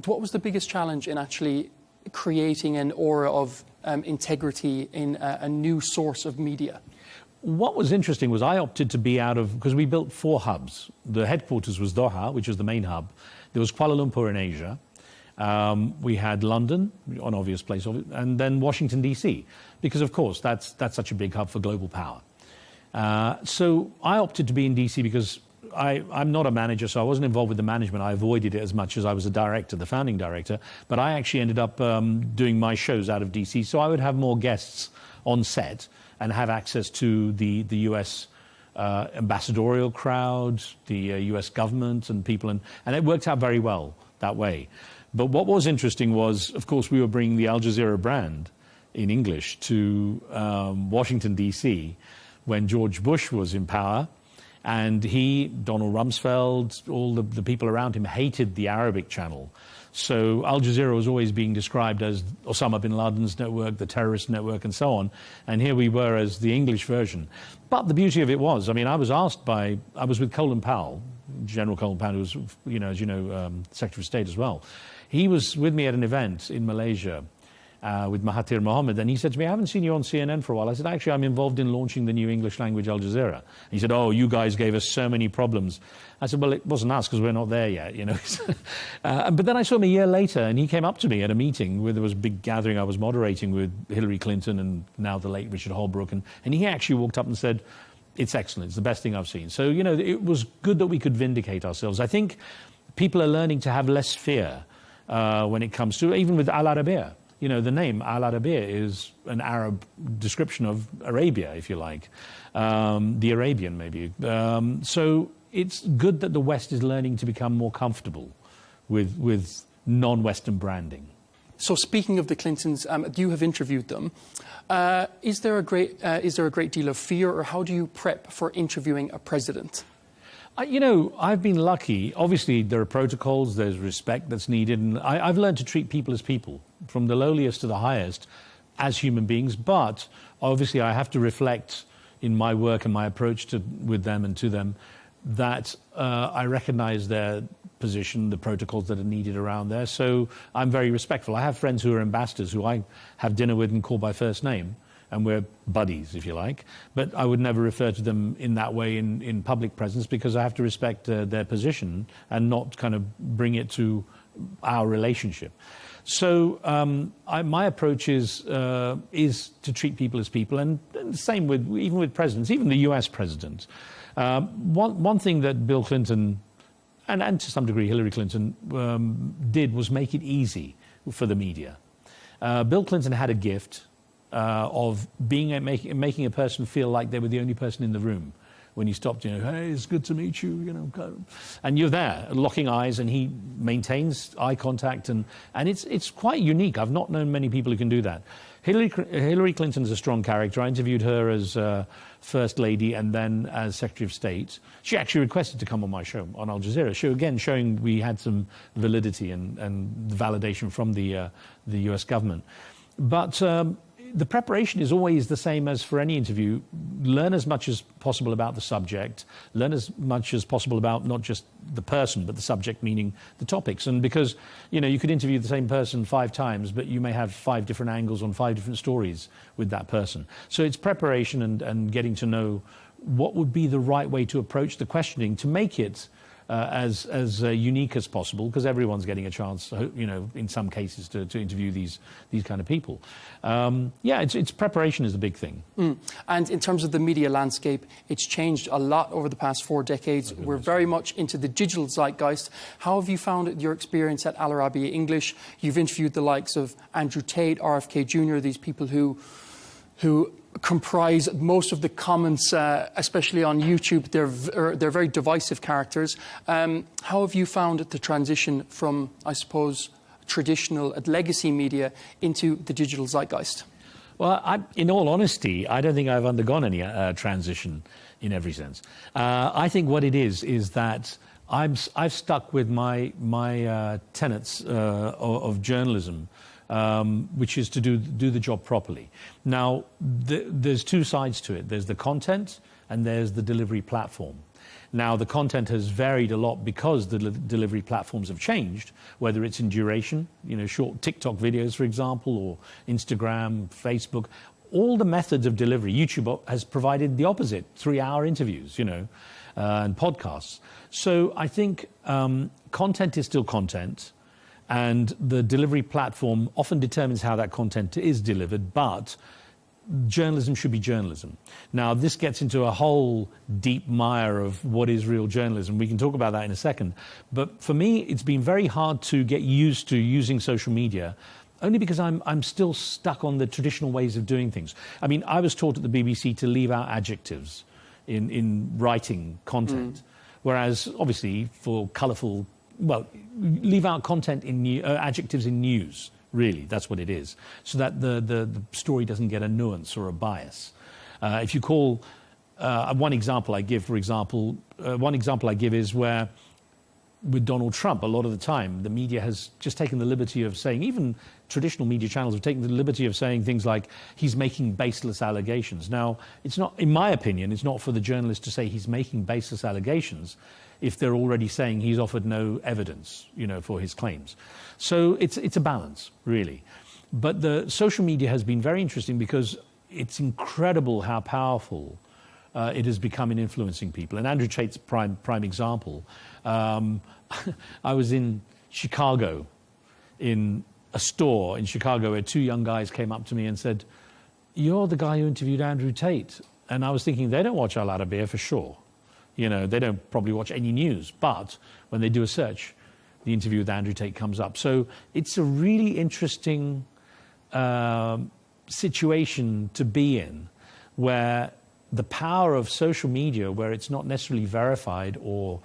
W: What was the biggest challenge in actually creating an aura of integrity in a new source of media?
B: What was interesting was I opted to be because we built 4 hubs. The headquarters was Doha, which was the main hub. There was Kuala Lumpur in Asia. We had London, an obvious place of it, and then Washington, D.C., because, of course, that's such a big hub for global power. So I opted to be in D.C. because I'm not a manager, so I wasn't involved with the management. I avoided it as much as I was a director, the founding director. But I actually ended up doing my shows out of D.C., so I would have more guests on set and have access to the U.S. Ambassadorial crowd, the U.S. government and people, and it worked out very well that way. But what was interesting was, of course, we were bringing the Al Jazeera brand in English to Washington, D.C., when George Bush was in power. And Donald Rumsfeld, all the people around him hated the Arabic channel. So Al Jazeera was always being described as Osama bin Laden's network, the terrorist network, and so on. And here we were as the English version. But the beauty of it was, I mean, I was with Colin Powell, General Colin Powell, who was, as you know, Secretary of State as well. He was with me at an event in Malaysia with Mahathir Mohamad, and he said to me, I haven't seen you on CNN for a while. I said, actually, I'm involved in launching the new English language Al Jazeera. And he said, oh, you guys gave us so many problems. I said, well, it wasn't us because we're not there yet, But then I saw him a year later, and he came up to me at a meeting where there was a big gathering I was moderating with Hillary Clinton and now the late Richard Holbrooke, and he actually walked up and said, it's excellent, it's the best thing I've seen. So, it was good that we could vindicate ourselves. I think people are learning to have less fear when it comes to, even with Al Arabiya. The name Al Arabiya is an Arab description of Arabia, if you like, the Arabian maybe. So it's good that the West is learning to become more comfortable with non-Western branding.
W: So speaking of the Clintons, you have interviewed them. Is there a great deal of fear, or how do you prep for interviewing a president?
B: I've been lucky. Obviously, there are protocols, there's respect that's needed, and I've learned to treat people as people, from the lowliest to the highest, as human beings. But obviously, I have to reflect in my work and my approach with them and to them that I recognize their position, the protocols that are needed around there. So I'm very respectful. I have friends who are ambassadors who I have dinner with and call by first name, and we're buddies, if you like. But I would never refer to them in that way in public presence, because I have to respect their position and not kind of bring it to our relationship. So my approach is to treat people as people, and the same even with presidents, even the US president. One thing that Bill Clinton, and to some degree Hillary Clinton, did was make it easy for the media. Bill Clinton had a gift of making a person feel like they were the only person in the room. When you stopped, hey, it's good to meet you, and you're there, locking eyes, and he maintains eye contact, and it's quite unique. I've not known many people who can do that. Hillary Clinton's a strong character. I interviewed her as First Lady and then as Secretary of State. She actually requested to come on my show on Al Jazeera, showing we had some validity and validation from the US government. But the preparation is always the same as for any interview. Learn as much as possible about the subject. Learn as much as possible about not just the person, but the subject, meaning the topics. And because, you could interview the same person 5 times, but you may have 5 different angles on 5 different stories with that person. So it's preparation and getting to know what would be the right way to approach the questioning to make it as unique as possible, because everyone's getting a chance, in some cases, to interview these kind of people. It's preparation is the big thing.
W: And in terms of the media landscape, it's changed a lot over the past 4 decades. We're very much into the digital zeitgeist. How have you found your experience at Al Arabiya English? You've interviewed the likes of Andrew Tate, RFK Jr., these people who comprise most of the comments, especially on YouTube. They're very divisive characters. How have you found the transition from, I suppose, traditional legacy media into the digital zeitgeist?
B: Well, in all honesty, I don't think I've undergone any transition in every sense. I think what it is that I've stuck with my tenets of journalism, which is to do the job properly. Now, there's 2 sides to it. There's the content and there's the delivery platform. Now, the content has varied a lot because the delivery platforms have changed, whether it's in duration, short TikTok videos, for example, or Instagram, Facebook. All the methods of delivery, YouTube has provided the opposite, 3-hour interviews, and podcasts. So I think content is still content, and the delivery platform often determines how that content is delivered, but journalism should be journalism. Now, this gets into a whole deep mire of what is real journalism. We can talk about that in a second. But for me, it's been very hard to get used to using social media, only because I'm still stuck on the traditional ways of doing things. I mean, I was taught at the BBC to leave out adjectives in writing content, whereas obviously for colourful, well, leave out content in adjectives in news. Really, that's what it is, so that the story doesn't get a nuance or a bias. If you call one example I give, for example, is where with Donald Trump, a lot of the time the media has just taken the liberty of saying, even traditional media channels have taken the liberty of saying things like he's making baseless allegations. Now, it's not, in my opinion, it's not for the journalist to say he's making baseless allegations if they're already saying he's offered no evidence, for his claims. So it's a balance, really. But the social media has been very interesting because it's incredible how powerful it has become in influencing people. And Andrew Tate's prime example. I was in Chicago, in a store in Chicago, where two young guys came up to me and said, "You're the guy who interviewed Andrew Tate." And I was thinking, they don't watch Al Arabiya for sure. They don't probably watch any news, but when they do a search, the interview with Andrew Tate comes up. So it's a really interesting situation to be in, where the power of social media, where it's not necessarily verified or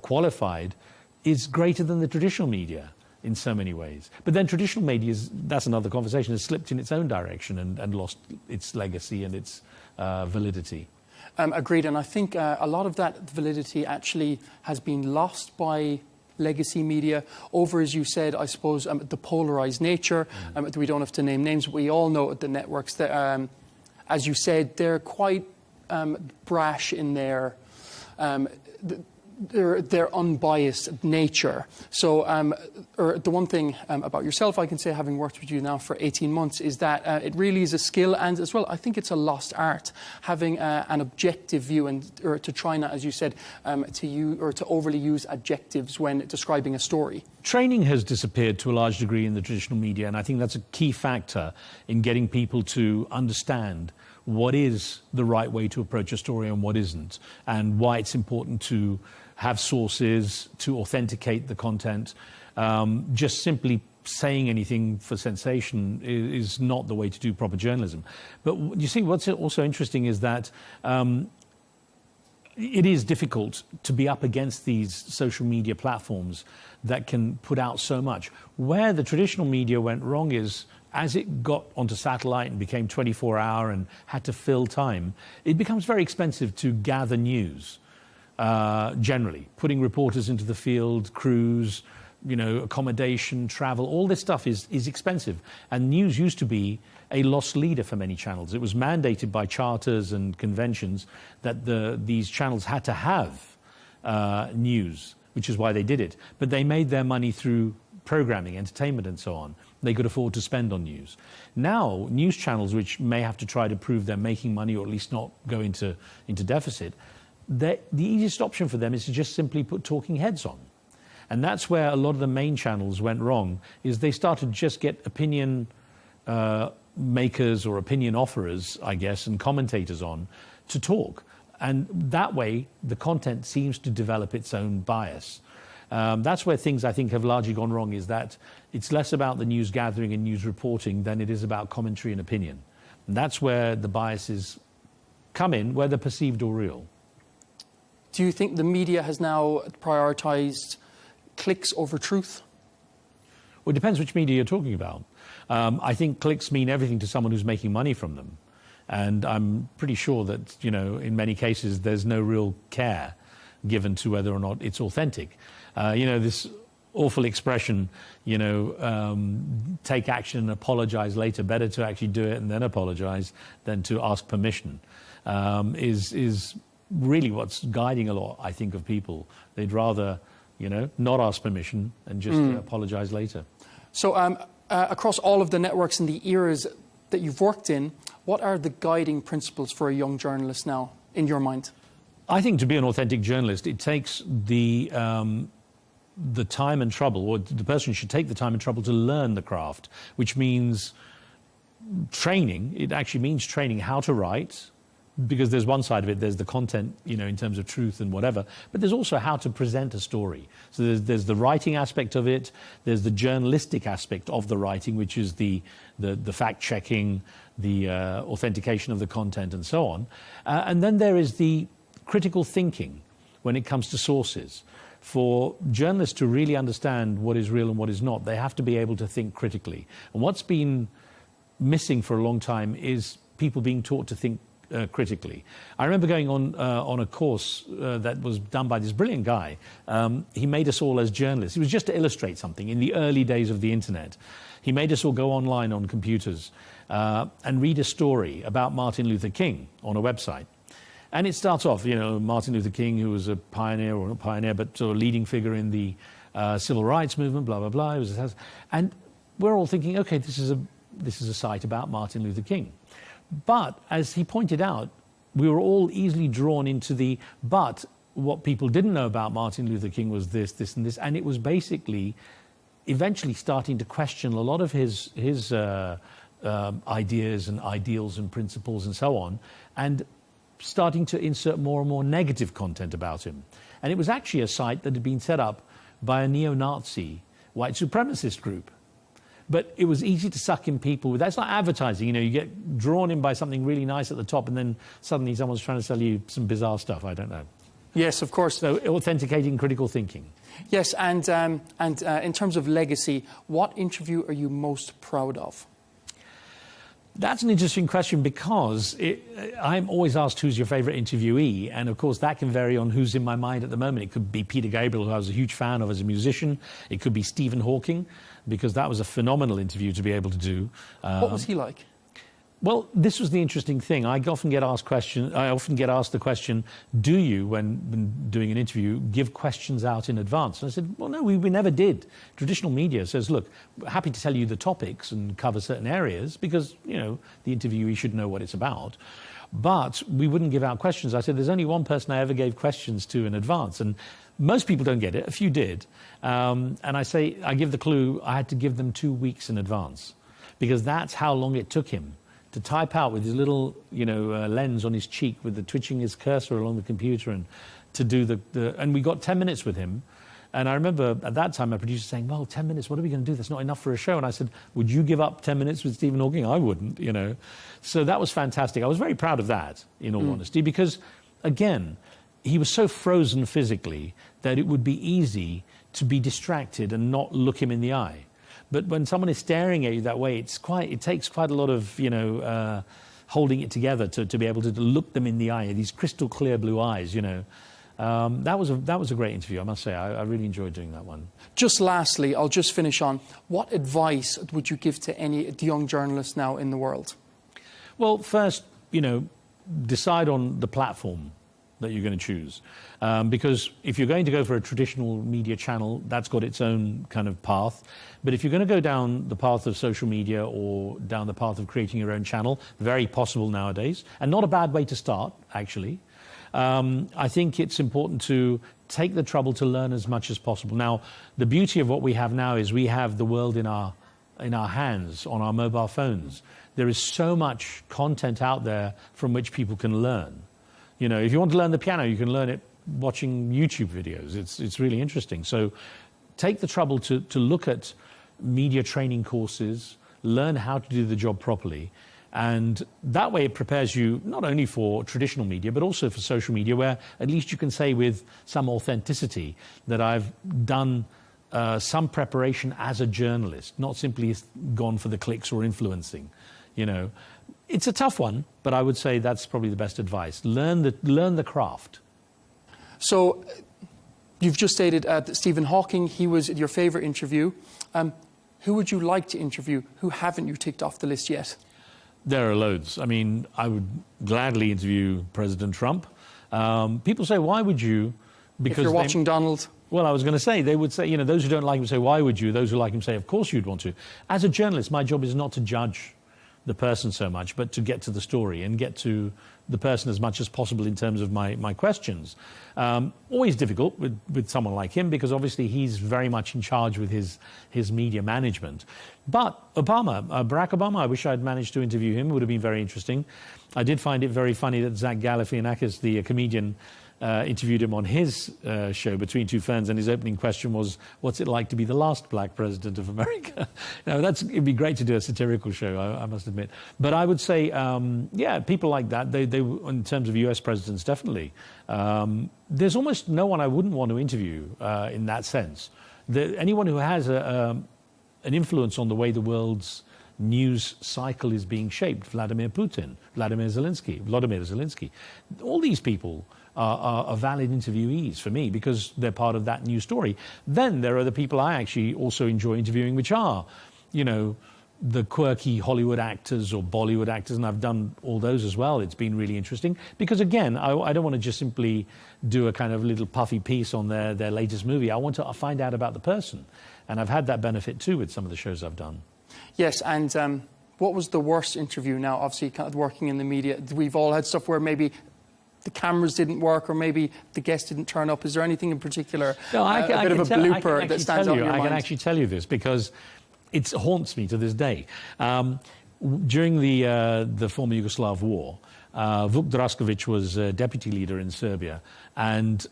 B: qualified, is greater than the traditional media in so many ways. But then traditional media, that's another conversation, has slipped in its own direction and lost its legacy and its validity.
W: Agreed, and I think a lot of that validity actually has been lost by legacy media over, as you said, I suppose, the polarised nature. We don't have to name names, but we all know the networks that, as you said, they're quite brash in their unbiased nature. So the one thing about yourself I can say, having worked with you now for 18 months, is that it really is a skill, and as well I think it's a lost art, having an objective view, or to try not, as you said, to overly use adjectives when describing a story.
B: Training has disappeared to a large degree in the traditional media, and I think that's a key factor in getting people to understand what is the right way to approach a story and what isn't, and why it's important to have sources to authenticate the content. Just simply saying anything for sensation is not the way to do proper journalism. But you see, what's also interesting is that it is difficult to be up against these social media platforms that can put out so much. Where the traditional media went wrong is, as it got onto satellite and became 24-hour and had to fill time, it becomes very expensive to gather news, generally. Putting reporters into the field, crews, accommodation, travel, all this stuff is expensive. And news used to be a lost leader for many channels. It was mandated by charters and conventions that these channels had to have news, which is why they did it. But they made their money through programming, entertainment, and so on. They could afford to spend on news. Now, news channels, which may have to try to prove they're making money, or at least not go into deficit, the easiest option for them is to just simply put talking heads on. And that's where a lot of the main channels went wrong, is they started to just get opinion makers or opinion offerers, I guess, and commentators on to talk. And that way, the content seems to develop its own bias. That's where things, I think, have largely gone wrong, is that it's less about the news gathering and news reporting than it is about commentary and opinion. And that's where the biases come in, whether perceived or real.
W: Do you think the media has now prioritised clicks over truth?
B: Well, it depends which media you're talking about. I think clicks mean everything to someone who's making money from them. And I'm pretty sure that, in many cases, there's no real care given to whether or not it's authentic. This awful expression, take action and apologize later. Better to actually do it and then apologize than to ask permission, is really what's guiding a lot, I think, of people. They'd rather, not ask permission and just apologize later.
W: So across all of the networks and the eras that you've worked in, what are the guiding principles for a young journalist now, in your mind?
B: I think to be an authentic journalist, it takes the time and trouble, or the person should take the time and trouble to learn the craft, which means training. It actually means training how to write, because there's one side of it, there's the content, you know, in terms of truth and whatever, but there's also how to present a story. So there's the writing aspect of it, there's the journalistic aspect of the writing, which is the fact-checking, the authentication of the content and so on. And then there is the critical thinking when it comes to sources. For journalists to really understand what is real and what is not, they have to be able to think critically. And what's been missing for a long time is people being taught to think critically. I remember going on a course that was done by this brilliant guy. He made us all as journalists. It was just to illustrate something in the early days of the internet. He made us all go online on computers and read a story about Martin Luther King on a website. And it starts off, you know, Martin Luther King, who was a pioneer, or not pioneer, but sort of leading figure in the civil rights movement, blah, blah, blah. And we're all thinking, okay, this is a site about Martin Luther King. But as he pointed out, we were all easily drawn into but what people didn't know about Martin Luther King was this, this, and this. And it was basically eventually starting to question a lot of his ideas and ideals and principles and so on, and starting to insert more and more negative content about him. And it was actually a site that had been set up by a neo-Nazi white supremacist group. But it was easy to suck in people. That's like advertising, you know, you get drawn in by something really nice at the top and then suddenly someone's trying to sell you some bizarre stuff, I don't know.
W: Yes, of course.
B: So authenticating critical thinking.
W: Yes, and in terms of legacy, what interview are you most proud of?
B: That's an interesting question, because I'm always asked who's your favourite interviewee, and of course that can vary on who's in my mind at the moment. It could be Peter Gabriel, who I was a huge fan of as a musician. It could be Stephen Hawking, because that was a phenomenal interview to be able to do.
W: What was he like?
B: Well, this was the interesting thing. I often get asked the question, do you, when doing an interview, give questions out in advance? And I said, well, no, we never did. Traditional media says, look, we're happy to tell you the topics and cover certain areas because, you know, the interviewee should know what it's about. But we wouldn't give out questions. I said, there's only one person I ever gave questions to in advance. And most people don't get it. A few did. And I give the clue, I had to give them 2 weeks in advance, because that's how long it took him to type out with his little, you know, lens on his cheek, with the twitching his cursor along the computer, and to do and we got 10 minutes with him. And I remember at that time my producer saying, well, 10 minutes, what are we going to do? That's not enough for a show. And I said, would you give up 10 minutes with Stephen Hawking? I wouldn't, you know. So that was fantastic. I was very proud of that, in all honesty, because, again, he was so frozen physically that it would be easy to be distracted and not look him in the eye. But when someone is staring at you that way, it takes quite a lot of, you know, holding it together to be able to look them in the eye, these crystal clear blue eyes, you know. That was a great interview, I must say. I really enjoyed doing that one.
W: Just lastly, I'll just finish on, what advice would you give to any young journalist now in the world?
B: Well, first, you know, decide on the platform that you're going to choose. Because if you're going to go for a traditional media channel, that's got its own kind of path. But if you're going to go down the path of social media or down the path of creating your own channel, very possible nowadays, and not a bad way to start, actually, I think it's important to take the trouble to learn as much as possible. Now, the beauty of what we have now is we have the world in our hands, on our mobile phones. There is so much content out there from which people can learn. You know, if you want to learn the piano, you can learn it watching YouTube videos. It's really interesting. So take the trouble to look at media training courses, learn how to do the job properly. And that way it prepares you not only for traditional media, but also for social media, where at least you can say with some authenticity that I've done some preparation as a journalist, not simply gone for the clicks or influencing, you know. It's a tough one, but I would say that's probably the best advice. Learn the craft.
W: So you've just stated that Stephen Hawking, he was your favourite interview. Who would you like to interview? Who haven't you ticked off the list yet?
B: There are loads. I mean, I would gladly interview President Trump. People say, why would you?
W: Because if you're watching Donald.
B: Well, I was going to say, they would say, you know, those who don't like him say, why would you? Those who like him say, of course you'd want to. As a journalist, my job is not to judge the person so much, but to get to the story and get to the person as much as possible in terms of my questions. Always difficult with someone like him, because obviously he's very much in charge with his media management. But Obama, Barack Obama, I wish I'd managed to interview him. It would have been very interesting. I did find it very funny that Zach Galifianakis, the comedian, interviewed him on his show, Between Two Ferns, and his opening question was, what's it like to be the last black president of America? It'd be great to do a satirical show, I must admit. But I would say, yeah, people like that, they in terms of US presidents, definitely. There's almost no one I wouldn't want to interview in that sense. Anyone who has an influence on the way the world's news cycle is being shaped, Vladimir Putin, Vladimir Zelensky. All these people are valid interviewees for me because they're part of that news story. Then there are the people I actually also enjoy interviewing, which are, the quirky Hollywood actors or Bollywood actors, and I've done all those as well. It's been really interesting because, again, I don't want to just simply do a kind of little puffy piece on their latest movie. I want to find out about the person, and I've had that benefit too with some of the shows I've done.
W: Yes, and what was the worst interview? Now, obviously, kind of working in the media, we've all had stuff where maybe the cameras didn't work or maybe the guest didn't turn up. Is there anything in particular, a bit of a blooper that stands out in your mind?
B: I can actually tell you this because it haunts me to this day. During the former Yugoslav war, Vuk Drašković was deputy leader in Serbia, and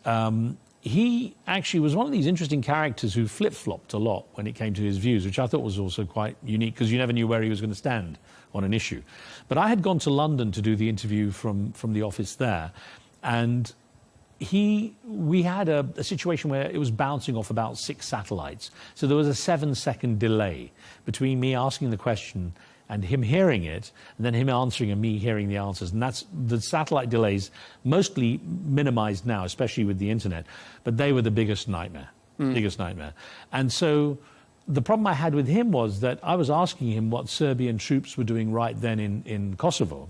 B: he actually was one of these interesting characters who flip-flopped a lot when it came to his views, which I thought was also quite unique because you never knew where he was going to stand on an issue. But I had gone to London to do the interview from the office there, and we had a situation where it was bouncing off about 6 satellites. So there was a 7-second delay between me asking the question and him hearing it, and then him answering and me hearing the answers. And that's the satellite delays, mostly minimized now, especially with the internet, but they were the biggest nightmare, biggest nightmare. And so the problem I had with him was that I was asking him what Serbian troops were doing right then in Kosovo.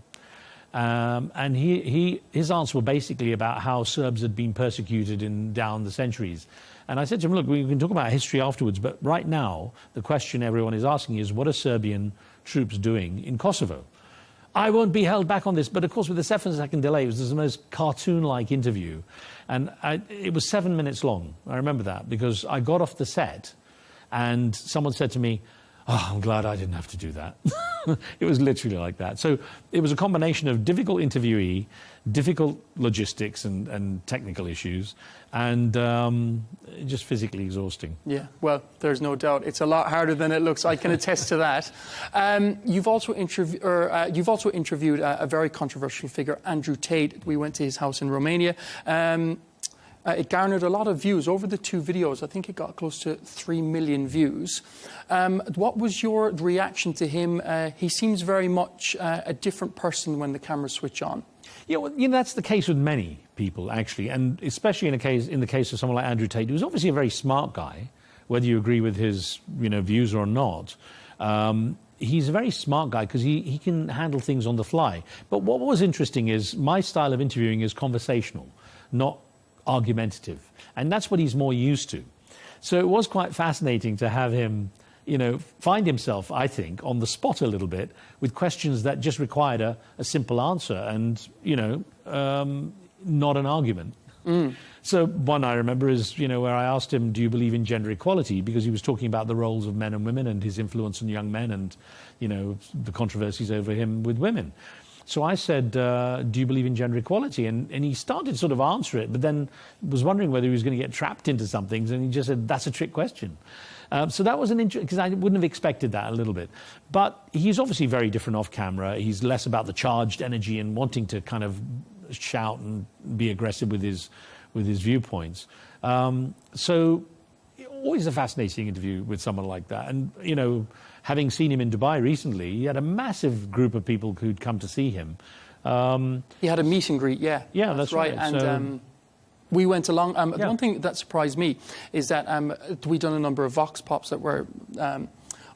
B: And his answer were basically about how Serbs had been persecuted down the centuries. And I said to him, look, we can talk about history afterwards, but right now, the question everyone is asking is, what are Serbian troops doing in Kosovo? I won't be held back on this, but of course with the 7-second delay, it was the most cartoon-like interview. And it was 7 minutes long. I remember that because I got off the set and someone said to me, oh, I'm glad I didn't have to do that. It was literally like that. So it was a combination of difficult interviewee, difficult logistics and technical issues, and just physically exhausting.
W: Yeah, well, there's no doubt. It's a lot harder than it looks. I can attest to that. You've also interviewed a very controversial figure, Andrew Tate. We went to his house in Romania. It garnered a lot of views over the 2 videos. I think it got close to 3 million views. What was your reaction to him? He seems very much a different person when the cameras switch on.
B: Yeah, well, that's the case with many people, actually, and especially in the case of someone like Andrew Tate, who's obviously a very smart guy, whether you agree with his views or not. He's a very smart guy because he can handle things on the fly. But what was interesting is my style of interviewing is conversational, not argumentative, and that's what he's more used to. So it was quite fascinating to have him, find himself, I think, on the spot a little bit with questions that just required a simple answer and, not an argument. So one I remember is, where I asked him, do you believe in gender equality? Because he was talking about the roles of men and women and his influence on young men and, the controversies over him with women. So I said, do you believe in gender equality? And he started to sort of answer it, but then was wondering whether he was going to get trapped into some things. And he just said, that's a trick question. So that was an interesting, because I wouldn't have expected that a little bit. But he's obviously very different off camera. He's less about the charged energy and wanting to kind of shout and be aggressive with his viewpoints. So always a fascinating interview with someone like that. And, having seen him in Dubai recently, he had a massive group of people who'd come to see him.
W: He had a meet and greet, yeah.
B: Yeah, that's right.
W: And we went along. One thing that surprised me is that we'd done a number of Vox Pops that were,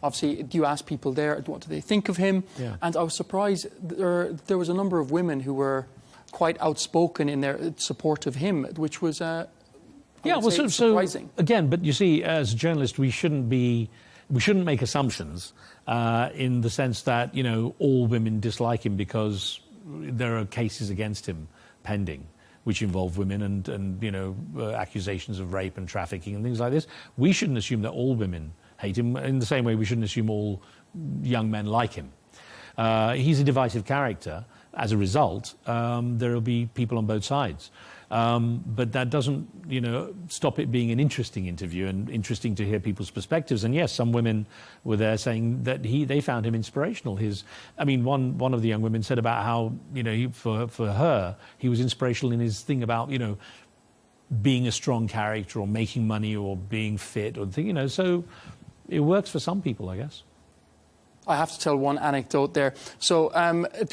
W: obviously, you asked people there, what do they think of him?
B: Yeah.
W: And I was surprised there was a number of women who were quite outspoken in their support of him, which was surprising.
B: So again, but you see, as a journalist, we shouldn't be we shouldn't make assumptions in the sense that, you know, all women dislike him because there are cases against him pending, which involve women and you know, accusations of rape and trafficking and things like this. We shouldn't assume that all women hate him in the same way we shouldn't assume all young men like him. He's a divisive character. As a result, there will be people on both sides. But that doesn't, you know, stop it being an interesting interview and interesting to hear people's perspectives. And yes, some women were there saying that they found him inspirational. One of the young women said about how, you know, for her, he was inspirational in his thing about, you know, being a strong character or making money or being fit or you know. So it works for some people, I guess.
W: I have to tell one anecdote there. So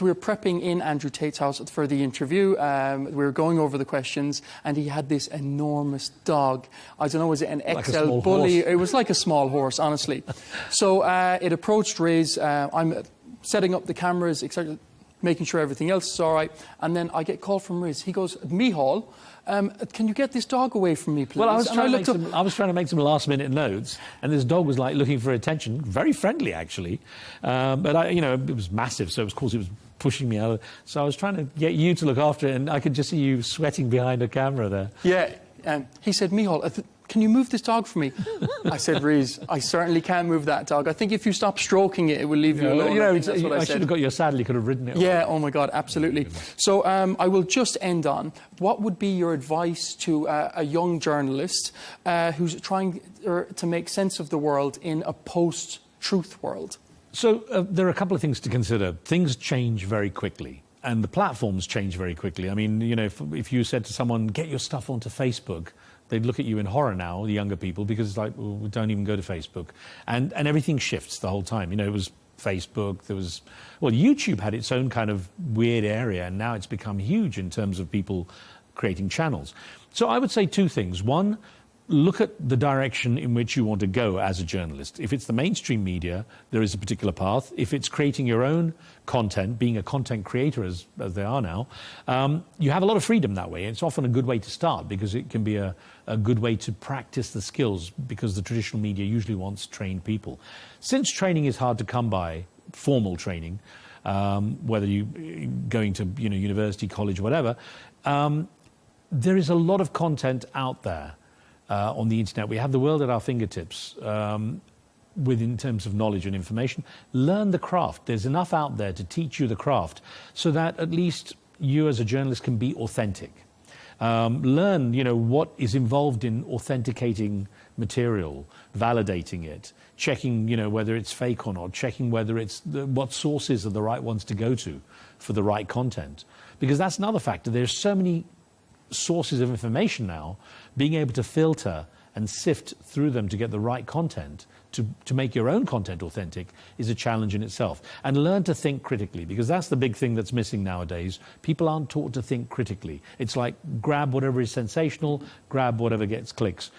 W: we were prepping in Andrew Tate's house for the interview. We were going over the questions, and he had this enormous dog. I don't know, was it an XL bully? It was like a small horse, honestly. So it approached Riz. I'm setting up the cameras, etc., making sure everything else is all right. And then I get a call from Riz. He goes, Mihal, can you get this dog away from me, please?
B: Well, I was trying to make some last-minute notes, and this dog was like looking for attention, very friendly actually, but you know, it was massive, so of course it was pushing me out. So I was trying to get you to look after it, and I could just see you sweating behind a camera there.
W: Yeah, he said, Mihal, can you move this dog for me? I said, Riz, I certainly can't move that dog. I think if you stop stroking it, it will leave you alone.
B: You know,
W: that's what I said.
B: should have got your saddle. You could have ridden it.
W: Yeah, oh my God, absolutely. So I will just end on, what would be your advice to a young journalist who's trying to make sense of the world in a post-truth world?
B: So there are a couple of things to consider. Things change very quickly, and the platforms change very quickly. I mean, you know, if you said to someone, get your stuff onto Facebook, they'd look at you in horror now, the younger people, because it's like, well, we don't even go to Facebook. And everything shifts the whole time. You know, it was Facebook, YouTube had its own kind of weird area, and now it's become huge in terms of people creating channels. So I would say two things. One, look at the direction in which you want to go as a journalist. If it's the mainstream media, there is a particular path. If it's creating your own content, being a content creator as they are now, you have a lot of freedom that way. It's often a good way to start because it can be a good way to practice the skills, because the traditional media usually wants trained people. Since training is hard to come by, formal training, whether you're going to university, college, whatever, there is a lot of content out there. On the internet. We have the world at our fingertips in terms of knowledge and information. Learn the craft. There's enough out there to teach you the craft so that at least you as a journalist can be authentic. Learn, you know, what is involved in authenticating material, validating it, checking, you know, whether it's fake or not, checking whether what sources are the right ones to go to for the right content. Because that's another factor. There's so many sources of information now. Being able to filter and sift through them to get the right content, to make your own content authentic, is a challenge in itself. And learn to think critically, because that's the big thing that's missing nowadays. People aren't taught to think critically. It's like grab whatever is sensational, grab whatever gets clicks.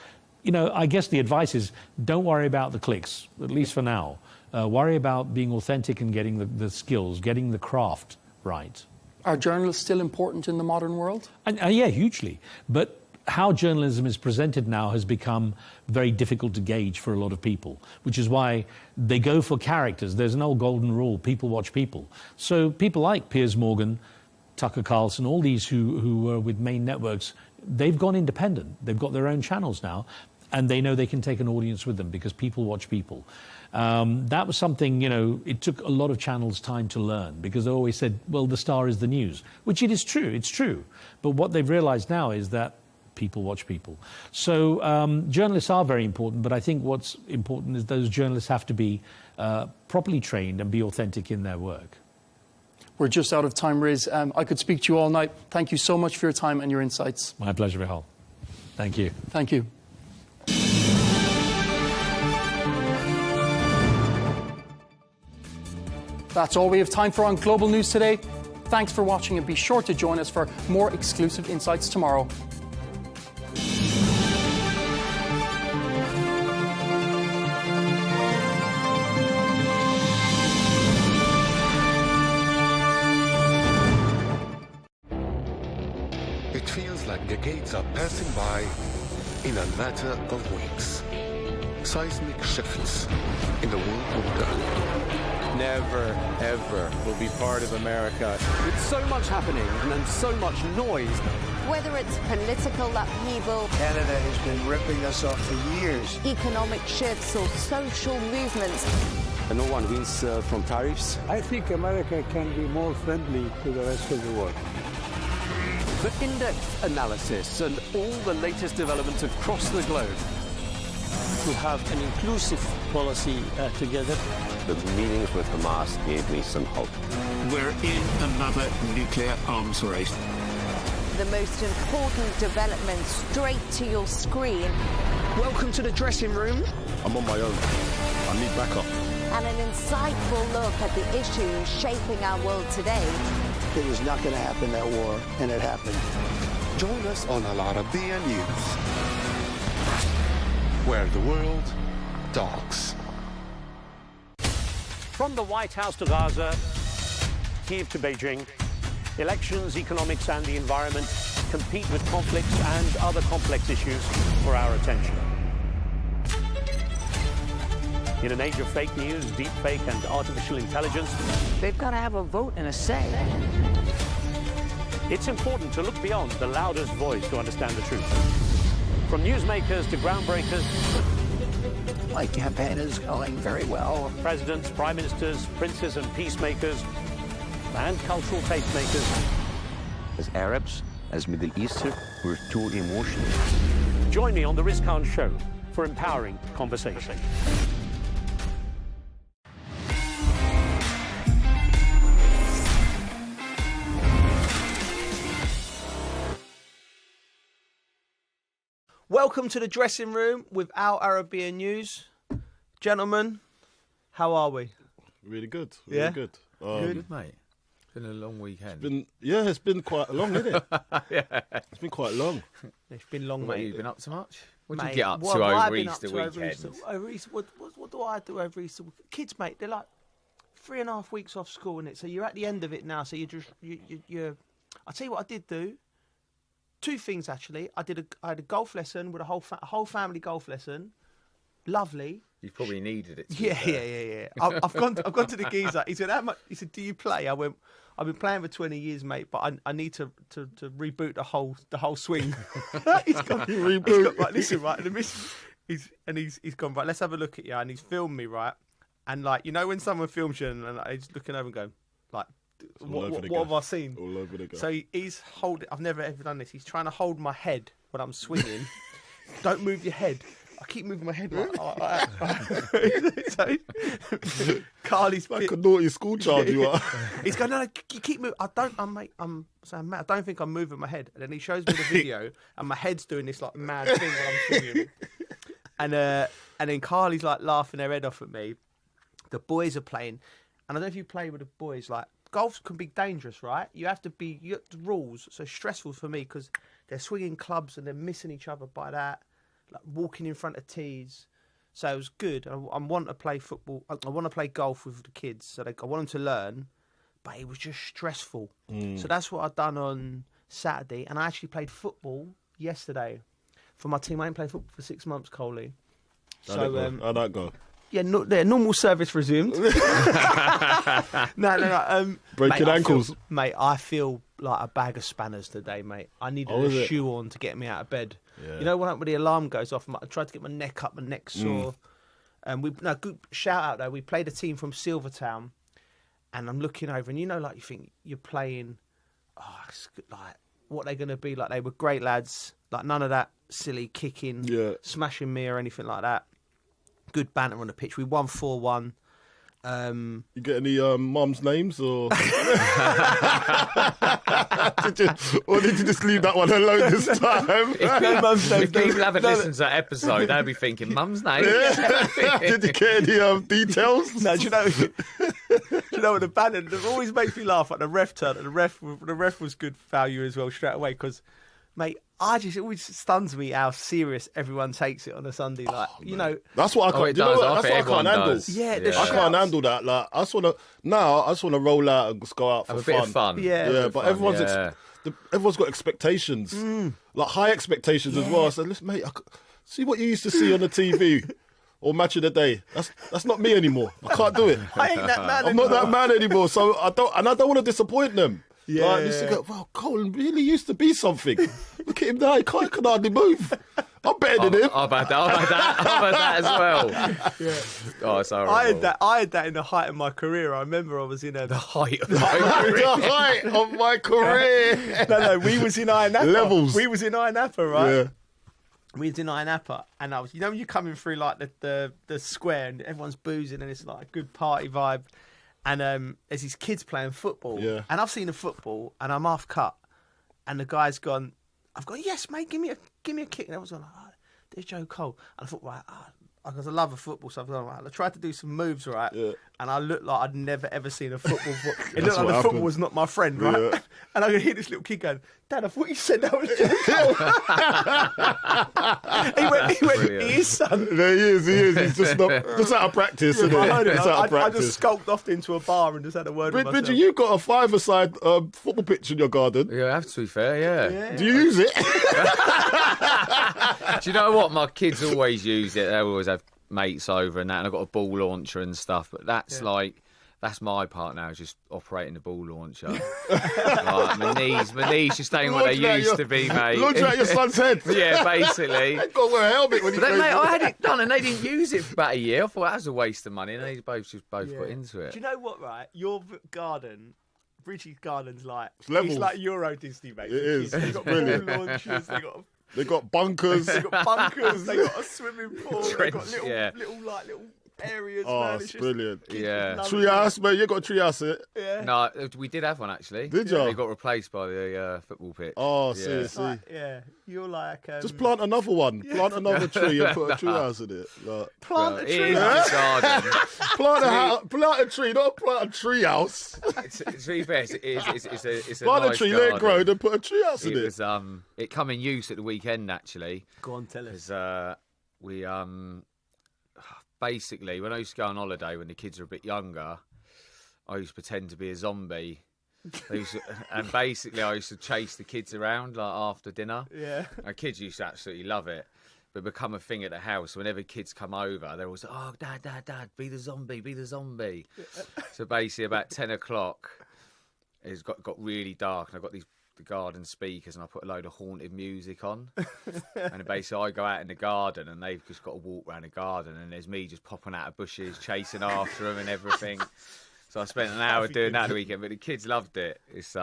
B: You know, I guess the advice is don't worry about the clicks, at least for now. Worry about being authentic and getting the skills, getting the craft right.
W: Are journalists still important in the modern world?
B: Yeah, hugely. But how journalism is presented now has become very difficult to gauge for a lot of people, which is why they go for characters. There's an old golden rule, people watch people. So people like Piers Morgan, Tucker Carlson, all these who were with main networks, they've gone independent. They've got their own channels now, and they know they can take an audience with them because people watch people. That was something, you know, it took a lot of channels time to learn, because they always said, well, the star is the news, which it is true, it's true. But what they've realized now is that people watch people. So journalists are very important, but I think what's important is those journalists have to be properly trained and be authentic in their work.
W: We're just out of time, Riz. I could speak to you all night. Thank you so much for your time and your insights.
B: My pleasure, Vihal. Thank you.
W: Thank you. That's all we have time for on Global News today. Thanks for watching, and be sure to join us for more exclusive insights tomorrow.
H: It feels like decades are passing by in a matter of weeks. seismic shifts in the world order.
T: Never, ever will be part of America.
I: With so much happening and so much noise.
J: Whether it's political upheaval,
K: Canada has been ripping us off for years.
J: economic shifts, or social movements,
T: And no one wins from tariffs.
L: I think America can be more friendly to the rest of the world.
I: The in-depth analysis and all the latest developments across the globe.
L: To have an inclusive policy together.
M: The meetings with Hamas gave me some hope.
N: We're in another nuclear arms race.
J: the most important developments straight to your screen.
P: Welcome to the dressing room.
S: I'm on my own. I need backup.
J: And an insightful look at the issues shaping our world today.
K: It was not going to happen, that war, and it happened.
H: Join us on Arabiya News, where the world talks.
C: From the White House to Gaza, Kiev to Beijing, elections, economics and the environment compete with conflicts and other complex issues for our attention. In an age of fake news, deep fake and artificial intelligence,
D: they've got to have a vote and a say.
C: It's important to look beyond the loudest voice to understand the truth. From newsmakers to groundbreakers,
D: My campaign is going very well.
C: Presidents, prime ministers, princes and peacemakers, and cultural tastemakers.
E: As Arabs, as Middle Eastern, we're too emotional.
C: Join me on the Riz Khan Show for empowering conversation.
P: Welcome to the dressing room with our Arabiya News. Gentlemen, how are we?
S: Really good. Really good.
V: Good, mate. It's been a long weekend.
S: It's been quite long, isn't it?
V: Yeah.
S: It's been quite long.
P: It's been long,
V: What,
P: mate.
V: have you been up to much? What did
P: Mate,
V: you get up
P: what
V: to
P: have I
V: over
P: been up
V: Easter
P: to over
V: weekend?
P: Easter? Over Easter, what do I do over Easter? Kids, mate, they're like 3.5 weeks off school, innit? So you're at the end of it now. So you're. I'll tell you what I did do. 2 things actually. I had a golf lesson with a whole family golf lesson. Lovely.
V: You probably needed it.
P: Yeah. I've gone to the geezer. He said, "How much?" He said, "Do you play?" I went, "I've been playing for 20 years, mate, but I need to reboot the whole swing." He's gone.
S: Reboot.
P: Right, listen, right. And he's gone, right. Let's have a look at you. And he's filmed me, right. And like, you know, when someone films you and he's looking over and going, like, what have I seen?
S: All over the go.
P: So he's holding. I've never ever done this. He's trying to hold my head when I'm swinging. Don't move your head. I keep moving my head like so, Carly's
S: like a naughty school child you are.
P: He's going, no, you keep moving. I don't think I'm moving my head. And then he shows me the video, and my head's doing this like mad thing when I'm swinging. And then Carly's like laughing her head off at me. The boys are playing, and I don't know if you play with the boys. Like, golf can be dangerous, right? You have the rules. So stressful for me because they're swinging clubs and they're missing each other by that. Like walking in front of tees, so it was good. I want to play football. I want to play golf with the kids, so I want them to learn. But it was just stressful. So that's what I've done on Saturday, and I actually played football yesterday for my team. I ain't played football for 6 months, Coley.
S: How'd that go?
P: Yeah, normal service resumed. No.
S: Breaking ankles.
P: Mate, I feel like a bag of spanners today, mate. I needed a shoe on to get me out of bed.
S: Yeah.
P: You know when the alarm goes off, I tried to get my neck up, my neck sore. Good shout out though. We played a team from Silvertown, and I'm looking over, and you know, like you think you're playing, like what they're gonna be like. They were great lads, like none of that silly kicking, smashing me or anything like that. Good banter on the pitch. We won 4-1.
S: You get any mums' names or? Did you just leave that one alone this time?
V: If people haven't listened to that episode, they'll be thinking, "Mum's name."
S: Yeah. Did you get any details?
P: No, do you know what the banter? It always makes me laugh. Like the ref turned, and the ref was good value as well straight away because, mate, it always stuns me how serious everyone takes it on a Sunday. Like, you know,
S: that's what I can't. That's what I can't handle.
P: Yeah,
S: I can't handle that. Like, I just want to roll out and just go out for
V: have a bit of fun.
P: Yeah,
S: but everyone's got expectations, like high expectations as well. So listen, mate, see what you used to see on the TV. or Match of the Day. That's not me anymore. I can't do it.
P: I ain't that man
S: I'm not that man anymore. So I don't want to disappoint them.
P: Yeah.
S: Like, just to go, well, Colin really used to be something. Look at him now. He can't hardly move. I'm better than him.
V: I've had that as well.
P: Yeah.
V: Oh, it's horrible.
P: I had that in the height of my career. I remember I was in the height of
S: The height of my career.
P: No, we was in Iron Napa.
S: Levels.
P: We was in Iron Napa, right?
S: Yeah.
P: We was in Iron Napa, and I was, you're coming through like the square, and everyone's boozing, and it's like a good party vibe. And there's these kids playing football, and I've seen the football, and I'm half cut, and the guy's gone, I've gone, yes, mate, give me a kick, and everyone's gone, oh, there's Joe Cole, and I thought, right, because I love a football, so I've gone, right, I tried to do some moves, right, and I looked like I'd never ever seen a football. It looked like the football was not my friend, right, and I could hear this little kid going, Dad, I thought you said that was Joe Cole. he went, he is, son.
S: There he is. He's just out of practice, isn't
P: I just skulked off into a bar and just had a word with myself.
S: Bridget, you've got a five-a-side football pitch in your garden.
V: Yeah, I have to be fair, yeah.
S: Do you use it?
V: Do you know what? My kids always use it. They always have mates over and that, and I've got a ball launcher and stuff, but that's that's my part now, is just operating the ball launcher. Like, my knees just ain't what they used to be, mate.
S: Launcher at your son's head.
V: Yeah, basically.
S: You've got to wear a helmet when you play.
V: Mate, I had it done and they didn't use it for about a year. I thought that was a waste of money, and they both got into it.
P: Do you know what, right? Your garden, Bridget's garden's like,
S: Levels.
P: it's like Euro Disney, mate.
S: It is.
P: They've got ball launchers,
S: they got bunkers.
P: They got a swimming pool, they got little areas.
S: Oh,
P: man.
S: it's brilliant.
V: Yeah.
S: Treehouse, mate. You got a treehouse here.
P: Yeah.
V: No, we did have one actually.
S: Did you?
V: It got replaced by the football pitch.
S: Oh, see.
P: You're like...
S: Just plant another one. Plant another tree and put a treehouse in it. Like,
P: plant a tree.
S: Plant a tree, not plant a treehouse.
V: To be fair, it's a
S: plant
V: nice
S: a tree,
V: garden.
S: let it grow, then put a treehouse in it.
V: It come in use at the weekend actually.
P: Go on, tell us.
V: We basically, when I used to go on holiday when the kids were a bit younger, I used to pretend to be a zombie. And basically I used to chase the kids around like after dinner.
P: Yeah.
V: And kids used to absolutely love it. But it become a thing at the house. Whenever kids come over, they're always like, oh, Dad, be the zombie. So basically about 10 o'clock, it's got really dark, and I've got the garden speakers, and I put a load of haunted music on. And basically I go out in the garden, and they've just got to walk around the garden, and there's me just popping out of bushes, chasing after them and everything. So I spent an hour doing that the weekend, but the kids loved it. It's it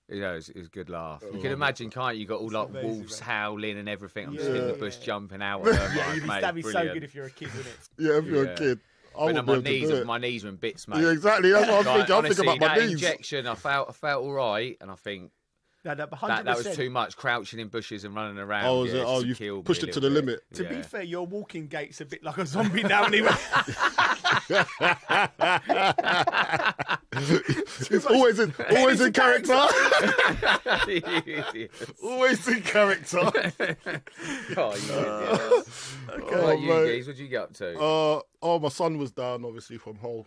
V: was a good laugh. You can imagine, can't you? You got all like wolves howling and everything. I'm just in the bush jumping out.
P: That'd be so good if you're a kid, wouldn't it?
S: Yeah, if you're a kid.
V: My knees were in bits, mate.
S: Yeah, exactly. That's what I'm thinking. I'm thinking about my
V: that
S: knees.
V: Injection, I felt all right, and I think
P: that
V: was too much, crouching in bushes and running around.
S: Oh, you pushed it to the limit.
P: To be fair, your walking gait's a bit like a zombie now anyway.
S: It's always in character. Always in character.
V: You guys, what did you get up to?
S: My son was down, obviously, from Hull.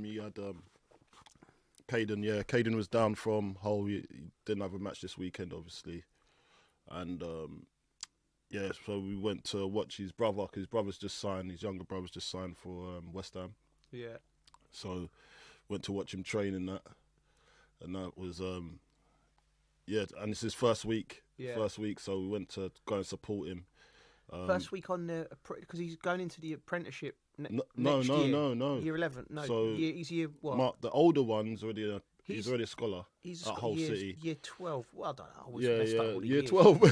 S: He had Caden. Yeah, Caden was down from Hull. He didn't have a match this weekend, obviously, and so we went to watch his brother, because his brother's just signed. His younger brother's just signed for West Ham.
P: Yeah.
S: So went to watch him train in that, and that was and it's his first week. So we went to go and support him.
P: First week on the, because he's going into the apprenticeship next year.
S: No.
P: Year 11. No,
S: so
P: he's year what?
S: The older one's already he's already a scholar at Hull City.
P: Year 12. Well, I don't know.
S: Year 12.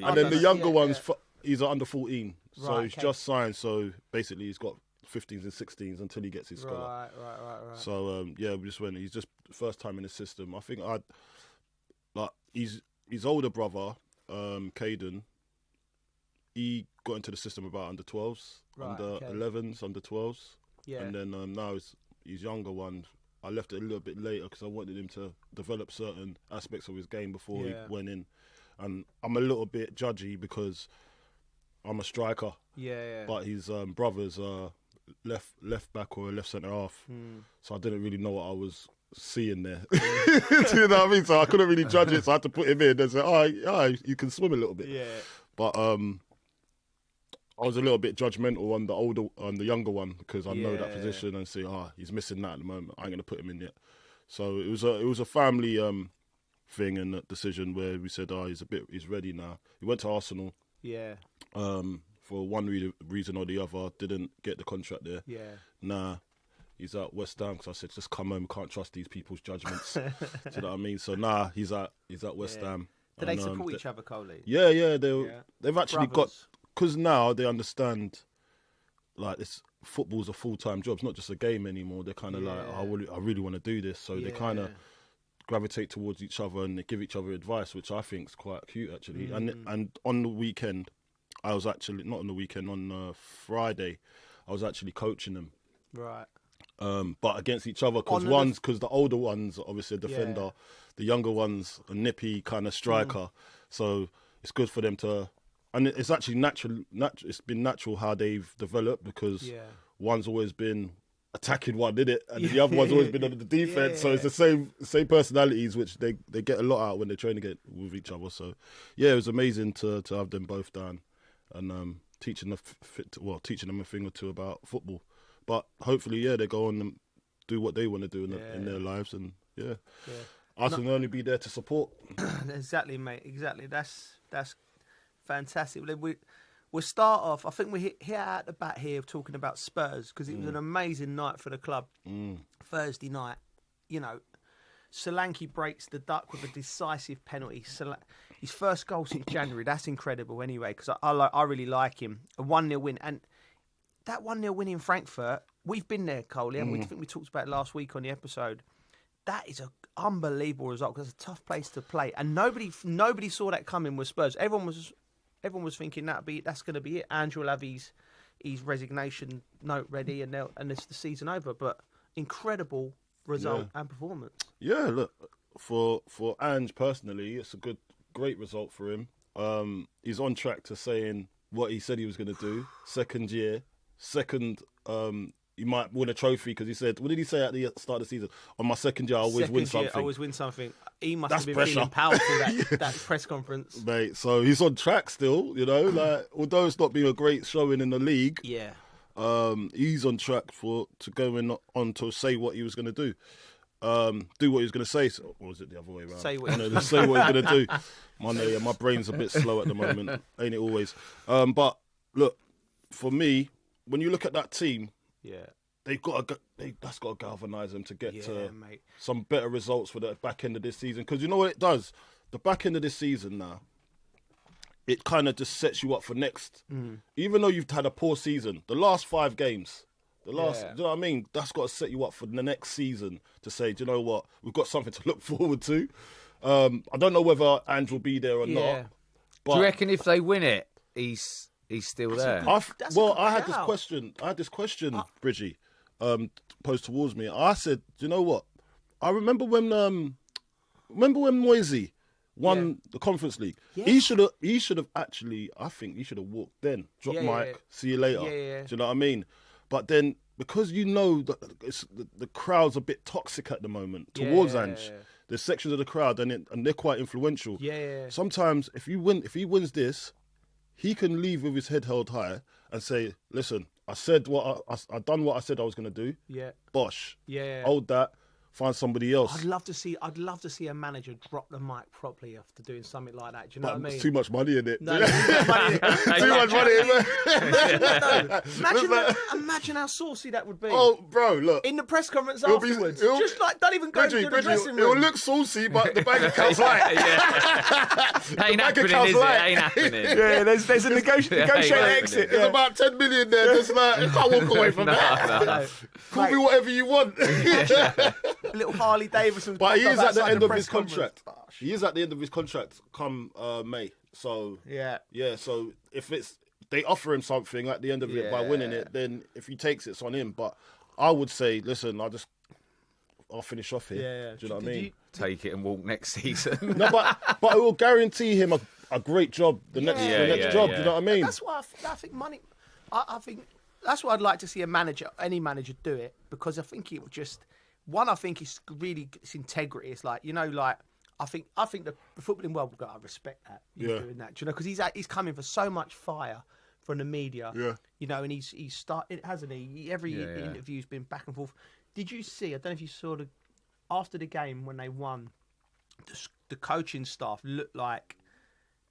S: And then the younger one's he's under 14, so he's just signed. So basically, he's got 15s and 16s until he gets his scholar.
P: Right.
S: So we just went. He's just first time in the system. I think his older brother, Caden. He got into the system about under 12s, under 11s, under 12s. Yeah. And then now his younger one, I left it a little bit later because I wanted him to develop certain aspects of his game before he went in. And I'm a little bit judgy because I'm a striker.
P: Yeah.
S: But his brothers are left back or left centre half. So I didn't really know what I was seeing there. Do you know what I mean? So I couldn't really judge it. So I had to put him in and say, oh, you can swim a little bit.
P: Yeah.
S: But I was a little bit judgmental on the younger one because I know that
P: Yeah.
S: position and say, he's missing that at the moment. I ain't going to put him in yet. So it was a family thing and a decision where we said, he's ready now. He went to Arsenal.
P: Yeah.
S: For one reason or the other, didn't get the contract there.
P: Yeah.
S: Nah. He's at West Ham because I said, just come home. Can't trust these people's judgments. Do you know what I mean? So he's at West Ham.
P: Do they support each other, Coley?
S: Yeah. They've actually
P: Brothers.
S: because now they understand, like, this football's a full-time job. It's not just a game anymore. They're kind of like, I really want to do this. So they kind of gravitate towards each other and they give each other advice, which I think is quite cute, actually. And on the weekend, I was actually, not on the weekend, on Friday, I was actually coaching them.
P: Right.
S: But against each other, because the older ones are obviously a defender, the younger ones a nippy kind of striker. So it's good for them to, and it's actually natural. It's been natural how they've developed because one's always been attacking one, did it, and the other one's always been on the defense. So it's the same personalities, which they get a lot out when they train with each other. So it was amazing to have them both down and teaching them a thing or two about football. But hopefully, they go on and do what they want to do in their lives, and I can only be there to support.
P: Exactly, mate. Exactly. That's fantastic. We'll start off. I think we're here at the bat here talking about Spurs because it was an amazing night for the club. Thursday night, Solanke breaks the duck with a decisive penalty. His first goal since January. That's incredible. Anyway, because I really like him. A 1-0 win and. That 1-0 win in Frankfurt, we've been there, Coley, and I think we talked about it last week on the episode. That is an unbelievable result because it's a tough place to play, and nobody saw that coming with Spurs. Everyone was thinking that's going to be it. Andrew will have his resignation note ready, and it's the season over. But incredible result and performance. Yeah,
S: look, for Ange personally, it's a great result for him. He's on track to saying what he said he was going to do. Second year. He might win a trophy because he said, what did he say at the start of the season? On my second year, I always win something.
P: I always win something. He must have been feeling powerful that press conference.
S: Mate, so he's on track still, like, although it's not been a great showing in the league, he's on track to go on to say what he was going to do. Do what he was going to say. So, or was it the other way around?
P: Say what
S: he's going to do. My brain's a bit slow at the moment, ain't it always? But look, for me, when you look at that team, that's got to galvanise them to get to some better results for the back end of this season. Because you know what it does? The back end of this season now, it kind of just sets you up for next. Even though you've had a poor season, the last 5 games, do you know what I mean? That's got to set you up for the next season to say, do you know what? We've got something to look forward to. I don't know whether Ange will be there or not. But
V: do you reckon if they win it, he's still there?
S: I had this question, Bridgie, posed towards me. I said, do you know what? I remember when Moisey won the Conference League. Yeah. He should have actually. I think he should have walked then. Drop mic. See you later. Do you know what I mean? But then because the crowd's a bit toxic at the moment towards Ange. There's sections of the crowd and they're quite influential. Sometimes if he wins this, he can leave with his head held high and say, listen, I said I done what I said I was going to do. Bosh. Hold that. Find somebody else. I'd love to see
P: a manager drop the mic properly after doing something like that. Do you know what I mean?
S: There's too much money in it.
P: No, too much money in it. Imagine how saucy that would be.
S: Oh, bro, look.
P: In the press conference afterwards. Just like, don't even go to the dressing room.
S: It'll look saucy, but the bank account's light.
V: Ain't happening, is it? Ain't happening.
P: Yeah, there's a negotiated exit.
S: There's about 10 million there. There's like, I can't walk away from that. Call me whatever you want.
P: Little Harley Davidson.
S: But he is at the end of his contract. He is at the end of his contract come May. So so if they offer him something at the end of it by winning it, then if he takes it's on him. But I would say, listen, I'll finish off here. Do you know what I mean?
V: Take it and walk next season.
S: No, but it will guarantee him a great job the next job. Do you know what I mean?
P: That's why I think money. I think that's why I'd like to see any manager do it, because I think it would just. One, I think it's really it's integrity. It's like, I think the footballing world will go, I respect that. Doing that, do you know, because he's coming for so much fire from the media.
S: Yeah.
P: You know, and he's started, hasn't he? Every interview's been back and forth. Did you see? I don't know if you saw after the game when they won, the coaching staff looked like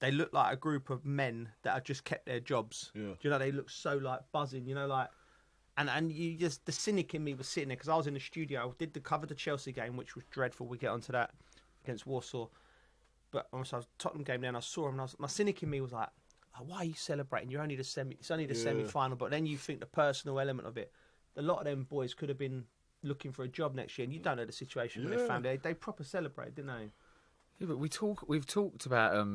P: a group of men that had just kept their jobs.
S: Yeah.
P: Do you know, they look so like buzzing. You know, like. And you just, the cynic in me was sitting there because I was in the studio. I did cover the Chelsea game, which was dreadful. We get onto that against Warsaw. But also, I was Tottenham game there and I saw him. And my cynic in me was like, oh, why are you celebrating? You're only it's only the semi-final. But then you think the personal element of it. A lot of them boys could have been looking for a job next year. And you don't know the situation with their family. They proper celebrate, didn't they?
V: Yeah, but we've talked about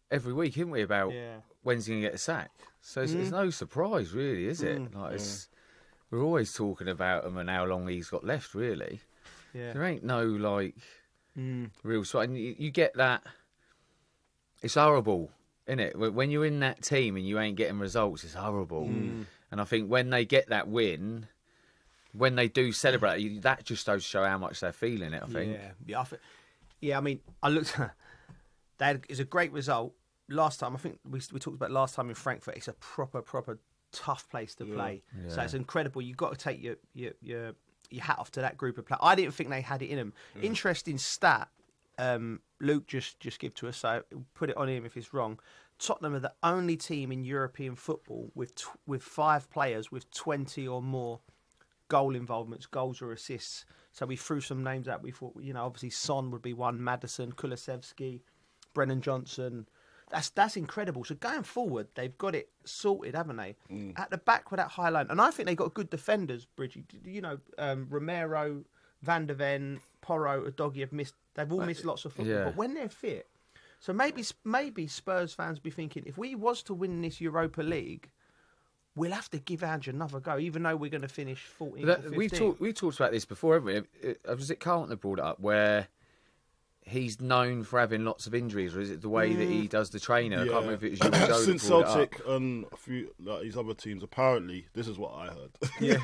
V: every week, haven't we, about when's he going to get a sack? So it's no surprise, really, is it? Like we're always talking about him and how long he's got left, really. Yeah. There ain't no, like, real... And you get that... It's horrible, isn't it? When you're in that team and you ain't getting results, it's horrible. And I think when they get that win, when they do celebrate, that just goes to show how much they're feeling it, I think.
P: Yeah, I mean, I looked... That is a great result. Last time, I think we talked about last time in Frankfurt. It's a proper tough place to play. Yeah. So it's incredible. You've got to take your hat off to that group of players. I didn't think they had it in them. Interesting stat. Luke just give to us. So put it on him if it's wrong. Tottenham are the only team in European football with 5 players with 20 or more goal involvements, goals or assists. So we threw some names out. We thought, obviously Son would be one, Maddison, Kulusevski, Brennan Johnson. That's incredible. So going forward, they've got it sorted, haven't they? At the back with that high line. And I think they've got good defenders, Bridgie. Romero, Van der Ven, Porro, Udogie have missed. They've all missed lots of football. But when they're fit... So maybe Spurs fans be thinking, if we was to win this Europa League, we'll have to give Ange another go, even though we're going to finish 14th or 15th.
V: We talked about this before, haven't we? Was it Carlton that brought it up, where... He's known for having lots of injuries, or is it the way that he does the training? I can't remember if it was you or Joe
S: since Celtic and a few his other teams. Apparently, this is what I heard.
V: Yeah,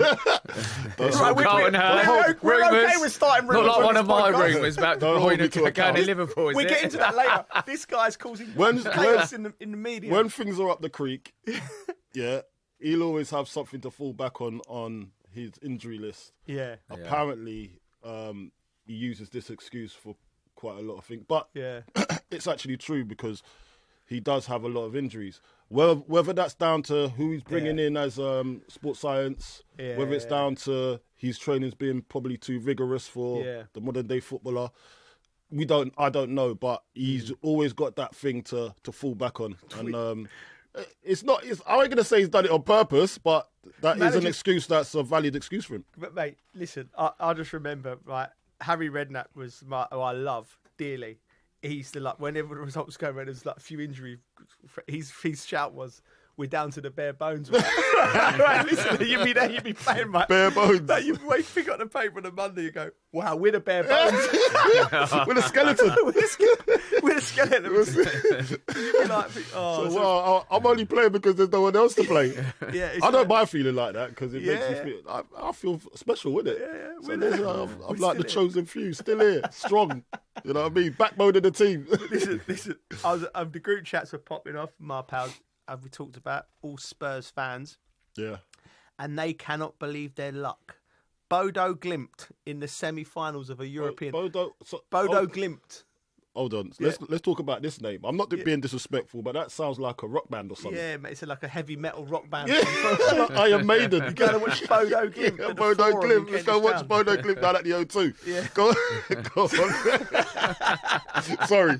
P: we're okay with starting rumours.
V: Not like one of my rumours about De Bruyne going to Liverpool.
P: We'll get into that later. This guy's causing chaos in the media.
S: When things are up the creek, he'll always have something to fall back on his injury list.
P: Yeah.
S: Apparently, he uses this excuse for quite a lot of things, but it's actually true because he does have a lot of injuries. Whether that's down to who he's bringing in as sports science, whether it's down to his training's being probably too vigorous for the modern day footballer, I don't know, but he's always got that thing to fall back on, and I ain't gonna say he's done it on purpose, but that is an excuse that's a valid excuse for him.
P: But mate, listen, I just remember, right, Harry Redknapp was who I love dearly. He's whenever the results go around, there's like a few injuries. His shout was, "We're down to the bare bones." Right, listen, you'd be there, you'd be playing, mate.
S: Bare bones.
P: Like, you pick up the paper on a Monday, you go, "Wow, we're the bare bones."
S: With a skeleton.
P: With a skeleton. You'd be like,
S: I'm only playing because there's no one else to play. I don't mind feeling like that because it makes me feel. I feel special with it. I'm like the chosen few, still here, strong. You know what I mean? Backbone of the team.
P: Listen. The group chats were popping off. My pals, as we talked about, all Spurs fans.
S: Yeah.
P: And they cannot believe their luck. Bodo Glimt in the semi-finals of a European.
S: Bodo
P: Glimt.
S: Hold on. Let's talk about this name. I'm not being disrespectful, but that sounds like a rock band or something.
P: Yeah, mate, it's like a heavy metal rock band.
S: Like Iron Maiden.
P: You got to watch Bodo Glimt.
S: Bodo Glimt. Let's go watch Bodo Glimt down at the O2.
P: Yeah.
S: Go on.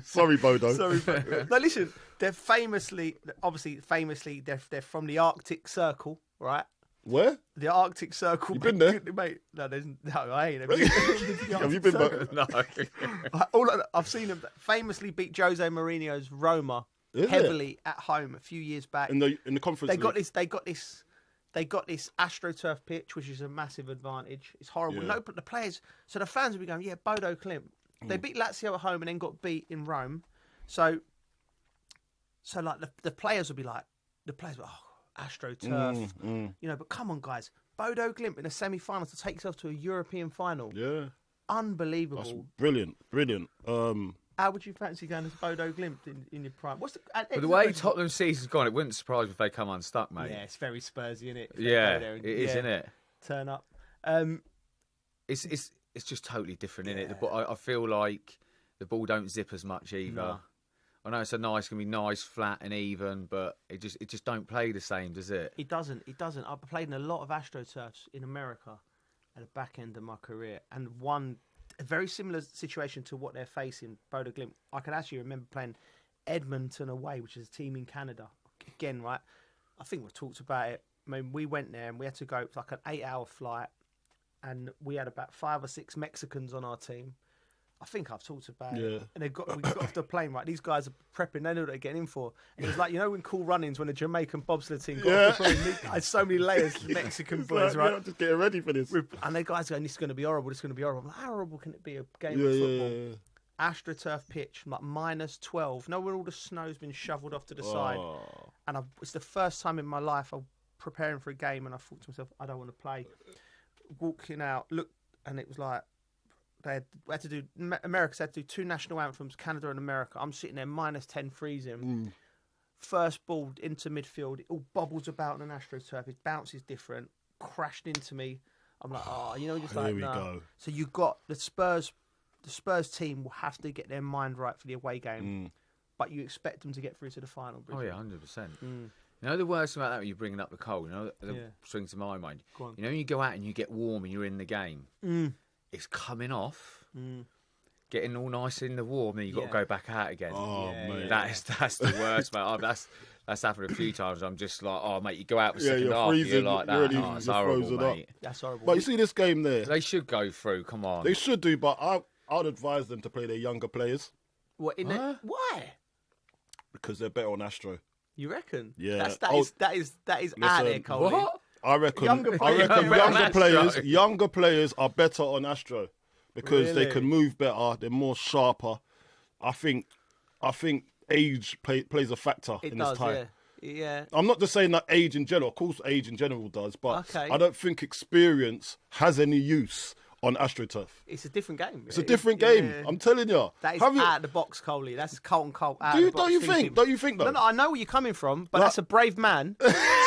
S: Sorry, Bodo.
P: Sorry, Bodo. No, listen. They're famously, they're from the Arctic Circle, right?
S: Where?
P: The Arctic Circle.
S: You been there?
P: Mate, no, I ain't.
S: Have you been there?
P: No. I've seen them famously beat Jose Mourinho's Roma heavily at home a few years back.
S: In the conference league.
P: They got this AstroTurf pitch, which is a massive advantage. It's horrible. No, but the players, so the fans will be going, Bodo Glimt. They beat Lazio at home and then got beat in Rome. So like the players will be like, AstroTurf, but come on, guys. Bodo Glimt in a semi-final to take yourself to a European final.
S: Yeah.
P: Unbelievable.
S: That's brilliant.
P: How would you fancy going to Bodo Glimt in your prime?
V: But the way Tottenham season's gone, it wouldn't surprise me if they come unstuck, mate.
P: Yeah, it's very Spursy, isn't it?
V: Yeah, it is, isn't it?
P: Turn up.
V: It's just totally different, isn't it? I feel like the ball don't zip as much either.
P: No.
V: I know it's gonna be nice, flat and even, but it just don't play the same, does it?
P: It doesn't. I've played in a lot of AstroTurfs in America at the back end of my career, and a very similar situation to what they're facing, Bodo Glimt. I can actually remember playing Edmonton away, which is a team in Canada. Again, right? I think we've talked about it. I mean, we went there and we had to go. It was like an 8-hour flight, and we had about 5 or 6 Mexicans on our team. I think I've talked about it. And we got off the plane, right? These guys are prepping. They know what they're getting in for. And it was like, when Cool Runnings, when the Jamaican bobsled team got off the plane, I had so many layers of Mexican boys, right?
S: Just getting ready for this.
P: And the guys going, this is going to be horrible. This is going to be horrible. I'm like, how horrible can it be, a game of football? Yeah. AstroTurf pitch, like -12. Know where all the snow's been shoveled off to the side. And it's the first time in my life I'm preparing for a game, and I thought to myself, I don't want to play. Walking out, look, and it was like, America had to do 2 national anthems, Canada and America. I'm sitting there -10 freezing. First ball into midfield, it all bobbles about on an AstroTurf. It bounces different, crashed into me. I'm like, just like,
S: here we
P: no.
S: go.
P: So you've got the Spurs team will have to get their mind right for the away game, but you expect them to get through to the final.
V: Oh yeah, 100%. You know the worst about that when you're bringing up the cold. The swing to my mind. When you go out and you get warm and you're in the game. It's coming off, getting all nice in the warm, and you've got to go back out again.
S: Oh, mate.
V: That's the worst, mate. That's happened a few times. I'm just like, oh, mate, you go out for
S: you're
V: second half,
S: freezing,
V: you're like that.
S: you're
V: It's horrible,
S: frozen
V: mate.
S: up.
P: That's horrible.
S: But you see this game there?
V: They should go through, come on.
S: They should do, but I'd advise them to play their younger players.
P: What, why?
S: Because they're better on Astro.
P: You reckon?
S: Yeah.
P: That is out there, Coley.
V: What?
S: I reckon younger players are better on Astro because they can move better. They're more sharper. I think age plays a factor in this time.
P: Yeah.
S: I'm not just saying that age in general. Of course, age in general does, but
P: Okay.
S: I don't think experience has any use on AstroTurf.
P: It's a different game.
S: It's a different game. I'm telling you.
P: That is out of the box, Coley. That's Carlton Cole.
S: Don't you think? Don't you think though?
P: No, I know where you're coming from, but that's a brave man.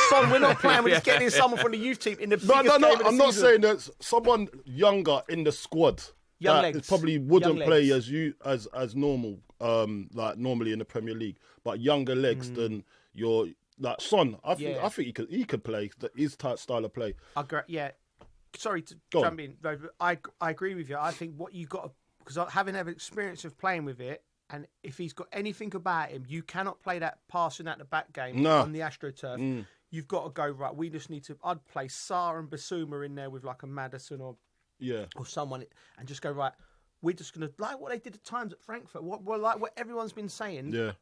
P: Son, we're not playing. We're just getting in someone from the youth team in the biggest game of the
S: I'm not
P: season.
S: saying that someone younger in the squad
P: Young
S: that
P: legs.
S: probably wouldn't
P: Young
S: play
P: legs.
S: as normal, like normally in the Premier League, but younger legs than your like Son. I think he could play his style of play.
P: Sorry to jump in, but I agree with you. I think what you got, because having had experience of playing with it, and if he's got anything about him, you cannot play that passing at the back game on the AstroTurf. You've got to go, right, we just need to, I'd play Sarr and Basuma in there with like a Maddison or someone, and just go, right, we're just going to, like what they did at times at Frankfurt, like what everyone's been saying,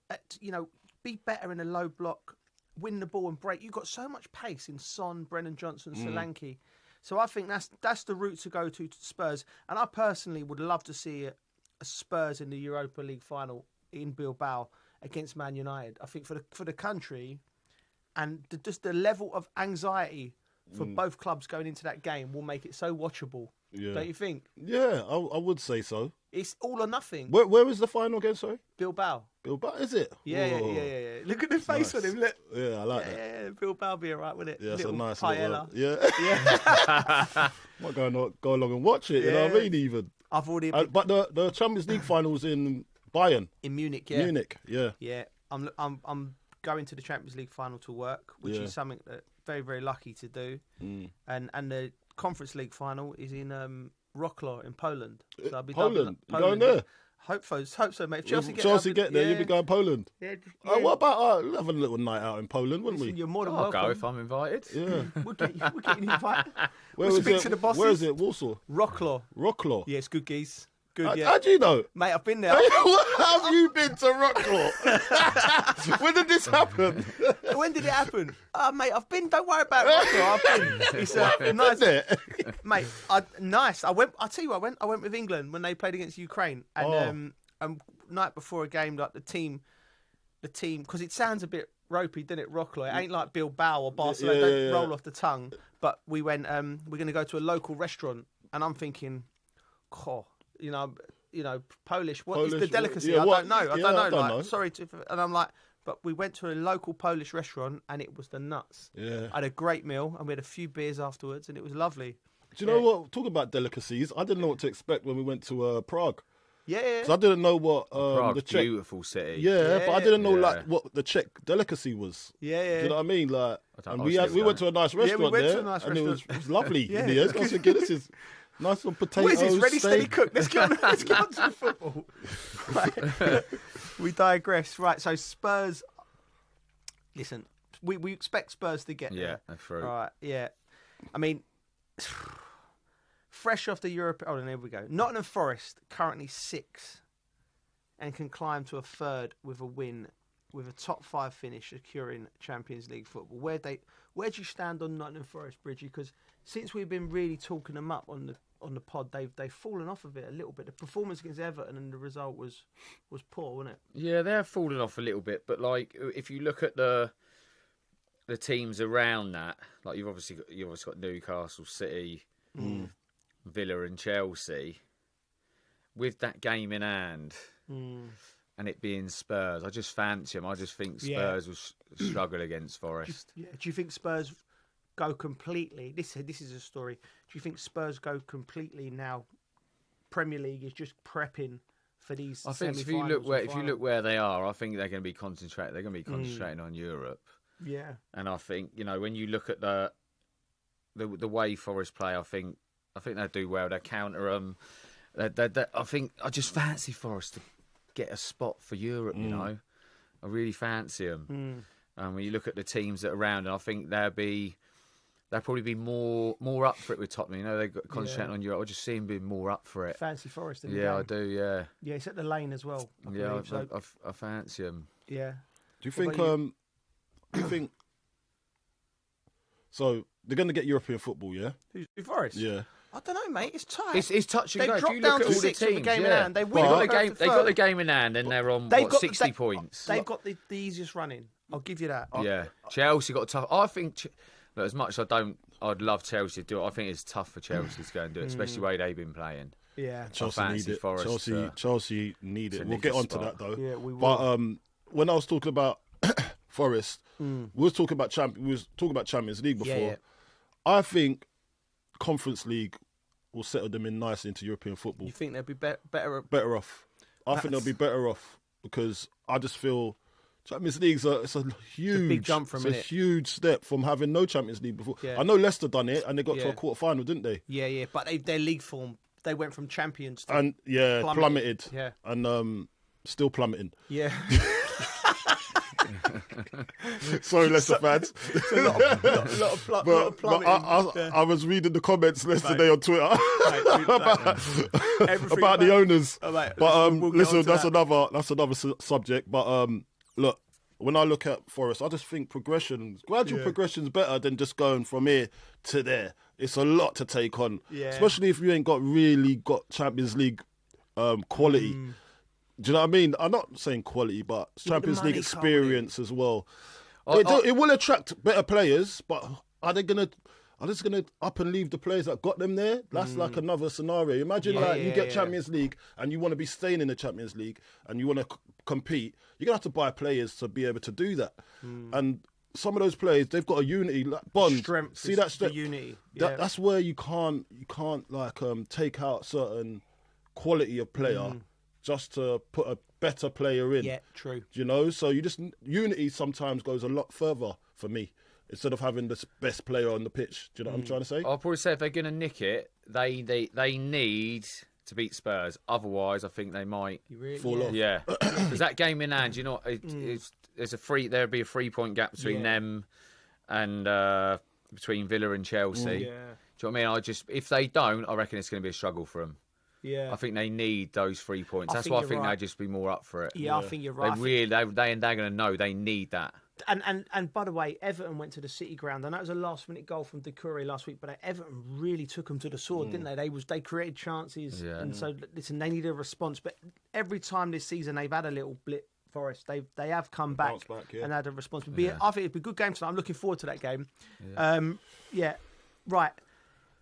P: be better in a low block, win the ball and break. You've got so much pace in Son, Brennan Johnson, Solanke. So I think that's the route to go to Spurs. And I personally would love to see a Spurs in the Europa League final in Bilbao against Man United. I think for the country and just the level of anxiety for both clubs going into that game will make it so watchable. Yeah. Don't you think?
S: Yeah, I would say so.
P: It's all or nothing.
S: Where is the final again, sorry?
P: Bilbao.
S: Bilbao, is it?
P: Yeah. Look at the face on him. Look.
S: Yeah, I like that.
P: Yeah, Bilbao be all right with it.
S: Yeah, it's a nice
P: paella.
S: Might go along and watch it, you know what I mean, even.
P: I've already...
S: But the Champions League finals in Bayern.
P: In Munich,
S: yeah.
P: Yeah, I'm going to the Champions League final to work, which is something that very, very lucky to do. And the Conference League final is in Wrocław in Poland. So I'll be
S: Poland? You going there?
P: Hope so, mate. If Chelsea
S: get there, you'll be going Poland.
P: Yeah.
S: What about have a little night out in Poland, wouldn't we?
P: You're more than
V: I'll
P: welcome.
V: go if I'm invited.
S: Yeah.
P: We'll get you invited.
S: We'll
P: speak to the bosses.
S: Where is it? Warsaw?
P: Wrocław. Yeah, it's good geese. Good,
S: How do you know?
P: Mate, I've been there.
S: Have you been to Wrocław? When did this happen?
P: When did it happen? Mate, I've been. Don't worry about Wrocław. I've been. It's nice. Mate, nice. I'll tell you, I went with England when they played against Ukraine, and night before a game, like the team, because it sounds a bit ropey, doesn't it? Wrocław. It ain't like Bilbao or Barcelona. Don't roll off the tongue. But we went. We're going to go to a local restaurant, and I'm thinking, Polish. What is
S: Polish,
P: the delicacy?
S: yeah,
P: I don't know. I
S: yeah,
P: don't know.
S: I don't
P: like,
S: know.
P: sorry, and I'm like, but we went to a local Polish restaurant and it was the nuts.
S: Yeah.
P: I had a great meal and we had a few beers afterwards and it was lovely.
S: Do you know what? Talk about delicacies. I didn't know what to expect when we went to Prague.
P: Yeah.
S: So I didn't know what
V: Prague's
S: the Czech,
V: beautiful city.
S: Yeah, but I didn't know
V: Yeah.
S: like what the Czech delicacy was.
P: Yeah, yeah.
S: Do you know what I mean? Like,
V: don't
S: and
V: know,
S: we
V: I've
S: had, we
V: still
S: went to a
V: done
S: nice
P: Yeah, we
S: restaurant
P: went to
S: there,
P: a nice
S: and it
P: restaurant.
S: was lovely.
P: Yeah.
S: In the end. I was thinking, this is nice on potatoes.
P: What is this? Ready, steady,
S: steak.
P: cook. Let's get on to the football. Right. We digress. Right, so Spurs. Listen, we expect Spurs to get there.
V: Yeah, that's true.
P: Right, yeah. I mean, fresh off the Europe. Oh, there we go. Nottingham Forest currently 6th and can climb to a 3rd with a win, with a top 5 finish, securing Champions League football. Where do you stand on Nottingham Forest, Bridgie? Because since we've been really talking them up on the pod, they've fallen off of it a little bit. The performance against Everton and the result was poor, wasn't it?
V: Yeah, they're falling off a little bit, but like if you look at the teams around that, like you've obviously got Newcastle, City, Villa, and Chelsea. With that game in hand, and it being Spurs, I just fancy them. I just think Spurs will struggle against Forest.
P: Do you think Spurs go completely? This is a story. Do you think Spurs go completely now? Premier League is just prepping for these.
V: I think if you look where they are, I think they're going to be concentrating. They're going to be concentrating on Europe.
P: Yeah.
V: And I think when you look at the way Forest play, I think they do well. They counter them. I just fancy Forest to get a spot for Europe. I really fancy them. And when you look at the teams that are around, and I think they'll probably be more up for it with Tottenham. They've got concentrating on Europe. I just see them being more up for it.
P: Fancy Forest in the
V: Yeah,
P: game.
V: I do. Yeah.
P: Yeah, it's at the Lane as well. I
V: Yeah,
P: believe, so.
V: I fancy them.
P: Yeah.
S: Do you think? Do you think? So they're going to get European football, yeah?
P: Who's Forest?
S: Yeah.
P: I don't know, mate. It's tight.
V: It's touch and
P: They've
V: go. If
P: dropped
V: you
P: down
V: look at
P: to
V: all the
P: 6th with
V: teams,
P: the game in
V: yeah.
P: hand. They
V: They got the game in hand, and they're on 60 points.
P: They've got the easiest running. I'll give you that.
V: Yeah, Chelsea got tough. I think, look, as much as I'd love Chelsea to do it. I think it's tough for Chelsea to go and do it, especially the way they've been playing.
P: Yeah,
S: Chelsea need it.
V: Forest,
S: Chelsea need it. We'll get onto that though.
P: Yeah, we will.
S: But when I was talking about Forest, we was talking about Champions League before.
P: Yeah.
S: I think Conference League will settle them in nicely into European football.
P: You think they'll be better?
S: Better off. I think they'll be better off because I just feel Champions League's a huge
P: big jump from
S: it's a huge step from having no Champions League before.
P: Yeah.
S: I know Leicester done it and they got to a quarter final, didn't they?
P: Yeah, but their league form, they went from champions to
S: And plummeted.
P: Yeah,
S: and still plummeting.
P: yeah.
S: Sorry, Leicester fans. But I was reading the comments yesterday on Twitter about the owners. But listen, that's another subject. But look, when I look at Forest, I just think gradual progression's better than just going from here to there. It's a lot to take on, especially if you ain't really got Champions League quality. Do you know what I mean? I'm not saying quality, but Champions League experience as well. It will attract better players, but are they just gonna up and leave the players that got them there? That's like another scenario. Imagine you get Champions League and you want to be staying in the Champions League and you want to compete. You're gonna have to buy players to be able to do that. And some of those players, they've got a unity bond.
P: Strength.
S: See that
P: the unity.
S: That's where you can't like take out certain quality of player. Just to put a better player in.
P: Yeah, true.
S: You know, so unity sometimes goes a lot further for me instead of having the best player on the pitch. Do you know what I'm trying to say?
V: I'll probably say if they're going to nick it, they need to beat Spurs. Otherwise, I think they might
S: fall off.
V: Yeah, because that game in hand, there'd be a 3-point gap between them and between Villa and Chelsea. Do you know what I mean? If they don't, I reckon it's going to be a struggle for them.
P: Yeah,
V: I think they need those 3 points. That's why I think they'd just be more up for it.
P: Yeah, I think you're right.
V: They're going to know they need that.
P: And by the way, Everton went to the City ground. I know it was a last-minute goal from Doucouré last week, but Everton really took them to the sword, didn't they? They created chances, and so listen, they need a response. But every time this season, they've had a little blip. Forest, they have come back and had a response. I think it'd be a good game tonight. I'm looking forward to that game. Right.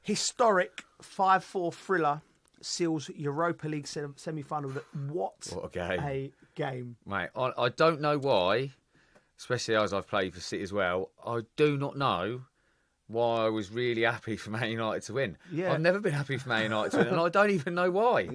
P: Historic 5-4 thriller Seals Europa League semi-final. What
V: a game.
P: Game.
V: Mate, I don't know why, especially as I've played for City as well, I do not know why I was really happy for Man United to win.
P: Yeah.
V: I've never been happy for Man United to win, and I don't even know why.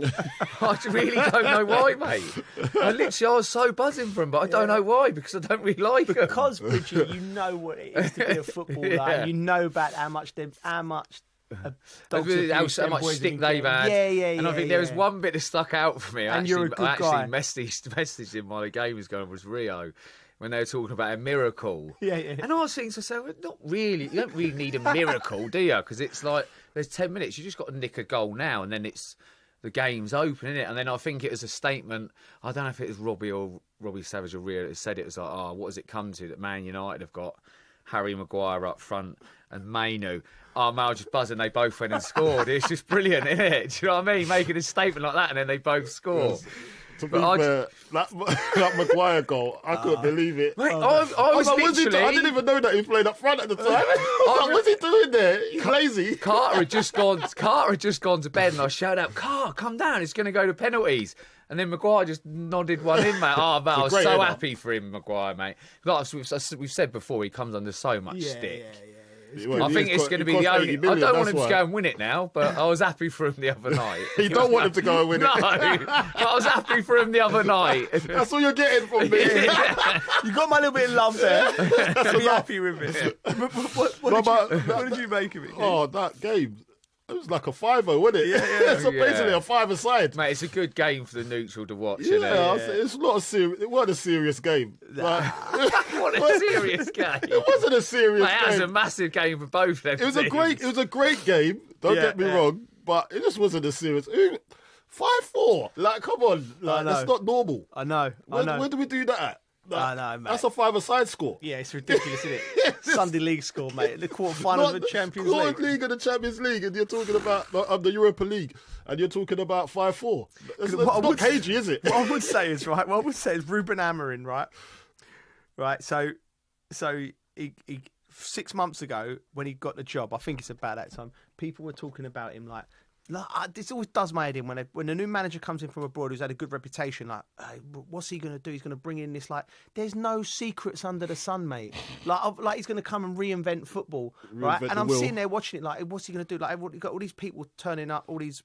V: I really don't know why, mate. I was so buzzing for them, but I don't know why, because I don't really like them.
P: Because, Bridget, you know what it is to be a footballer. And you know about how much how much
V: stick they've had. And I think there was one bit that stuck out for me.
P: And you're a good guy.
V: Messaged him while the game was going was Rio, when they were talking about a miracle. And I was thinking to myself, not really. You don't really need a miracle, do you? Because it's like, there's 10 minutes. You just got to nick a goal now, and then the game's open, isn't it? And then I think it was a statement. I don't know if it was Robbie Savage or Rio that said it. It was like, what does it come to that Man United have got Harry Maguire up front and Mainu? Oh, man, I was just buzzing. They both went and scored. It's just brilliant, isn't it? Do you know what I mean? Making a statement like that, and then they both score.
S: Yes. To be fair, that Maguire goal, I couldn't believe it.
V: Mate, I was literally...
S: I didn't even know that he played up front at the time. What's he doing there? He's lazy.
V: Carter had just gone to bed, and I shouted out, "Carter, come down. It's going to go to penalties." And then Maguire just nodded one in, mate. Oh, man, I was so happy for him, Maguire, mate. Like we've said before, he comes under so much stick. I think it's going to be the only... I don't want him to go and win it now, but I was happy for him the other night.
S: You don't want him to go and win it?
V: No, I was happy for him the other night.
S: That's all you're getting from me.
P: You got my little bit of love there. So be happy with it. What did you make of it?
S: Oh, that game. It was like a 5-0, wasn't it? Yeah. So basically a 5-a-side.
V: Mate, it's a good game for the neutral to watch,
S: Yeah,
V: isn't it?
S: It's not a serious. It wasn't a serious game.
V: What a serious game!
S: It wasn't a serious game.
V: It was a massive game for both them.
S: It was a great game. Don't get me wrong, but it just wasn't a serious. 5-4. Like, come on, that's not normal.
P: I know.
S: Where do we do that at?
P: I know, mate.
S: That's a 5-a-side score.
P: Yeah, it's ridiculous, isn't it? Sunday League score, mate. The quarterfinals of the Champions League.
S: League and the Champions League, and you're talking about the Europa League, and you're talking about 5-4. It's not cagey, is it?
P: What I would say is Ruben Amorim, right? So he 6 months ago when he got the job, I think it's about that time, people were talking about him like this always does my head in when a new manager comes in from abroad who's had a good reputation. Like, hey, what's he going to do? He's going to bring in this there's no secrets under the sun, mate. Like he's going to come and reinvent football, right? And I'm sitting there watching it. Like, what's he going to do? Like, you've got all these people turning up, all these.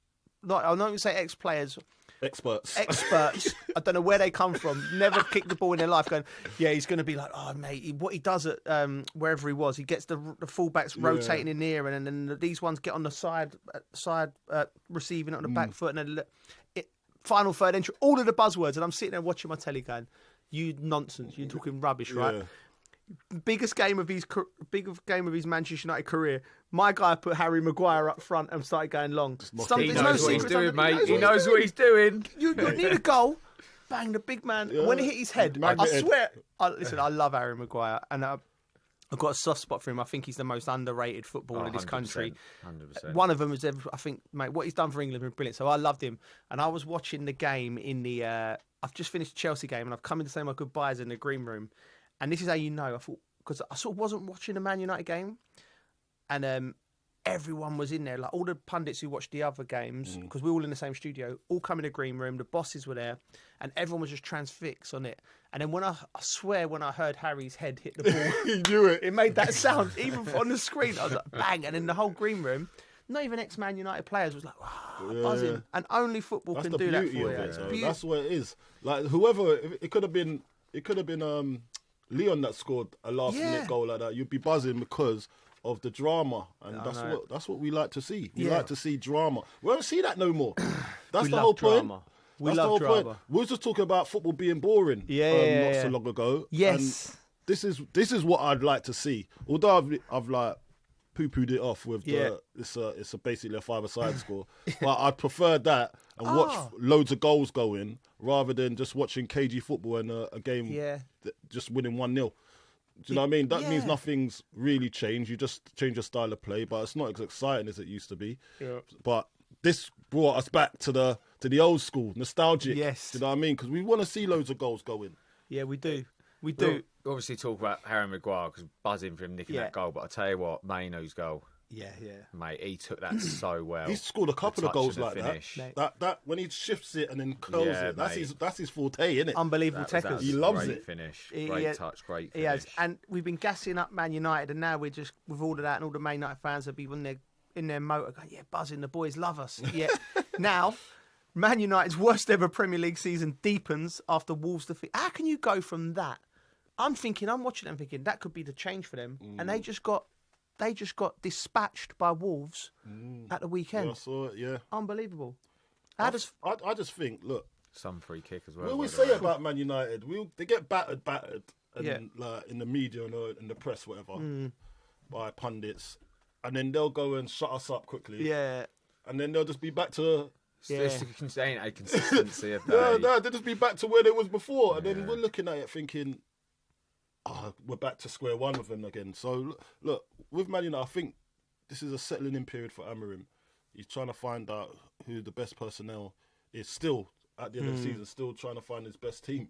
P: I'll not even say ex-players.
S: Experts.
P: I don't know where they come from. Never kicked the ball in their life. Going, yeah, he's going to be like, oh mate, what he does at wherever he was, he gets the fullbacks rotating in here, and then these ones get on the side receiving on the back foot, and then final third entry, all of the buzzwords, and I'm sitting there watching my telly, going, you nonsense, you're talking rubbish, right? Yeah. Biggest game of his Manchester United career. My guy put Harry Maguire up front and started going long.
V: He knows what he's doing, mate. He knows what he's doing.
P: You need a goal. Bang, the big man. Yeah. When it hit his head, I swear. Listen, I love Harry Maguire, and I've got a soft spot for him. I think he's the most underrated footballer in this country.
V: 100%.
P: One of them is, I think, mate, what he's done for England has been brilliant. So I loved him. And I was watching the game in the... I've just finished the Chelsea game, and I've come in to say my goodbyes in the green room. And this is how you know. I thought, because I sort of wasn't watching a Man United game, and everyone was in there. Like all the pundits who watched the other games, because we were all in the same studio, all come in the green room. The bosses were there, and everyone was just transfixed on it. And then when I swear, when I heard Harry's head hit the ball,
S: he knew it.
P: It made that sound even on the screen. I was like, bang! And in the whole green room, not even ex-Man United players was like, wow, buzzing. And only football can do that for you.
S: That's what it is. Like whoever, it could have been Leon that scored a last-minute goal like that. You'd be buzzing because of the drama, and that's what we like to see. We like to see drama. We don't see that no more. That's the whole point.
P: We love drama.
S: We were just talking about football being boring not so long ago.
P: Yes.
S: And this is what I'd like to see. Although I've like poo-pooed it off with it's basically a 5-a-side score, but I'd prefer that and watch loads of goals going rather than just watching cagey football and a game just winning 1-0. Do you know what I mean? That means nothing's really changed. You just change your style of play, but it's not as exciting as it used to be. Yeah. But this brought us back to the old school, nostalgic.
P: Yes.
S: Do you know what I mean? Because we want to see loads of goals going.
P: Yeah, we do. We obviously
V: talk about Harry Maguire because buzzing for him nicking that goal, but I tell you what, Mainoo's goal.
P: Yeah,
V: mate. He took that so well.
S: He's scored a couple of goals like
V: finish.
S: that. When he shifts it and then curls it, that's his forte, isn't it?
P: Unbelievable techers.
S: He loves
V: great
S: it.
V: Finish, great touch, great finish.
P: He has, and we've been gassing up Man United, and now we're just with all of that, and all the Man United fans will be in their motor going, yeah, buzzing. The boys love us. Yeah. Now, Man United's worst ever Premier League season deepens after Wolves defeat. How can you go from that? I'm watching them thinking that could be the change for them, and they just got dispatched by Wolves at the weekend.
S: Yeah, I saw it, yeah.
P: Unbelievable.
S: I just think, look.
V: Some free kick as well.
S: We always say about Man United, they get battered, and like in the media and in the press, whatever, by pundits, and then they'll go and shut us up quickly.
P: Yeah.
S: And then they'll just be back to...
V: Ain't a consistency of that.
S: No, they'll just be back to where they was before, and then we're looking at it thinking... we're back to square one with them again. So, look, with Man United, I think this is a settling in period for Amorim. He's trying to find out who the best personnel is still at the end of the season, still trying to find his best team.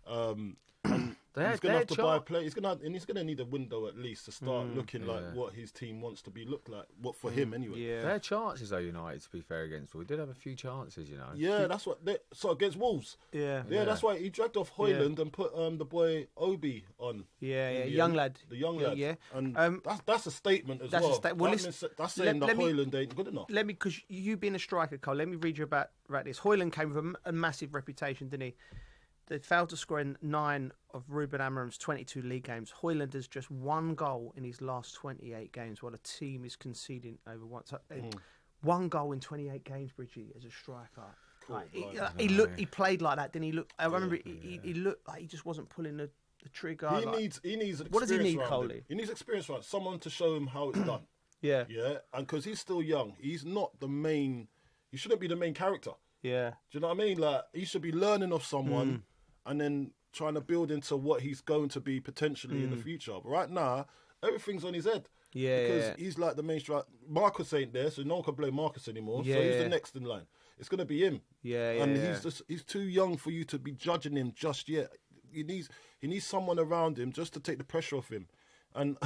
S: And he's going to have to buy a player. He's going to need a window at least to start looking like what his team wants to be look like. What for him anyway.
V: Yeah. Their chances, though, United, to be fair against. We did have a few chances, you know.
S: Yeah, that's what. So against Wolves. Yeah, that's why he dragged off Højlund and put the boy Obi on.
P: Yeah, young lad.
S: The young lad.
P: Yeah,
S: and that's a statement as well. That's saying that Højlund ain't good enough.
P: Because you being a striker, Cole, let me read you about this. Højlund came with a massive reputation, didn't he? They failed to score in 9 of Ruben Amorim's 22 league games. Højlund has just 1 goal in his last 28 games, while the team is conceding over once. 1 goal in 28 games, Bridgie, as a striker. Cool, he played like that, didn't he? I remember he looked like he just wasn't pulling the trigger.
S: He needs experience.
P: What does he need, Coley?
S: He needs experience, right? Someone to show him how it's done.
P: Yeah,
S: and because he's still young, he's not the main. He shouldn't be the main character.
P: Yeah,
S: do you know what I mean? Like he should be learning off someone. And then trying to build into what he's going to be potentially in the future. But right now, everything's on his head.
P: Yeah,
S: because he's like the main striker. Marcus ain't there, so no one can blame Marcus anymore.
P: Yeah,
S: so he's the next in line. It's going to be him.
P: And
S: he's too young for you to be judging him just yet. He needs someone around him just to take the pressure off him. And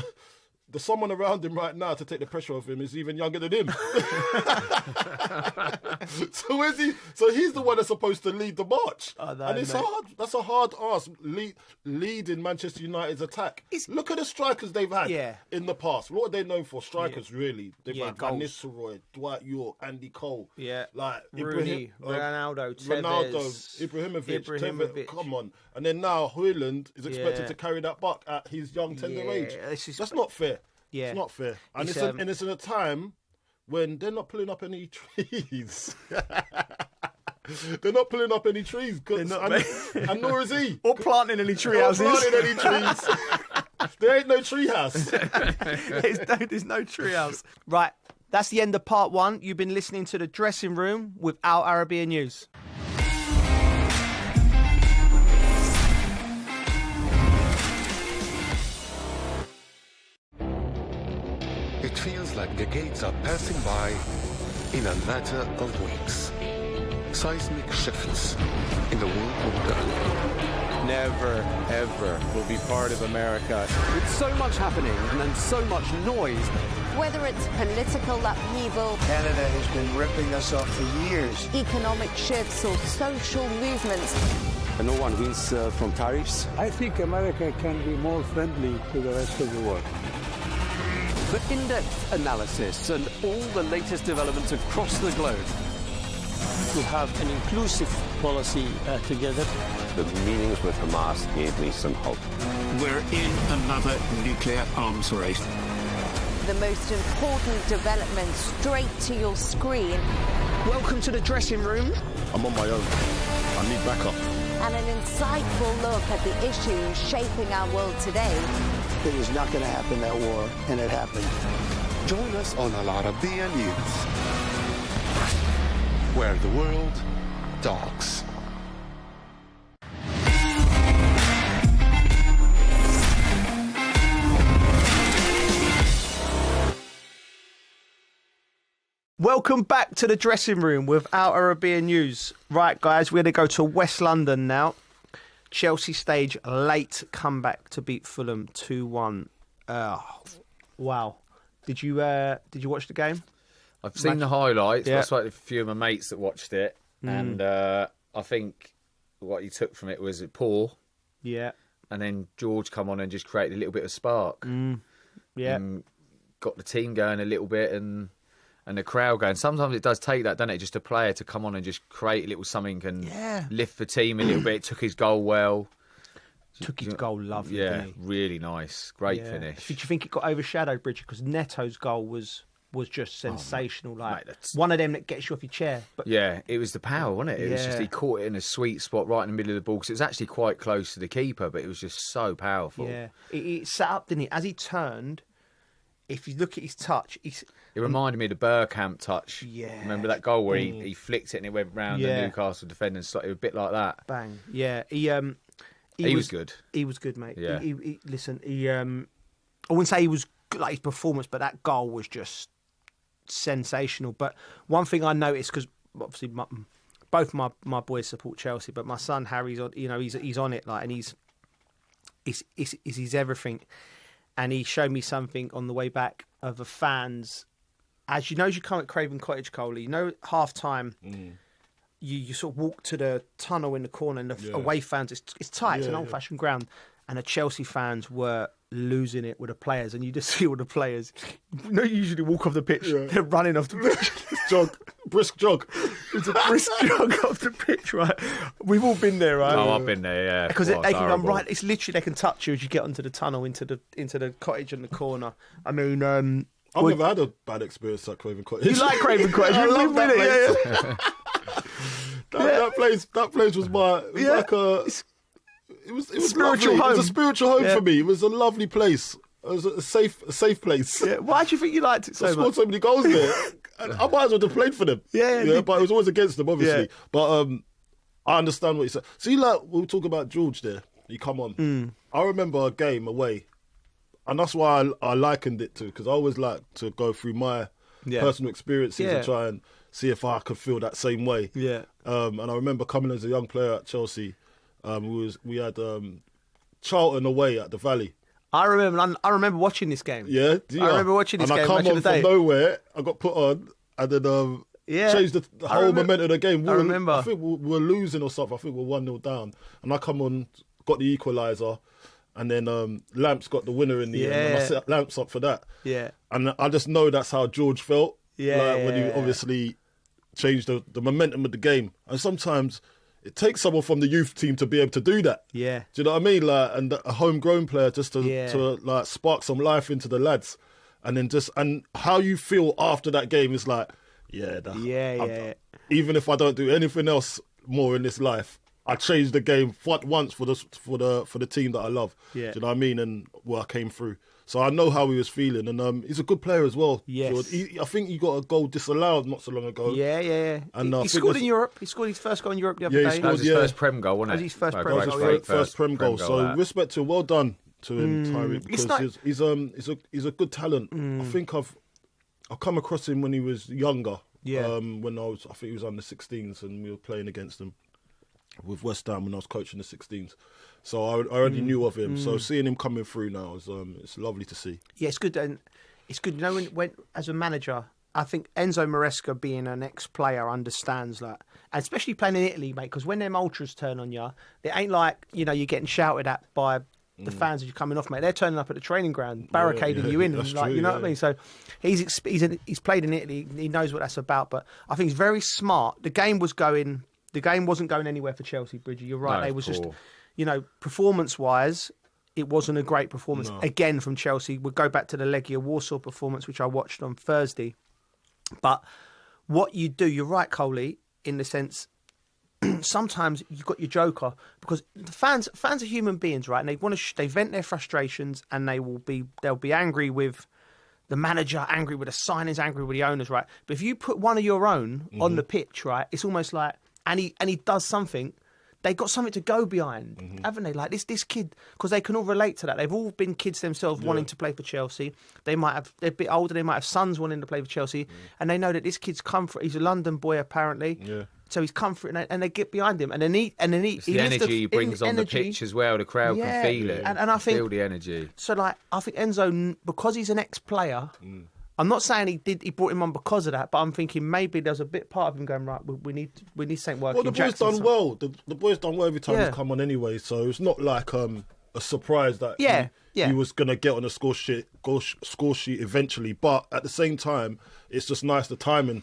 S: the someone around him right now to take the pressure off him is even younger than him. So is he? So he's the one that's supposed to lead the march, and it's hard. That's a hard ask. Leading Manchester United's attack. Look at the strikers they've had in the past. What are they known for? Strikers, really. They've had Van Nistelrooy, Dwight York, Andy Cole.
P: Yeah,
S: like
P: Rooney, Ronaldo,
S: Ibrahimovic. Tevez, come on. And then now Højlund is expected to carry that buck at his young tender age. That's not fair.
P: Yeah,
S: it's not fair. And it's in a time when they're not pulling up any trees. They're not pulling up any trees, and nor is he.
P: Or planting any tree houses.
S: Or planting any trees. There ain't no tree house.
P: There's no tree house. Right, that's the end of part 1. You've been listening to The Dressing Room with Al Arabiya News.
H: It feels like the gates are passing by in a matter of weeks. Seismic shifts in the world order.
T: Never, ever will be part of America.
I: With so much happening and then so much noise.
J: Whether it's political upheaval,
K: Canada has been ripping us off for years.
J: economic shifts or social movements,
E: And no one wins from tariffs.
F: I think America can be more friendly to the rest of the world.
I: For in-depth analysis and all the latest developments across the globe.
L: To have an inclusive policy together.
M: The meetings with Hamas gave me some hope.
N: We're in another nuclear arms race.
J: The most important development straight to your screen.
P: Welcome to The Dressing Room.
S: I'm on my own. I need backup.
J: And an insightful look at the issues shaping our world today.
K: It was not going to happen, that war, and it happened.
H: Join us on Arabiya News, where the world talks.
P: Welcome back to The Dressing Room with Al Arabiya News. Right, guys, we're going to go to West London now. Chelsea stage a late comeback to beat Fulham 2-1. Wow. Did you watch the game?
V: I've seen the highlights.
P: Yeah.
V: But I spoke to a few of my mates that watched it, and I think what he took from it was poor.
P: Yeah.
V: And then George come on and just created a little bit of spark.
P: Yeah.
V: Got the team going a little bit and the crowd going. Sometimes it does take that, doesn't it? Just a player to come on and just create a little something and lift the team a little bit. It took his goal well.
P: Took his goal lovely.
V: Yeah,
P: didn't he?
V: really nice. Great finish.
P: Did you think it got overshadowed, Bridget? Because Neto's goal was just sensational.
V: mate,
P: One of them that gets you off your chair. But
V: yeah, it was the power, wasn't it? It was just he caught it in a sweet spot right in the middle of the ball because it was actually quite close to the keeper, but it was just so powerful.
P: Yeah, it sat up, didn't it? As he turned, if you look at his touch, it
V: reminded me of the Bergkamp touch.
P: Yeah.
V: Remember that goal where he flicked it and it went round the Newcastle defender and it was a bit like that.
P: Bang. Yeah.
V: He was good.
P: He was good, mate.
V: Yeah.
P: Listen, I wouldn't say he was good, like his performance, but that goal was just sensational. But one thing I noticed, because obviously both my boys support Chelsea, but my son Harry's on, he's on it, like, and he's everything. And he showed me something on the way back of the fans. As you come at Craven Cottage, Coley, half time. You sort of walk to the tunnel in the corner, and the away fans, it's tight, it's an old-fashioned ground, and the Chelsea fans were losing it with the players, and you just see all the players, you usually walk off the pitch, they're running off the pitch.
S: Brisk jog.
P: It's a brisk jog off the pitch, right? We've all been there, right?
V: Oh, I've been there, yeah.
P: Because they can come right, it's literally, they can touch you as you get onto the tunnel, into the cottage in the corner. I mean...
S: I've never had a bad experience at Craven Cottage.
P: You like Craven Cottage?
S: I love that
P: place.
S: That place was it was
P: spiritual
S: lovely.
P: home.
S: It was a spiritual home for me. It was a lovely place. It was a safe place.
P: Yeah. Why do you think you liked it so much?
S: I scored so many goals there. I might as well have played for them. But it was always against them, obviously.
P: Yeah.
S: But I understand what you said. See, we'll talk about George there. He come on. I remember a game away, and that's why I likened it to, because I always like to go through my personal experiences and try and see if I could feel that same way.
P: Yeah.
S: And I remember coming as a young player at Chelsea. We had Charlton away at the Valley.
P: I remember watching this game.
S: Yeah,
P: I remember watching this game.
S: And I come on from nowhere. I got put on, and then changed the whole momentum of the game.
P: I remember.
S: I think we were losing or something. I think we were 1-0 down, and I come on, got the equaliser, and then Lamps got the winner in the end. And I set Lamps up for that.
P: Yeah,
S: and I just know that's how George felt.
P: Yeah,
S: when he obviously changed the momentum of the game, and sometimes it takes someone from the youth team to be able to do that.
P: Yeah.
S: Do you know what I mean? And a homegrown player just to spark some life into the lads. And then and how you feel after that game is like, even if I don't do anything else more in this life, I changed the game once for the team that I love.
P: Yeah.
S: Do you know what I mean? And I came through. So I know how he was feeling, and he's a good player as well.
P: Yes.
S: I think he got a goal disallowed not so long ago.
P: Yeah.
S: And
P: he scored in Europe. He scored his first goal in Europe the other day.
S: That
V: was his first Prem goal, wasn't it?
P: That was his first
V: No,
P: Prem
V: great,
P: goal.
V: great
S: first Prem goal. So
V: that.
S: respect to well done to him, Tyreek, because he's a good talent. I think I've come across him when he was younger.
P: Yeah.
S: When I think he was under 16s and we were playing against him with West Ham when I was coaching the 16s. So I already knew of him. So seeing him coming through now is it's lovely to see.
P: Yeah, it's good. And it's good. When as a manager, I think Enzo Maresca, being an ex-player, understands that, and especially playing in Italy, mate. Because when them ultras turn on you, it ain't like you're getting shouted at by the fans as you're coming off, mate. They're turning up at the training ground, barricading you in, and
S: true,
P: you know what I mean. So he's played in Italy. He knows what that's about. But I think he's very smart. The game wasn't going anywhere for Chelsea, Bridgie. You're right. They was just, performance-wise, it wasn't a great performance.
S: No.
P: Again, from Chelsea. We'll go back to the Legia Warsaw performance, which I watched on Thursday. But what you do, you're right, Coley, in the sense, sometimes you've got your joker, because the fans are human beings, right? And they want to they vent their frustrations, and they'll be angry with the manager, angry with the signings, angry with the owners, right? But if you put one of your own on the pitch, right, it's almost like, and he does something, they got something to go behind, haven't they? Like this kid, because they can all relate to that. They've all been kids themselves wanting to play for Chelsea. They're a bit older, they might have sons wanting to play for Chelsea, and they know that this kid's he's a London boy apparently.
S: Yeah.
P: So he's come through, and they get behind him, and then he
V: it's the energy he brings on the pitch as well. The crowd can feel it,
P: and I think
V: feel the energy.
P: So, like, I think Enzo, because he's an ex-player, I'm not saying he brought him on because of that, but I'm thinking maybe there's a bit part of him going, right, we need something working.
S: Well, the boy's done well. The boy's done well every time he's come on anyway, so it's not like a surprise that he was going to get on the score sheet eventually. But at the same time, it's just nice the timing.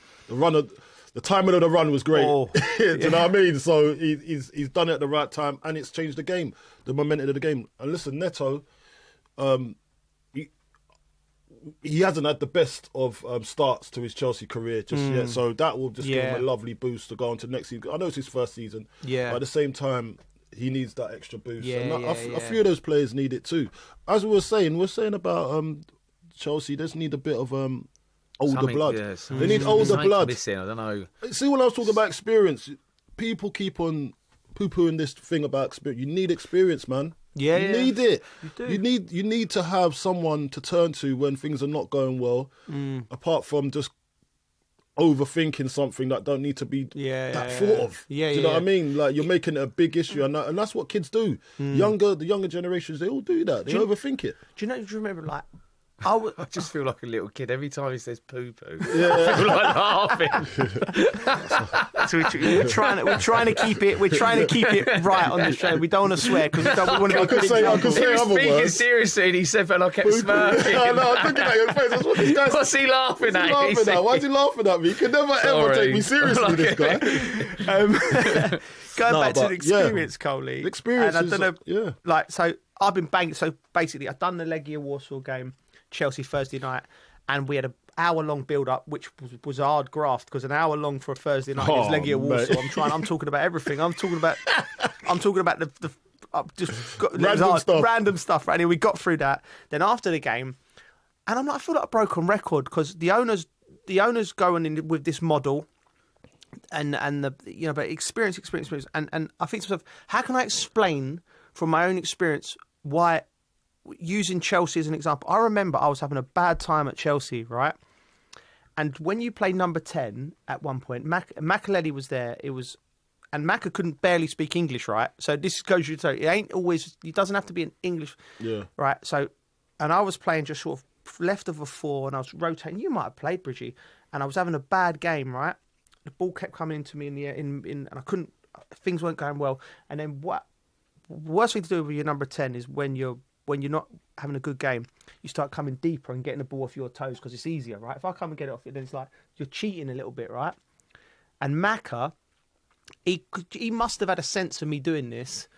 S: The timing of the run was great. Do you know what I mean? So he's done it at the right time, and it's changed the game, the momentum of the game. And listen, Neto, he hasn't had the best of starts to his Chelsea career just yet, so that will just give him a lovely boost to go on to next season. I know it's his first season, but at the same time, he needs that extra boost. A few of those players need it too. As we're saying about Chelsea, they just need a bit of older blood. They need older blood.
V: Missing, I don't know.
S: See, when I was talking about experience, people keep on poo-pooing this thing about experience. You need experience, man. You need it.
P: You do.
S: You need to have someone to turn to when things are not going well, apart from just overthinking something that don't need to be thought of. Do you know what I mean? Like, you're making it a big issue, and that's what kids do. The younger generations, they all do that. They overthink it.
P: Do you remember, like,
V: I just feel like a little kid every time he says poo-poo. I feel like laughing.
P: So we're trying to keep it right on the show. We don't want to swear because we want to be good examples.
V: He was speaking seriously, and he said, but I kept smirking.
S: I know, I'm looking at your face. That's what this guy's...
V: What's he laughing at?
S: Why is he laughing at me? He could never ever take me seriously, this guy.
P: Going back to the experience, Coley.
S: Experience,
P: and I don't know. Like, so I've been banging. So basically, I've done the Legia Warsaw game, Chelsea Thursday night, and we had an hour-long build-up, which was a hard graft because an hour long for a Thursday night is Legia Warsaw. I'm talking about everything. I'm talking about the random stuff. Right, and we got through that. Then after the game, and I feel like a broken record because the owners going in with this model. And but experience, and I think to myself, how can I explain from my own experience why, using Chelsea as an example, I remember I was having a bad time at Chelsea, right? And when you play number 10 at one point, Makelele was there. And Maka couldn't barely speak English, right? So this goes you to it doesn't have to be an English, right? So, and I was playing just sort of left of a 4, and I was rotating. You might have played Bridgie, and I was having a bad game, right? The ball kept coming into me and I couldn't. Things weren't going well. And then worst thing to do with your number 10 is when you're not having a good game, you start coming deeper and getting the ball off your toes because it's easier, right? If I come and get it off it, then it's like you're cheating a little bit, right? And Maka, he must have had a sense of me doing this,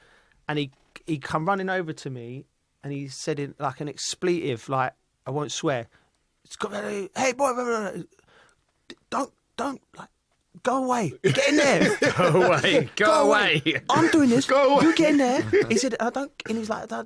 P: and he come running over to me and he said in like an expletive, like, I won't swear. Hey boy, don't like. Go away. Get in there.
V: Go away.
P: I'm doing this.
S: Go away.
P: You get in there. He said, and he was like, I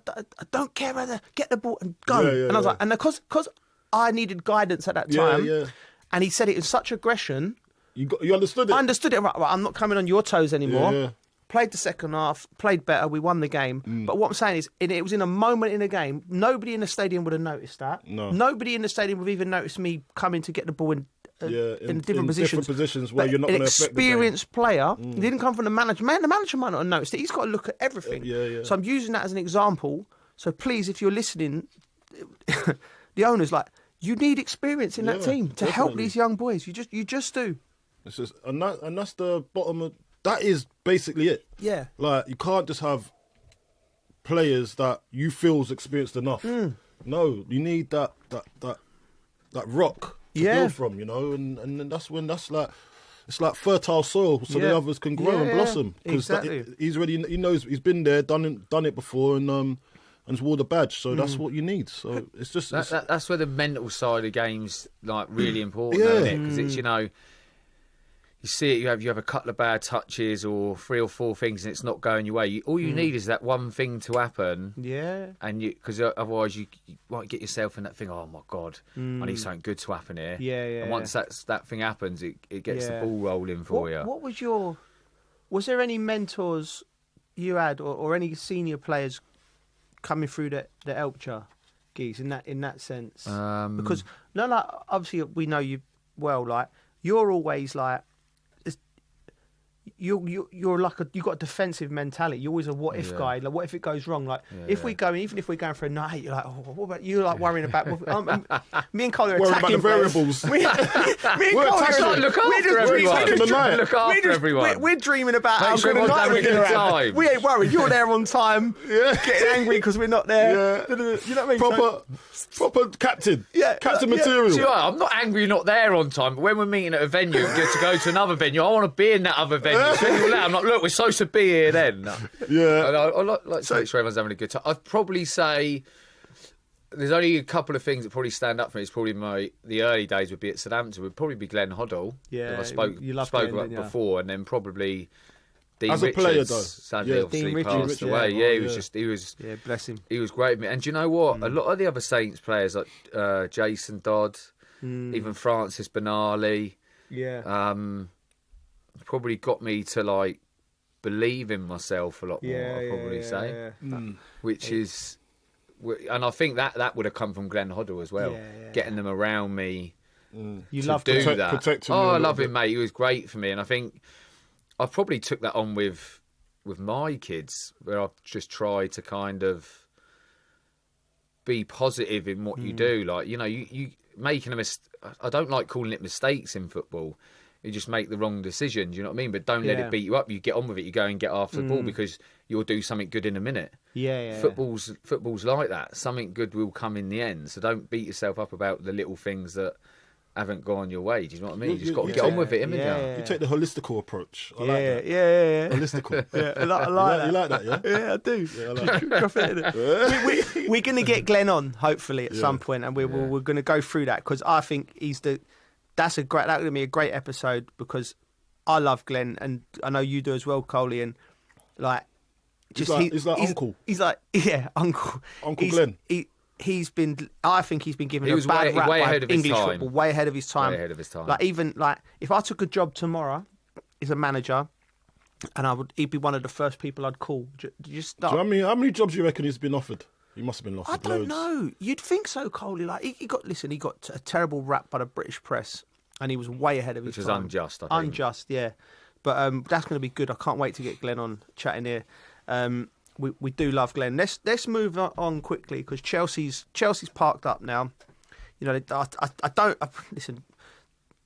P: don't care whether get the ball and go. And I was like, and because I needed guidance at that time, and he said it in such aggression.
S: You understood it.
P: I understood it. Right, I'm not coming on your toes anymore. Yeah. Played the second half, played better, we won the game. But what I'm saying is, it was in a moment in the game, nobody in the stadium would have noticed that.
S: No.
P: Nobody in the stadium would have even noticed me coming to get the ball in different positions
S: where you're not going to affect the game.
P: An experienced player, he didn't come from the manager. Man, the manager might not have noticed it. He's got to look at everything. So I'm using that as an example. So please, if you're listening, the owner's like, you need experience in that team to help these young boys. You just do.
S: It's just, and that's the bottom of. That is basically it.
P: Yeah.
S: Like, you can't just have players that you feel's experienced enough. No, you need that rock to build from, and that's when it's like fertile soil, so the others can grow and blossom.
P: Exactly.
S: He knows, he's been there, done it before, and has wore the badge. So that's what you need. So it's just
V: that's where the mental side of the game's like really important, isn't it? Because it's you see it, you have a couple of bad touches or 3 or 4 things and it's not going your way. All you need is that one thing to happen.
P: Yeah.
V: And because otherwise you might get yourself in that thing, oh my God, I need something good to happen here.
P: Yeah.
V: And once that thing happens, it gets the ball rolling for you.
P: What was there any mentors you had or any senior players coming through the Elpcha geese in that sense? Because, obviously we know you well, like, you're always like, you're like you got a defensive mentality. You're always a what if guy. Like, what if it goes wrong? Like, even if we're going for a night, you're like, oh, what about you? Like worrying about me and Cole are
S: worrying
P: attacking
S: about the variables.
P: me and Cole are
V: look after everyone.
P: We're dreaming about how
V: sure
P: good a night we're going to have.
V: time.
P: We ain't worried. You're there on time. Getting angry because we're not there. You know what I mean?
S: Proper captain. Captain material.
V: See, I'm not angry you're not there on time, but when we're meeting at a venue and get to go to another venue, I want to be in that other venue. I'm like, look, we're supposed to be here then. I like to make sure everyone's having a good time. I'd probably say there's only a couple of things that probably stand up for me. It's probably the early days would be at Southampton. Would probably be Glenn Hoddle.
P: Yeah,
V: I spoke about before, and then probably Dean
S: as a
V: Richards.
S: player, though.
V: Sadly, obviously passed away. He was
P: bless him.
V: He was great. And do you know what? A lot of the other Saints players like Jason Dodd, even Francis Benali, probably got me to like believe in myself a lot more. I'd probably say, which is, and I think that would have come from Glenn Hoddle as well, getting them around me.
P: You
V: to
P: love
V: do
P: to
V: that.
S: Protect him
V: I love him, mate. He was great for me, and I think I probably took that on with my kids, where I've just tried to kind of be positive in what you do. Like, you know, you making a mistake. I don't like calling it mistakes in football. You just make the wrong decision, do you know what I mean? But don't let it beat you up. You get on with it. You go and get after the ball because you'll do something good in a minute. Football's like that. Something good will come in the end. So don't beat yourself up about the little things that haven't gone your way. Do you know what I mean? You just got to get on with it, haven't you?
S: You take the holistical approach. I like that. Holistical.
P: I like that.
S: You like that, yeah?
P: Yeah, I do.
S: Yeah, I like that.
P: We're going to get Glenn on, hopefully, at some point, and we're going to go through that, because I think that would be a great episode, because I love Glenn, and I know you do as well, Coley, and like,
S: he's like uncle.
P: He's like, uncle.
S: Uncle Glenn.
P: I think he's been given a bad rap by English football, way ahead of his time.
V: Way ahead of his time.
P: Like, even like, if I took a job tomorrow as a manager, and he'd be one of the first people I'd call. Just start.
S: So how many jobs do you reckon he's been offered? He must have been offered.
P: I don't know. You'd think so, Coley. Like, he got a terrible rap by the British press, and he was way ahead of his time.
V: Which was unjust, I think.
P: Unjust, yeah. But that's going to be good. I can't wait to get Glenn on chatting here. We do love Glenn. Let's move on quickly, because Chelsea's parked up now. You know, listen.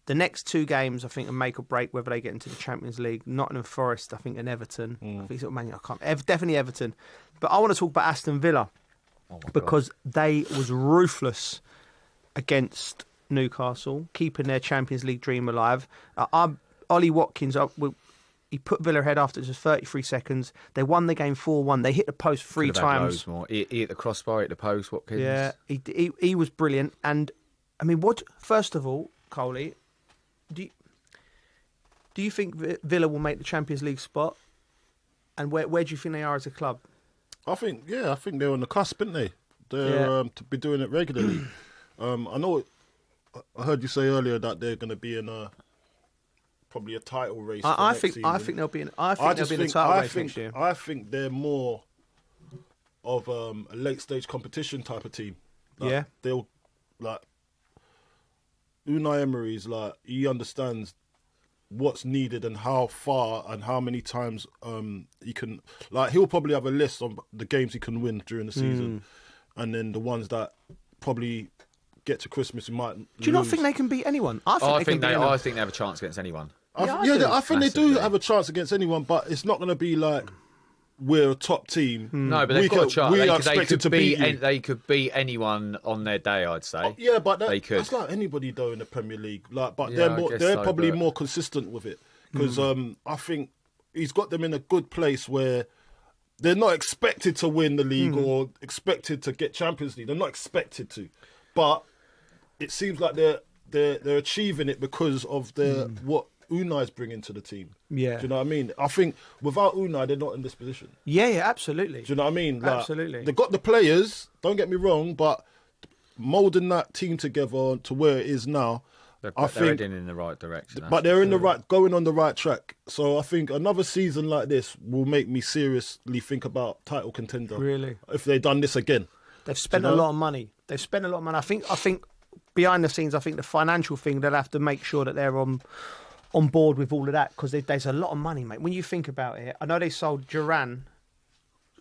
P: The next two games, I think, are make or break whether they get into the Champions League. Nottingham Forest, I think, and Everton. I think it's Man. Definitely Everton. But I want to talk about Aston Villa, because they was ruthless against Newcastle, keeping their Champions League dream alive. Ollie Watkins, he put Villa ahead after just 33 seconds. They won the game 4-1. They hit the post three times.
V: More. He hit the crossbar, hit the post, Watkins.
P: Yeah, he was brilliant. And, I mean, first of all, Coley, do you think Villa will make the Champions League spot? And where do you think they are as a club?
S: I think they're on the cusp, aren't they? They're to be doing it regularly. I heard you say earlier that they're going to be in probably a title race.
P: I think they'll be in. I think they'll be in a title race next year.
S: I think they're more of a late stage competition type of team. Like, they'll like Unai Emery's like, he understands what's needed and how far and how many times he can, like, he'll probably have a list of the games he can win during the season, and then the ones that probably get to Christmas he might lose.
P: Do you not think they can beat anyone?
V: I think they have a chance against anyone.
S: I think they do have a chance against anyone, but it's not going to be like we're a top team.
V: No, but they've got a chance. They could beat anyone on their day, I'd say.
S: Yeah, but
V: they could.
S: That's like anybody though in the Premier League. Like, but they're probably more consistent with it, because I think he's got them in a good place where they're not expected to win the league or expected to get Champions League. They're not expected to, but it seems like they're achieving it because of what Unai's bringing to the team.
P: Yeah.
S: Do you know what I mean? I think without Unai, they're not in this position.
P: Yeah, absolutely.
S: Do you know what I mean? Like,
P: absolutely.
S: They've got the players, don't get me wrong, but moulding that team together to where it is now,
V: they're heading in the right direction.
S: But they're going on the right track. So I think another season like this will make me seriously think about title contender.
P: Really?
S: If they've done this again.
P: They've spent a lot of money. I think behind the scenes, I think the financial thing, they'll have to make sure that they're on on board with all of that, because there's a lot of money, mate. When you think about it, I know they sold Gerrans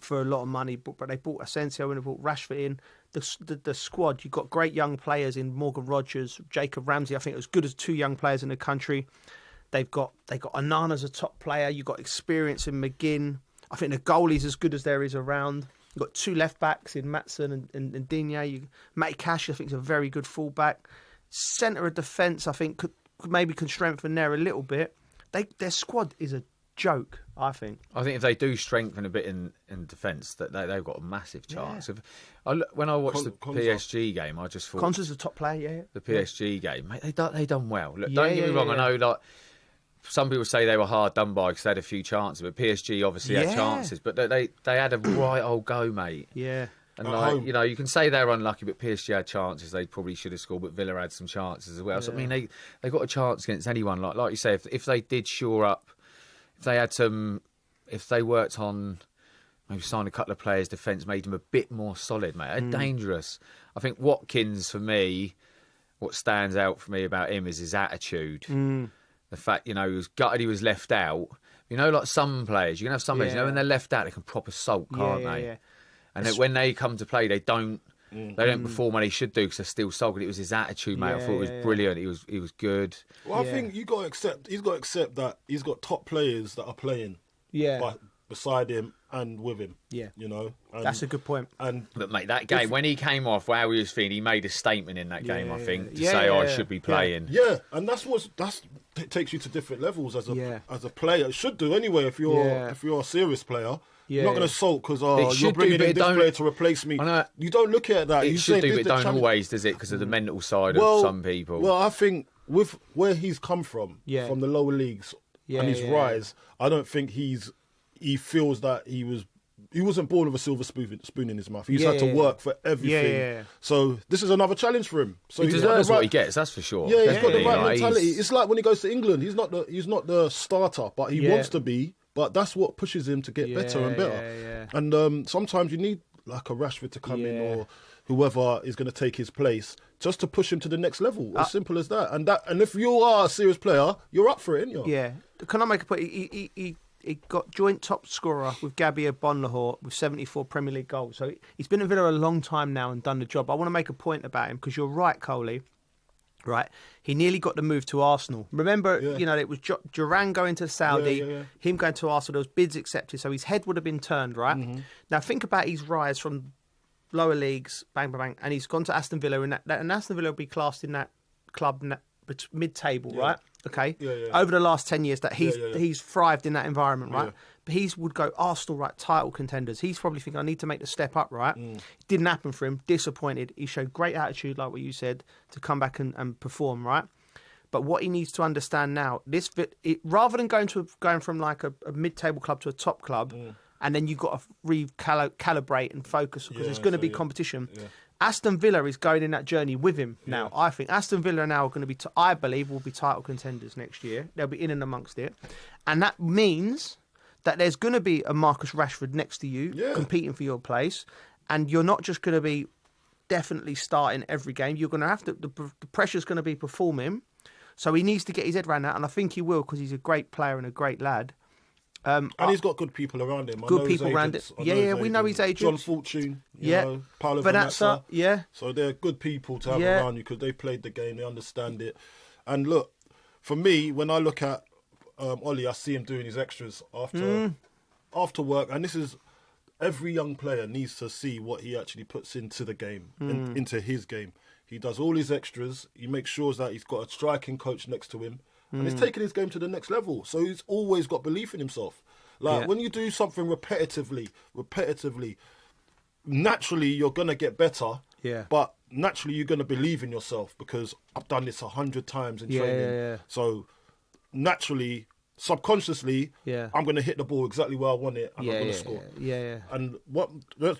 P: for a lot of money, but they bought Asensio and they bought Rashford in. The squad, you've got great young players in Morgan Rogers, Jacob Ramsey. I think as good as 2 young players in the country. They've got Onana as a top player. You've got experience in McGinn. I think the goalie's as good as there is around. You've got 2 left backs in Maatsen and Digne. Matty Cash, I think, is a very good fullback. Centre of defence, I think, could strengthen there a little bit. Their squad is a joke, I think.
V: I think if they do strengthen a bit in defence, that they've got a massive chance. When I watched the PSG game, I just thought
P: Konsa's a top player. Yeah.
V: The PSG game, mate, they done well. Look, don't get me wrong. I know like some people say they were hard done by because they had a few chances, but PSG obviously had chances. But they had a right old go, mate.
P: Yeah.
V: And you can say they're unlucky, but PSG had chances. They probably should have scored, but Villa had some chances as well. Yeah. So I mean, they got a chance against anyone. Like you say, if they did shore up, if they worked on maybe signed a couple of players' defence, made them a bit more solid, mate. They're dangerous. I think Watkins, for me, what stands out for me about him is his attitude. The fact, he was gutted he was left out. Like some players, you can have some players, when they're left out, they can proper sulk, can't they? Yeah. And when they come to play, they don't perform what they should do because they're still sulking. It was his attitude, mate. I thought it was brilliant. He was good.
S: Well, I think he's got to accept that he's got top players that are playing beside him and with him.
P: Yeah.
S: And
P: that's a good point.
V: But mate, that game, when he came off, how he was feeling, he made a statement in that game, I think, to say, I should be playing.
S: Yeah, and it takes you to different levels as a player. It should do anyway if you're a serious player. You're not going to sulk because you're bringing in this player to replace me. You don't look at that.
V: It should do, but it don't always, does it? Because of the mental side of some people.
S: Well, I think with where he's come from the lower leagues and his rise, I don't think he feels that he wasn't born with a silver spoon in his mouth. He's had to work for everything. So this is another challenge for him. So
V: he deserves what he gets, that's for sure.
S: Yeah, he's got the right mentality. It's like when he goes to England, he's not the starter, but he wants to be. But that's what pushes him to get better and better. And sometimes you need like a Rashford to come in or whoever is going to take his place just to push him to the next level. As simple as that. And if you are a serious player, you're up for it, ain't you?
P: Yeah. Can I make a point? He got joint top scorer with Gabriel Bonlahor with 74 Premier League goals. So he's been at Villa a long time now and done the job. I want to make a point about him because you're right, Coley. Right, he nearly got the move to Arsenal. Remember, it was Gerrans going to Saudi, him going to Arsenal. There was bids accepted, so his head would have been turned. Right now, think about his rise from lower leagues, bang, bang, bang, and he's gone to Aston Villa, and Aston Villa will be classed in that club mid-table, right? Okay, over the last 10 years, that he's thrived in that environment, right? But he would go Arsenal, right? Title contenders. He's probably thinking, I need to make the step up, right? It didn't happen for him. Disappointed. He showed great attitude, like what you said, to come back and perform, right? But what he needs to understand now, rather than going from like a mid-table club to a top club, and then you've got to recalibrate and focus because there's going to be competition. Aston Villa is going in that journey with him now. I think Aston Villa now are going to be, I believe, will be title contenders next year. They'll be in and amongst it. And that means that there's going to be a Marcus Rashford next to you competing for your place. And you're not just going to be definitely starting every game. You're going to have to, the pressure's going to be performing. So he needs to get his head around that. And I think he will because he's a great player and a great lad.
S: And he's got good people around him.
P: Good people around it. We know his agents.
S: John Fortune, Paolo Vanessa. So they're good people to have around you because they played the game, they understand it. And look, for me, when I look at Ollie, I see him doing his extras after work. And this is, every young player needs to see what he actually puts into the game, into his game. He does all his extras. He makes sure that he's got a striking coach next to him. And he's taking his game to the next level. So he's always got belief in himself. Like, when you do something repetitively, naturally you're going to get better. Yeah. But naturally you're going to believe in yourself because I've done this 100 times in training. So naturally, subconsciously, I'm going to hit the ball exactly where I want it and I'm going to score. And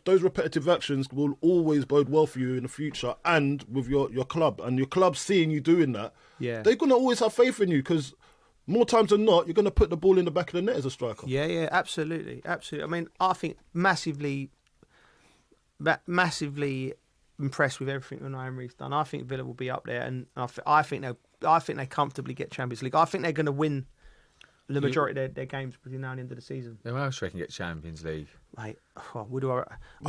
S: those repetitive actions will always bode well for you in the future and with your club. And your club seeing you doing that, they're going to always have faith in you because more times than not, you're going to put the ball in the back of the net as a striker.
P: Yeah, absolutely. I mean, I think massively impressed with everything Unai Emery's done. I think Villa will be up there and I think they'll I think they comfortably get Champions League. I think they're going to win the majority of their games between now and the end of the season.
V: Who else reckon get Champions League?
P: Mate, I'm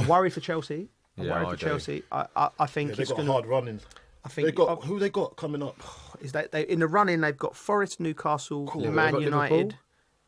P: worried for Chelsea. I'm worried for Chelsea. I think
S: they've got a hard running.
P: I think
S: who they got coming up?
P: Is that they in the running? They've got Forest, Newcastle, Man United,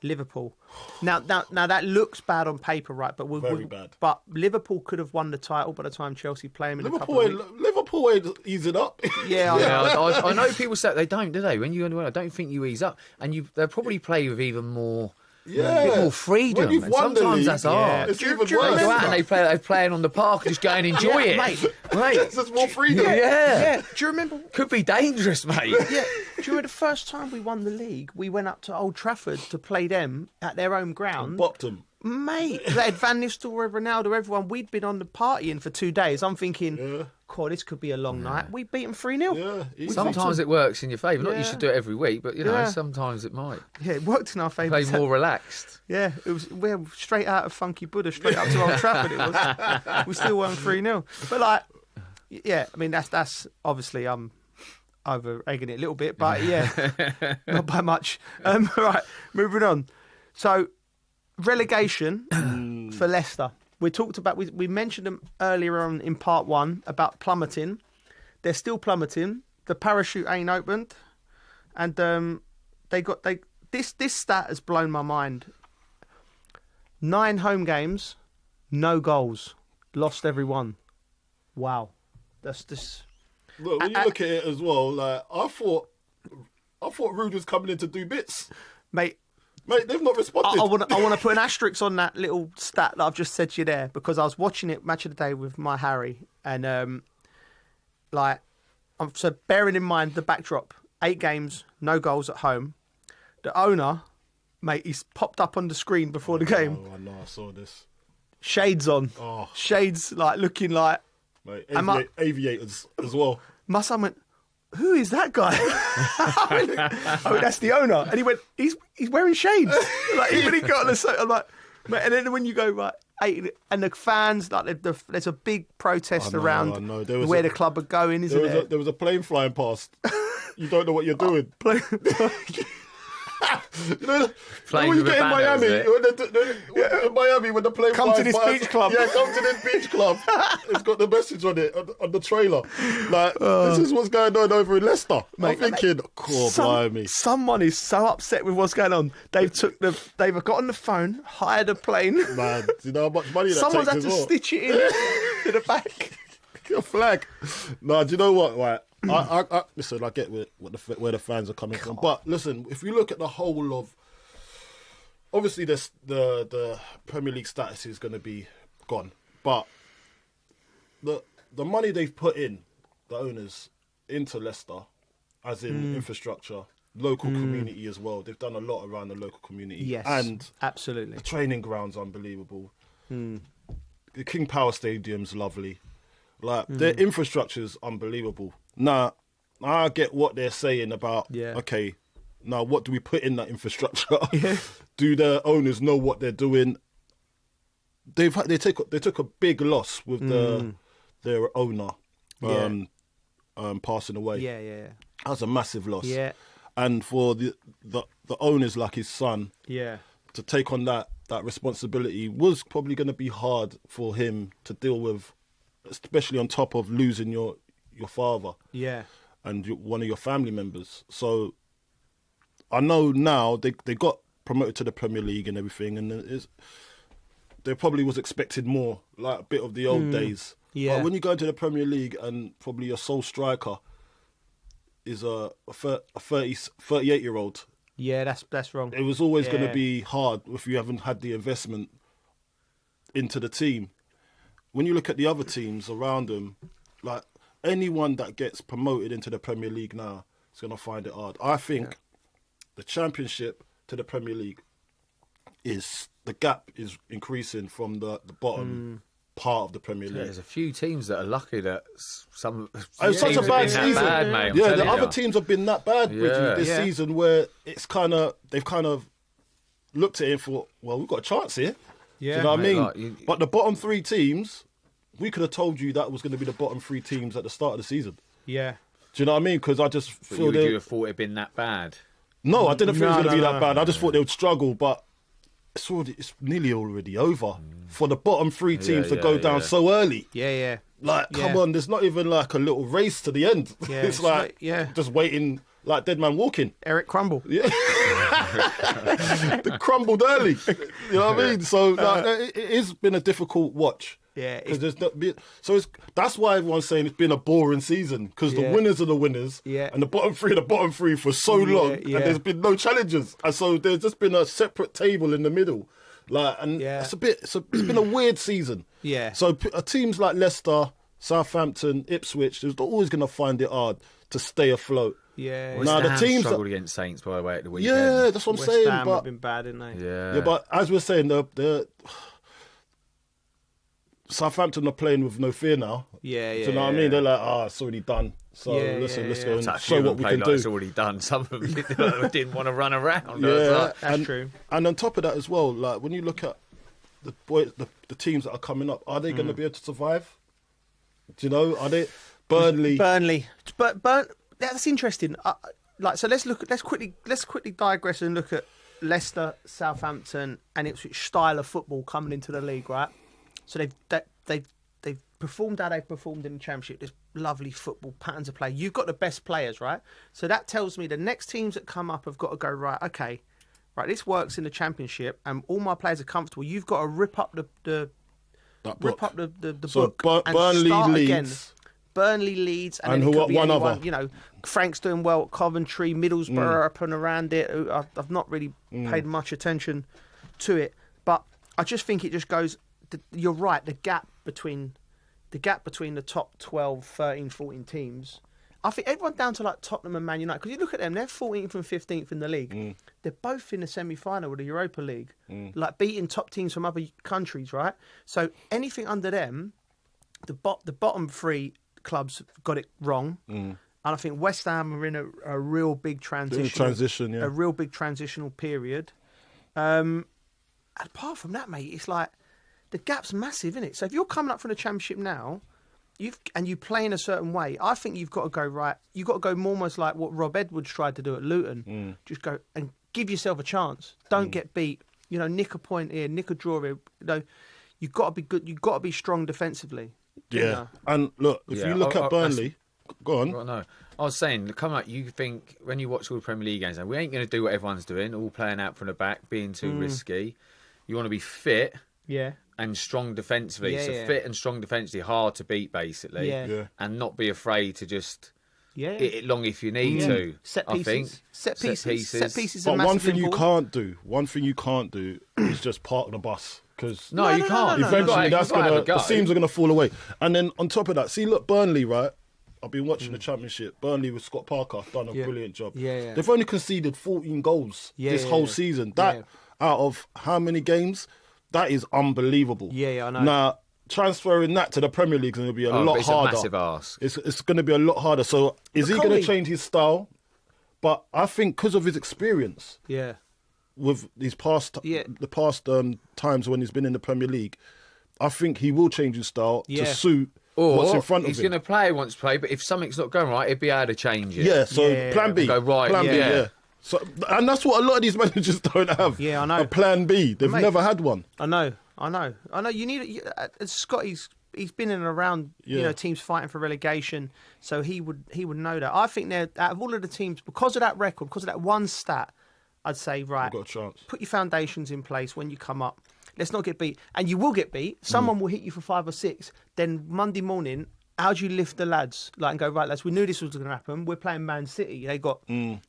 P: Liverpool. Now that looks bad on paper, right? But
S: very bad.
P: But Liverpool could have won the title by the time Chelsea play them in a couple of weeks.
S: Liverpool ain't easing up.
P: Yeah,
V: I know people say they don't, do they? When you I don't think you ease up, and they'll probably play with even more.
S: Yeah,
V: a bit more freedom.
S: When you've won
V: sometimes
S: the league,
V: that's hard.
S: It's even worse.
V: They go out and they're playing on the park, just go and enjoy it,
P: mate.
S: There's more freedom.
V: Yeah.
P: Do you remember?
V: Could be dangerous, mate.
P: Yeah. Do you remember the first time we won the league? We went up to Old Trafford to play them at their home ground.
S: Bopped them.
P: Mate, they had Van Nistelrooy, Ronaldo, everyone. We'd been on the partying for 2 days. I'm thinking, God, this could be a long night. We beat them 3-0.
S: Yeah,
V: sometimes it works in your favour. Not you should do it every week, but you know, sometimes it might.
P: Yeah, it worked in our favour.
V: Play more relaxed.
P: Yeah, it was. We're straight out of Funky Buddha, straight up to Old Trafford. It was. We still won 3-0. But like, yeah, I mean that's obviously I'm over egging it a little bit, but yeah, not by much. Right, moving on. So. Relegation for Leicester. We mentioned them earlier on in part 1 about plummeting. They're still plummeting. The parachute ain't opened, and this stat has blown my mind. 9 home games, no goals, lost every one. Wow, that's this.
S: Look, when you look at it as well, like I thought Rude was coming in to do bits,
P: mate.
S: Mate, they've not responded.
P: I want to put an asterisk on that little stat that I've just said to you there, because I was watching it Match of the Day with my Harry, and so bearing in mind the backdrop, 8 games, no goals at home. The owner, mate, he's popped up on the screen before the game.
S: Oh, I know, I saw this.
P: Shades on.
S: Oh.
P: Shades, like, looking like...
S: Mate, aviators as well.
P: My son went, who is that guy? Oh, that's the owner. And he went, he's wearing shades. Like, even he got on the side, I'm like, mate, and then when you go, right, 8, and the fans, like, there's a big protest around where the club are going, isn't there?
S: There was a plane flying past. You don't know what you're doing. You know, when you get in Miami, in Miami, when the plane
P: come
S: flies
P: to this
S: by,
P: beach club.
S: Yeah, come to this beach club. It's got the message on it, on the trailer. Like, this is what's going on over in Leicester. Mate, I'm thinking, blimey.
P: Someone is so upset with what's going on. They've got on the phone, hired a plane.
S: Man, do you know how much money that
P: Someone's
S: takes
P: had to stitch it in to the back.
S: Your flag. No, do you know what? Right. I listen, I get where the fans are coming from. But listen, if you look at the whole of... Obviously, the Premier League status is going to be gone. But the money they've put in, the owners, into Leicester, as in infrastructure, local community as well. They've done a lot around the local community.
P: Yes,
S: and
P: absolutely.
S: The training ground's unbelievable. The King Power Stadium's lovely. Like, their infrastructure's unbelievable. Now, I get what they're saying about, okay, now what do we put in that infrastructure? Do the owners know what they're doing? They took a big loss with their owner passing away.
P: Yeah.
S: That's a massive loss.
P: Yeah.
S: And for the owners like his son,
P: to
S: take on that responsibility was probably going to be hard for him to deal with, especially on top of losing your father, and one of your family members. So I know now they got promoted to the Premier League and everything, and there probably was expected more, like a bit of the old days.
P: Yeah.
S: But when you go into the Premier League and probably your sole striker is a 38-year-old.
P: Yeah, that's wrong.
S: It was always going to be hard if you haven't had the investment into the team. When you look at the other teams around them, like anyone that gets promoted into the Premier League now is going to find it hard. I think the Championship to the Premier League the gap is increasing from the bottom part of the Premier League.
V: There's a few teams that are lucky that some
S: it's such a bad season.
V: Mate,
S: the other teams have been that bad this season, where they've kind of looked at it and thought, well, we've got a chance here.
P: Yeah,
S: do you know what I mean?
V: Like,
S: but the bottom 3 teams, we could have told you that was going to be the bottom 3 teams at the start of the season.
P: Yeah.
S: Do you know what I mean? Because I just feel
V: Would you have thought it'd been that bad?
S: No, I didn't think it was going to be that bad. I just thought they would struggle, but it's nearly already over for the bottom three teams to go down so early.
P: Yeah.
S: Like, come on, there's not even like a little race to the end.
P: Yeah,
S: it's like just waiting, like dead man walking.
P: Eric Crumble.
S: Yeah. They crumbled early. You know what I mean? So like, it has been a difficult watch.
P: Yeah,
S: that's why everyone's saying it's been a boring season, because the winners are the winners, and the bottom three for so long, and there's been no challenges, and so there's just been a separate table in the middle, like, and it's been a weird season.
P: Yeah.
S: So teams like Leicester, Southampton, Ipswich, they're always going to find it hard to stay afloat.
P: Yeah.
V: Now the teams struggled against Saints, by the way, at the weekend.
S: Yeah, that's what I'm saying.
P: West Ham
S: but
P: have been bad, didn't they?
S: Yeah, but as we're saying, the Southampton are playing with no fear now.
P: Yeah.
S: Do you know what I mean? They're like, it's already done. So let's go and show what we can do.
V: It's already done. Some of them didn't want to run around.
S: Yeah,
P: that's true.
S: And on top of that as well, like when you look at the teams that are coming up, are they going to be able to survive? Do you know? Are they Burnley?
P: But that's interesting. So let's quickly digress and look at Leicester, Southampton, and Ipswich style of football coming into the league, right? So they've performed how they've performed in the Championship. There's lovely football patterns of play. You've got the best players, right? So that tells me the next teams that come up have got to go, right, okay, right, this works in the Championship and all my players are comfortable. You've got to rip up the book and
S: Burnley
P: start
S: leads.
P: again. Burnley leads, and then it could be anyone. You know, Frank's doing well at Coventry, Middlesbrough up and around it. I've not really paid much attention to it, but I just think it just goes. You're right. The gap between the top 12, 13, 14 teams. I think everyone down to like Tottenham and Man United, because you look at them, they're 14th and 15th in the league. They're both in the semi-final of the Europa League, like beating top teams from other countries, right? So anything under them, the bottom three clubs got it wrong. And I think West Ham are in a real big transition. A real big transitional period. And apart from that, mate, it's like the gap's massive, isn't it? So if you're coming up from the Championship now, you play in a certain way, I think you've got to go right. You've got to go more almost like what Rob Edwards tried to do at Luton. Just go and give yourself a chance. Don't get beat. You know, nick a point here, nick a draw here. You know, you've got to be good. You've got to be strong defensively.
S: Yeah.
P: You know?
S: And look, if you look at Burnley, go on.
V: Well, no, I was saying, come up. You think when you watch all the Premier League games, we ain't going to do what everyone's doing, all playing out from the back, being too risky. You want to be fit.
P: Yeah.
V: And strong defensively. Fit and strong defensively, hard to beat, basically.
P: Yeah.
V: And not be afraid to just hit it long if you need to.
P: Set pieces.
V: I think.
P: Set pieces.
S: But one thing you can't do is just park the bus. Because
V: no, you can't.
S: Eventually, the seams are gonna fall away. And then on top of that, see, look, Burnley, right? I've been watching the Championship. Burnley with Scott Parker done a brilliant job.
P: Yeah.
S: They've only conceded 14 goals this whole season. That out of how many games? That is unbelievable.
P: Yeah, I know.
S: Now, transferring that to the Premier League is going to be a lot harder.
V: It's a massive ask.
S: It's going to be a lot harder. So is he going to change his style? But I think because of his experience, with these past times when he's been in the Premier League, I think he will change his style to suit what's in front of him.
V: He's going to play, he wants to play, but if something's not going right, he'd be able to change it.
S: Yeah, so plan B.
V: Go right,
S: plan B, yeah. So, and that's what a lot of these managers don't have.
P: Yeah, I know.
S: A plan B. They've never had one.
P: I know. You need Scott. He's been in and around teams fighting for relegation, so he would know that. I think they're out of all of the teams, because of that record, because of that one stat, I'd say right.
S: You've got a chance.
P: Put your foundations in place when you come up. Let's not get beat, and you will get beat. Someone will hit you for 5 or 6. Then Monday morning, how do you lift the lads? Like, and go, right, lads, we knew this was going to happen. We're playing Man City. They got,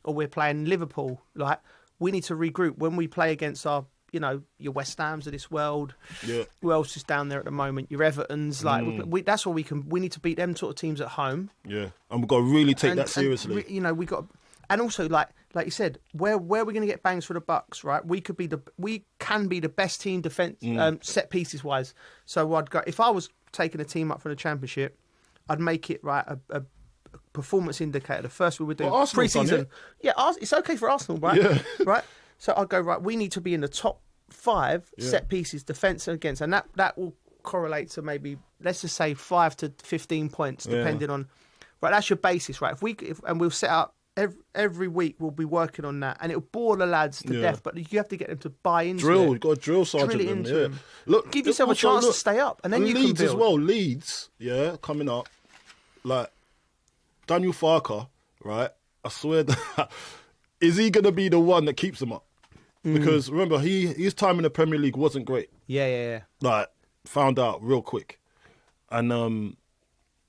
P: or we're playing Liverpool. Like, we need to regroup when we play against our, your West Hams of this world. Yeah. Who else is down there at the moment? Your Evertons. Like, that's what we can. We need to beat them sort of teams at home.
S: Yeah, and we've got to really take that seriously.
P: We got, and also like you said, where we're going to get bangs for the bucks, right? We can be the best team defense set pieces wise. So I'd go if I was taking a team up from the Championship. I'd make it a performance indicator. The first we would do pre-season. Yeah, it's okay for Arsenal, right?
S: Yeah.
P: Right. So I'd go right. We need to be in the top 5 set pieces, defence and against, and that will correlate to maybe let's just say 5 to 15 points, depending on Right, that's your basis, right? And we'll set up every week. We'll be working on that, and it'll bore the lads to death. But you have to get them to buy into it.
S: You've got to drill sergeant them.
P: Look, give yourself a chance to stay up, and then you
S: Leeds
P: can build
S: as well. Leeds, coming up. Like Daniel Farker, right? I swear that is he going to be the one that keeps them up? Because remember, his time in the Premier League wasn't great.
P: Yeah.
S: Like found out real quick, and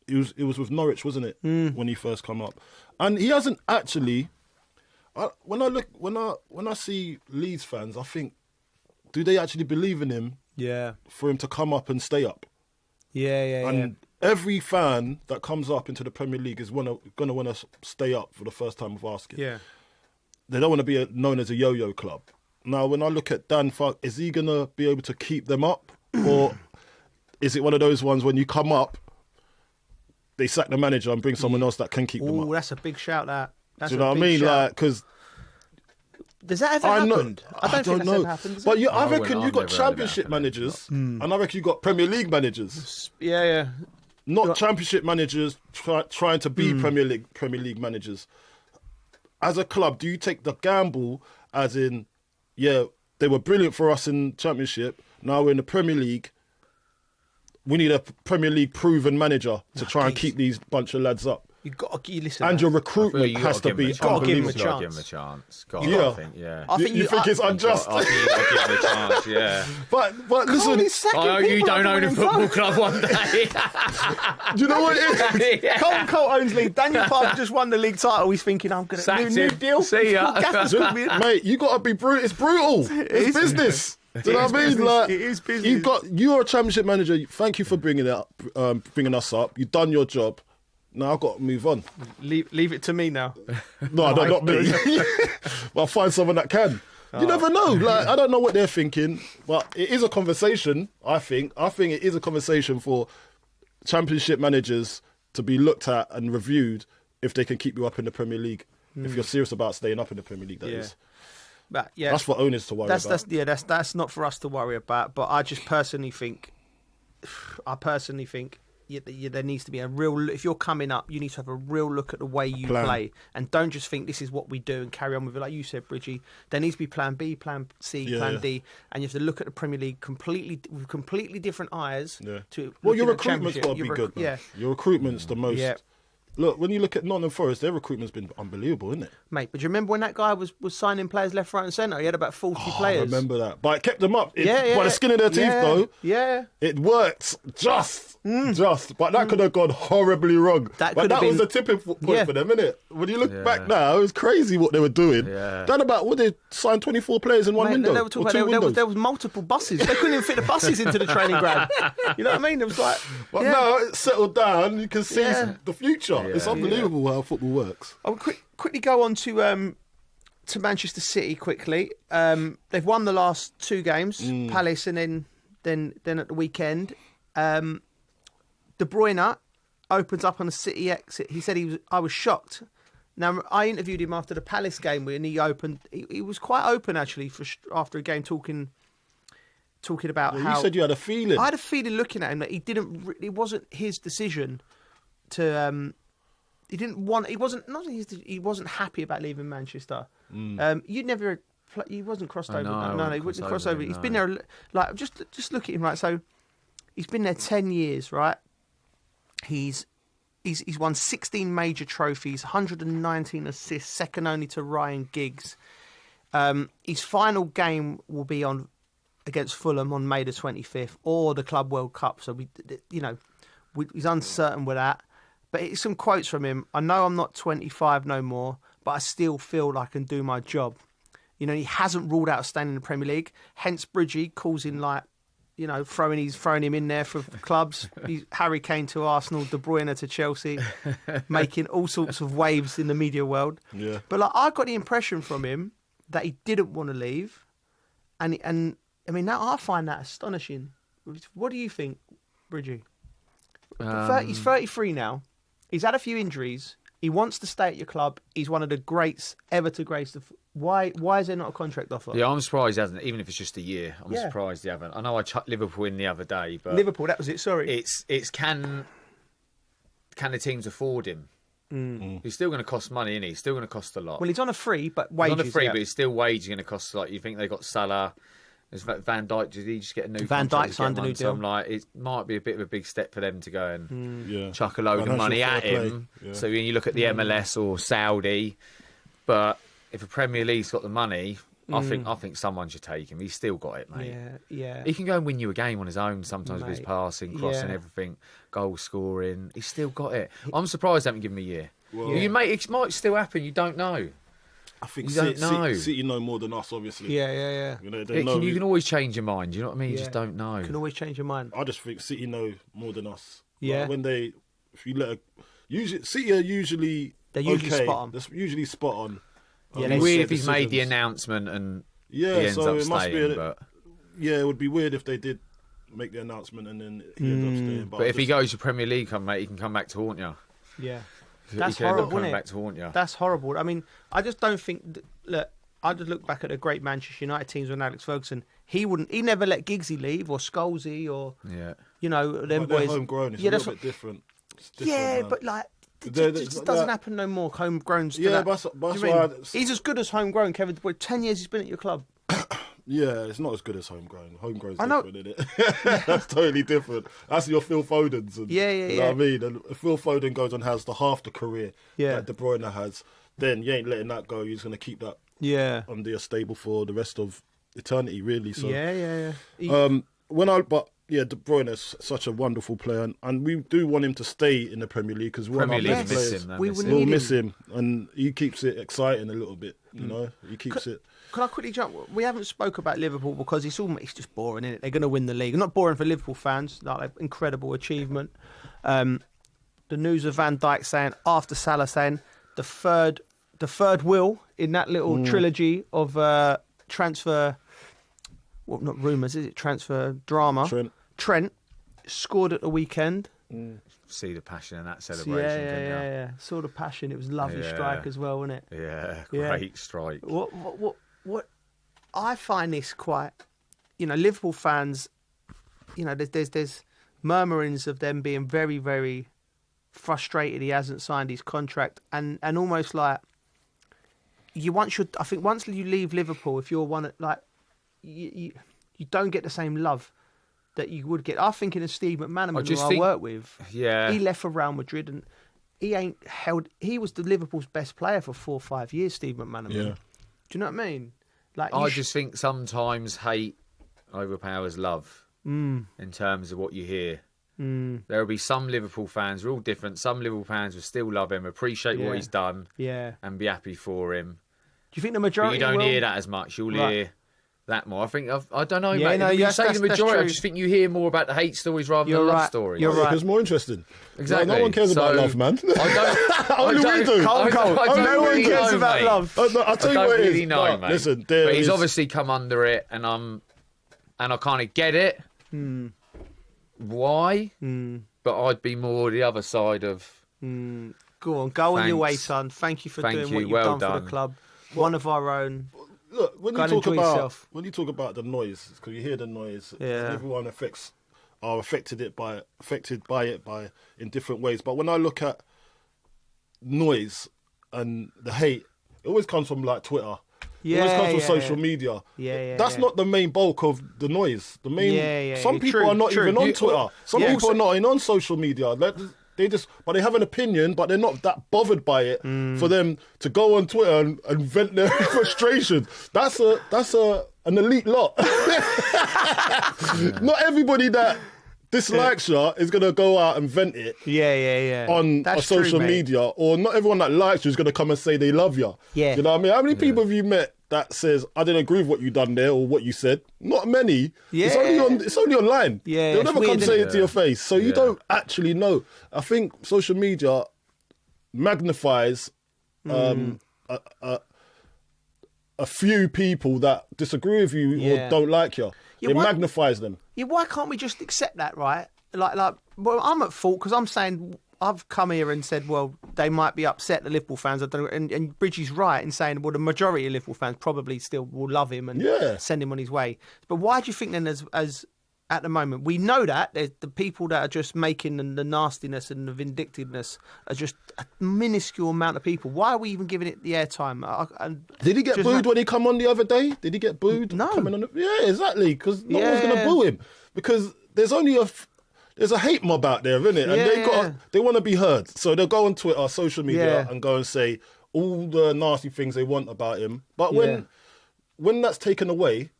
S: it was with Norwich, wasn't it, when he first come up? And he hasn't actually. When I see Leeds fans, I think, do they actually believe in him?
P: Yeah.
S: For him to come up and stay up.
P: Yeah.
S: And every fan that comes up into the Premier League is going to want to stay up for the first time of asking.
P: Yeah.
S: They don't want to be known as a yo-yo club. Now, when I look at Dan Fark, is he going to be able to keep them up? Or is it one of those ones when you come up, they sack the manager and bring someone else that can keep them up?
P: Oh, that's a big shout, that. That's
S: Do you know what I mean? Like, because...
P: Does that ever happen? I don't think that's ever happened.
S: But I reckon you got Championship managers, and I reckon you got Premier League managers.
P: Yeah.
S: Not Championship managers trying to be Premier League managers. As a club, do you take the gamble as in, they were brilliant for us in Championship, now we're in the Premier League, we need a Premier League proven manager to try and keep these bunch of lads up?
P: You've got to listen.
S: And your recruitment has to be
V: unbelievable.
P: Give him a
V: Give him a chance. I think,
S: you think it's unjust?
V: I think give him a chance, yeah.
S: But listen,
V: you don't own a football club one day.
S: Do you know what it is?
P: Cole owns league. Daniel Parker just won the league title. He's thinking, I'm going to new deal.
V: See ya.
S: Mate, you got to be brutal. It's brutal. It's business. Do you know what I mean? Like,
P: it is business.
S: You're a Championship manager. Thank you for bringing us up. You've done your job. Now I've got to move on.
P: Leave it to me now.
S: No, not me. But I'll find someone that can. You never know. Like, I don't know what they're thinking, but it is a conversation, I think. I think it is a conversation for Championship managers to be looked at and reviewed if they can keep you up in the Premier League. If you're serious about staying up in the Premier League, that is.
P: But
S: that's for owners to worry about.
P: That's not for us to worry about. But I just personally think, there needs to be a real. If you're coming up, you need to have a real look at the way you play, and don't just think this is what we do and carry on with it. Like you said, Bridgie, there needs to be Plan B, Plan C, Plan D, and you have to look at the Premier League with completely different eyes.
S: Yeah.
P: Well,
S: your recruitment's got to be good. Man. Your recruitment's the most. Yeah. Look, when you look at Nottingham Forest, their recruitment's been unbelievable, isn't it?
P: Mate, but do you remember when that guy was signing players left, right and centre? He had about 40 players.
S: I remember that. But it kept them up. By the skin of their teeth, though.
P: Yeah.
S: It worked. Just. But that could have gone horribly wrong. That was a tipping point for them, innit? When you look back now, it was crazy what they were doing.
V: Yeah.
S: Then they signed 24 players in one window.
P: There was multiple buses. They couldn't even fit the buses into the training ground. You know what I mean? It was like...
S: But now it's settled down. You can see the future. Yeah, it's unbelievable how football works.
P: I'll quickly go on to Manchester City quickly. They've won the last two games, Palace and then at the weekend. De Bruyne opens up on the City exit. He said I was shocked. Now, I interviewed him after the Palace game when he opened. He was quite open, actually, after a game, talking about how...
S: You said you had a feeling.
P: I had a feeling looking at him that it wasn't his decision to... He wasn't happy about leaving Manchester. He wasn't crossed over. No, he wouldn't cross over. He's been there, like, just look at him, right? So he's been there 10 years, right? He's won 16 major trophies, 119 assists, second only to Ryan Giggs. His final game will be against Fulham on May the 25th, or the Club World Cup. So he's uncertain with that. But it's some quotes from him. I know I'm not 25 no more, but I still feel like I can do my job. He hasn't ruled out staying in the Premier League. Hence, Bridgie calls him throwing him in there for clubs. Harry Kane to Arsenal, De Bruyne to Chelsea, making all sorts of waves in the media world.
S: Yeah.
P: But I got the impression from him that he didn't want to leave, and I mean now I find that astonishing. What do you think, Bridgie? He's 33 now. He's had a few injuries. He wants to stay at your club. He's one of the greats ever to grace the... Why is there not a contract offer?
V: Yeah, I'm surprised he hasn't, even if it's just a year. I'm surprised he haven't. I know I chucked Liverpool in the other day, but...
P: Liverpool, that was it, sorry.
V: It's can the teams afford him? He's still going to cost money, isn't he? He's still going to cost a lot.
P: Well, he's on a free, but wages.
V: He's on a free,
P: yeah.
V: but he's still wages going to cost a lot. You think they got Salah? There's Van Dijk. Did he just get a new
P: Van
V: contract?
P: Dijk signed a new
V: So
P: deal.
V: I'm like, it might be a bit of a big step for them to go and
S: Yeah.
V: chuck a load of
S: Financial
V: money
S: fair
V: at
S: play.
V: him.
S: Yeah.
V: So when you look at the MLS or Saudi, but if the Premier League's got the money, I think someone should take him. He's still got it, mate.
P: Yeah, yeah.
V: He can go and win you a game on his own sometimes with his
P: Mate,
V: passing, crossing,
P: yeah.
V: everything, goal scoring. He's still got it. I'm surprised they haven't given him a year.
S: Well,
V: You mate, it might still happen. You don't know.
S: I think
V: You don't know.
S: City know more than us, obviously.
P: Yeah, yeah, yeah.
S: You know, they know.
V: You can always change your mind. You know what I mean? You just don't know.
P: You can always change your mind.
S: I just think City know more than us.
P: Yeah.
S: Like if you let City are usually
P: They're usually
S: okay.
P: spot on.
S: That's usually spot on.
P: Yeah,
V: It'd be weird if he's made the announcement and he ends up staying. But
S: it would be weird if they did make the announcement and then he ends up staying.
V: But if he goes to Premier League, mate, he can come back to haunt you.
P: Yeah.
V: He
P: That's
V: can end up
P: horrible,
V: coming
P: isn't it?
V: back to haunt you.
P: That's horrible. I mean, I just don't think. Look, I just look back at the great Manchester United teams with Alex Ferguson. He never let Giggsy leave or Scholesy or them
S: they're
P: boys.
S: homegrown. It's
P: yeah,
S: a little bit different. It's different,
P: yeah,
S: man.
P: but like. It just doesn't happen no more. Homegrown.
S: Yeah, that's why.
P: He's as good as homegrown, Kevin De Bruyne. 10 years he's been at your club.
S: Yeah, it's not as good as homegrown. Homegrown's
P: I know.
S: different, isn't it? That's totally different. That's your Phil Fodens. And,
P: Yeah,
S: you know what I mean? And if Phil Foden goes and has half the career that De Bruyne has, then you ain't letting that go. You're just going to keep that under your stable for the rest of eternity, really. So
P: Yeah.
S: De Bruyne is such a wonderful player, and we do want him to stay in the Premier League because
V: Premier League miss him.
S: We'll miss him, and he keeps it exciting a little bit. You know, he keeps it.
P: Can I quickly jump? We haven't spoke about Liverpool because it's just boring, isn't it? They're going to win the league. Not boring for Liverpool fans. Like incredible achievement. The news of Van Dijk saying after Salah saying the third will in that little trilogy of transfer. Well, not rumours, is it? Transfer drama. Trent scored at the weekend.
V: See the passion in that celebration.
P: Yeah. Saw the passion. It was a lovely strike as well, wasn't it?
V: Yeah, great strike.
P: What I find this quite, Liverpool fans, there's murmurings of them being very, very frustrated he hasn't signed his contract, and almost like I think once you leave Liverpool, if you're one like you don't get the same love that you would get. I'm thinking of Steve McManaman, who I work with.
V: Yeah,
P: he left for Real Madrid and he was the Liverpool's best player for 4 or 5 years, Steve McManaman. Yeah. Do you know what I mean? Like
V: I just think sometimes hate overpowers love in terms of what you hear. There will be some Liverpool fans, we're all different. Some Liverpool fans will still love him, appreciate what he's done, and be happy for him.
P: Do you think the majority?
V: But you don't hear that as much. You'll hear that more. I don't know, mate. When you say the majority, I just think you hear more about the hate stories rather than the love stories.
S: You're right. It's more interesting.
V: Exactly.
S: No one cares about love, man.
V: Only
S: we do.
P: No one cares about love.
S: I'll tell you what it is.
V: Really know, mate.
S: Listen,
V: but he's obviously come under it, and I kind of get it. Why? But I'd be more the other side of.
P: Go on your way, son. Thank you for doing what you've done for the club. One of our own.
S: Look, when you talk about the noise, because you hear the noise, everyone are affected by it in different ways. But when I look at noise and the hate, it always comes from like Twitter. It always comes from social media. That's not the main bulk of the noise. The main some people are not even on Twitter. Some people are not even on social media. They have an opinion, but they're not that bothered by it for them to go on Twitter and vent their frustration. That's an elite lot. Not everybody that dislikes you is going to go out and vent it on social media, or not everyone that likes you is going to come and say they love you. You know what I mean? How many people have you met that says, I didn't agree with what you done there or what you said? Not many. It's only online. They'll never come say it to your face. So you don't actually know. I think social media magnifies a few people that disagree with you or don't like you. It magnifies them.
P: Yeah, why can't we just accept that, right? Well, I'm at fault because I'm saying I've come here and said, well, they might be upset, the Liverpool fans. And Bridgie's right in saying, well, the majority of Liverpool fans probably still will love him and send him on his way. But why do you think then, as at the moment. We know that there's the people that are just making the nastiness and the vindictiveness are just a minuscule amount of people. Why are we even giving it the airtime?
S: Did he get booed when he come on the other day? Did he get booed?
P: No.
S: Yeah, exactly. Because no one's going to boo him. Because there's only there's a hate mob out there, isn't it? And they want to be heard. So they'll go on Twitter, social media, and go and say all the nasty things they want about him. But when that's taken away,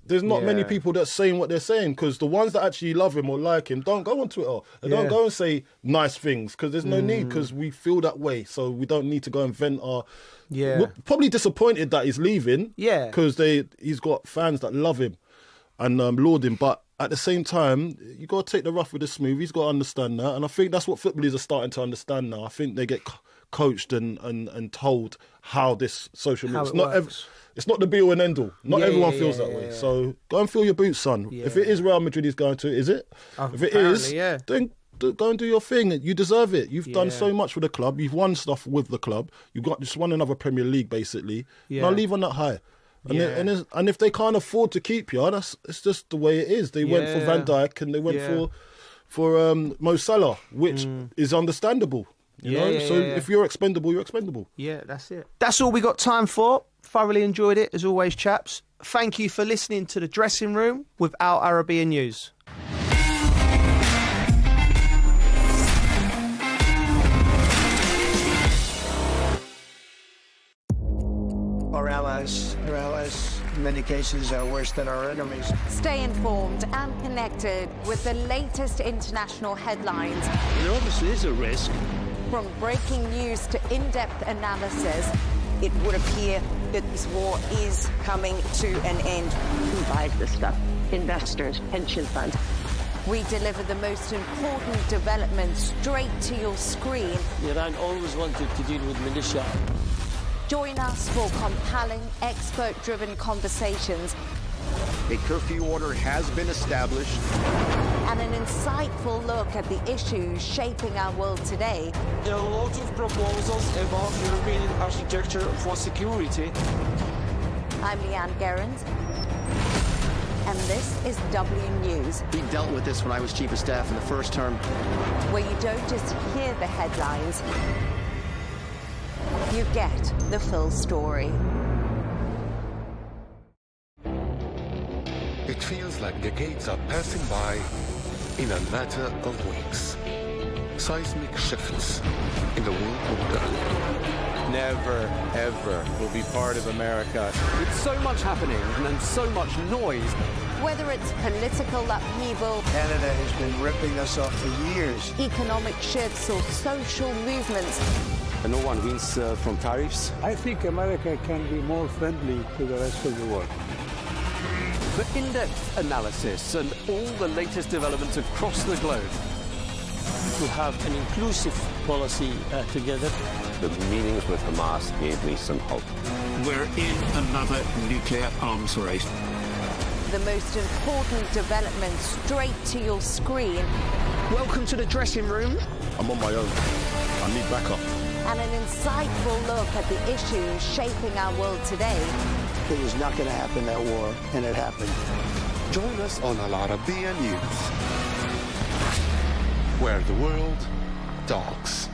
S: there's not many people that's saying what they're saying, because the ones that actually love him or like him don't go on Twitter. They don't go and say nice things, because there's no need, because we feel that way. So we don't need to go and vent our... We're probably disappointed that he's leaving, because he's got fans that love him and laud him. But at the same time, you got to take the rough with the smooth. He's got to understand that. And I think that's what footballers are starting to understand now. I think they get coached and told how this social media... It's not the be-all and end-all. Not everyone feels that way. So go and fill your boots, son. If it is Real Madrid he's going to, is it? If it is, then go and do your thing. You deserve it. You've done so much for the club. You've won stuff with the club. You've just won another Premier League, basically. Now leave on that high. And if they can't afford to keep you, it's just the way it is. They went for Van Dijk and they went for Mo Salah, which is understandable. You know? If you're expendable, you're expendable.
P: Yeah, that's it. That's all we got time for. Thoroughly enjoyed it, as always, chaps. Thank you for listening to The Dressing Room with Al Arabiya News.
K: Our allies, in many cases, are worse than our enemies.
J: Stay informed and connected with the latest international headlines.
L: There obviously is a risk.
J: From breaking news to in-depth analysis, it would appear that this war is coming to an end.
G: Who buys this stuff? Investors, pension funds.
J: We deliver the most important developments straight to your screen.
L: Iran always wanted to deal with militia.
J: Join us for compelling, expert-driven conversations.
Q: A curfew order has been established.
J: And an insightful look at the issues shaping our world today.
R: There are a lot of proposals about European architecture for security.
J: I'm Leigh Ann Gerrans, and this is W News.
Q: We dealt with this when I was Chief of Staff in the first term.
J: Where you don't just hear the headlines, you get the full story.
H: It feels like decades are passing by in a matter of weeks. Seismic shifts in the world of gun.
T: Never, ever will be part of America.
I: With so much happening and so much noise.
J: Whether it's political upheaval,
K: Canada has been ripping us off for years.
J: Economic shifts or social movements.
M: And no one wins from tariffs.
F: I think America can be more friendly to the rest of the world.
I: For in-depth analysis and all the latest developments across the globe.
L: To have an inclusive policy together.
M: The meetings with Hamas gave me some hope.
N: We're in another nuclear arms race.
J: The most important developments straight to your screen.
Q: Welcome to The Dressing Room.
S: I'm on my own. I need backup.
J: And an insightful look at the issues shaping our world today.
K: It was not going to happen, that war, and it happened.
H: Join us on Al Arabiya News, where the world talks.